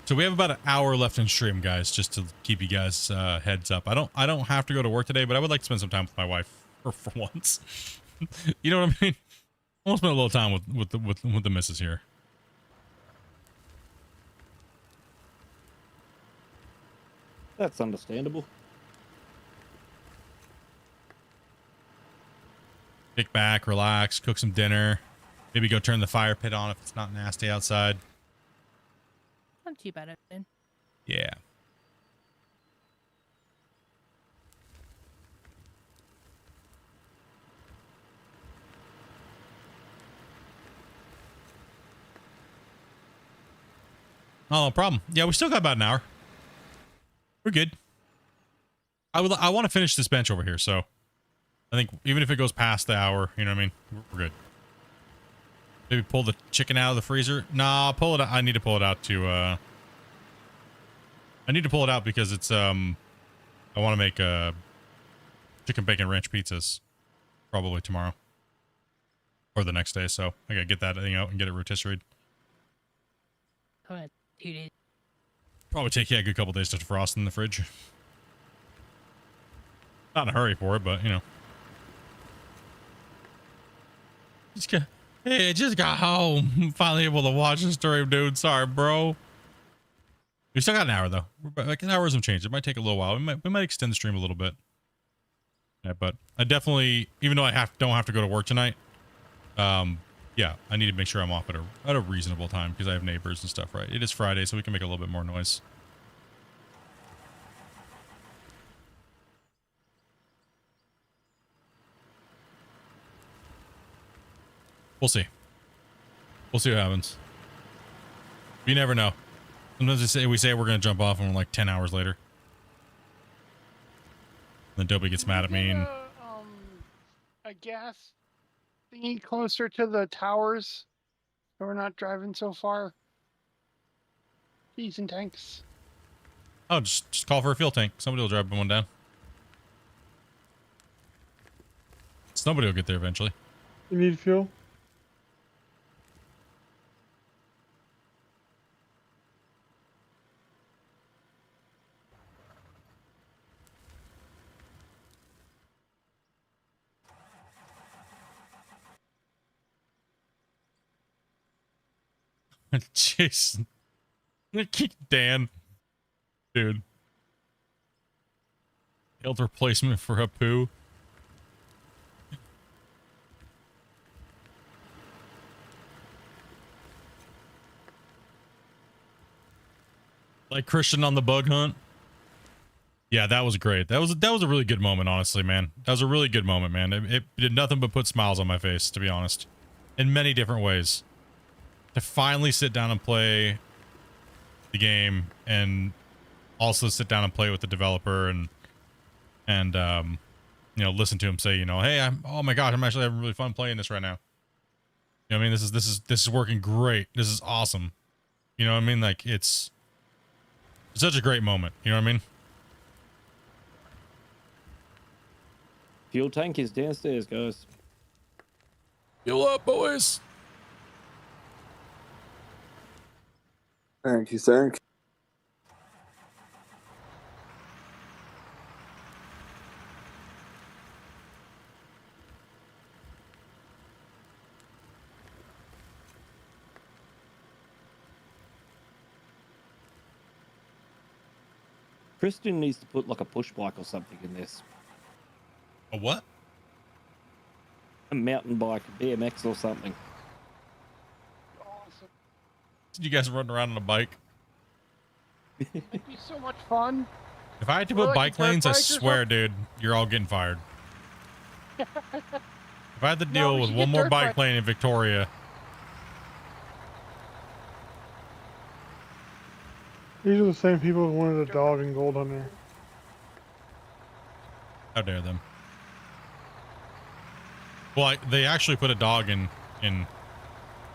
So we have about an hour left in stream, guys, just to keep you guys heads up. I don't have to go to work today, but I would like to spend some time with my wife for once. You know what I mean? I want to spend a little time with the missus here. That's understandable. Kick back, relax, cook some dinner. Maybe go turn the fire pit on if it's not nasty outside. Not too bad, then. Yeah. Oh, no problem. Yeah, we still got about an hour. We're good. I want to finish this bench over here, so I think even if it goes past the hour, you know what I mean? We're good. Maybe pull the chicken out of the freezer. Nah, pull it out. I need to pull it out to I need to pull it out because it's I want to make chicken bacon ranch pizzas probably tomorrow or the next day, so I gotta get that thing out and get it rotisseried. 2 days. Probably take a good couple days to defrost in the fridge. Not in a hurry for it, but you know. Hey, I just got home. Finally able to watch the stream, dude. Sorry, bro. We still got an hour though. We're like an hour some change. It might take a little while. We might extend the stream a little bit. Yeah, but I definitely, even though I don't have to go to work tonight, yeah, I need to make sure I'm off at a reasonable time because I have neighbors and stuff, right? It is Friday, so we can make a little bit more noise. We'll see. We'll see what happens. You never know. Sometimes we say we're going to jump off and we're like 10 hours later. Then Dobie gets mad at me and a gas thingy closer to the towers so we're not driving so far. Keys and tanks. oh, just call for a fuel tank. Somebody will drive one down. Somebody will get there eventually. You need fuel? Jason. Dan. Dude. Failed replacement for a poo. Like Christian on the bug hunt. Yeah, that was great. That was a really good moment, honestly, man. That was a really good moment, man. It did nothing but put smiles on my face, to be honest, in many different ways. To finally sit down and play the game, and also sit down and play with the developer, and you know, listen to him say, you know, hey, oh my gosh, I'm actually having really fun playing this right now. You know what I mean? This is working great. This is awesome. You know what I mean? Like it's such a great moment. You know what I mean? Fuel tank is downstairs, guys. Fuel up, boys. Thank you. Kristen needs to put like a push bike or something in this. A what? A mountain bike, a BMX or something. Awesome. Did you guys run around on a bike? It'd be so much fun. If I had to Or put like a bike dirt lanes, I bike or swear, something. dude, you're all getting fired. If I had to deal we with should one get more dirt bike bike. lane in Victoria, These are the same people who wanted a dog in Gold Hunter. how dare them? Well, they actually put a dog in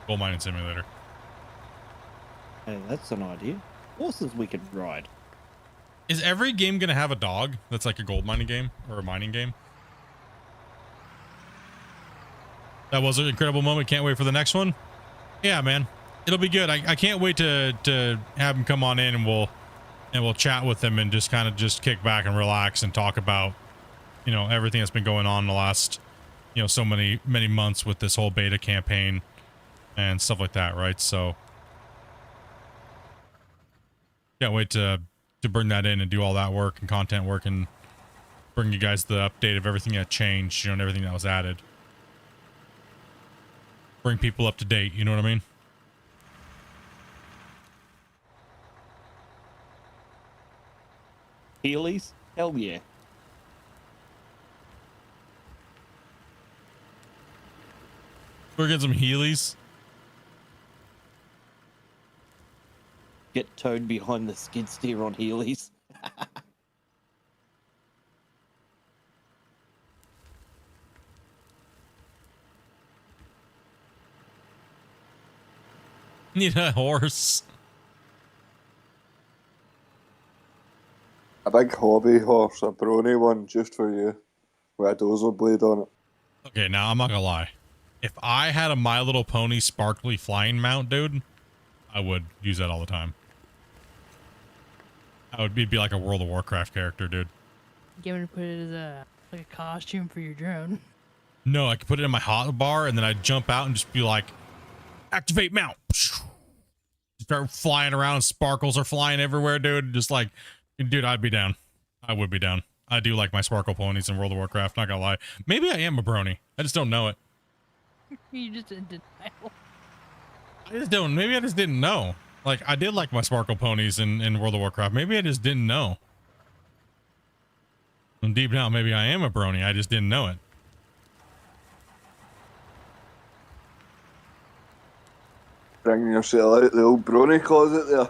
Gold Mining Simulator. Hey, that's an idea. Horses we could ride. Is every game gonna have a dog that's like a gold mining game or a mining game? That was an incredible moment. Can't wait for the next one. Yeah, man, it'll be good. I can't wait to have him come on in, and we'll chat with him and just kind of just kick back and relax and talk about, you know, everything that's been going on in the last, you know, so many months with this whole beta campaign and stuff like that, right? So can't wait to bring that in and do all that work and content work and bring you guys the update of everything that changed, you know, and everything that was added. Bring people up to date, you know what I mean? Heelys? Hell yeah. We're getting some Heelys. Get towed behind the skid steer on Heelys. Need a horse. A big hobby horse, a brony one, just for you, with a dozer blade on it. Okay, now I'm not gonna lie. If I had a My Little Pony sparkly flying mount, dude, I would use that all the time. I would be like a World of Warcraft character, dude. You want to put it as like a costume for your drone? No, I could put it in my hotbar and then I'd jump out and just be like, activate mount. Start flying around, sparkles are flying everywhere, dude. Just like, dude, I'd be down. I would be down. I do like my sparkle ponies in World of Warcraft, not gonna lie. Maybe I am a brony. I just don't know it. You just in denial. Maybe I just didn't know. Like, I did like my sparkle ponies in World of Warcraft. Maybe I just didn't know. And deep down, maybe I am a brony. I just didn't know it. Bringing yourself out the old brony closet there.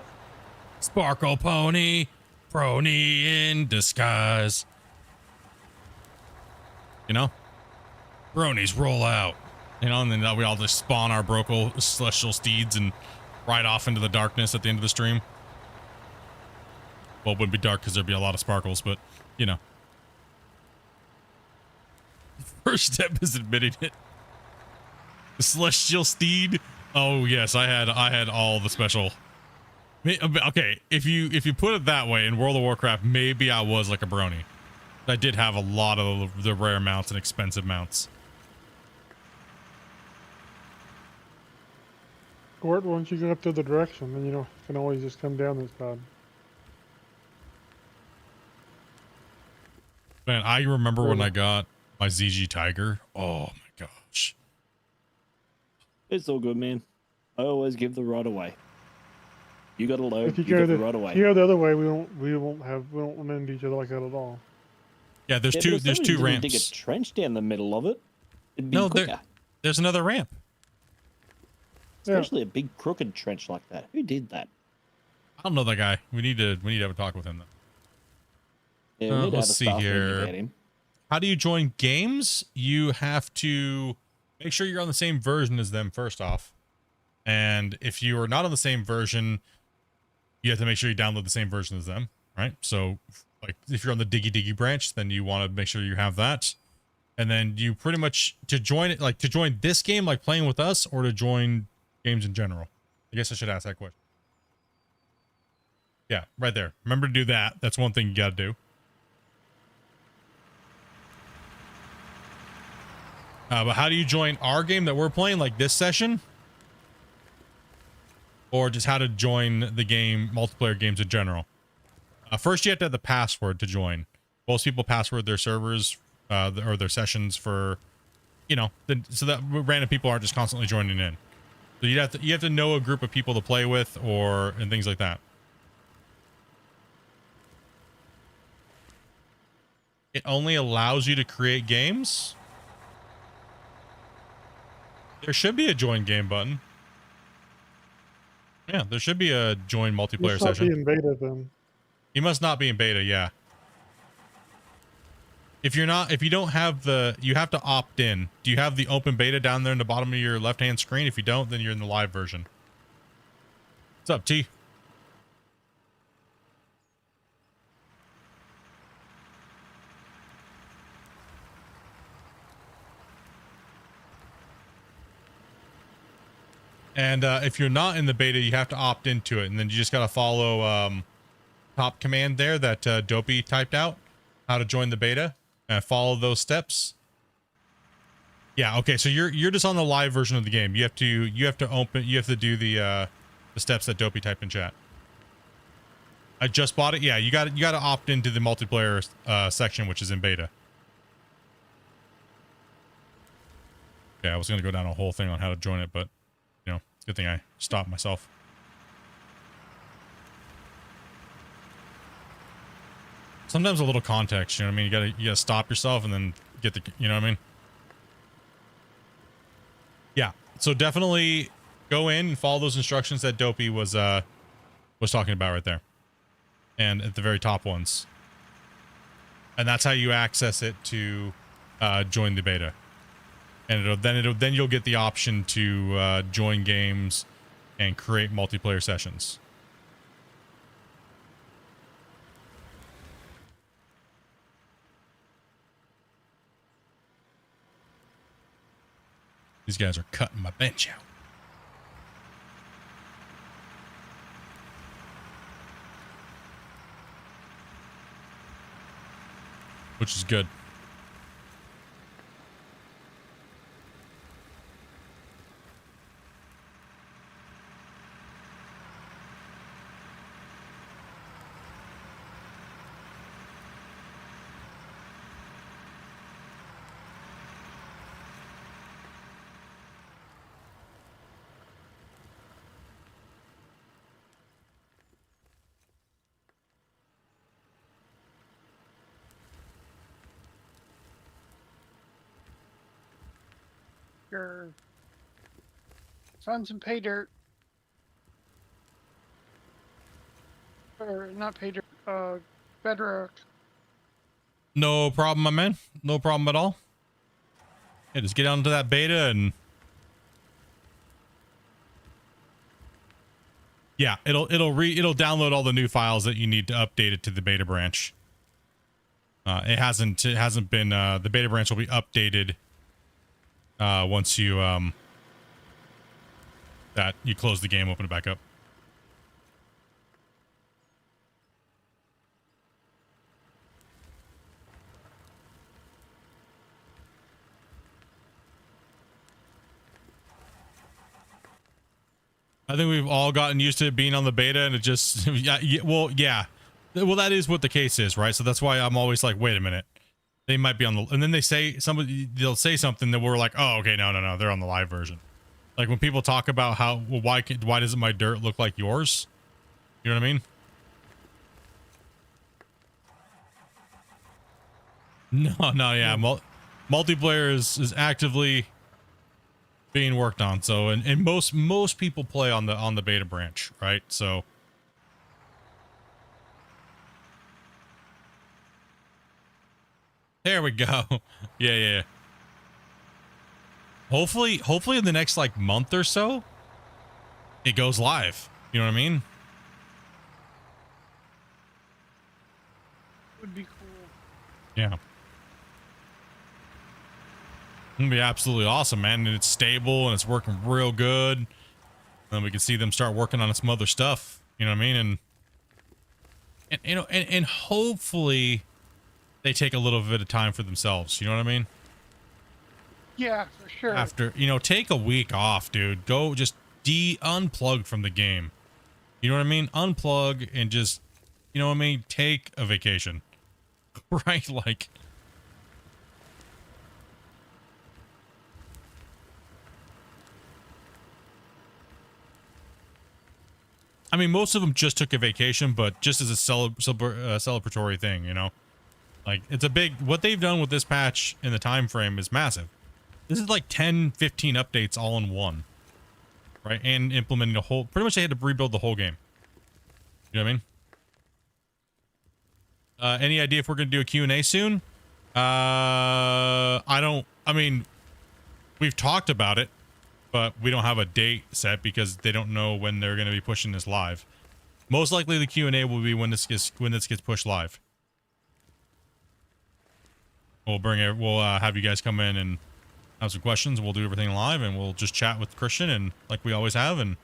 Sparkle pony, brony in disguise. You know? Bronies roll out. You know, and then we all just spawn our brocal celestial steeds and ride off into the darkness at the end of the stream. Well, it would be dark because there'd be a lot of sparkles, but, you know. First step is admitting it. The celestial steed. Oh yes, I had all the special. Okay, if you put it that way, in World of Warcraft, maybe I was like a brony. I did have a lot of the rare mounts and expensive mounts. Gort, once you go up to the direction, then you can always just come down this pad. Man, I remember when I got my ZG Tiger. Oh my gosh. It's all good, man. I always give the right away. You got to load. If you You go got the right away. if you go the other way, we won't run into each other like that at all. Yeah, there's Yeah, two. but if There's somebody two didn't dig a ramps. trench down the middle of it, it'd be No, quicker. there's another ramp. Especially a big crooked trench like that. Who did that? I don't know that guy. We need to have a talk with him though. Yeah, we need to have a Let's see staff meeting here. about him. How do you join games? You have to make sure you're on the same version as them first off. And if you are not on the same version, you have to make sure you download the same version as them, right? So like if you're on the Diggy branch, then you want to make sure you have that. And then you pretty much to join this game, like playing with us, or to join games in general. I guess I should ask that question. Yeah, right there. Remember to do that. That's one thing you got to do. But how do you join our game that we're playing, like this session? Or just how to join the game, multiplayer games in general? First, you have to have the password to join. Most people password their servers or their sessions for, so that random people aren't just constantly joining in. So you have to know a group of people to play with, and things like that. It only allows you to create games. There should be a join game button. Yeah, there should be a join multiplayer session. Be in beta then. You must not be in beta, yeah. If you don't have you have to opt in. Do you have the open beta down there in the bottom of your left-hand screen? If you don't, then you're in the live version. What's up, T? And if you're not in the beta, you have to opt into it, and then you just gotta follow top command there that Dopey typed out, how to join the beta, and follow those steps. Yeah, okay, so you're just on the live version of the game. You have to do the steps that Dopey typed in chat. I just bought it. Yeah, you got to opt into the multiplayer section, which is in beta. Yeah, I was gonna go down a whole thing on how to join it, but good thing I stopped myself. Sometimes a little context, you know what I mean? You gotta stop yourself and then get the, you know what I mean? Yeah, so definitely go in and follow those instructions that Dopey was talking about right there. And at the very top ones. And that's how you access it to join the beta. And then you'll get the option to join games and create multiplayer sessions. These guys are cutting my bench out. Which is good. Sure. Found some pay dirt. Or not pay dirt, bedrock. No problem, my man. No problem at all. Yeah, just get onto that beta and yeah, it'll download all the new files that you need to update it to the beta branch. It hasn't been the beta branch will be updated once you you close the game, open it back up. I think we've all gotten used to it being on the beta, and it just yeah. Well, that is what the case is, right? So that's why I'm always like, wait a minute, they might be on the, and then they'll say something that we're like, oh, okay, no, they're on the live version. Like when people talk about how, well, why doesn't my dirt look like yours? You know what I mean? No, yeah. Multiplayer is actively being worked on. So, and most people play on the beta branch, right? So, there we go. Yeah. Hopefully in the next like month or so, it goes live. You know what I mean? Would be cool. Yeah. It'd be absolutely awesome, man. And it's stable and it's working real good. And then we can see them start working on some other stuff. You know what I mean? And you know, and hopefully they take a little bit of time for themselves. You know what I mean? Yeah, for sure. After, you know, take a week off, dude. Go just unplug from the game. You know what I mean? Unplug and just, you know what I mean? Take a vacation. Right? Like, I mean, most of them just took a vacation, but just as a celebratory thing, you know? Like, it's a big, what they've done with this patch in the time frame is massive. This is like 10, 15 updates all in one, right? And implementing a whole, pretty much they had to rebuild the whole game. You know what I mean? Any idea if we're going to do a Q&A soon? I mean, we've talked about it, but we don't have a date set because they don't know when they're going to be pushing this live. Most likely the Q&A will be when this gets pushed live. We'll have you guys come in and have some questions, and we'll do everything live, and we'll just chat with Christian and like we always have, and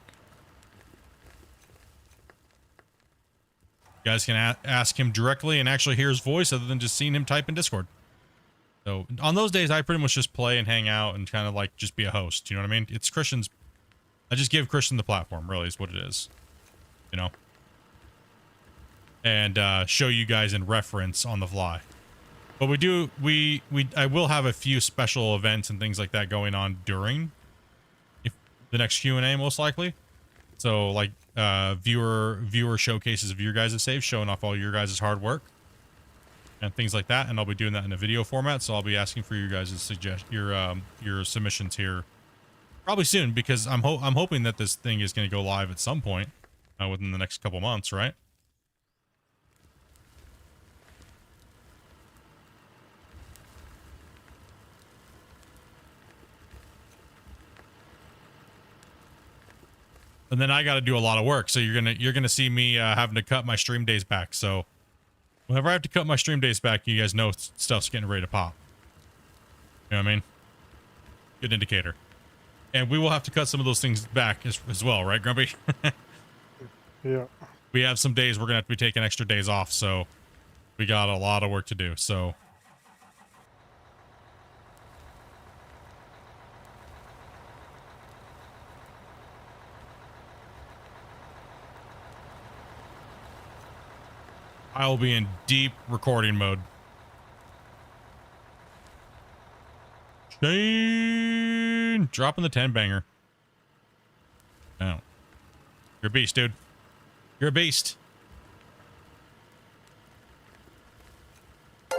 you guys can ask him directly and actually hear his voice other than just seeing him type in Discord. So on those days, I pretty much just play and hang out and kind of like just be a host. You know what I mean? It's Christian's. I just give Christian the platform, really, is what it is. You know? And show you guys in reference on the fly. But I will have a few special events and things like that going on during the next Q&A, most likely. So like viewer showcases of your guys' saves, showing off all your guys' hard work and things like that. And I'll be doing that in a video format. So I'll be asking for your guys' your submissions here probably soon, because I'm hoping that this thing is going to go live at some point within the next couple months, right? And then I got to do a lot of work, so you're gonna see me having to cut my stream days back. So whenever I have to cut my stream days back, you guys know stuff's getting ready to pop. You know what I mean? Good indicator. And we will have to cut some of those things back as well, right, Grumpy? Yeah. We have some days we're gonna have to be taking extra days off, so we got a lot of work to do. So. I will be in deep recording mode. Shane, dropping the 10 banger. Oh, you're a beast, dude. You're a beast. How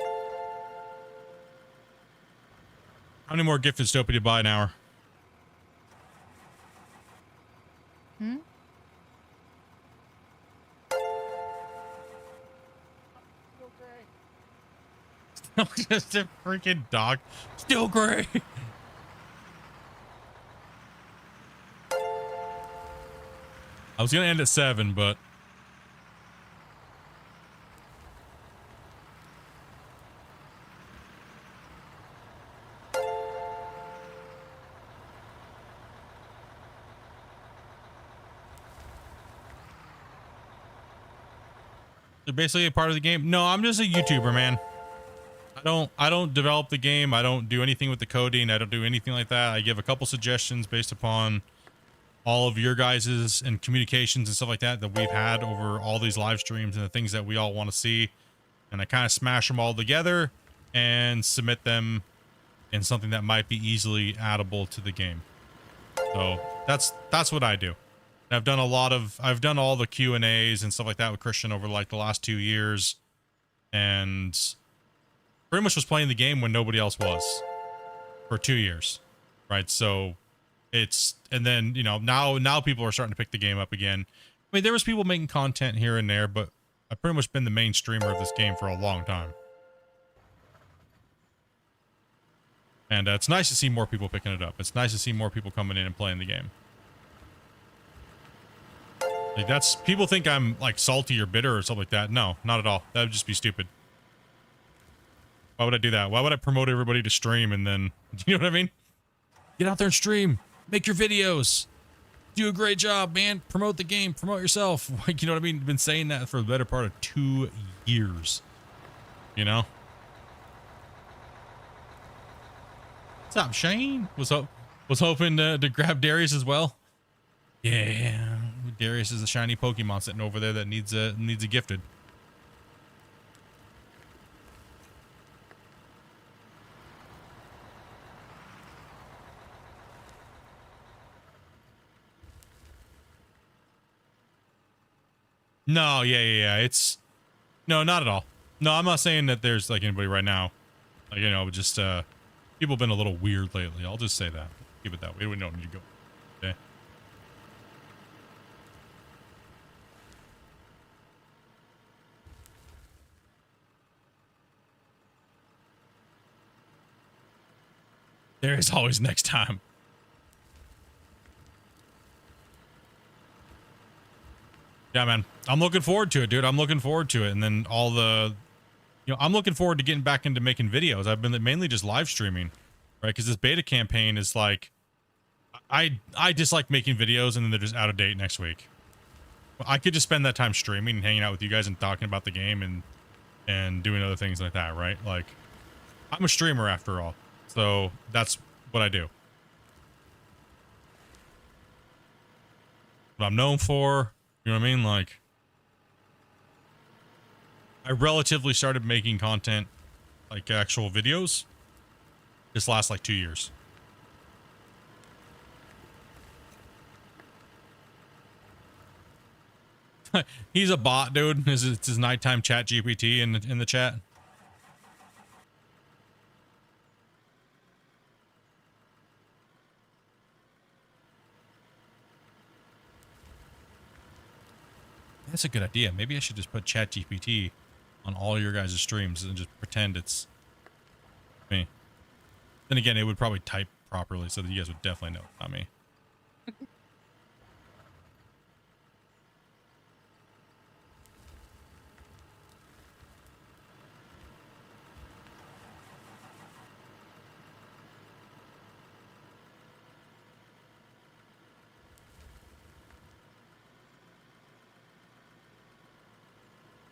many more gifted Stopey to buy an hour? Just a freaking dog. Still gray. I was gonna end at 7, but they're basically a part of the game. No, I'm just a YouTuber, man. I don't develop the game. I don't do anything with the coding. I don't do anything like that. I give a couple suggestions based upon all of your guys's and communications and stuff like that we've had over all these live streams and the things that we all want to see. And I kind of smash them all together and submit them in something that might be easily addable to the game. So that's what I do. And I've done all the Q&As and stuff like that with Christian over like the last 2 years, and pretty much was playing the game when nobody else was for 2 years, right? So and then, you know, now people are starting to pick the game up again. I mean, there was people making content here and there, but I've pretty much been the main streamer of this game for a long time. And it's nice to see more people picking it up. It's nice to see more people coming in and playing the game. Like, people think I'm like salty or bitter or something like that. No, not at all. That would just be stupid. Why would I do that? Why would I promote everybody to stream and then, you know what I mean? Get out there and stream. Make your videos. Do a great job, man. Promote the game. Promote yourself. Like, you know what I mean? I've been saying that for the better part of 2 years. You know? What's up, Shane? Was hoping to grab Darius as well. Yeah, Darius is a shiny Pokemon sitting over there that needs a gifted. No, yeah. No, not at all. No, I'm not saying that there's like anybody right now. Like, you know, just people have been a little weird lately. I'll just say that. Keep it that way. We don't need to go. Okay. There is always next time. Yeah, man. I'm looking forward to it, dude. I'm looking forward to it. And then all the, you know, I'm looking forward to getting back into making videos. I've been mainly just live streaming, right? Because this beta campaign is like, I dislike making videos and then they're just out of date next week. I could just spend that time streaming and hanging out with you guys and talking about the game and doing other things like that, right? Like, I'm a streamer after all. So that's what I do. What I'm known for, you know what I mean? Like, I relatively started making content, like actual videos, this last like 2 years. He's a bot, dude. It's his nighttime chat GPT in the chat. That's a good idea. Maybe I should just put chat GPT on all your guys' streams and just pretend it's me. Then again, it would probably type properly so that you guys would definitely know it's not me.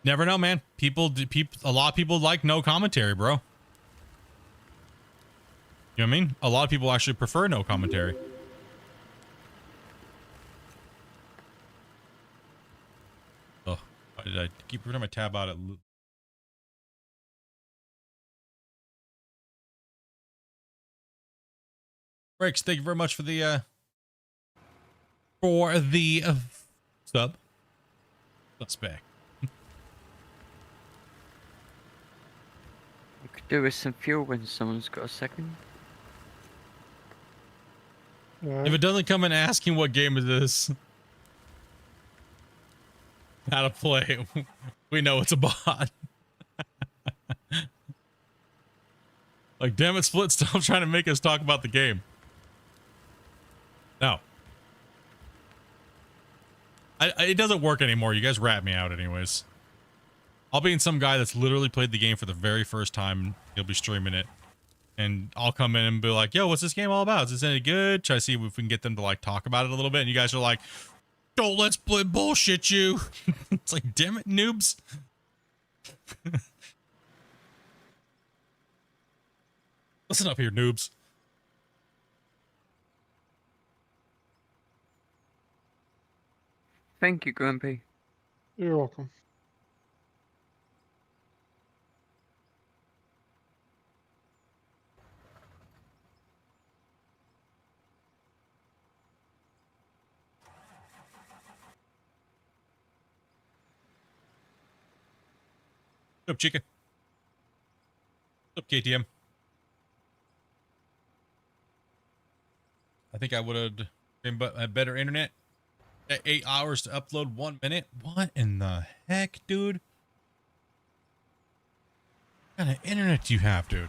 Never know, man. A lot of people like no commentary, bro. You know what I mean? A lot of people actually prefer no commentary. Oh, why did I keep turning my tab out at Breaks? Thank you very much for the sub. That's back. We could do with some fuel when someone's got a second. If it doesn't come in asking what game is this, how to play, we know it's a bot. Like, damn it, Split, stop trying to make us talk about the game. No. It doesn't work anymore. You guys rat me out anyways. I'll be in some guy that's literally played the game for the very first time. He'll be streaming it. And I'll come in and be like, yo, what's this game all about? Is this any good? Try to see if we can get them to like talk about it a little bit. And you guys are like, don't let Split bullshit you. It's like, damn it, noobs. Listen up here, noobs. Thank you, Grumpy. You're welcome. What's up, Chica? What's up, KTM? I think I would have been a better internet. At 8 hours to upload 1 minute. What in the heck, dude? What kind of internet do you have, dude?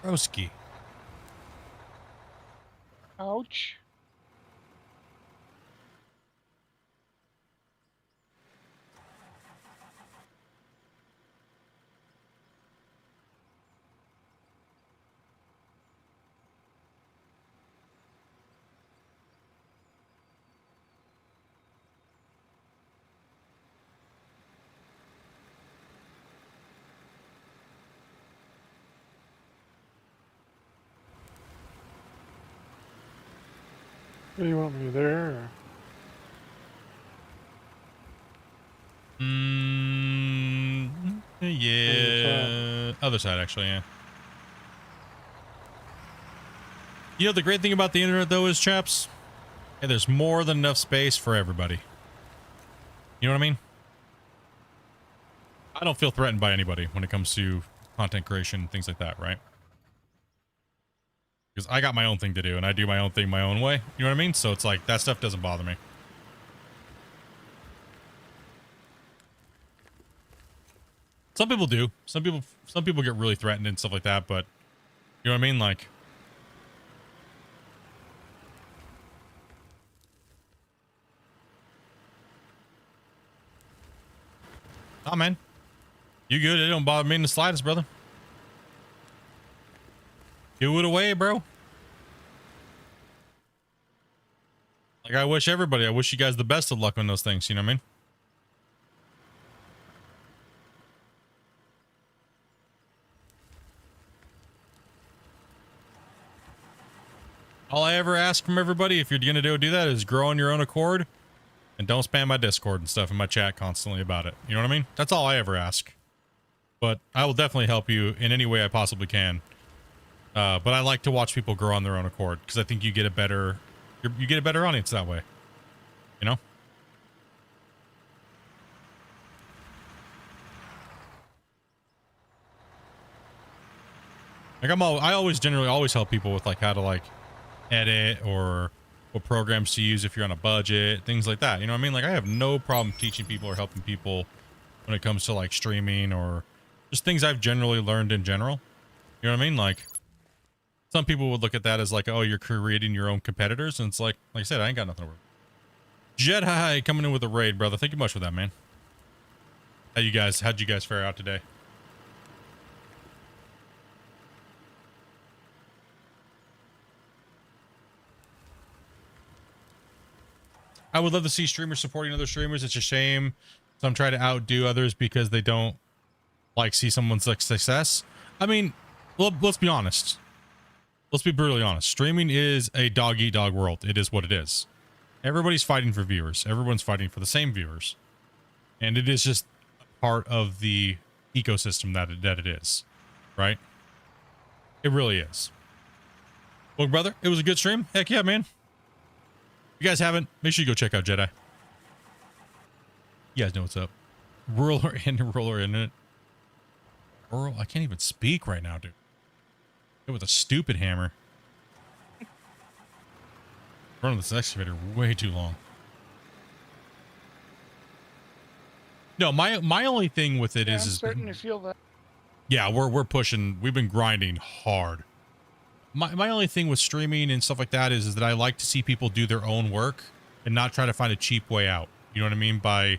Broski. Ouch. Do you want me there? Or? Yeah. Other side, actually, yeah. You know, the great thing about the internet, though, is, chaps, hey, there's more than enough space for everybody. You know what I mean? I don't feel threatened by anybody when it comes to content creation, things like that, right? Because I got my own thing to do, and I do my own thing my own way. You know what I mean? So it's like, that stuff doesn't bother me. Some people do. Some people get really threatened and stuff like that, but you know what I mean? Like, oh man, you good? It don't bother me in the slightest, brother. Do it away, bro. Like, I wish you guys the best of luck on those things, you know what I mean? All I ever ask from everybody, if you're gonna do that, is grow on your own accord and don't spam my Discord and stuff in my chat constantly about it. You know what I mean? That's all I ever ask. But I will definitely help you in any way I possibly can. But I like to watch people grow on their own accord because I think you get a better, you get a better audience that way. You know? Like I always generally always help people with like how to like edit or what programs to use if you're on a budget, things like that. You know what I mean? Like I have no problem teaching people or helping people when it comes to like streaming or just things I've generally learned in general. You know what I mean? Like some people would look at that as like, oh, you're creating your own competitors. And it's like I said, I ain't got nothing to worry. Jedi coming in with a raid, brother. Thank you much for that, man. How'd you guys fare out today? I would love to see streamers supporting other streamers. It's a shame some try to outdo others because they don't like see someone's like success. I mean, let's be honest. Let's be brutally honest. Streaming is a dog eat dog world. It is what it is. Everybody's fighting for viewers. Everyone's fighting for the same viewers. And it is just part of the ecosystem that it is. Right? It really is. Well, brother, it was a good stream. Heck yeah, man. If you guys haven't, make sure you go check out Jedi. You guys know what's up. Rural internet. Rural, I can't even speak right now, dude. With a stupid hammer. Running this excavator way too long. No, my only thing with it I'm is starting to feel that. Yeah, we're pushing. We've been grinding hard. My only thing with streaming and stuff like that is that I like to see people do their own work and not try to find a cheap way out. You know what I mean? By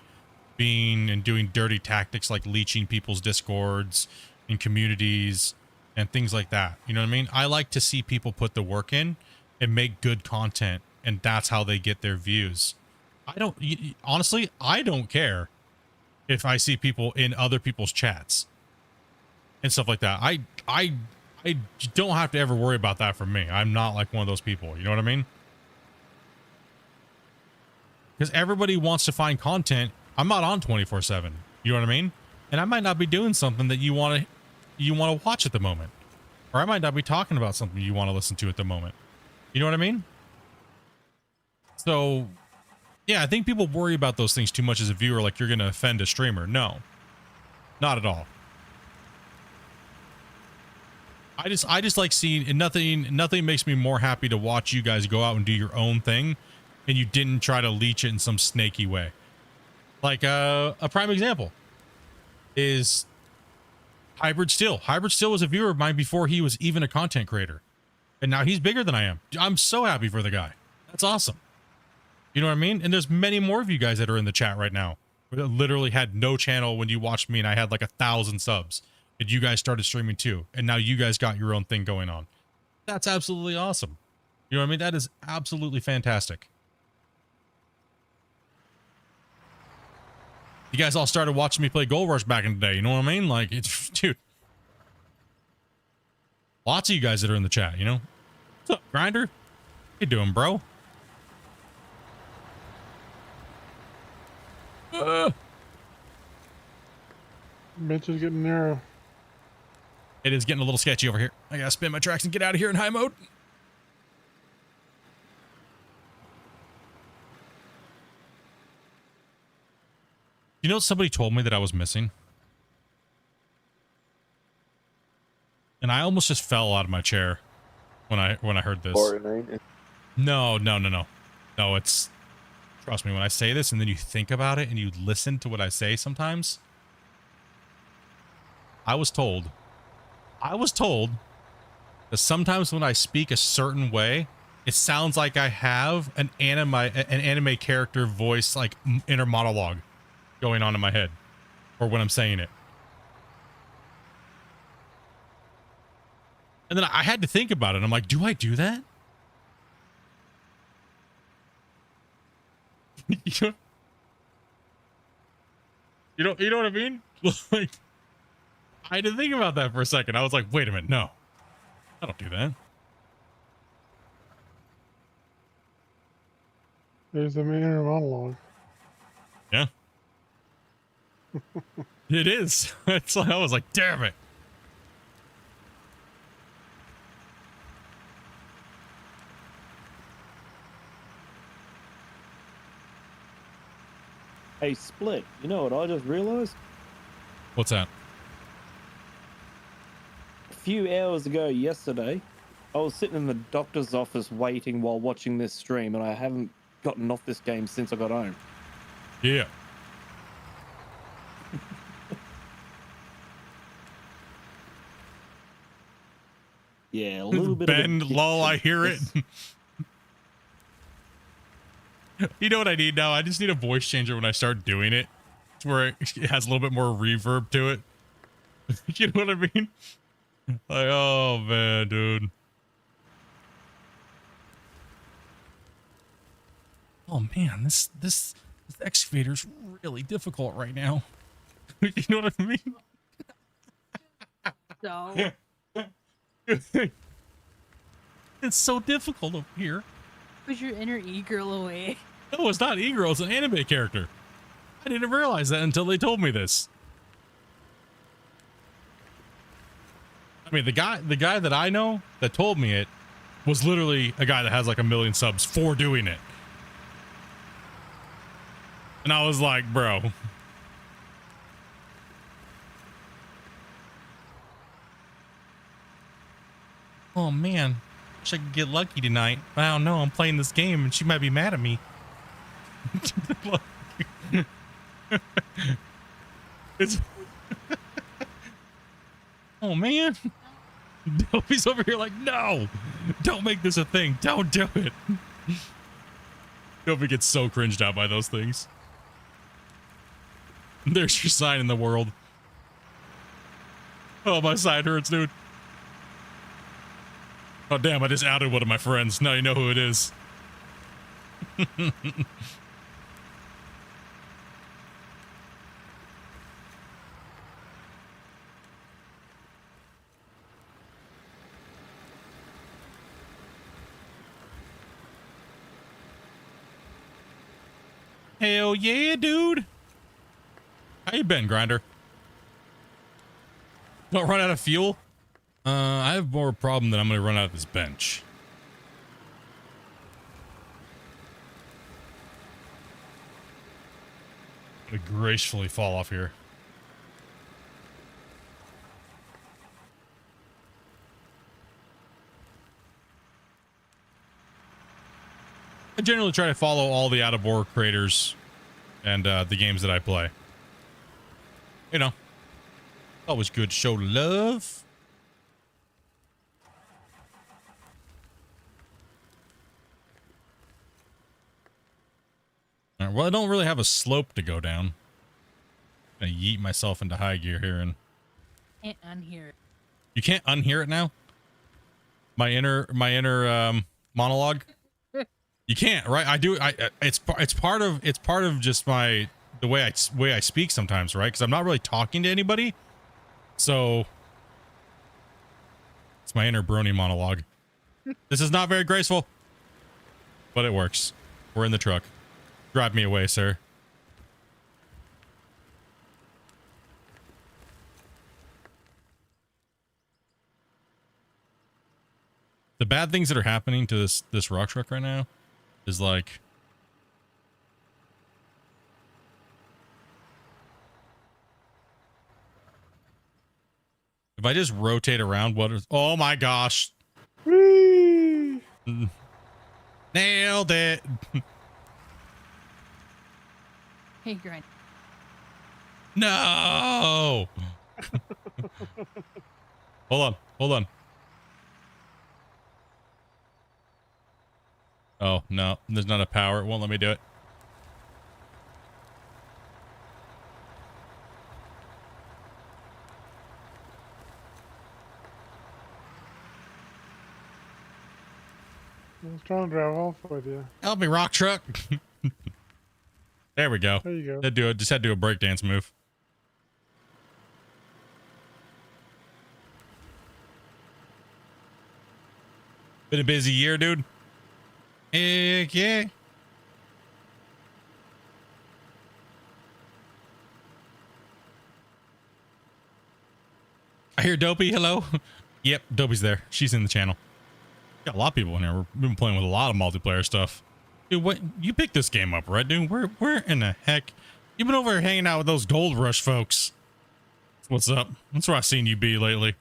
being and doing dirty tactics like leeching people's discords and communities and things like that. You know what I mean? I like to see people put the work in and make good content, and that's how they get their views. Honestly, I don't care if I see people in other people's chats and stuff like that. I don't have to ever worry about that for me. I'm not like one of those people. You know what I mean? because everybody wants to find content. I'm not on 24/7. You know what I mean? And I might not be doing something that you want to watch at the moment, or I might not be talking about something you want to listen to at the moment. You know what I mean? So, yeah, I think people worry about those things too much as a viewer, like you're going to offend a streamer. No, not at all. I just like seeing, and nothing makes me more happy to watch you guys go out and do your own thing, and you didn't try to leech it in some snaky way. Like a prime example is Hybrid Steel. Hybrid Steel was a viewer of mine before he was even a content creator, and now he's bigger than I am. I'm so happy for the guy. That's awesome. You know what I mean? And there's many more of you guys that are in the chat right now that literally had no channel when you watched me, and I had like 1,000 subs. And you guys started streaming too, and now you guys got your own thing going on. That's absolutely awesome. You know what I mean? That is absolutely fantastic. You guys all started watching me play Gold Rush back in the day. You know what I mean? Like, it's, dude. Lots of you guys that are in the chat, you know? What's up, Grinder? How you doing, bro? Bench is getting narrow. It is getting a little sketchy over here. I gotta spin my tracks and get out of here in high mode. You know, somebody told me that I was missing. And I almost just fell out of my chair when I heard this. 49. No. No, it's, trust me, when I say this and then you think about it and you listen to what I say sometimes, I was told that sometimes when I speak a certain way, it sounds like I have an anime character voice, like inner monologue going on in my head, or when I'm saying it. And then I had to think about it. I'm like, do I do that? You know what I mean? Like, I had to think about that for a second. I was like, wait a minute, no, I don't do that. There's the inner monologue. Yeah. It is. It's like, I was like, damn it. Hey, Split, you know what I just realized? What's that? A few hours ago yesterday, I was sitting in the doctor's office waiting while watching this stream, and I haven't gotten off this game since I got home. Yeah. Yeah, a little bit Ben, of lol, I hear it. You know what I need now? I just need a voice changer when I start doing it, where it has a little bit more reverb to it. You know what I mean? Like, oh man, dude. Oh man, this excavator's really difficult right now. You know what I mean? So it's so difficult over here. push your inner e-girl away. No, it's not e-girl, it's an anime character. I didn't realize that until they told me this. I mean, the guy that I know that told me it was literally a guy that has like 1 million subs for doing it. And I was like, bro. Oh man, wish I could get lucky tonight. I don't know, I'm playing this game and she might be mad at me. It's oh man. Dopey's over here like, no, don't make this a thing. Don't do it. Dopey gets so cringed out by those things. There's your sign in the world. Oh, my side hurts, dude. Oh, damn, I just outed one of my friends. Now you know who it is. Hell yeah, dude. How you been, Grinder? Don't run out of fuel? I have more problem than I'm going to run out of this bench. I'm going to gracefully fall off here. I generally try to follow all the out-of-war creators and the games that I play. You know, always good to show love. All right, well, I don't really have a slope to go down. I'm gonna yeet myself into high gear here, and Can't unhear it. you can't unhear it now. My inner monologue. You can't, right? I do. It's part of just the way I speak sometimes, right? Because I'm not really talking to anybody, so it's my inner brony monologue. This is not very graceful, but it works. We're in the truck. Drive me away, sir. The bad things that are happening to this rock truck right now is like, if I just rotate around, oh my gosh. Whee! Nailed it. Hey, Grind. No. Hold on. Oh, no, there's not a power. It won't let me do it. I was trying to drive off with you. Help me, rock truck. There we go. There you go. Just had to do a breakdance move. Been a busy year, dude. Heck yeah. I hear Dopey. Hello. Yep, Dopey's there. She's in the channel. Got a lot of people in here. We've been playing with a lot of multiplayer stuff. Dude, what? You picked this game up, right, dude? Where in the heck? You've been over here hanging out with those Gold Rush folks. What's up? That's where I've seen you be lately.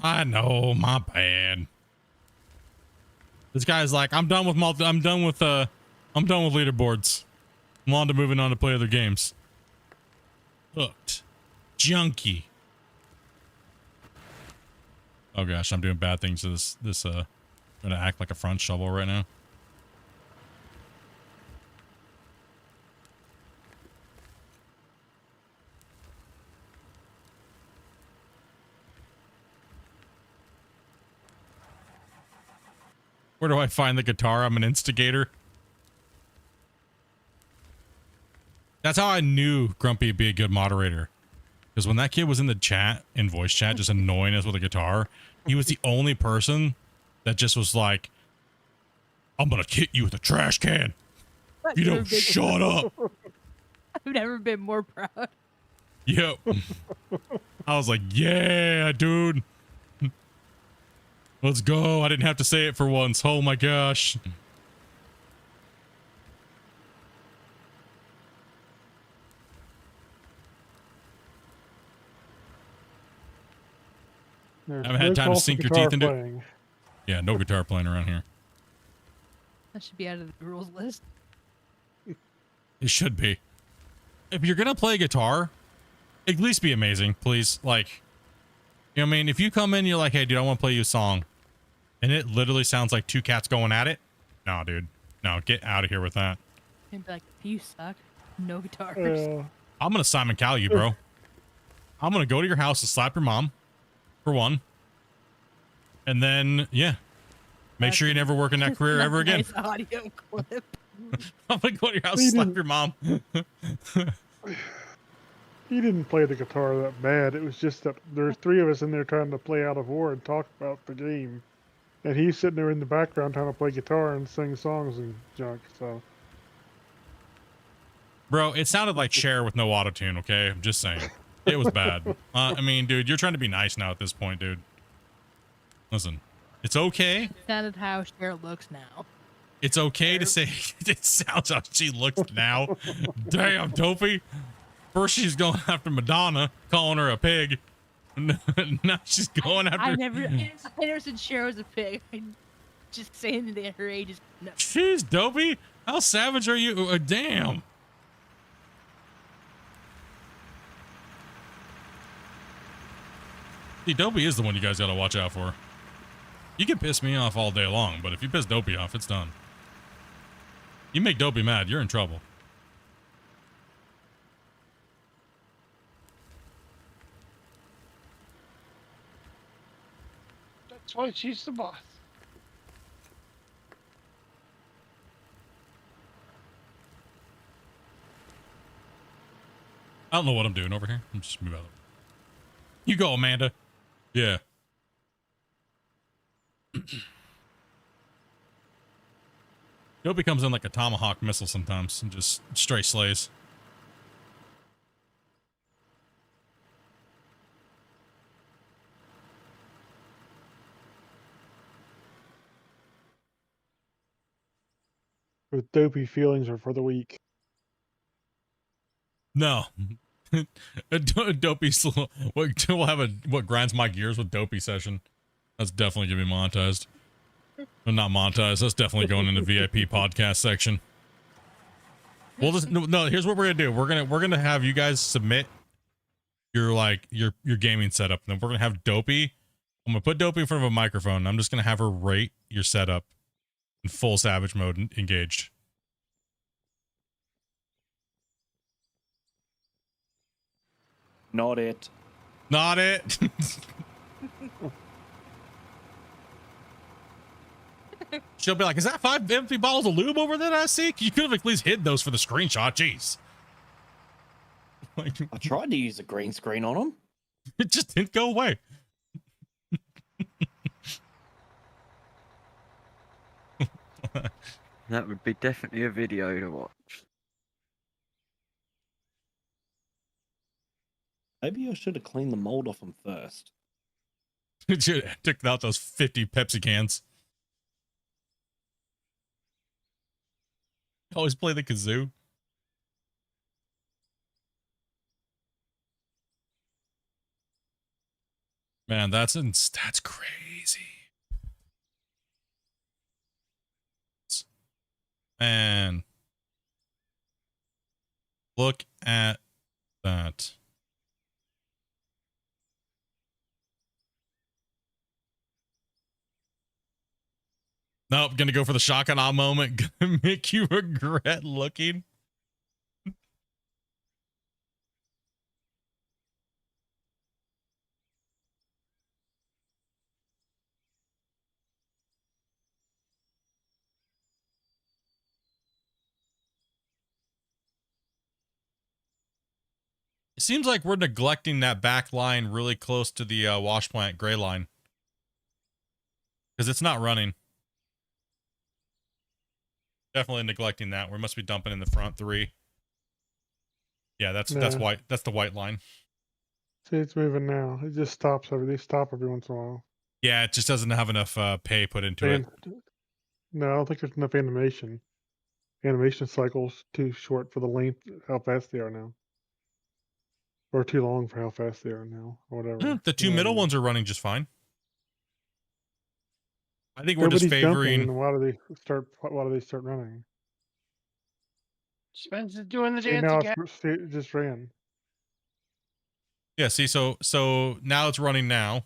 I know, my bad. This guy's like, I'm done with leaderboards. I'm on to moving on to play other games. Hooked. Junkie. Oh gosh, I'm doing bad things to this I'm gonna act like a front shovel right now. Where do I find the guitar? I'm an instigator. That's how I knew Grumpy would be a good moderator. Because when that kid was in the chat, in voice chat, just annoying us with a guitar, he was the only person that just was like, I'm going to hit you with a trash can. You don't shut up. I've never been more proud. Yep. I was like, yeah, dude. Let's go. I didn't have to say it for once. Oh my gosh. I haven't had time to sink your teeth into it. Yeah, no guitar playing around here. That should be out of the rules list. It should be. If you're gonna play guitar, at least be amazing, please. Like, you know what I mean? If you come in, you're like, hey, dude, I want to play you a song, and it literally sounds like two cats going at it. No, dude. No, get out of here with that. And be like, you suck. No guitars. I'm gonna Simon Cowell you, bro. I'm gonna go to your house and slap your mom, for one. And then, yeah. Make sure you never work in that career ever again. Nice audio clip. I'm gonna go to your house, He slap didn't- your mom. He didn't play the guitar that bad. It was just that there's 3 of us in there trying to play Out of War and talk about the game. And he's sitting there in the background trying to play guitar and sing songs and junk, so. Bro, it sounded like Cher with no auto-tune, okay? I'm just saying. It was bad. I mean, dude, you're trying to be nice now at this point, dude. Listen, it's okay. It sounded how Cher looks now. It's okay to say it sounds how she looks now. Damn, Dopey. First she's going after Madonna, calling her a pig. Now she's going after... I never said Cher was a pig. I just saying that her age is... No. Jeez, Dopey. How savage are you? Damn. See, Dopey is the one you guys gotta watch out for. You can piss me off all day long, but if you piss Dopey off, it's done. You make Dopey mad, you're in trouble. That's why she's the boss. I don't know what I'm doing over here. I'm just moving out. You go, Amanda. Yeah. Dopey comes in like a tomahawk missile sometimes and just straight slays. With dopey feelings are for the weak. No. Dopey we'll have a what grinds my gears with Dopey session. That's definitely gonna be monetized. Well, not monetized. That's definitely going in the VIP podcast section. We'll just no. Here's what we're gonna do. We're gonna have you guys submit your your gaming setup. And then we're gonna have Dopey. I'm gonna put Dopey in front of a microphone. And I'm just gonna have her rate your setup in full savage mode engaged. Not it. Not it. She'll be like, is that 5 empty bottles of lube over there that I see? You could have at least hid those for the screenshot. Jeez. Like, I tried to use a green screen on them. It just didn't go away. That would be definitely a video to watch. Maybe I should have cleaned the mold off them first. Took out those 50 Pepsi cans. Always play the kazoo. Man, that's crazy. Man, look at that. Nope, gonna go for the shotgun on moment. Gonna make you regret looking. It seems like we're neglecting that back line really close to the wash plant gray line. Because it's not running. Definitely neglecting that. We must be dumping in the front 3. Yeah, that's white. That's the white line. See, it's moving now. It just stops they stop every once in a while. Yeah, it just doesn't have enough pay put into it. No, I don't think there's enough animation. Animation cycle's too short for the length, how fast they are now. Or too long for how fast they are now, or whatever. The 2 middle ones are running just fine. I think we're Nobody's just favoring. Jumping, why do they start running? Spence is doing the See, dance now again. it just ran. Yeah, see, so now it's running now.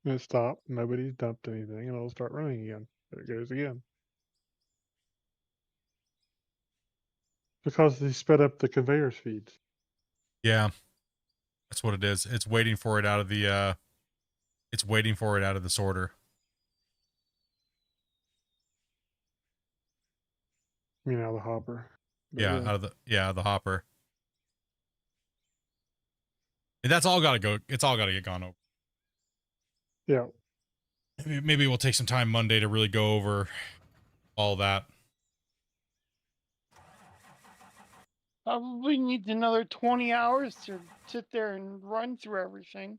And it stopped. Nobody's dumped anything, and it'll start running again. There it goes again. Because they sped up the conveyor speeds. Yeah, that's what it is. It's waiting for it out of the it's waiting for it out of the sorter. You know, the hopper. But Yeah, out of the hopper. And that's all got to go. It's all got to get gone over. Yeah. Maybe we'll take some time Monday to really go over all that. Probably needs another 20 hours to sit there and run through everything.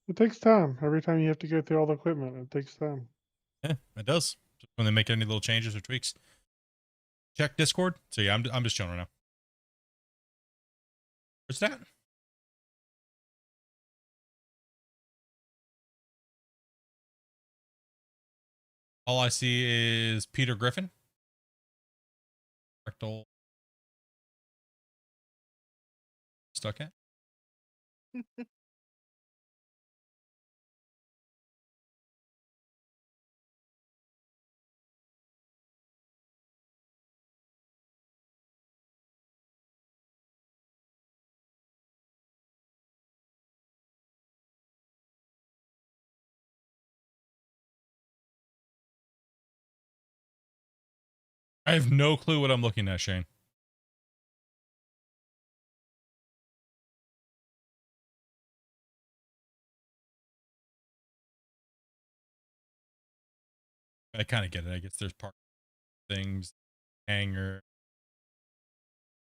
It takes time. Every time you have to go through all the equipment, it takes time. Yeah, it does. Just when they make any little changes or tweaks. Check Discord. So yeah, I'm just chilling right now. What's that? All I see is Peter Griffin. Rectal. Stuck at. I have no clue what I'm looking at, Shane. I kind of get it. I guess there's park things, hangar.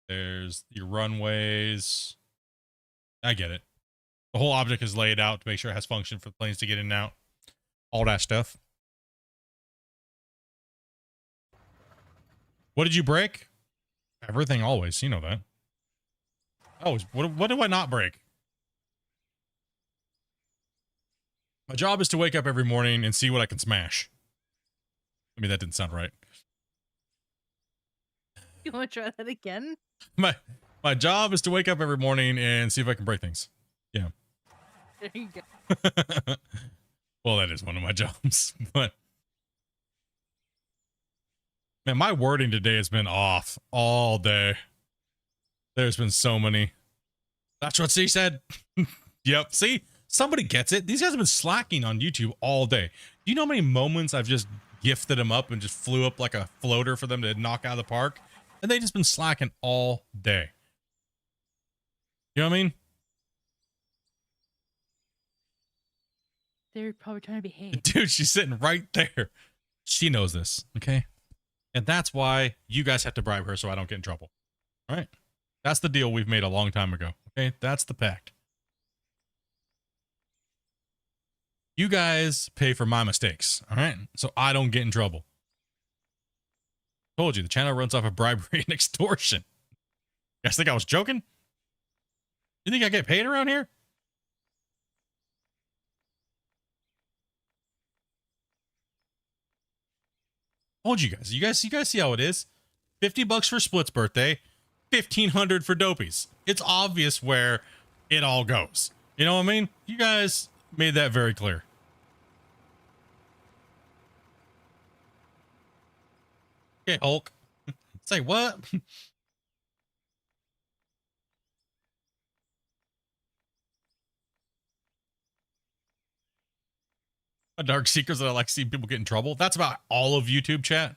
There's your runways. I get it. The whole object is laid out to make sure it has function for the planes to get in and out. All that stuff. What did you break? Everything always. You know that. Oh, what do I not break? My job is to wake up every morning and see what I can smash. I mean, that didn't sound right. You want to try that again? My job is to wake up every morning and see if I can break things. Yeah. There you go. Well, that is one of my jobs, but man, my wording today has been off all day. There's been so many. That's what she said. Yep. See, somebody gets it. These guys have been slacking on YouTube all day. Do you know how many moments I've just gifted them up and just flew up like a floater for them to knock out of the park? And they just been slacking all day. You know what I mean? They're probably trying to behave. Dude, she's sitting right there. She knows this, okay? And that's why you guys have to bribe her so I don't get in trouble. All right? That's the deal we've made a long time ago, okay? That's the pact. You guys pay for my mistakes, all right? So I don't get in trouble. Told you, the channel runs off of bribery and extortion. You guys think I was joking? You think I get paid around here? Told you guys. You guys see how it is? $50 for Split's birthday, $1,500 for Dopey's. It's obvious where it all goes. You know what I mean? You guys made that very clear. Okay, Hulk. Say what? A dark secrets that I like seeing people get in trouble. That's about all of YouTube chat.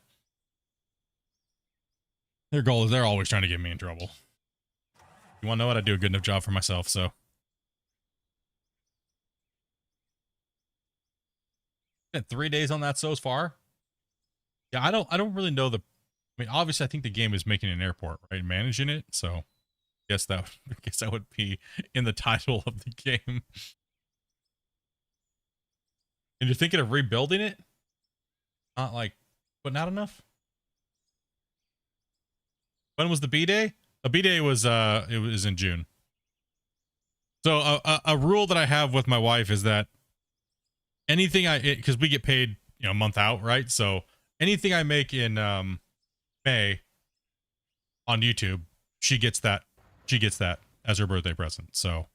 Their goal is they're always trying to get me in trouble. You want to know what? I do a good enough job for myself, so. Spent 3 days on that so far. Yeah, I don't really know the. I mean, obviously, I think the game is making an airport, right? Managing it, so I guess that would be in the title of the game. And you're thinking of rebuilding it? Not like, but not enough. When was the B-Day? A B-Day was it was in June. So a rule that I have with my wife is that anything because we get paid, you know, a month out, right? So anything I make in May on YouTube, she gets that as her birthday present. So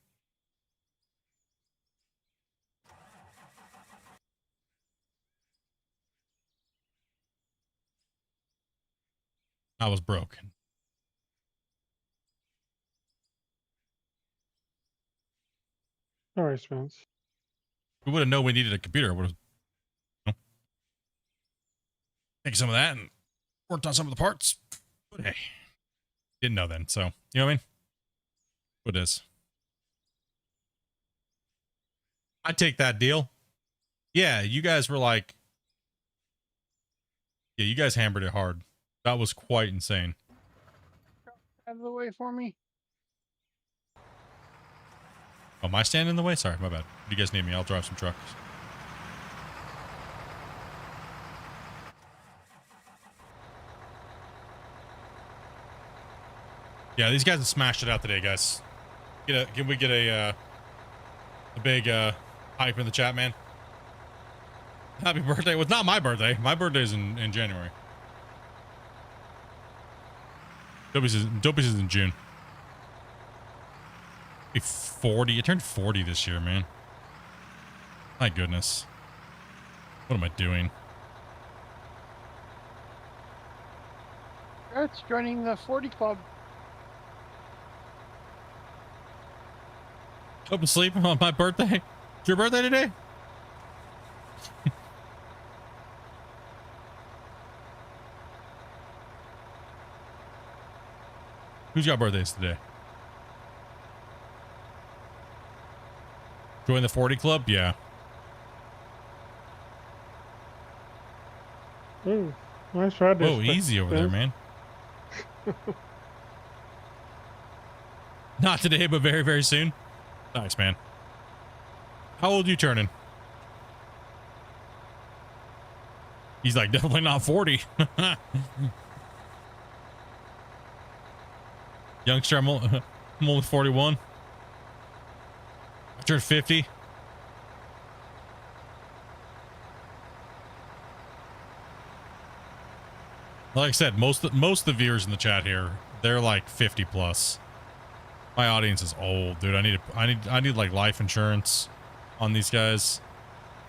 I was broke. All right, Spence. We would have known we needed a computer. Would have taken some of that and worked on some of the parts. But hey, didn't know then. So, you know what I mean? What it is. I'd take that deal. Yeah, you guys were like, yeah, you guys hammered it hard. That was quite insane. Out of the way for me. Oh, am I standing in the way? Sorry, my bad. If you guys need me, I'll drive some trucks. Yeah, these guys have smashed it out today, guys. Can we get a big hype in the chat, man? Happy birthday. Well, it's not my birthday. My birthday's in January. Dopey's is in June. Be 40. I turned 40 this year, man. My goodness. What am I doing? It's joining the 40 club. Hope to sleep on my birthday. It's your birthday today? Who's got birthdays today? Join the 40 club? Yeah. Ooh, nice try. Whoa, easy over there, man. Not today, but very, very soon. Nice, man. How old you turning? He's like, definitely not 40. Youngster, I'm only 41. I turned 50. Like I said, most of the viewers in the chat here, they're like 50 plus. My audience is old, dude. I need like life insurance on these guys.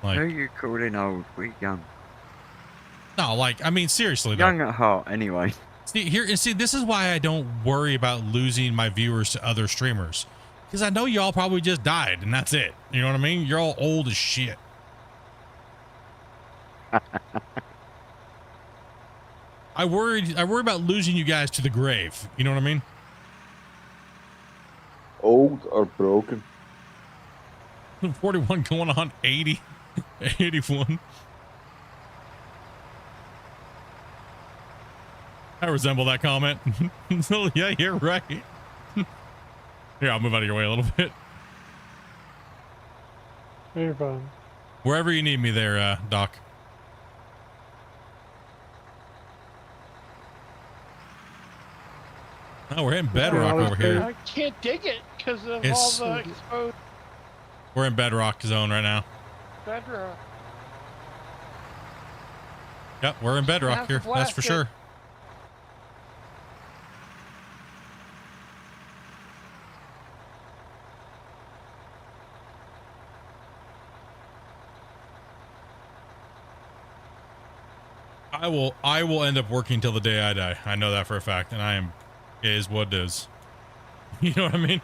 Like, who are you calling old? We're young. No, like, I mean, seriously, young at heart, anyway. See, this is why I don't worry about losing my viewers to other streamers, because I know y'all probably just died and that's it. You know what I mean? You're all old as shit. I worry about losing you guys to the grave. You know what I mean? Old or broken? 41 going on 80, 81. I resemble that comment. So, yeah, you're right. Here, I'll move out of your way a little bit. You're fine. Wherever you need me there, Doc. Oh, we're in Bedrock over here. I can't dig it because of It's- all the exposed We're in Bedrock zone right now. bedrock. Yep, we're in Bedrock Have here. to That's for blast it. sure. I will end up working till the day I die. I know that for a fact, and it is what it is. You know what I mean?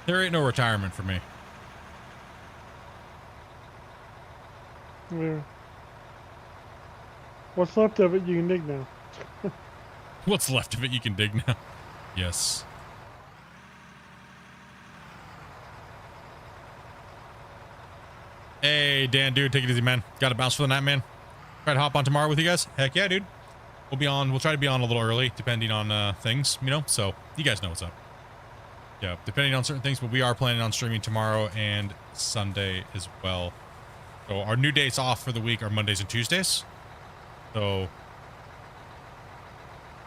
There ain't no retirement for me. Yeah. What's left of it you can dig now. What's left of it you can dig now. Yes. Hey, Dan, dude, take it easy, man. Got to bounce for the night, man. Try to hop on tomorrow with you guys. Heck yeah, dude. We'll try to be on a little early, depending on things, you know. So you guys know what's up. Yeah, depending on certain things, but we are planning on streaming tomorrow and Sunday as well. So our new days off for the week are Mondays and Tuesdays. So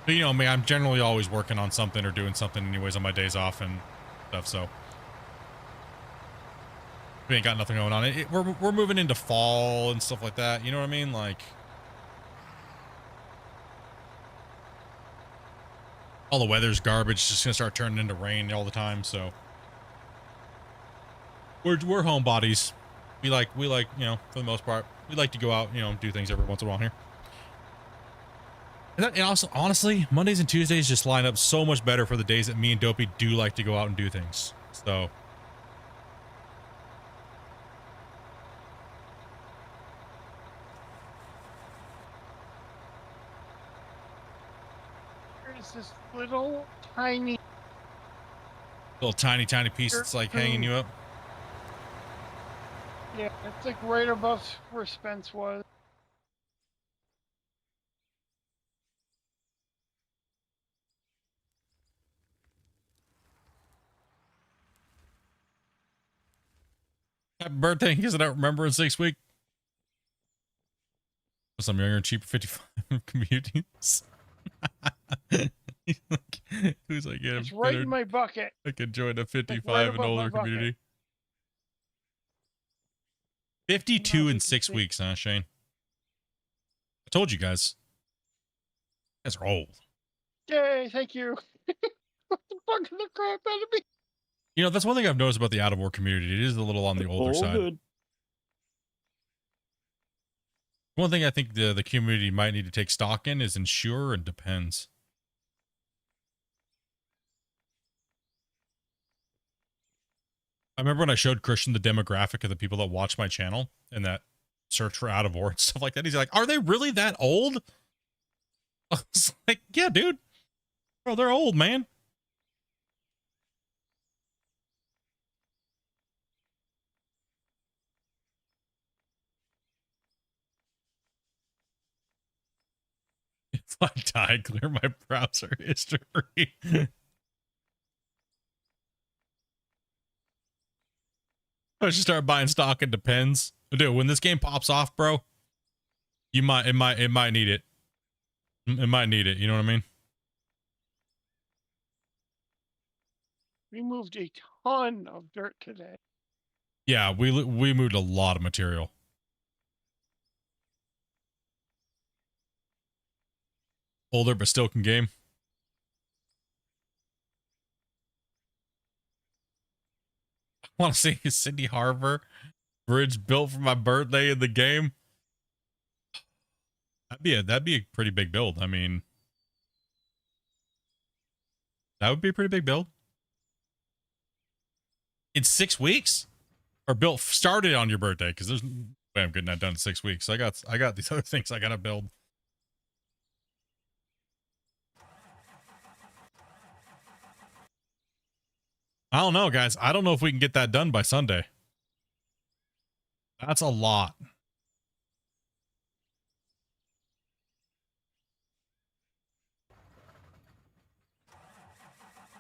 you know me, I'm generally always working on something or doing something anyways on my days off and stuff. So we ain't got nothing going on. We're moving into fall and stuff like that. You know what I mean? Like, all the weather's garbage. It's just gonna start turning into rain all the time. So we're homebodies. We like, you know, for the most part, we like to go out, you know, do things every once in a while here. And also, honestly, Mondays and Tuesdays just line up so much better for the days that me and Dopey do like to go out and do things. So There's this little tiny piece that's like hanging you up. Yeah, it's like right above where Spence was. Happy birthday, because I don't remember in 6 weeks. Some younger, cheaper 55 communities. Who's like, yeah, It's right in my bucket. I could join a 55 right and older above my community. 52 in 6 weeks, huh, Shane? I told you guys. You guys are old. Yay, thank you. Bugging the crap out of me. You know, that's one thing I've noticed about the out of war community. It is a little on the older side. Good. One thing I think the community might need to take stock in is ensure and depends. I remember when I showed Christian the demographic of the people that watch my channel and that search for out of war and stuff like that. He's like, are they really that old? I was like, yeah, dude. Bro, they're old, man. If I die, clear my browser history. I should start buying stock in Depends. Dude, when this game pops off, bro, it might need it. It might need it, you know what I mean? We moved a ton of dirt today. Yeah, we moved a lot of material. Older but still can game. I want to see Cindy Harbor bridge built for my birthday in the game. That'd be a pretty big build. I mean, that would be a pretty big build. In 6 weeks? Or built started on your birthday, because there's way I'm getting that done in 6 weeks. I got these other things I gotta build. I don't know, guys. I don't know if we can get that done by Sunday. That's a lot.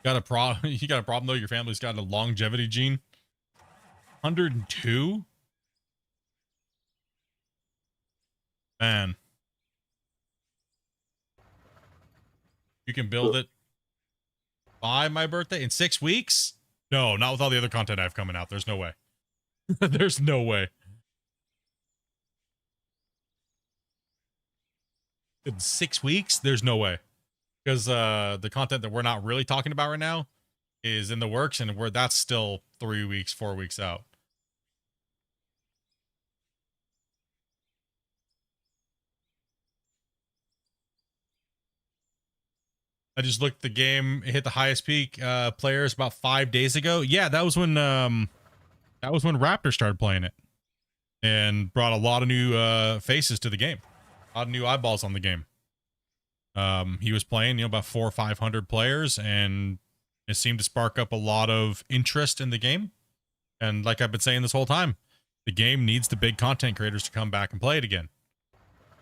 Got a problem? You got a problem though? Your family's got a longevity gene. 102? Man. You can build it by my birthday in 6 weeks? No, not with all the other content I have coming out. There's no way. There's no way. In 6 weeks? There's no way. Because the content that we're not really talking about right now is in the works, and that's still 3 weeks, 4 weeks out. I just looked at the game. It hit the highest peak players about 5 days ago. Yeah, that was when Raptor started playing it and brought a lot of new faces to the game. A lot of new eyeballs on the game. He was playing, about 400 or 500 players, and it seemed to spark up a lot of interest in the game. And like I've been saying this whole time, the game needs the big content creators to come back and play it again.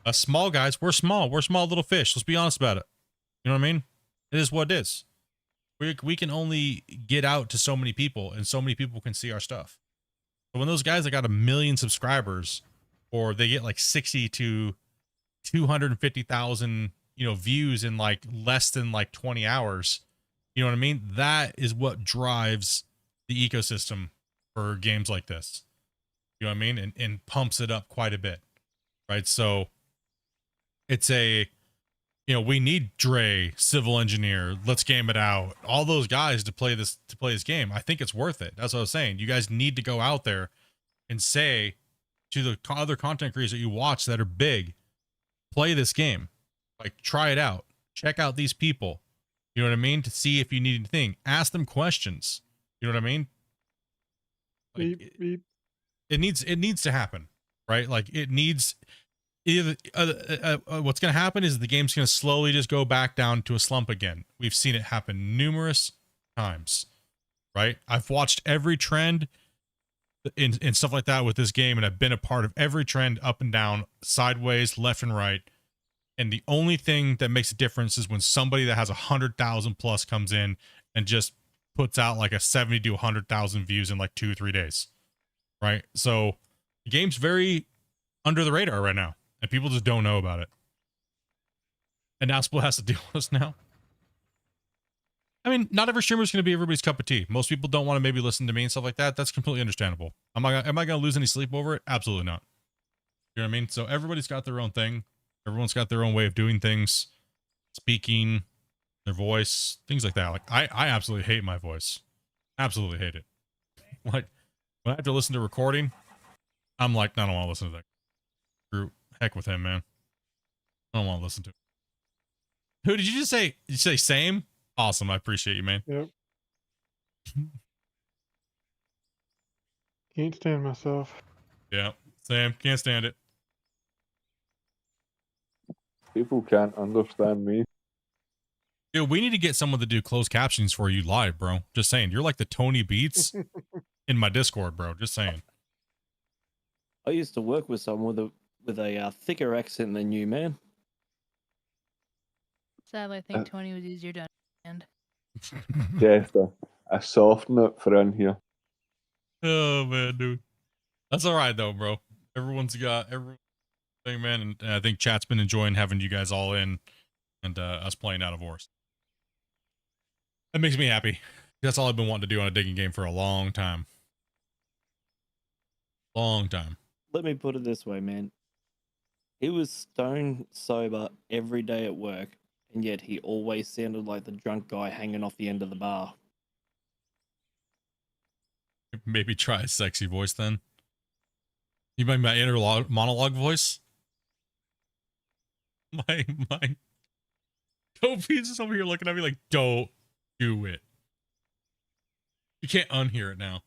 Us small guys, we're small. We're small little fish. Let's be honest about it. You know what I mean? It is what it is. We can only get out to so many people, and so many people can see our stuff. So when those guys that got 1 million subscribers, or they get like 60 to 250,000, views in like less than like 20 hours, you know what I mean? That is what drives the ecosystem for games like this. You know what I mean? And pumps it up quite a bit, right? So it's we need Dre, Civil Engineer, Let's Game It Out, all those guys to play this game. I think it's worth it. That's what I was saying. You guys need to go out there and say to the other content creators that you watch that are big, play this game. Like, try it out. Check out these people. You know what I mean? To see if you need anything. Ask them questions. You know what I mean? Like, beep, beep. It needs to happen, right? Like, it needs. either what's going to happen is the game's going to slowly just go back down to a slump again. We've seen it happen numerous times, right? I've watched every trend in stuff like that with this game, and I've been a part of every trend up and down, sideways, left and right. And the only thing that makes a difference is when somebody that has 100,000 plus comes in and just puts out like a 70 to 100,000 views in like 2 or 3 days, right? So the game's very under the radar right now, and people just don't know about it. And now Split has to deal with us now. I mean, not every streamer is going to be everybody's cup of tea. Most people don't want to maybe listen to me and stuff like that. That's completely understandable. Am I going to lose any sleep over it? Absolutely not. You know what I mean? So everybody's got their own thing. Everyone's got their own way of doing things, speaking, their voice, things like that. Like I absolutely hate my voice. Absolutely hate it. Like when I have to listen to recording, I'm like, I don't want to listen to that. Screw, heck with him, man. I don't want to listen to him. Who did you just say? Did you say same? Awesome. I appreciate you, man. Yep. Can't stand myself. Yeah, same. Can't stand it. People can't understand me. Dude, we need to get someone to do closed captions for you live, bro. Just saying. You're like the Tony Beats in my Discord, bro. Just saying. I used to work with someone with a thicker accent than you, man. Sadly, I think Tony was easier to understand. Just a soften it for in here. Oh man, dude. That's all right though, bro. Everyone's got everything, man, and I think chat's been enjoying having you guys all in and us playing out of Horse. That makes me happy. That's all I've been wanting to do on a digging game for a long time. Long time. Let me put it this way, man. He was stone sober every day at work, and yet he always sounded like the drunk guy hanging off the end of the bar. Maybe try a sexy voice then. You mean my inner monologue voice? My Toby's just over here looking at me like, don't do it. You can't unhear it now.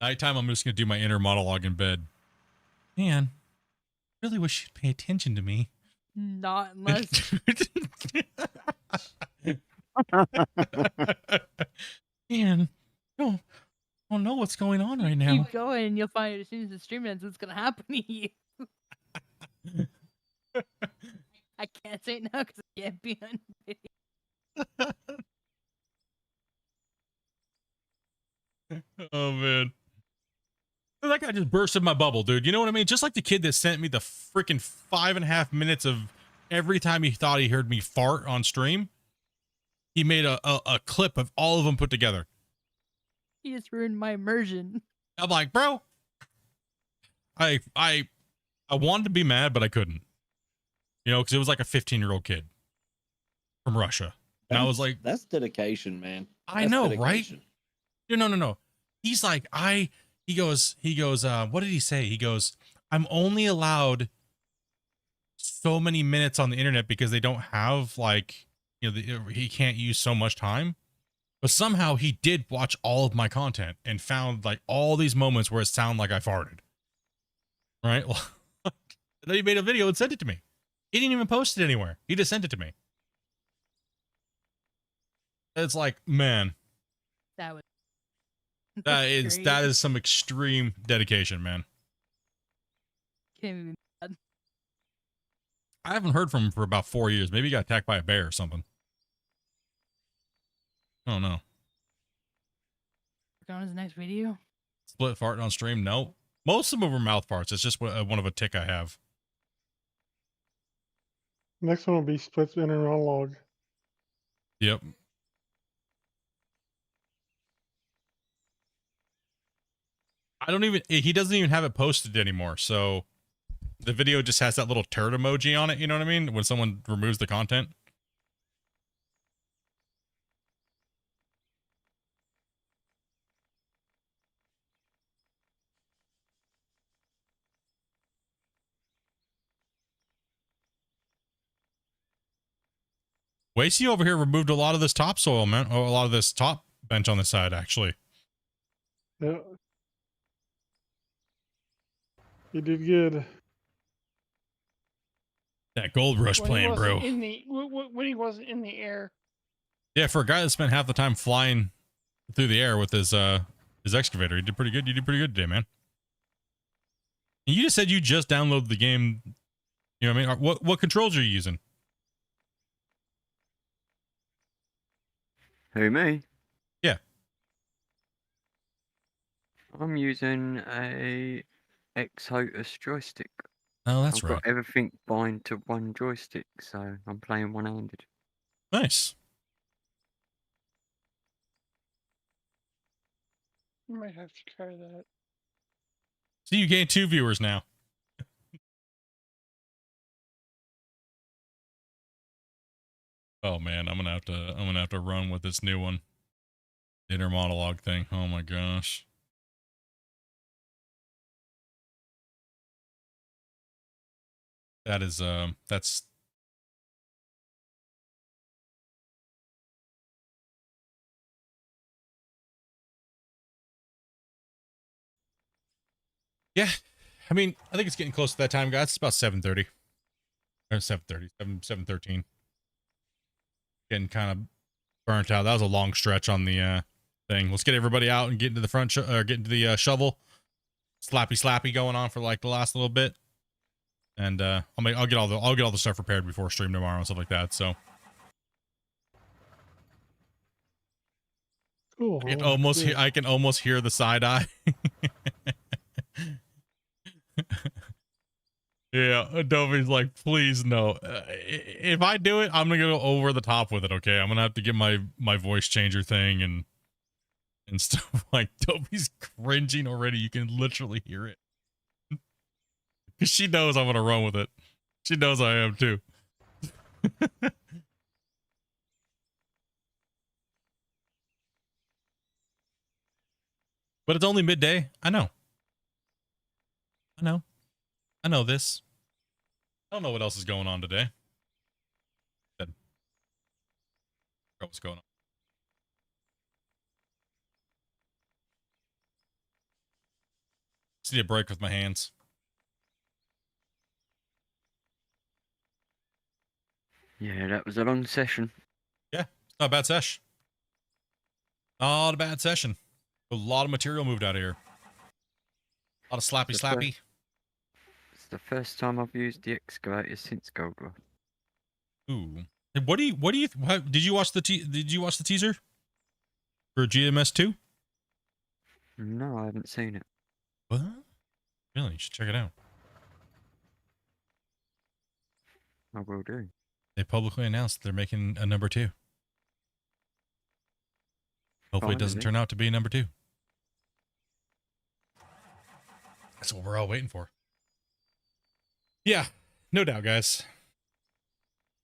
Nighttime, I'm just gonna do my inner monologue in bed. Man, I really wish you'd pay attention to me. Not unless. Man, I don't know what's going on right now. Keep going, and you'll find as soon as the stream ends, what's gonna happen to you. I can't say it now because I can't be on video. Oh man. That guy just bursted my bubble, dude. You know what I mean? Just like the kid that sent me the freaking 5.5 minutes of every time he thought he heard me fart on stream. He made a clip of all of them put together. He just ruined my immersion. I'm like, bro, I wanted to be mad, but I couldn't. You know, because it was like a 15-year-old kid from Russia. And I was like, that's dedication, man. I know, dedication. Right? No. He's like, he goes, what did he say? He goes, I'm only allowed so many minutes on the internet because they don't have like, you know, he can't use so much time. But somehow he did watch all of my content and found like all these moments where it sounded like I farted. Right? And then he made a video and sent it to me. He didn't even post it anywhere. He just sent it to me. It's like, man. That was that is some extreme dedication, man. Can't even be mad. I haven't heard from him for about 4 years. Maybe he got attacked by a bear or something. I don't know. On his next video? Split farting on stream? No. Most of them were mouth farts. It's just one of a tick I have. Next one will be Split's inner monologue. Yep. He doesn't even have it posted anymore, so the video just has that little turd emoji on it, you know what I mean? When someone removes the content. Wasey over here removed a lot of this topsoil, man. Oh, a lot of this top bench on the side, actually. Yeah. You did good. That Gold Rush when plan, he bro. wasn't in the when he wasn't in the air. Yeah, for a guy that spent half the time flying through the air with his excavator, he did pretty good. You did pretty good today, man. And you just said you just downloaded the game. You know what I mean? What controls are you using? Who, me? Yeah. I'm using a X-Hotus joystick. Oh, that's I've right. got everything bind to one joystick, so I'm playing one-handed. Nice. You might have to try that. So you gained 2 viewers now. Oh man, I'm gonna have to run with this new one. Inner monologue thing. Oh my gosh. That is that's yeah. I mean, I think it's getting close to that time, guys. It's about 7:30. Or 7:30, 7:13. Getting kind of burnt out. That was a long stretch on the thing. Let's get everybody out and get into the front get into the shovel. Slappy going on for like the last little bit. And I'll get all the stuff prepared before stream tomorrow and stuff like that. So Cool. I can almost hear the side eye. Yeah, Adobe's like, please no. If I do it, I'm gonna go over the top with it. Okay, I'm gonna have to get my voice changer thing and stuff. Like Adobe's cringing already. You can literally hear it. Because she knows I'm gonna run with it. She knows I am too. But it's only midday. I know this. I don't know what else is going on today. What's going on? Just need a break with my hands. Yeah, that was a long session. Yeah, it's not a bad sesh. Not a bad session. A lot of material moved out of here. A lot of slappy. It's the first time I've used the excavator since Gold Rush. Ooh. Did you watch the teaser for GMS 2? No, I haven't seen it. What? Really? You should check it out. I will do. They publicly announced they're making a number 2. Hopefully it doesn't turn out to be number 2. That's what we're all waiting for. Yeah, no doubt, guys.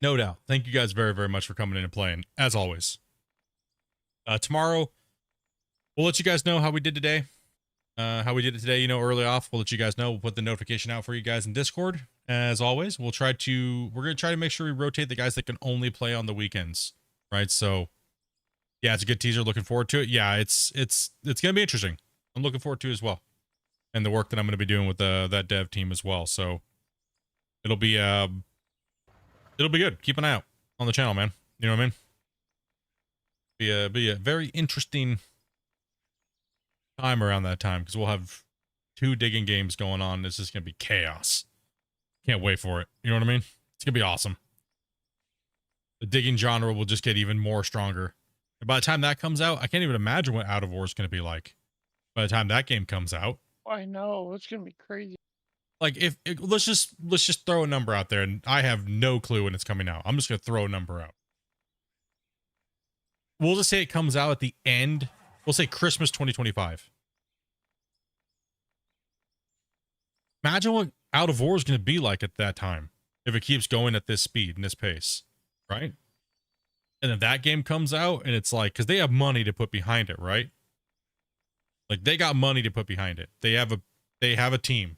No doubt. Thank you guys very, very much for coming in and playing, as always. Tomorrow, we'll let you guys know how we did today. How we did it today, early off. We'll let you guys know. We'll put the notification out for you guys in Discord. As always, we're going to try to make sure we rotate the guys that can only play on the weekends, right? So, yeah, it's a good teaser. Looking forward to it. Yeah, it's going to be interesting. I'm looking forward to it as well. And the work that I'm going to be doing with that dev team as well. So, it'll be good. Keep an eye out on the channel, man. You know what I mean? Be a very interesting time around that time because we'll have 2 digging games going on. This is going to be chaos. Can't wait for it. You know what I mean? It's going to be awesome. The digging genre will just get even more stronger. And by the time that comes out, I can't even imagine what Out of War is going to be like. By the time that game comes out. I know, it's gonna be crazy. Like let's just throw a number out there, and I have no clue when it's coming out. I'm just gonna throw a number out. We'll just say it comes out at the end. We'll say Christmas 2025. Imagine what Out of War is gonna be like at that time if it keeps going at this speed and this pace, right? And then that game comes out, and it's like, because they have money to put behind it, right? Like they got money to put behind it. They have a team.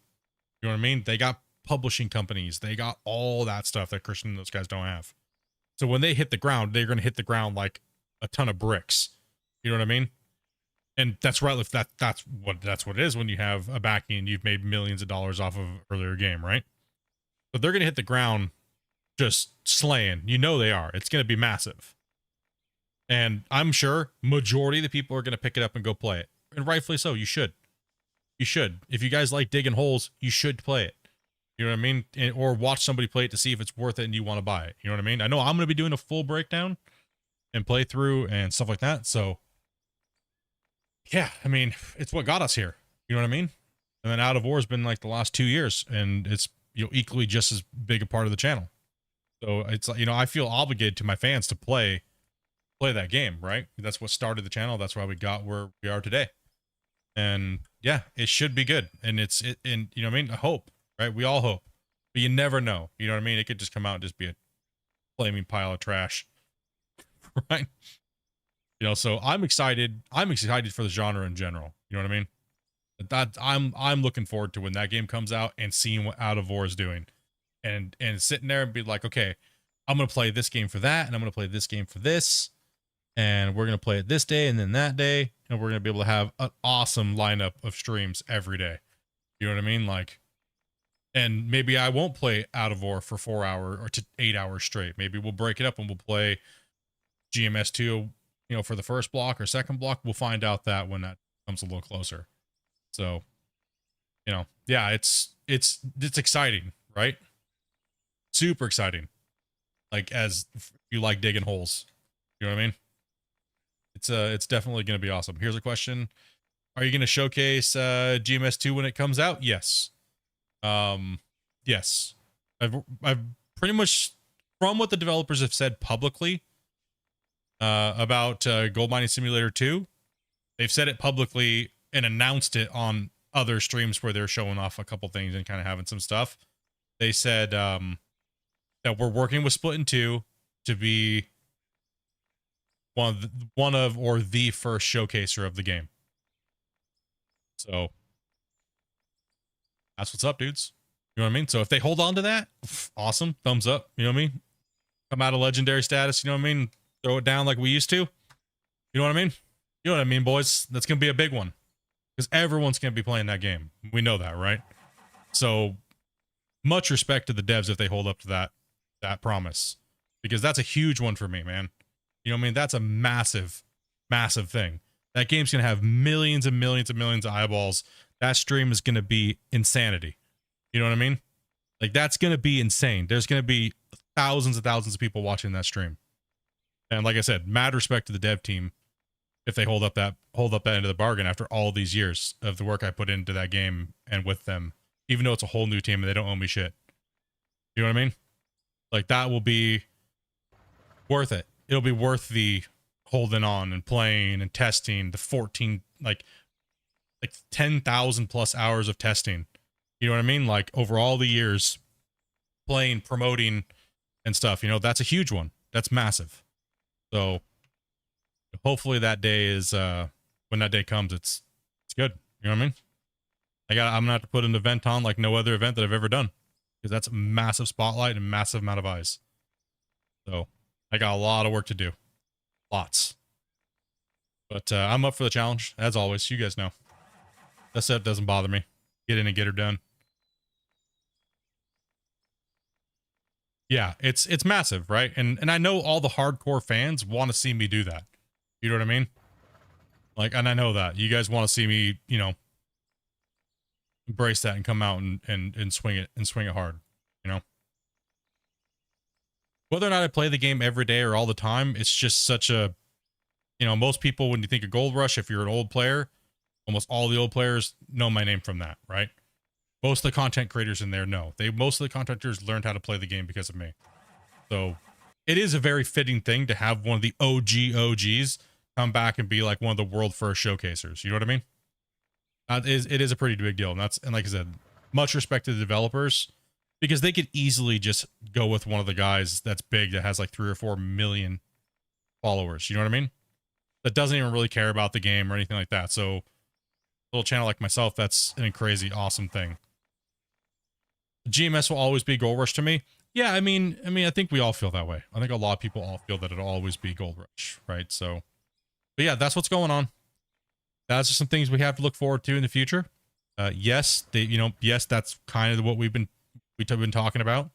You know what I mean? They got publishing companies. They got all that stuff that Christian and those guys don't have. So when they hit the ground, they're going to hit the ground like a ton of bricks. You know what I mean? And that's right. That's what it is when you have a backing and you've made millions of dollars off of an earlier game, right? But they're going to hit the ground just slaying. You know they are. It's going to be massive. And I'm sure majority of the people are going to pick it up and go play it. And rightfully so. You should. You should. If you guys like digging holes, you should play it. You know what I mean? Or watch somebody play it to see if it's worth it and you want to buy it. You know what I mean? I know I'm going to be doing a full breakdown and playthrough and stuff like that. So, yeah, I mean, it's what got us here. You know what I mean? And then Out of War has been like the last 2 years, and it's, you know, equally just as big a part of the channel. So it's like, you know, I feel obligated to my fans to play that game, right? That's what started the channel. That's why we got where we are today. And yeah, it should be good. And and you know what I mean? I hope, right? We all hope, but you never know. You know what I mean? It could just come out and just be a flaming pile of trash, right? You know, so I'm excited. I'm excited for the genre in general. You know what I mean? That I'm looking forward to when that game comes out and seeing what Out of War is doing, and sitting there and be like, okay, I'm gonna play this game for that, and I'm gonna play this game for this, and we're gonna play it this day and then that day, and we're gonna be able to have an awesome lineup of streams every day. You know what I mean? Like, and maybe I won't play Out of War for 4 hours or to 8 hours straight. Maybe we'll break it up and we'll play GMS2, you know, for the first block or second block. We'll find out that when that comes a little closer. So, you know, yeah, it's exciting, right? Super exciting. Like, as if you like digging holes, you know what I mean? It's definitely going to be awesome. Here's a question: are you going to showcase GMS2 when it comes out? Yes. Yes. I've pretty much, from what the developers have said publicly about Gold Mining Simulator 2, they've said it publicly and announced it on other streams where they're showing off a couple things and kind of having some stuff. They said that we're working with Splitintwo to be one of or the first showcaser of the game. So that's what's up, dudes. You know what I mean? So if they hold on to that, awesome. Thumbs up. You know what I mean? Come out of legendary status. You know what I mean? Throw it down like we used to. You know what I mean? You know what I mean, boys? That's going to be a big one. Because everyone's going to be playing that game. We know that, right? So much respect to the devs if they hold up to that promise. Because that's a huge one for me, man. You know what I mean? That's a massive, massive thing. That game's going to have millions and millions and millions of eyeballs. That stream is going to be insanity. You know what I mean? Like, that's going to be insane. There's going to be thousands and thousands of people watching that stream. And like I said, mad respect to the dev team if they hold up that end of the bargain after all these years of the work I put into that game and with them, even though it's a whole new team and they don't owe me shit. You know what I mean? Like, that will be worth it. It'll be worth the holding on and playing and testing the 14, like 10,000 plus hours of testing. You know what I mean? Like, over all the years playing, promoting and stuff, you know, that's a huge one. That's massive. So hopefully that day is, when that day comes, it's good. You know what I mean? I'm gonna have to put an event on like no other event that I've ever done, because that's a massive spotlight and massive amount of eyes. So I got a lot of work to do. Lots. But I'm up for the challenge, as always. You guys know. That stuff doesn't bother me. Get in and get her done. Yeah, it's massive, right? And I know all the hardcore fans want to see me do that. You know what I mean? Like, and I know that. You guys want to see me, you know, embrace that and come out and swing it hard, you know? Whether or not I play the game every day or all the time, it's just such a, you know, most people, when you think of Gold Rush, if you're an old player, almost all the old players know my name from that, right? Most of the content creators in there know. Most of the content creators learned how to play the game because of me. So it is a very fitting thing to have one of the OGs come back and be like one of the world first showcasers. You know what I mean? It is a pretty big deal. And like I said, much respect to the developers, because they could easily just go with one of the guys that's big that has like 3 or 4 million followers. You know what I mean? That doesn't even really care about the game or anything like that. So a little channel like myself, that's a crazy, awesome thing. GMS will always be Gold Rush to me. Yeah, I mean, I think we all feel that way. I think a lot of people all feel that it'll always be Gold Rush, right? So, but yeah, that's what's going on. That's just some things we have to look forward to in the future. Yes, yes, that's kind of what we've been talking about.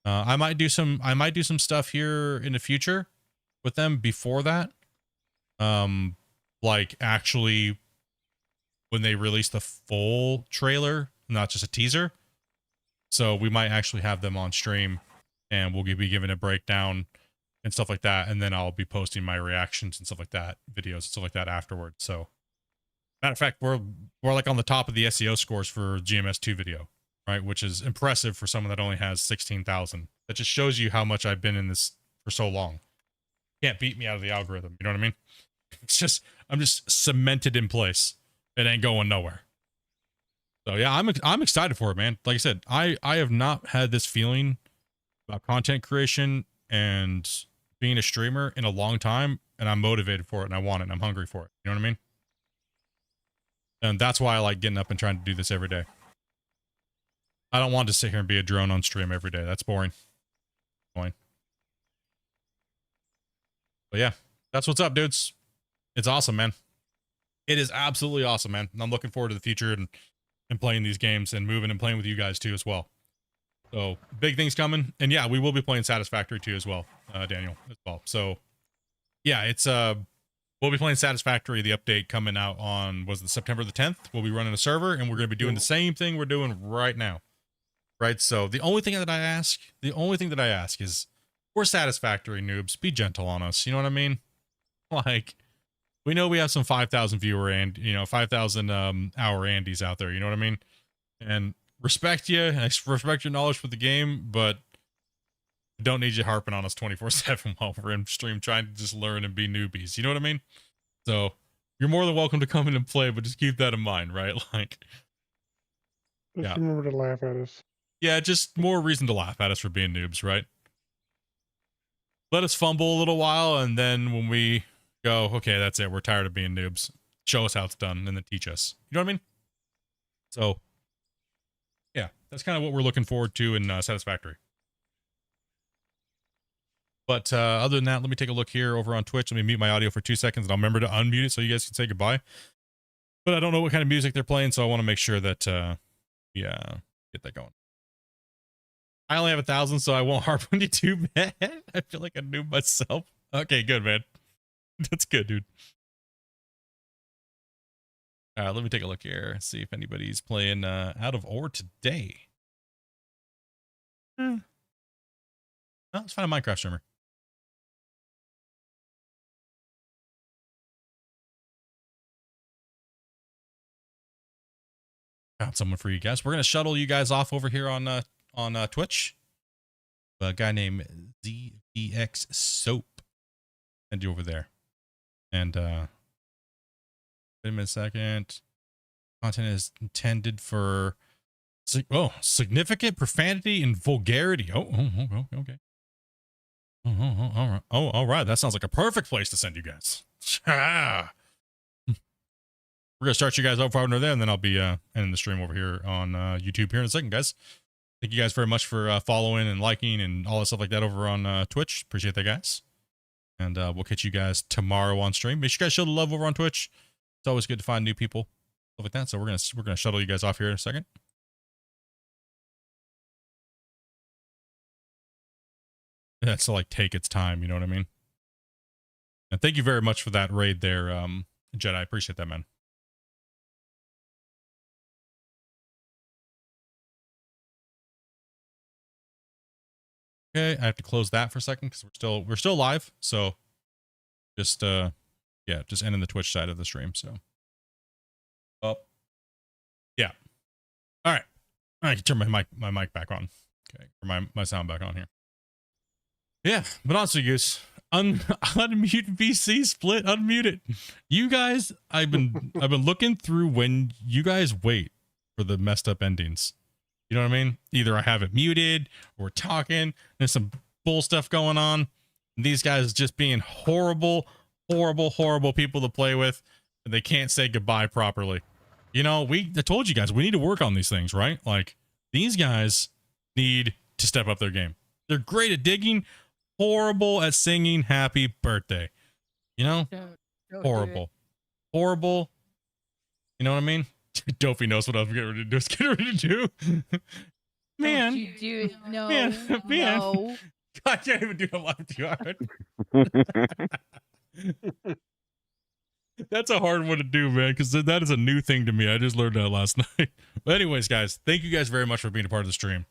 I might do some stuff here in the future with them before that. Like actually when they release the full trailer, not just a teaser. So we might actually have them on stream and we'll be giving a breakdown and stuff like that. And then I'll be posting my reactions and stuff like that, videos and stuff like that afterwards. So matter of fact, we're like on the top of the SEO scores for GMS2 video, right? Which is impressive for someone that only has 16,000. That just shows you how much I've been in this for so long. Can't beat me out of the algorithm. You know what I mean? It's just, I'm just cemented in place. It ain't going nowhere. So yeah, I'm excited for it, man. Like I said, I have not had this feeling about content creation and being a streamer in a long time, and I'm motivated for it and I want it and I'm hungry for it. You know what I mean? And that's why I like getting up and trying to do this every day. I don't want to sit here and be a drone on stream every day. That's boring. But yeah, that's what's up, dudes. It's awesome, man. It is absolutely awesome, man. And I'm looking forward to the future and playing these games and moving and playing with you guys too as well. So big things coming. And yeah, we will be playing Satisfactory too as well, Daniel, as well. So yeah, it's we'll be playing Satisfactory, the update coming out on, was it September the 10th? We'll be running a server and we're going to be doing the same thing we're doing right now. Right? So the only thing that I ask is, we're Satisfactory noobs, be gentle on us. You know what I mean? Like, we know we have some 5,000 viewer and, 5,000 hour Andes out there. You know what I mean? And respect you, and I respect your knowledge for the game, but I don't need you harping on us 24/7 while we're in stream trying to just learn and be newbies. You know what I mean? So you're more than welcome to come in and play, but just keep that in mind, right? Like, just remember to laugh at us. Yeah, just more reason to laugh at us for being noobs, right? Let us fumble a little while, and then when we go, okay, that's it, we're tired of being noobs, show us how it's done, and then teach us. You know what I mean? So, yeah, that's kind of what we're looking forward to in Satisfactory. But other than that, let me take a look here over on Twitch. Let me mute my audio for 2 seconds, and I'll remember to unmute it so you guys can say goodbye. But I don't know what kind of music they're playing, so I want to make sure that, yeah, get that going. I only have 1,000, so I won't harp on you too bad. I feel like a noob myself. Okay, good, man. That's good, dude. All right, let me take a look here. See if anybody's playing Out of Ore today. Oh, let's find a Minecraft streamer. Found someone for you guys. We're gonna shuttle you guys off over here on Twitch. A guy named ZBX Soap. Send you over there. And wait a minute, second. Content is intended for significant profanity and vulgarity. Okay. All right. That sounds like a perfect place to send you guys. We're gonna start you guys over there, and then I'll be ending the stream over here on YouTube here in a second, guys. Thank you guys very much for following and liking and all that stuff like that over on Twitch. Appreciate that, guys. And we'll catch you guys tomorrow on stream. Make sure you guys show the love over on Twitch. It's always good to find new people, stuff like that. So we're gonna shuttle you guys off here in a second. That's to like take its time, you know what I mean? And thank you very much for that raid there, Jedi. I appreciate that, man. Okay, I have to close that for a second because we're still live. So just yeah, just ending the Twitch side of the stream. So yeah. All right. I can turn my mic back on. Okay, or my sound back on here. Yeah, but honestly, Goose, unmute VC split, unmute it. You guys, I've been looking through when you guys wait for the messed up endings. You know what I mean? Either I have it muted or we're talking. There's some bull stuff going on. And these guys just being horrible people to play with. And they can't say goodbye properly. You know, I told you guys, we need to work on these things, right? Like, these guys need to step up their game. They're great at digging, horrible at singing happy birthday. You know? Don't Horrible. You know what I mean? Dopey knows what I was getting ready to do. Man. Don't you do it. No. Man. No. I can't even do it live too hard. That's a hard one to do, man, because that is a new thing to me. I just learned that last night. But anyways, guys, thank you guys very much for being a part of the stream.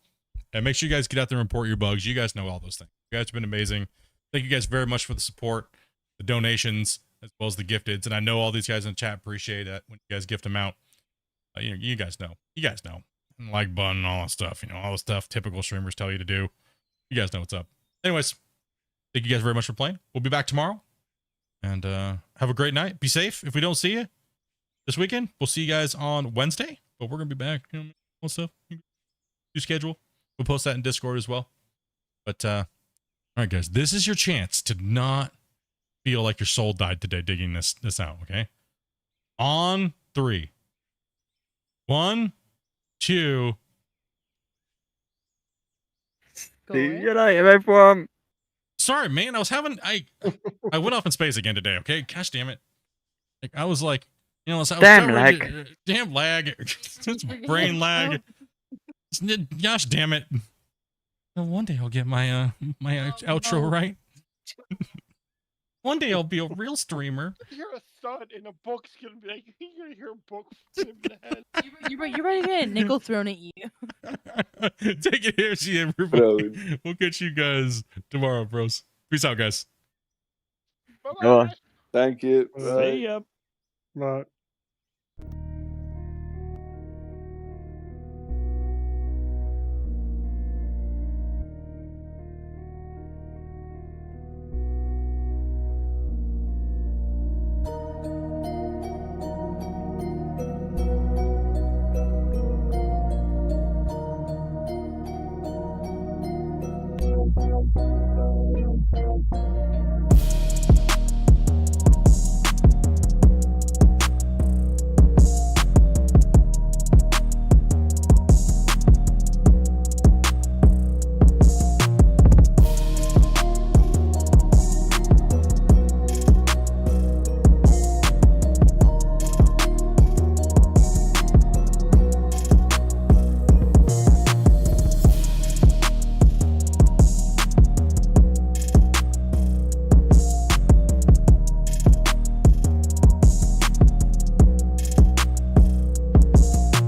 And make sure you guys get out there and report your bugs. You guys know all those things. You guys have been amazing. Thank you guys very much for the support, the donations, as well as the gifteds. And I know all these guys in the chat appreciate that when you guys gift them out. You guys know. You guys know. And like button and all that stuff. All the stuff typical streamers tell you to do. You guys know what's up. Anyways, thank you guys very much for playing. We'll be back tomorrow. And have a great night. Be safe. If we don't see you this weekend, we'll see you guys on Wednesday. But we're going to be back. All stuff. New schedule. We'll post that in Discord as well. But, all right, guys. This is your chance to not feel like your soul died today digging this out, okay? On 3. 1, 2. See you later, everyone. Sorry, man. I went off in space again today, okay? Gosh damn it. Like, I was like, damn lag. Damn lag. It's brain lag. Gosh damn it. One day I'll get my my outro right. One day I'll be a real streamer. You're a thud and a book's gonna be like, you're gonna hear a book in the head. You're ready to get a nickel thrown at you. Take it here, see everybody. We'll catch you guys tomorrow, bros. Peace out, guys. Bye-bye. Thank you. See ya. Right.